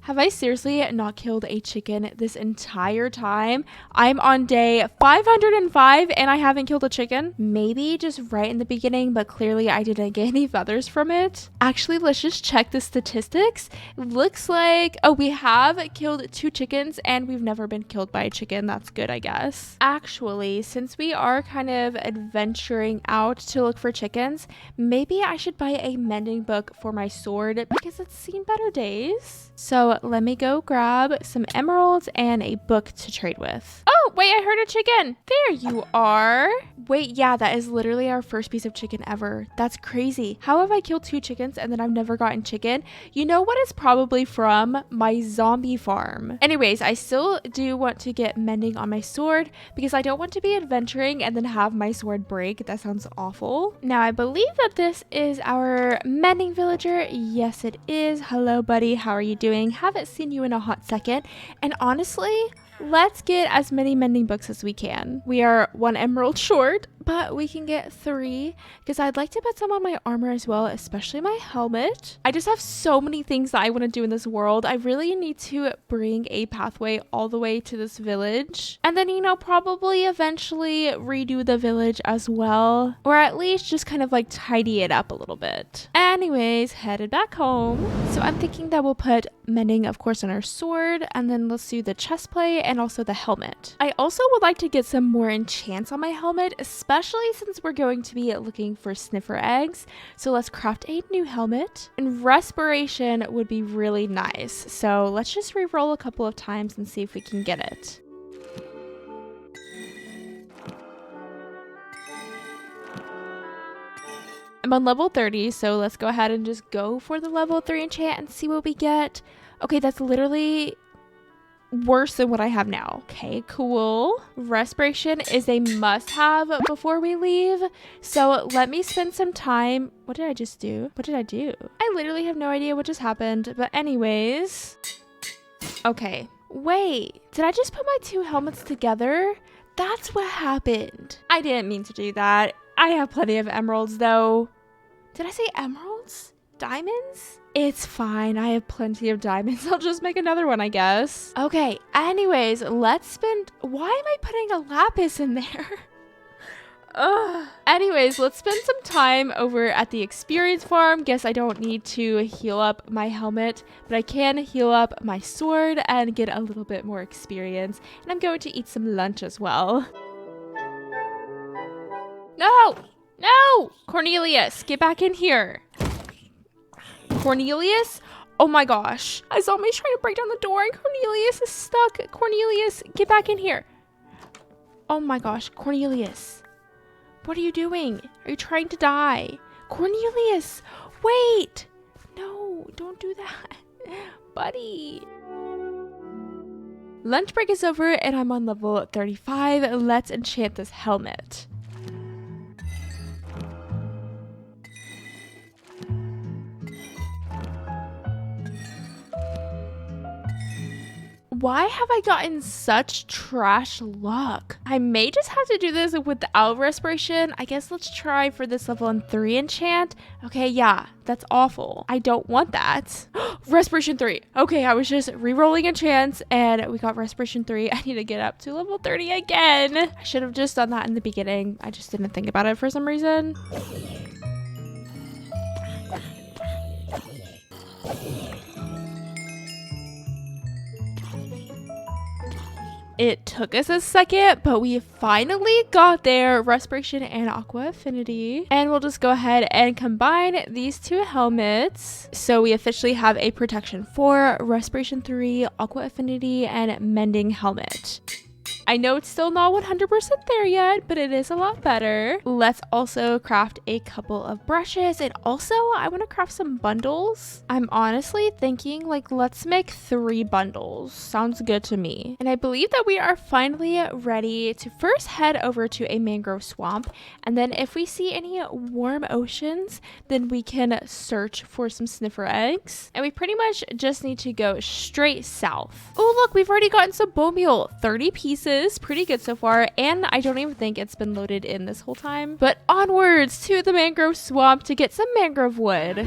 Have I seriously not killed a chicken this entire time? I'm on day 505 and I haven't killed a chicken. Maybe just right in the beginning, but clearly I didn't get any feathers from it. Actually, let's just check the statistics. It looks like, oh, we have killed 2 chickens and we've never been killed by a chicken. That's good, I guess. Actually, since we are kind of adventuring out to look for chickens, maybe I should buy a mending book for my sword because it's seen better days. So let me go grab some emeralds and a book to trade with. Oh, wait, I heard a chicken. There you are. Wait, yeah, that is literally our first piece of chicken ever. That's crazy. How have I killed 2 chickens and then I've never gotten chicken? You know what? It's probably from my zombie farm. Anyways, I still do want to get mending on my sword because I don't want to be adventuring and then have my sword break. That sounds awful. Now, I believe that this is our mending villager. Yes, it is. Hello, buddy. How are you doing? Haven't seen you in a hot second. And honestly, let's get as many mending books as we can. We are 1 emerald short, but we can get 3 because I'd like to put some on my armor as well, especially my helmet. I just have so many things that I want to do in this world. I really need to bring a pathway all the way to this village, and then, you know, probably eventually redo the village as well, or at least just kind of like tidy it up a little bit. Anyways, headed back home. So I'm thinking that we'll put mending, of course, on our sword, and then let's do the chest plate and also the helmet. I also would like to get some more enchants on my helmet, especially since we're going to be looking for sniffer eggs. So let's craft a new helmet, and respiration would be really nice. So let's just re-roll a couple of times and see if we can get it. I'm on level 30, so let's go ahead and just go for the level 3 enchant and see what we get. Okay, that's literally worse than what I have now. Okay, cool. Respiration is a must-have before we leave, so let me spend some time. What did I just do? What did I do? I literally have no idea what just happened, but anyways. Okay, wait, did I just put my 2 helmets together? That's what happened. I didn't mean to do that. I have plenty of emeralds though. Did I say emeralds? Diamonds? It's fine. I have plenty of diamonds. I'll just make another one, I guess. Okay, anyways, let's spend... Why am I putting a lapis in there? Ugh. Anyways, let's spend some time over at the experience farm. Guess I don't need to heal up my helmet, but I can heal up my sword and get a little bit more experience. And I'm going to eat some lunch as well. No! No! Cornelius, get back in here. Cornelius? Oh my gosh. A zombie's trying to break down the door and Cornelius is stuck. Cornelius, get back in here. Oh my gosh, Cornelius. What are you doing? Are you trying to die? Cornelius, wait. No, don't do that. Buddy. Lunch break is over and I'm on level 35. Let's enchant this helmet. Why have I gotten such trash luck? I may just have to do this without respiration. I guess let's try for this level 3 enchant. Okay, yeah, that's awful. I don't want that. Respiration 3. Okay, I was just re-rolling enchants and we got respiration 3. I need to get up to level 30 again. I should have just done that in the beginning. I just didn't think about it for some reason. It took us a second, but we finally got there. Respiration and Aqua Affinity. And we'll just go ahead and combine these 2 helmets. So we officially have a Protection 4, Respiration 3, Aqua Affinity, and Mending helmet. I know it's still not 100% there yet, but it is a lot better. Let's also craft a couple of brushes, and also I want to craft some bundles. I'm honestly thinking like let's make 3 bundles. Sounds good to me. And I believe that we are finally ready to first head over to a mangrove swamp, and then if we see any warm oceans, then we can search for some sniffer eggs. And we pretty much just need to go straight south. Oh look, we've already gotten some bone meal, 30 pieces. Pretty good so far, and I don't even think it's been loaded in this whole time. But onwards to the mangrove swamp to get some mangrove wood.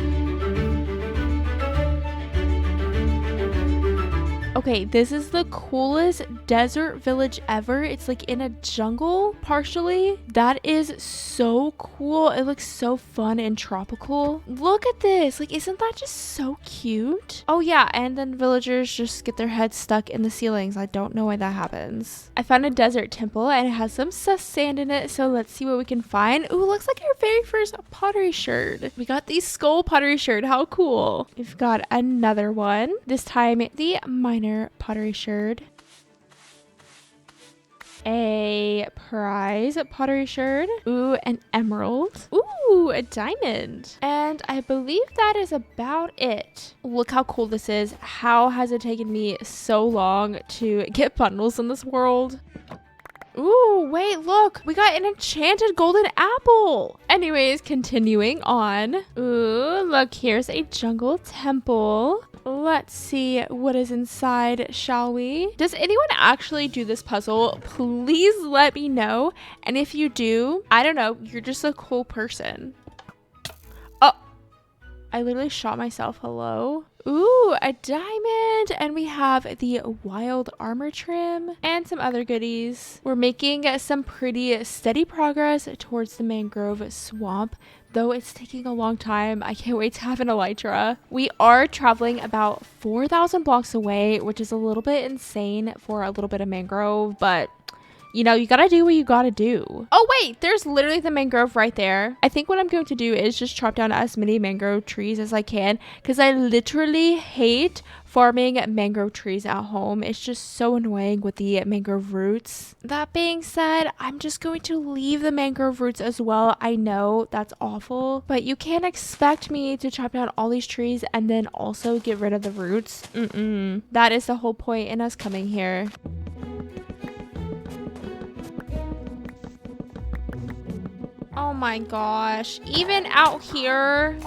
Okay, this is the coolest desert village ever. It's like in a jungle, partially. That is so cool. It looks so fun and tropical. Look at this. Like, isn't that just so cute? Oh yeah, and then villagers just get their heads stuck in the ceilings. I don't know why that happens. I found a desert temple and it has some sus sand in it, so let's see what we can find. Ooh, looks like our very first pottery sherd. We got the skull pottery sherd. How cool. We've got another one. This time the minor pottery sherd. A prize pottery sherd. Ooh, an emerald. Ooh, a diamond. And I believe that is about it. Look how cool this is. How has it taken me so long to get bundles in this world? Ooh, wait, look. We got an enchanted golden apple. Anyways, continuing on. Ooh, look, here's a jungle temple. Let's see what is inside, shall we? Does anyone actually do this puzzle? Please let me know. And if you do, I don't know, you're just a cool person. Oh, I literally shot myself. Hello? Ooh, a diamond. And we have the wild armor trim and some other goodies. We're making some pretty steady progress towards the mangrove swamp, though it's taking a long time. I can't wait to have an elytra. We are traveling about 4,000 blocks away, which is a little bit insane for a little bit of mangrove, but you know, you gotta do what you gotta do. Oh wait, there's literally the mangrove right there. I think what I'm going to do is just chop down as many mangrove trees as I can, because I literally hate farming mangrove trees at home. It's just so annoying with the mangrove roots. That being said, I'm just going to leave the mangrove roots as well. I know that's awful, but you can't expect me to chop down all these trees and then also get rid of the roots. That is the whole point in us coming here. Oh my gosh, even out here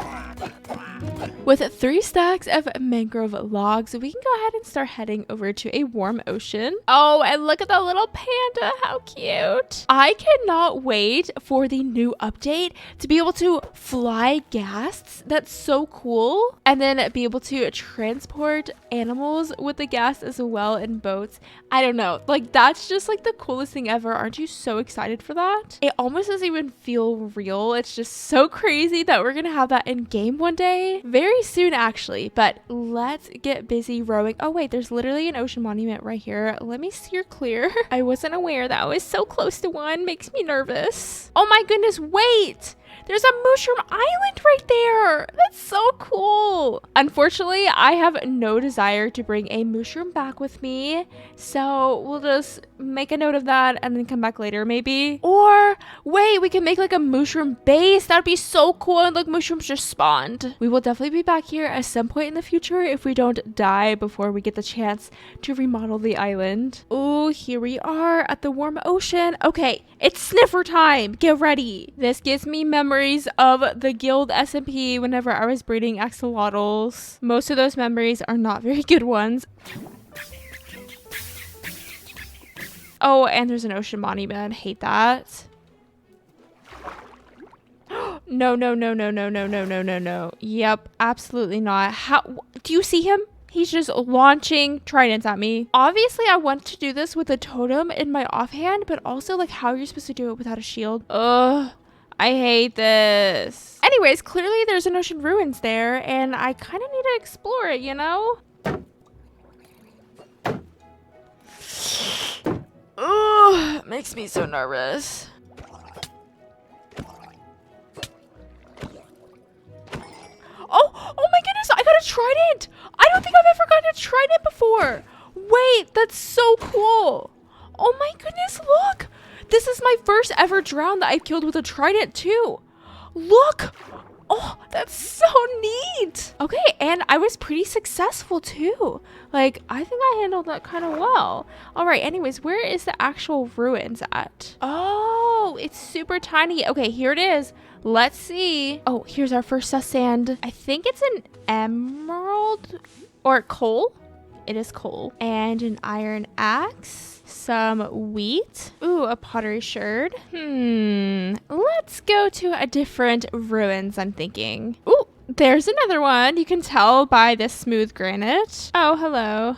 with 3 stacks of mangrove logs, we can go ahead and start heading over to a warm ocean. Oh, and look at the little panda, how cute. I cannot wait for the new update to be able to fly ghasts. That's so cool. And then be able to transport animals with the ghast as well in boats. I don't know, like that's just like the coolest thing ever. Aren't you so excited for that? It almost doesn't even feel real. It's just so crazy that we're gonna have that in game one day. Very soon actually, but let's get busy rowing. Oh wait, there's literally an ocean monument right here. Let me steer clear. I wasn't aware that I was so close to one. Makes me nervous. Oh my goodness, wait! There's a mushroom island right there. That's so cool. Unfortunately, I have no desire to bring a mushroom back with me. So we'll just make a note of that and then come back later maybe. Or wait, we can make like a mushroom base. That'd be so cool. And look, mushrooms just spawned. We will definitely be back here at some point in the future if we don't die before we get the chance to remodel the island. Oh, here we are at the warm ocean. Okay, it's sniffer time. Get ready. This gives me memories of the guild SMP whenever I was breeding axolotls. Most of those memories are not very good ones. Oh, and there's an ocean monument. Hate that. No, no, no, no, no, no, no, no, no, no. Yep, absolutely not. How do you see him? He's just launching tridents at me. Obviously, I want to do this with a totem in my offhand, but also like how are you supposed to do it without a shield? Ugh. I hate this. Anyways, clearly there's an ocean ruins there and I kind of need to explore it, you know? Ugh, makes me so nervous. Oh my goodness, I got a trident. I don't think I've ever gotten a trident before. Wait, that's so cool. Oh my goodness, look. This is my first ever drown that I've killed with a trident too. Look. Oh, that's so neat. Okay, and I was pretty successful too. Like, I think I handled that kind of well. All right, anyways, where is the actual ruins at? Oh, it's super tiny. Okay, here it is. Let's see. Oh, here's our first sand. I think it's an emerald or coal. It is coal. And an iron axe. Some wheat. Ooh, a pottery sherd. Let's go to a different ruins, I'm thinking. Ooh, there's another one. You can tell by this smooth granite. Oh, hello.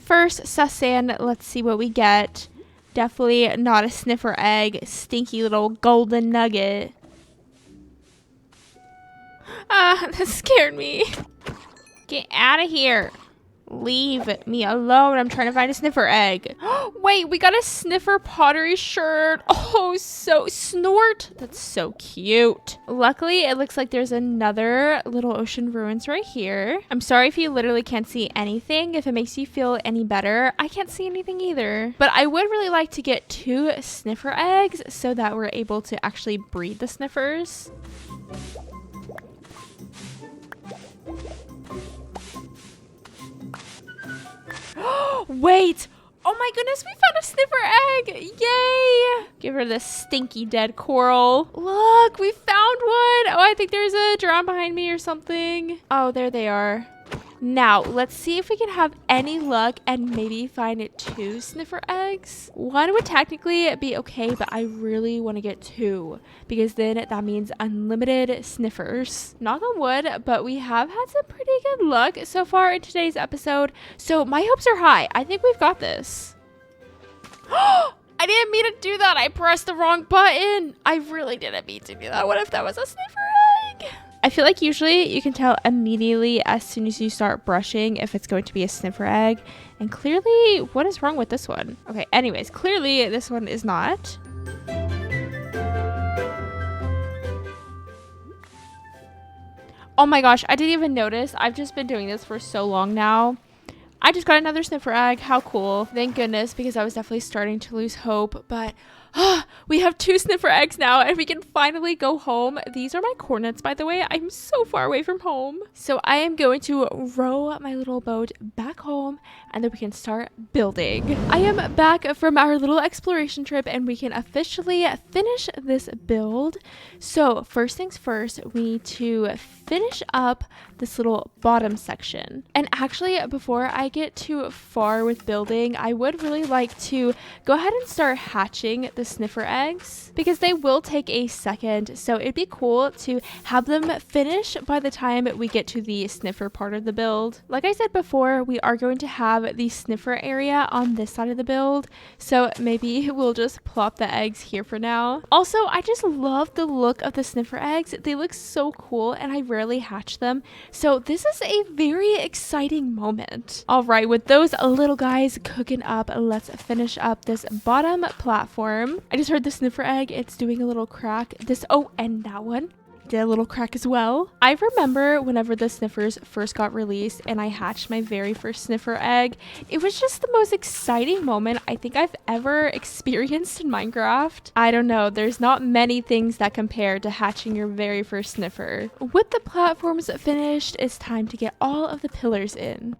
First sand, let's see what we get. Definitely not a sniffer egg. Stinky little golden nugget. Ah, that scared me. Get out of here. Leave me alone. I'm trying to find a sniffer egg. Wait, we got a sniffer pottery sherd. Oh, so snort. That's so cute. Luckily, it looks like there's another little ocean ruins right here. I'm sorry if you literally can't see anything. If it makes you feel any better, I can't see anything either. But I would really like to get 2 sniffer eggs so that we're able to actually breed the sniffers. Wait! Oh my goodness, we found a sniffer egg! Yay! Give her this stinky dead coral. Look, we found one! Oh, I think there's a drown behind me or something. Oh, there they are. Now, let's see if we can have any luck and maybe find 2 sniffer eggs. 1 would technically be okay, but I really want to get 2 because then that means unlimited sniffers. Knock on wood, but we have had some pretty good luck so far in today's episode. So my hopes are high. I think we've got this. I didn't mean to do that. I pressed the wrong button. I really didn't mean to do that. What if that was a sniffer egg? I feel like usually you can tell immediately as soon as you start brushing if it's going to be a sniffer egg. And clearly, what is wrong with this one? Okay, anyways, clearly this one is not. Oh my gosh, I didn't even notice. I've just been doing this for so long now. I just got another sniffer egg. How cool. Thank goodness, because I was definitely starting to lose hope. But we have 2 sniffer eggs now and we can finally go home. These are my coordinates, by the way. I'm so far away from home. So I am going to row my little boat back home and then we can start building. I am back from our little exploration trip and we can officially finish this build. So first things first, we need to finish up this little bottom section. And actually, before I get too far with building, I would really like to go ahead and start hatching the sniffer eggs because they will take a second. So it'd be cool to have them finish by the time we get to the sniffer part of the build. Like I said before, we are going to have the sniffer area on this side of the build. So maybe we'll just plop the eggs here for now. Also, I just love the look of the sniffer eggs. They look so cool and I rarely hatch them. So this is a very exciting moment. All right, with those little guys cooking up, let's finish up this bottom platform. I just heard the sniffer egg. It's doing a little crack. And that one did a little crack as well. I remember whenever the sniffers first got released and I hatched my very first sniffer egg, it was just the most exciting moment I think I've ever experienced in Minecraft. I don't know, there's not many things that compare to hatching your very first sniffer. With the platforms finished, it's time to get all of the pillars in.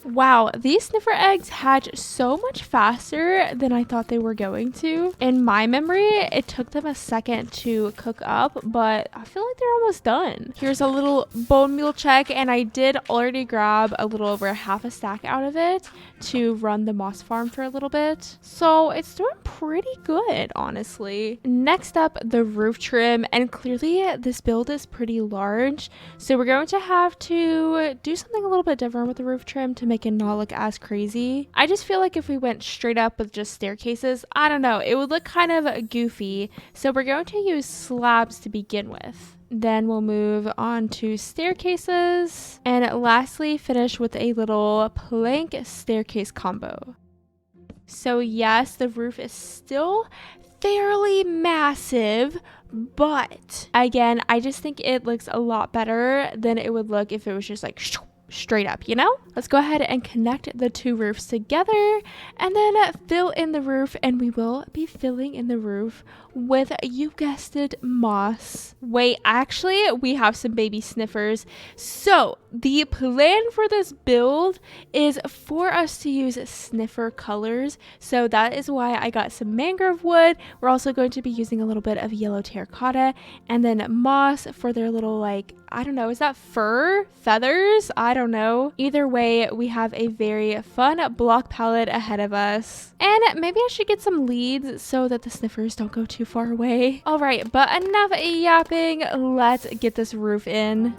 Wow, these sniffer eggs hatch so much faster than I thought they were going to. In my memory, it took them a second to cook up, but I feel like they're almost done. Here's a little bone meal check, and I did already grab a little over half a stack out of it to run the moss farm for a little bit. So it's doing pretty good, honestly. Next up, the roof trim, and clearly this build is pretty large. So we're going to have to do something a little bit different with the roof trim to make it not look as crazy. I just feel like if we went straight up with just staircases, I don't know, it would look kind of goofy. So we're going to use slabs to begin with. Then we'll move on to staircases. And lastly, finish with a little plank staircase combo. So yes, the roof is still fairly massive, but again, I just think it looks a lot better than it would look if it was just like straight up, you know? Let's go ahead and connect the 2 roofs together and then fill in the roof, and we will be filling in the roof with, you guessed it, moss. Wait, actually, we have some baby sniffers. So the plan for this build is for us to use sniffer colors. So that is why I got some mangrove wood. We're also going to be using a little bit of yellow terracotta and then moss for their little, like, I don't know, is that fur? Feathers? I don't know. Either way, we have a very fun block palette ahead of us. And maybe I should get some leads so that the sniffers don't go too far away. All right, but enough yapping. Let's get this roof in.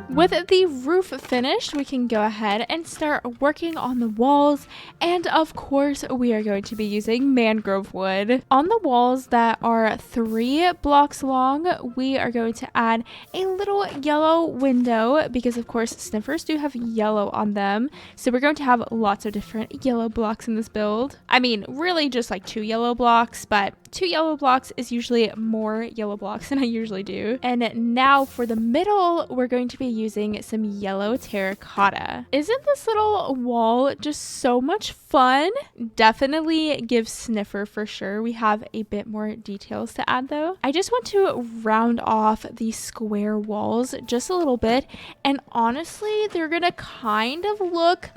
With the roof finished, we can go ahead and start working on the walls. And of course, we are going to be using mangrove wood. On the walls that are 3 blocks long, we are going to add a little yellow window because of course sniffers do have yellow on them. So we're going to have lots of different yellow blocks in this build. I mean, really just like 2 yellow blocks, but 2 yellow blocks is usually more yellow blocks than I usually do. And now for the middle, we're going to be using some yellow terracotta. Isn't this little wall just so much fun? Definitely gives sniffer for sure. We have a bit more details to add though. I just want to round off these square walls just a little bit. And honestly, they're gonna kind of look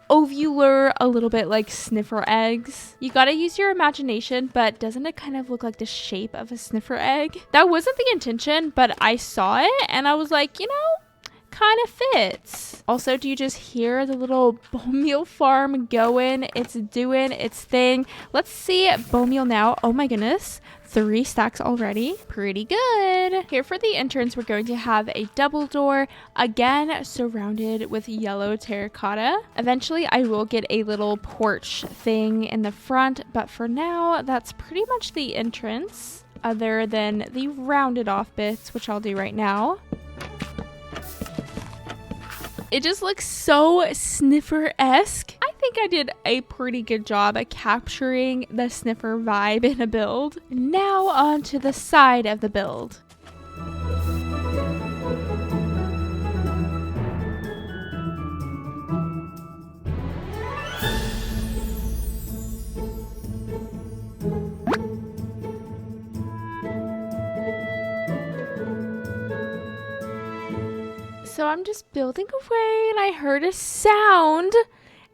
ovular, a little bit like sniffer eggs. You gotta use your imagination, but doesn't it kind of look like the shape of a sniffer egg? That wasn't the intention, but I saw it and I was like, you know, kind of fits. Also, do you just hear the little bone meal farm going? It's doing its thing. Let's see bone meal now. Oh my goodness. 3 stacks already. Pretty good. Here for the entrance, we're going to have a double door, again surrounded with yellow terracotta. Eventually, I will get a little porch thing in the front, but for now, that's pretty much the entrance, other than the rounded off bits, which I'll do right now. It just looks so Sniffer-esque. I think I did a pretty good job at capturing the Sniffer vibe in a build. Now on to the side of the build. So I'm just building away and I heard a sound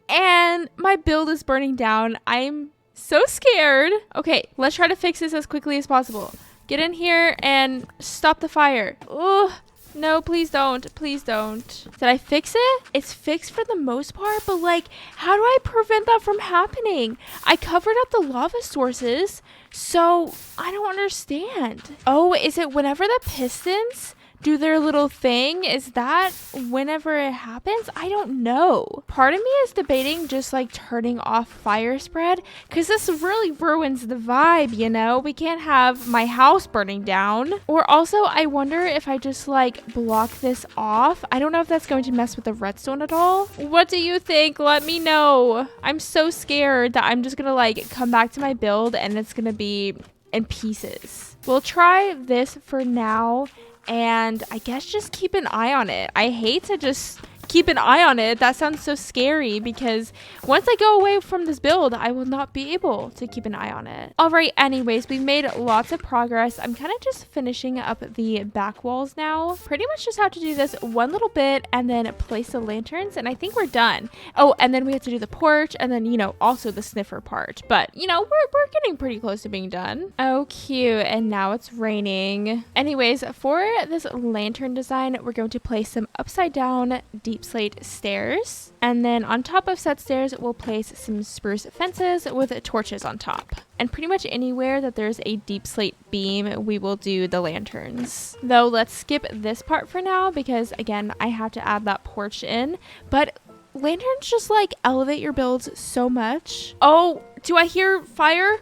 and my build is burning down. I'm so scared. Okay, let's try to fix this as quickly as possible. Get in here and stop the fire. Ugh. No, please don't. Please don't. Did I fix it? It's fixed for the most part, but like, how do I prevent that from happening? I covered up the lava sources, so I don't understand. Oh, is it whenever the pistons do their little thing? Is that whenever it happens? I don't know. Part of me is debating just like turning off fire spread, because this really ruins the vibe, you know? We can't have my house burning down. Or also, I wonder if I just like block this off. I don't know if that's going to mess with the redstone at all. What do you think? Let me know. I'm so scared that I'm just gonna like come back to my build and it's gonna be in pieces. We'll try this for now. And I guess just keep an eye on it. I hate to just keep an eye on it. That sounds so scary because once I go away from this build, I will not be able to keep an eye on it. All right, anyways, we've made lots of progress. I'm kind of just finishing up the back walls now. Pretty much just have to do this one little bit and then place the lanterns and I think we're done. Oh, and then we have to do the porch and then, you know, also the sniffer part. But, you know, we're getting pretty close to being done. Oh, cute. And now it's raining. Anyways, for this lantern design, we're going to place some upside down deep slate stairs, and then on top of said stairs we'll place some spruce fences with torches on top. And pretty much anywhere that there's a deep slate beam, we will do the lanterns. Though let's skip this part for now because again I have to add that porch in, but lanterns just like elevate your builds so much. Oh, do I hear fire?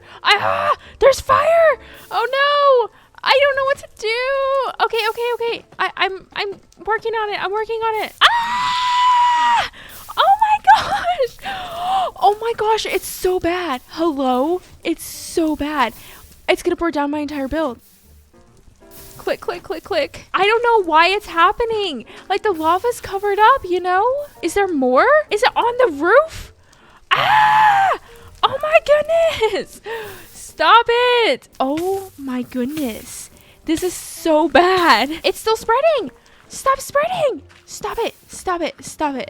There's fire! Oh no! I don't know what to do. Okay. I'm working on it. I'm working on it. Ah! Oh my gosh. Oh my gosh. It's so bad. Hello? It's so bad. It's going to burn down my entire build. Click. I don't know why it's happening. Like the lava's covered up, you know? Is there more? Is it on the roof? Ah! Oh my goodness. Stop it! Oh my goodness. This is so bad. It's still spreading. Stop spreading. Stop it.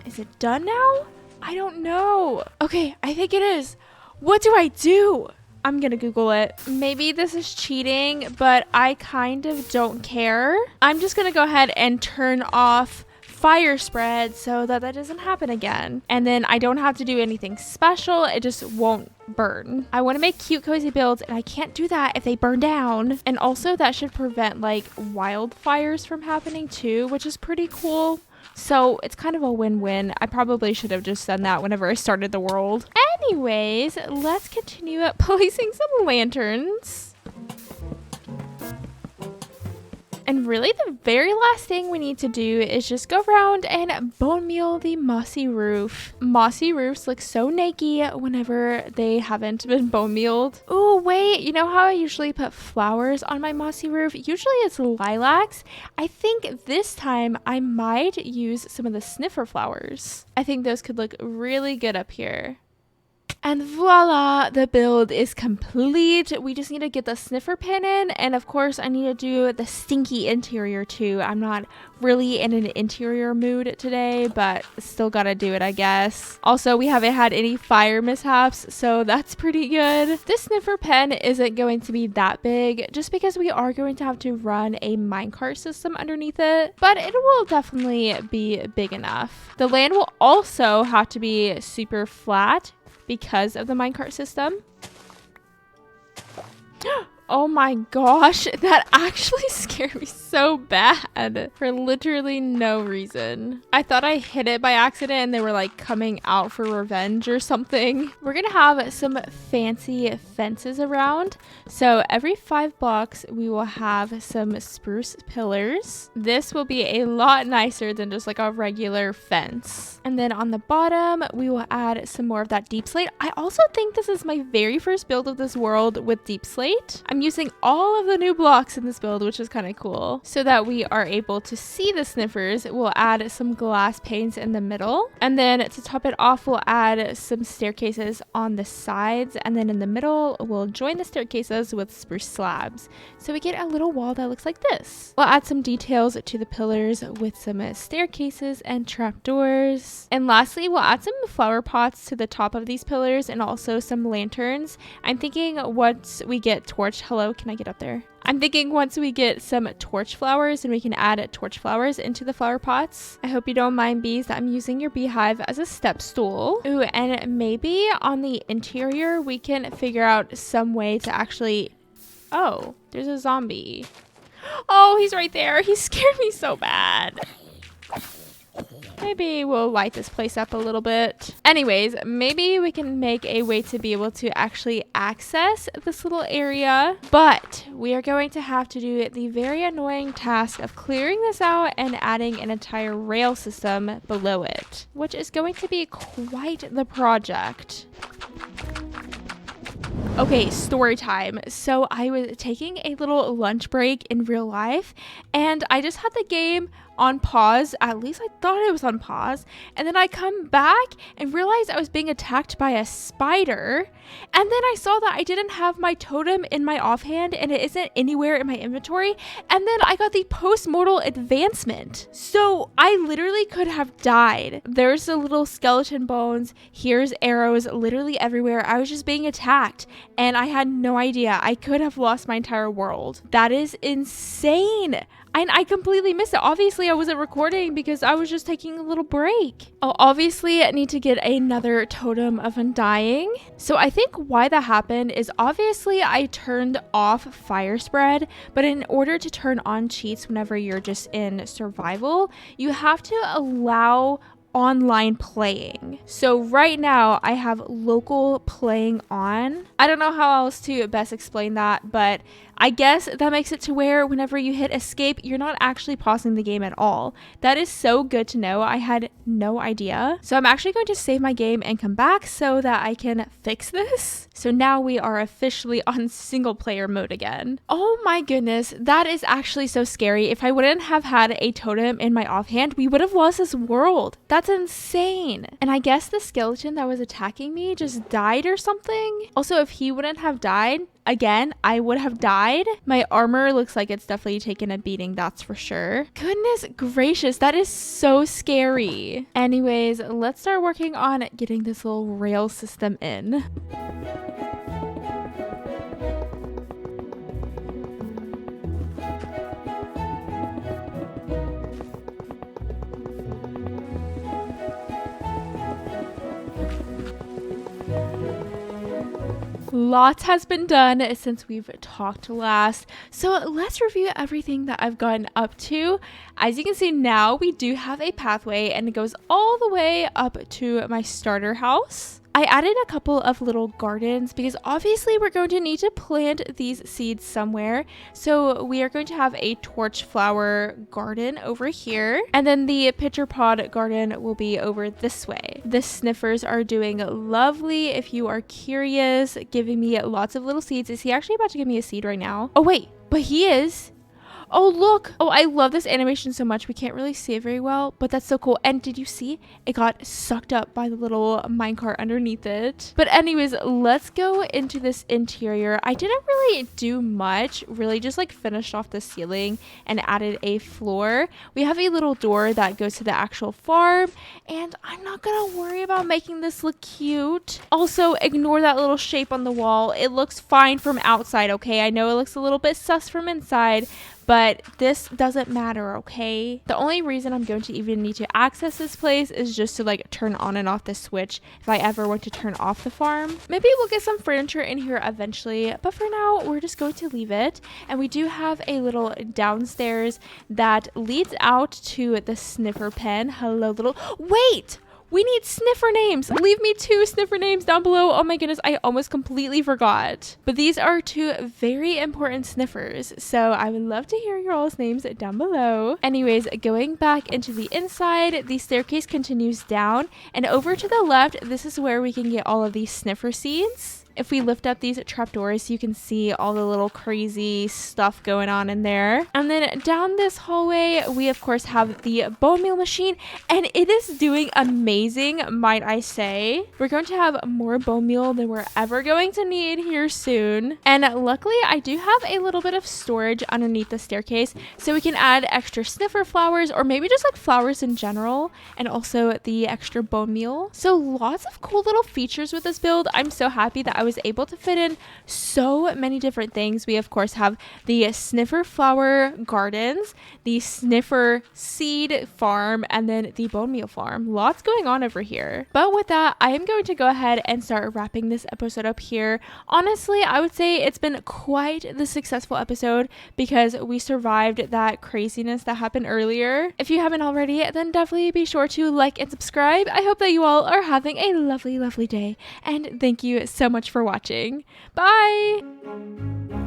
Is it done now? I don't know. Okay, I think it is. What do I do? I'm gonna Google it. Maybe this is cheating, but I kind of don't care. I'm just gonna go ahead and turn off fire spread so that doesn't happen again. And then I don't have to do anything special. It just won't burn. I want to make cute cozy builds and I can't do that if they burn down. And also that should prevent like wildfires from happening too, which is pretty cool. So it's kind of a win-win. I probably should have just done that whenever I started the world. Anyways, let's continue placing some lanterns. And really the very last thing we need to do is just go around and bone meal the mossy roof. Mossy roofs look so naked whenever they haven't been bone mealed. Oh wait, you know how I usually put flowers on my mossy roof? Usually it's lilacs. I think this time I might use some of the sniffer flowers. I think those could look really good up here. And voila, the build is complete. We just need to get the sniffer pin in, and of course I need to do the stinky interior too. I'm not really in an interior mood today, but still gotta do it, I guess. Also, we haven't had any fire mishaps, so that's pretty good. This sniffer pen isn't going to be that big just because we are going to have to run a minecart system underneath it, but it will definitely be big enough. The land will also have to be super flat because of the minecart system. Oh my gosh, that actually scared me so bad for literally no reason. I thought I hit it by accident and they were like coming out for revenge or something. We're gonna have some fancy fences around. So every 5 blocks we will have some spruce pillars. This will be a lot nicer than just like a regular fence. And then on the bottom we will add some more of that deep slate. I also think this is my very first build of this world with deep slate. I'm using all of the new blocks in this build, which is kind of cool. So that we are able to see the sniffers, we'll add some glass panes in the middle. And then to top it off, we'll add some staircases on the sides. And then in the middle, we'll join the staircases with spruce slabs. So we get a little wall that looks like this. We'll add some details to the pillars with some staircases and trapdoors. And lastly, we'll add some flower pots to the top of these pillars and also some lanterns. I'm thinking once we get torch, hello, can I get up there? I'm thinking once we get some torch flowers and we can add torch flowers into the flower pots. I hope you don't mind, bees, that I'm using your beehive as a step stool. Ooh, and maybe on the interior we can figure out some way to actually... Oh, there's a zombie. Oh, he's right there. He scared me so bad. Maybe we'll light this place up a little bit. Anyways, maybe we can make a way to be able to actually access this little area. But we are going to have to do the very annoying task of clearing this out and adding an entire rail system below it, which is going to be quite the project. Okay, story time. So I was taking a little lunch break in real life and I just had the game on pause. At least I thought it was on pause. And then I come back and realized I was being attacked by a spider. And then I saw that I didn't have my totem in my offhand and it isn't anywhere in my inventory. And then I got the post-mortal advancement. So I literally could have died. There's the little skeleton bones. Here's arrows literally everywhere. I was just being attacked and I had no idea. I could have lost my entire world. That is insane. And I completely missed it. Obviously, I wasn't recording because I was just taking a little break. I'll obviously need to get another totem of undying. So I think why that happened is obviously I turned off fire spread, but in order to turn on cheats whenever you're just in survival, you have to allow online playing. So right now I have local playing on. I don't know how else to best explain that, but I guess that makes it to where whenever you hit escape, you're not actually pausing the game at all. That is so good to know. I had no idea. So I'm actually going to save my game and come back so that I can fix this. So now we are officially on single player mode again. Oh my goodness, that is actually so scary. If I wouldn't have had a totem in my offhand, we would have lost this world. That's insane. And I guess the skeleton that was attacking me just died or something. Also, if he wouldn't have died, again, I would have died. My armor looks like it's definitely taken a beating, that's for sure. Goodness gracious, that is so scary. Anyways, let's start working on getting this little rail system in. Lots has been done since we've talked last, so let's review everything that I've gotten up to. As you can see now, we do have a pathway and it goes all the way up to my starter house. I added a couple of little gardens because obviously we're going to need to plant these seeds somewhere. So we are going to have a torch flower garden over here. And then the pitcher pod garden will be over this way. The sniffers are doing lovely. If you are curious, giving me lots of little seeds. Is he actually about to give me a seed right now? Oh wait, but he is. Oh, look. Oh, I love this animation so much. We can't really see it very well, but that's so cool. And did you see? It got sucked up by the little minecart underneath it. But anyways, let's go into this interior. I didn't really do much, really just like finished off the ceiling and added a floor. We have a little door that goes to the actual farm, and I'm not gonna worry about making this look cute. Also, ignore that little shape on the wall. It looks fine from outside, okay? I know it looks a little bit sus from inside, but this doesn't matter, okay? The only reason I'm going to even need to access this place is just to like turn on and off the switch if I ever want to turn off the farm. Maybe we'll get some furniture in here eventually, but for now, we're just going to leave it. And we do have a little downstairs that leads out to the sniffer pen. Hello, little... Wait! We need sniffer names. Leave me 2 sniffer names down below. Oh my goodness, I almost completely forgot. But these are 2 very important sniffers, so I would love to hear your all's names down below. Anyways, going back into the inside, the staircase continues down, and over to the left, this is where we can get all of these sniffer seeds. If we lift up these trapdoors, you can see all the little crazy stuff going on in there. And then down this hallway, we of course have the bone meal machine, and it is doing amazing, might I say. We're going to have more bone meal than we're ever going to need here soon. And luckily, I do have a little bit of storage underneath the staircase, so we can add extra sniffer flowers, or maybe just like flowers in general, and also the extra bone meal. So lots of cool little features with this build. I'm so happy that I was able to fit in so many different things. We of course have the sniffer flower gardens, the sniffer seed farm, and then the bone meal farm. Lots going on over here. But with that, I am going to go ahead and start wrapping this episode up here. Honestly, I would say it's been quite the successful episode because we survived that craziness that happened earlier. If you haven't already, then definitely be sure to like and subscribe. I hope that you all are having a lovely, lovely day, and thank you so much for watching. Bye!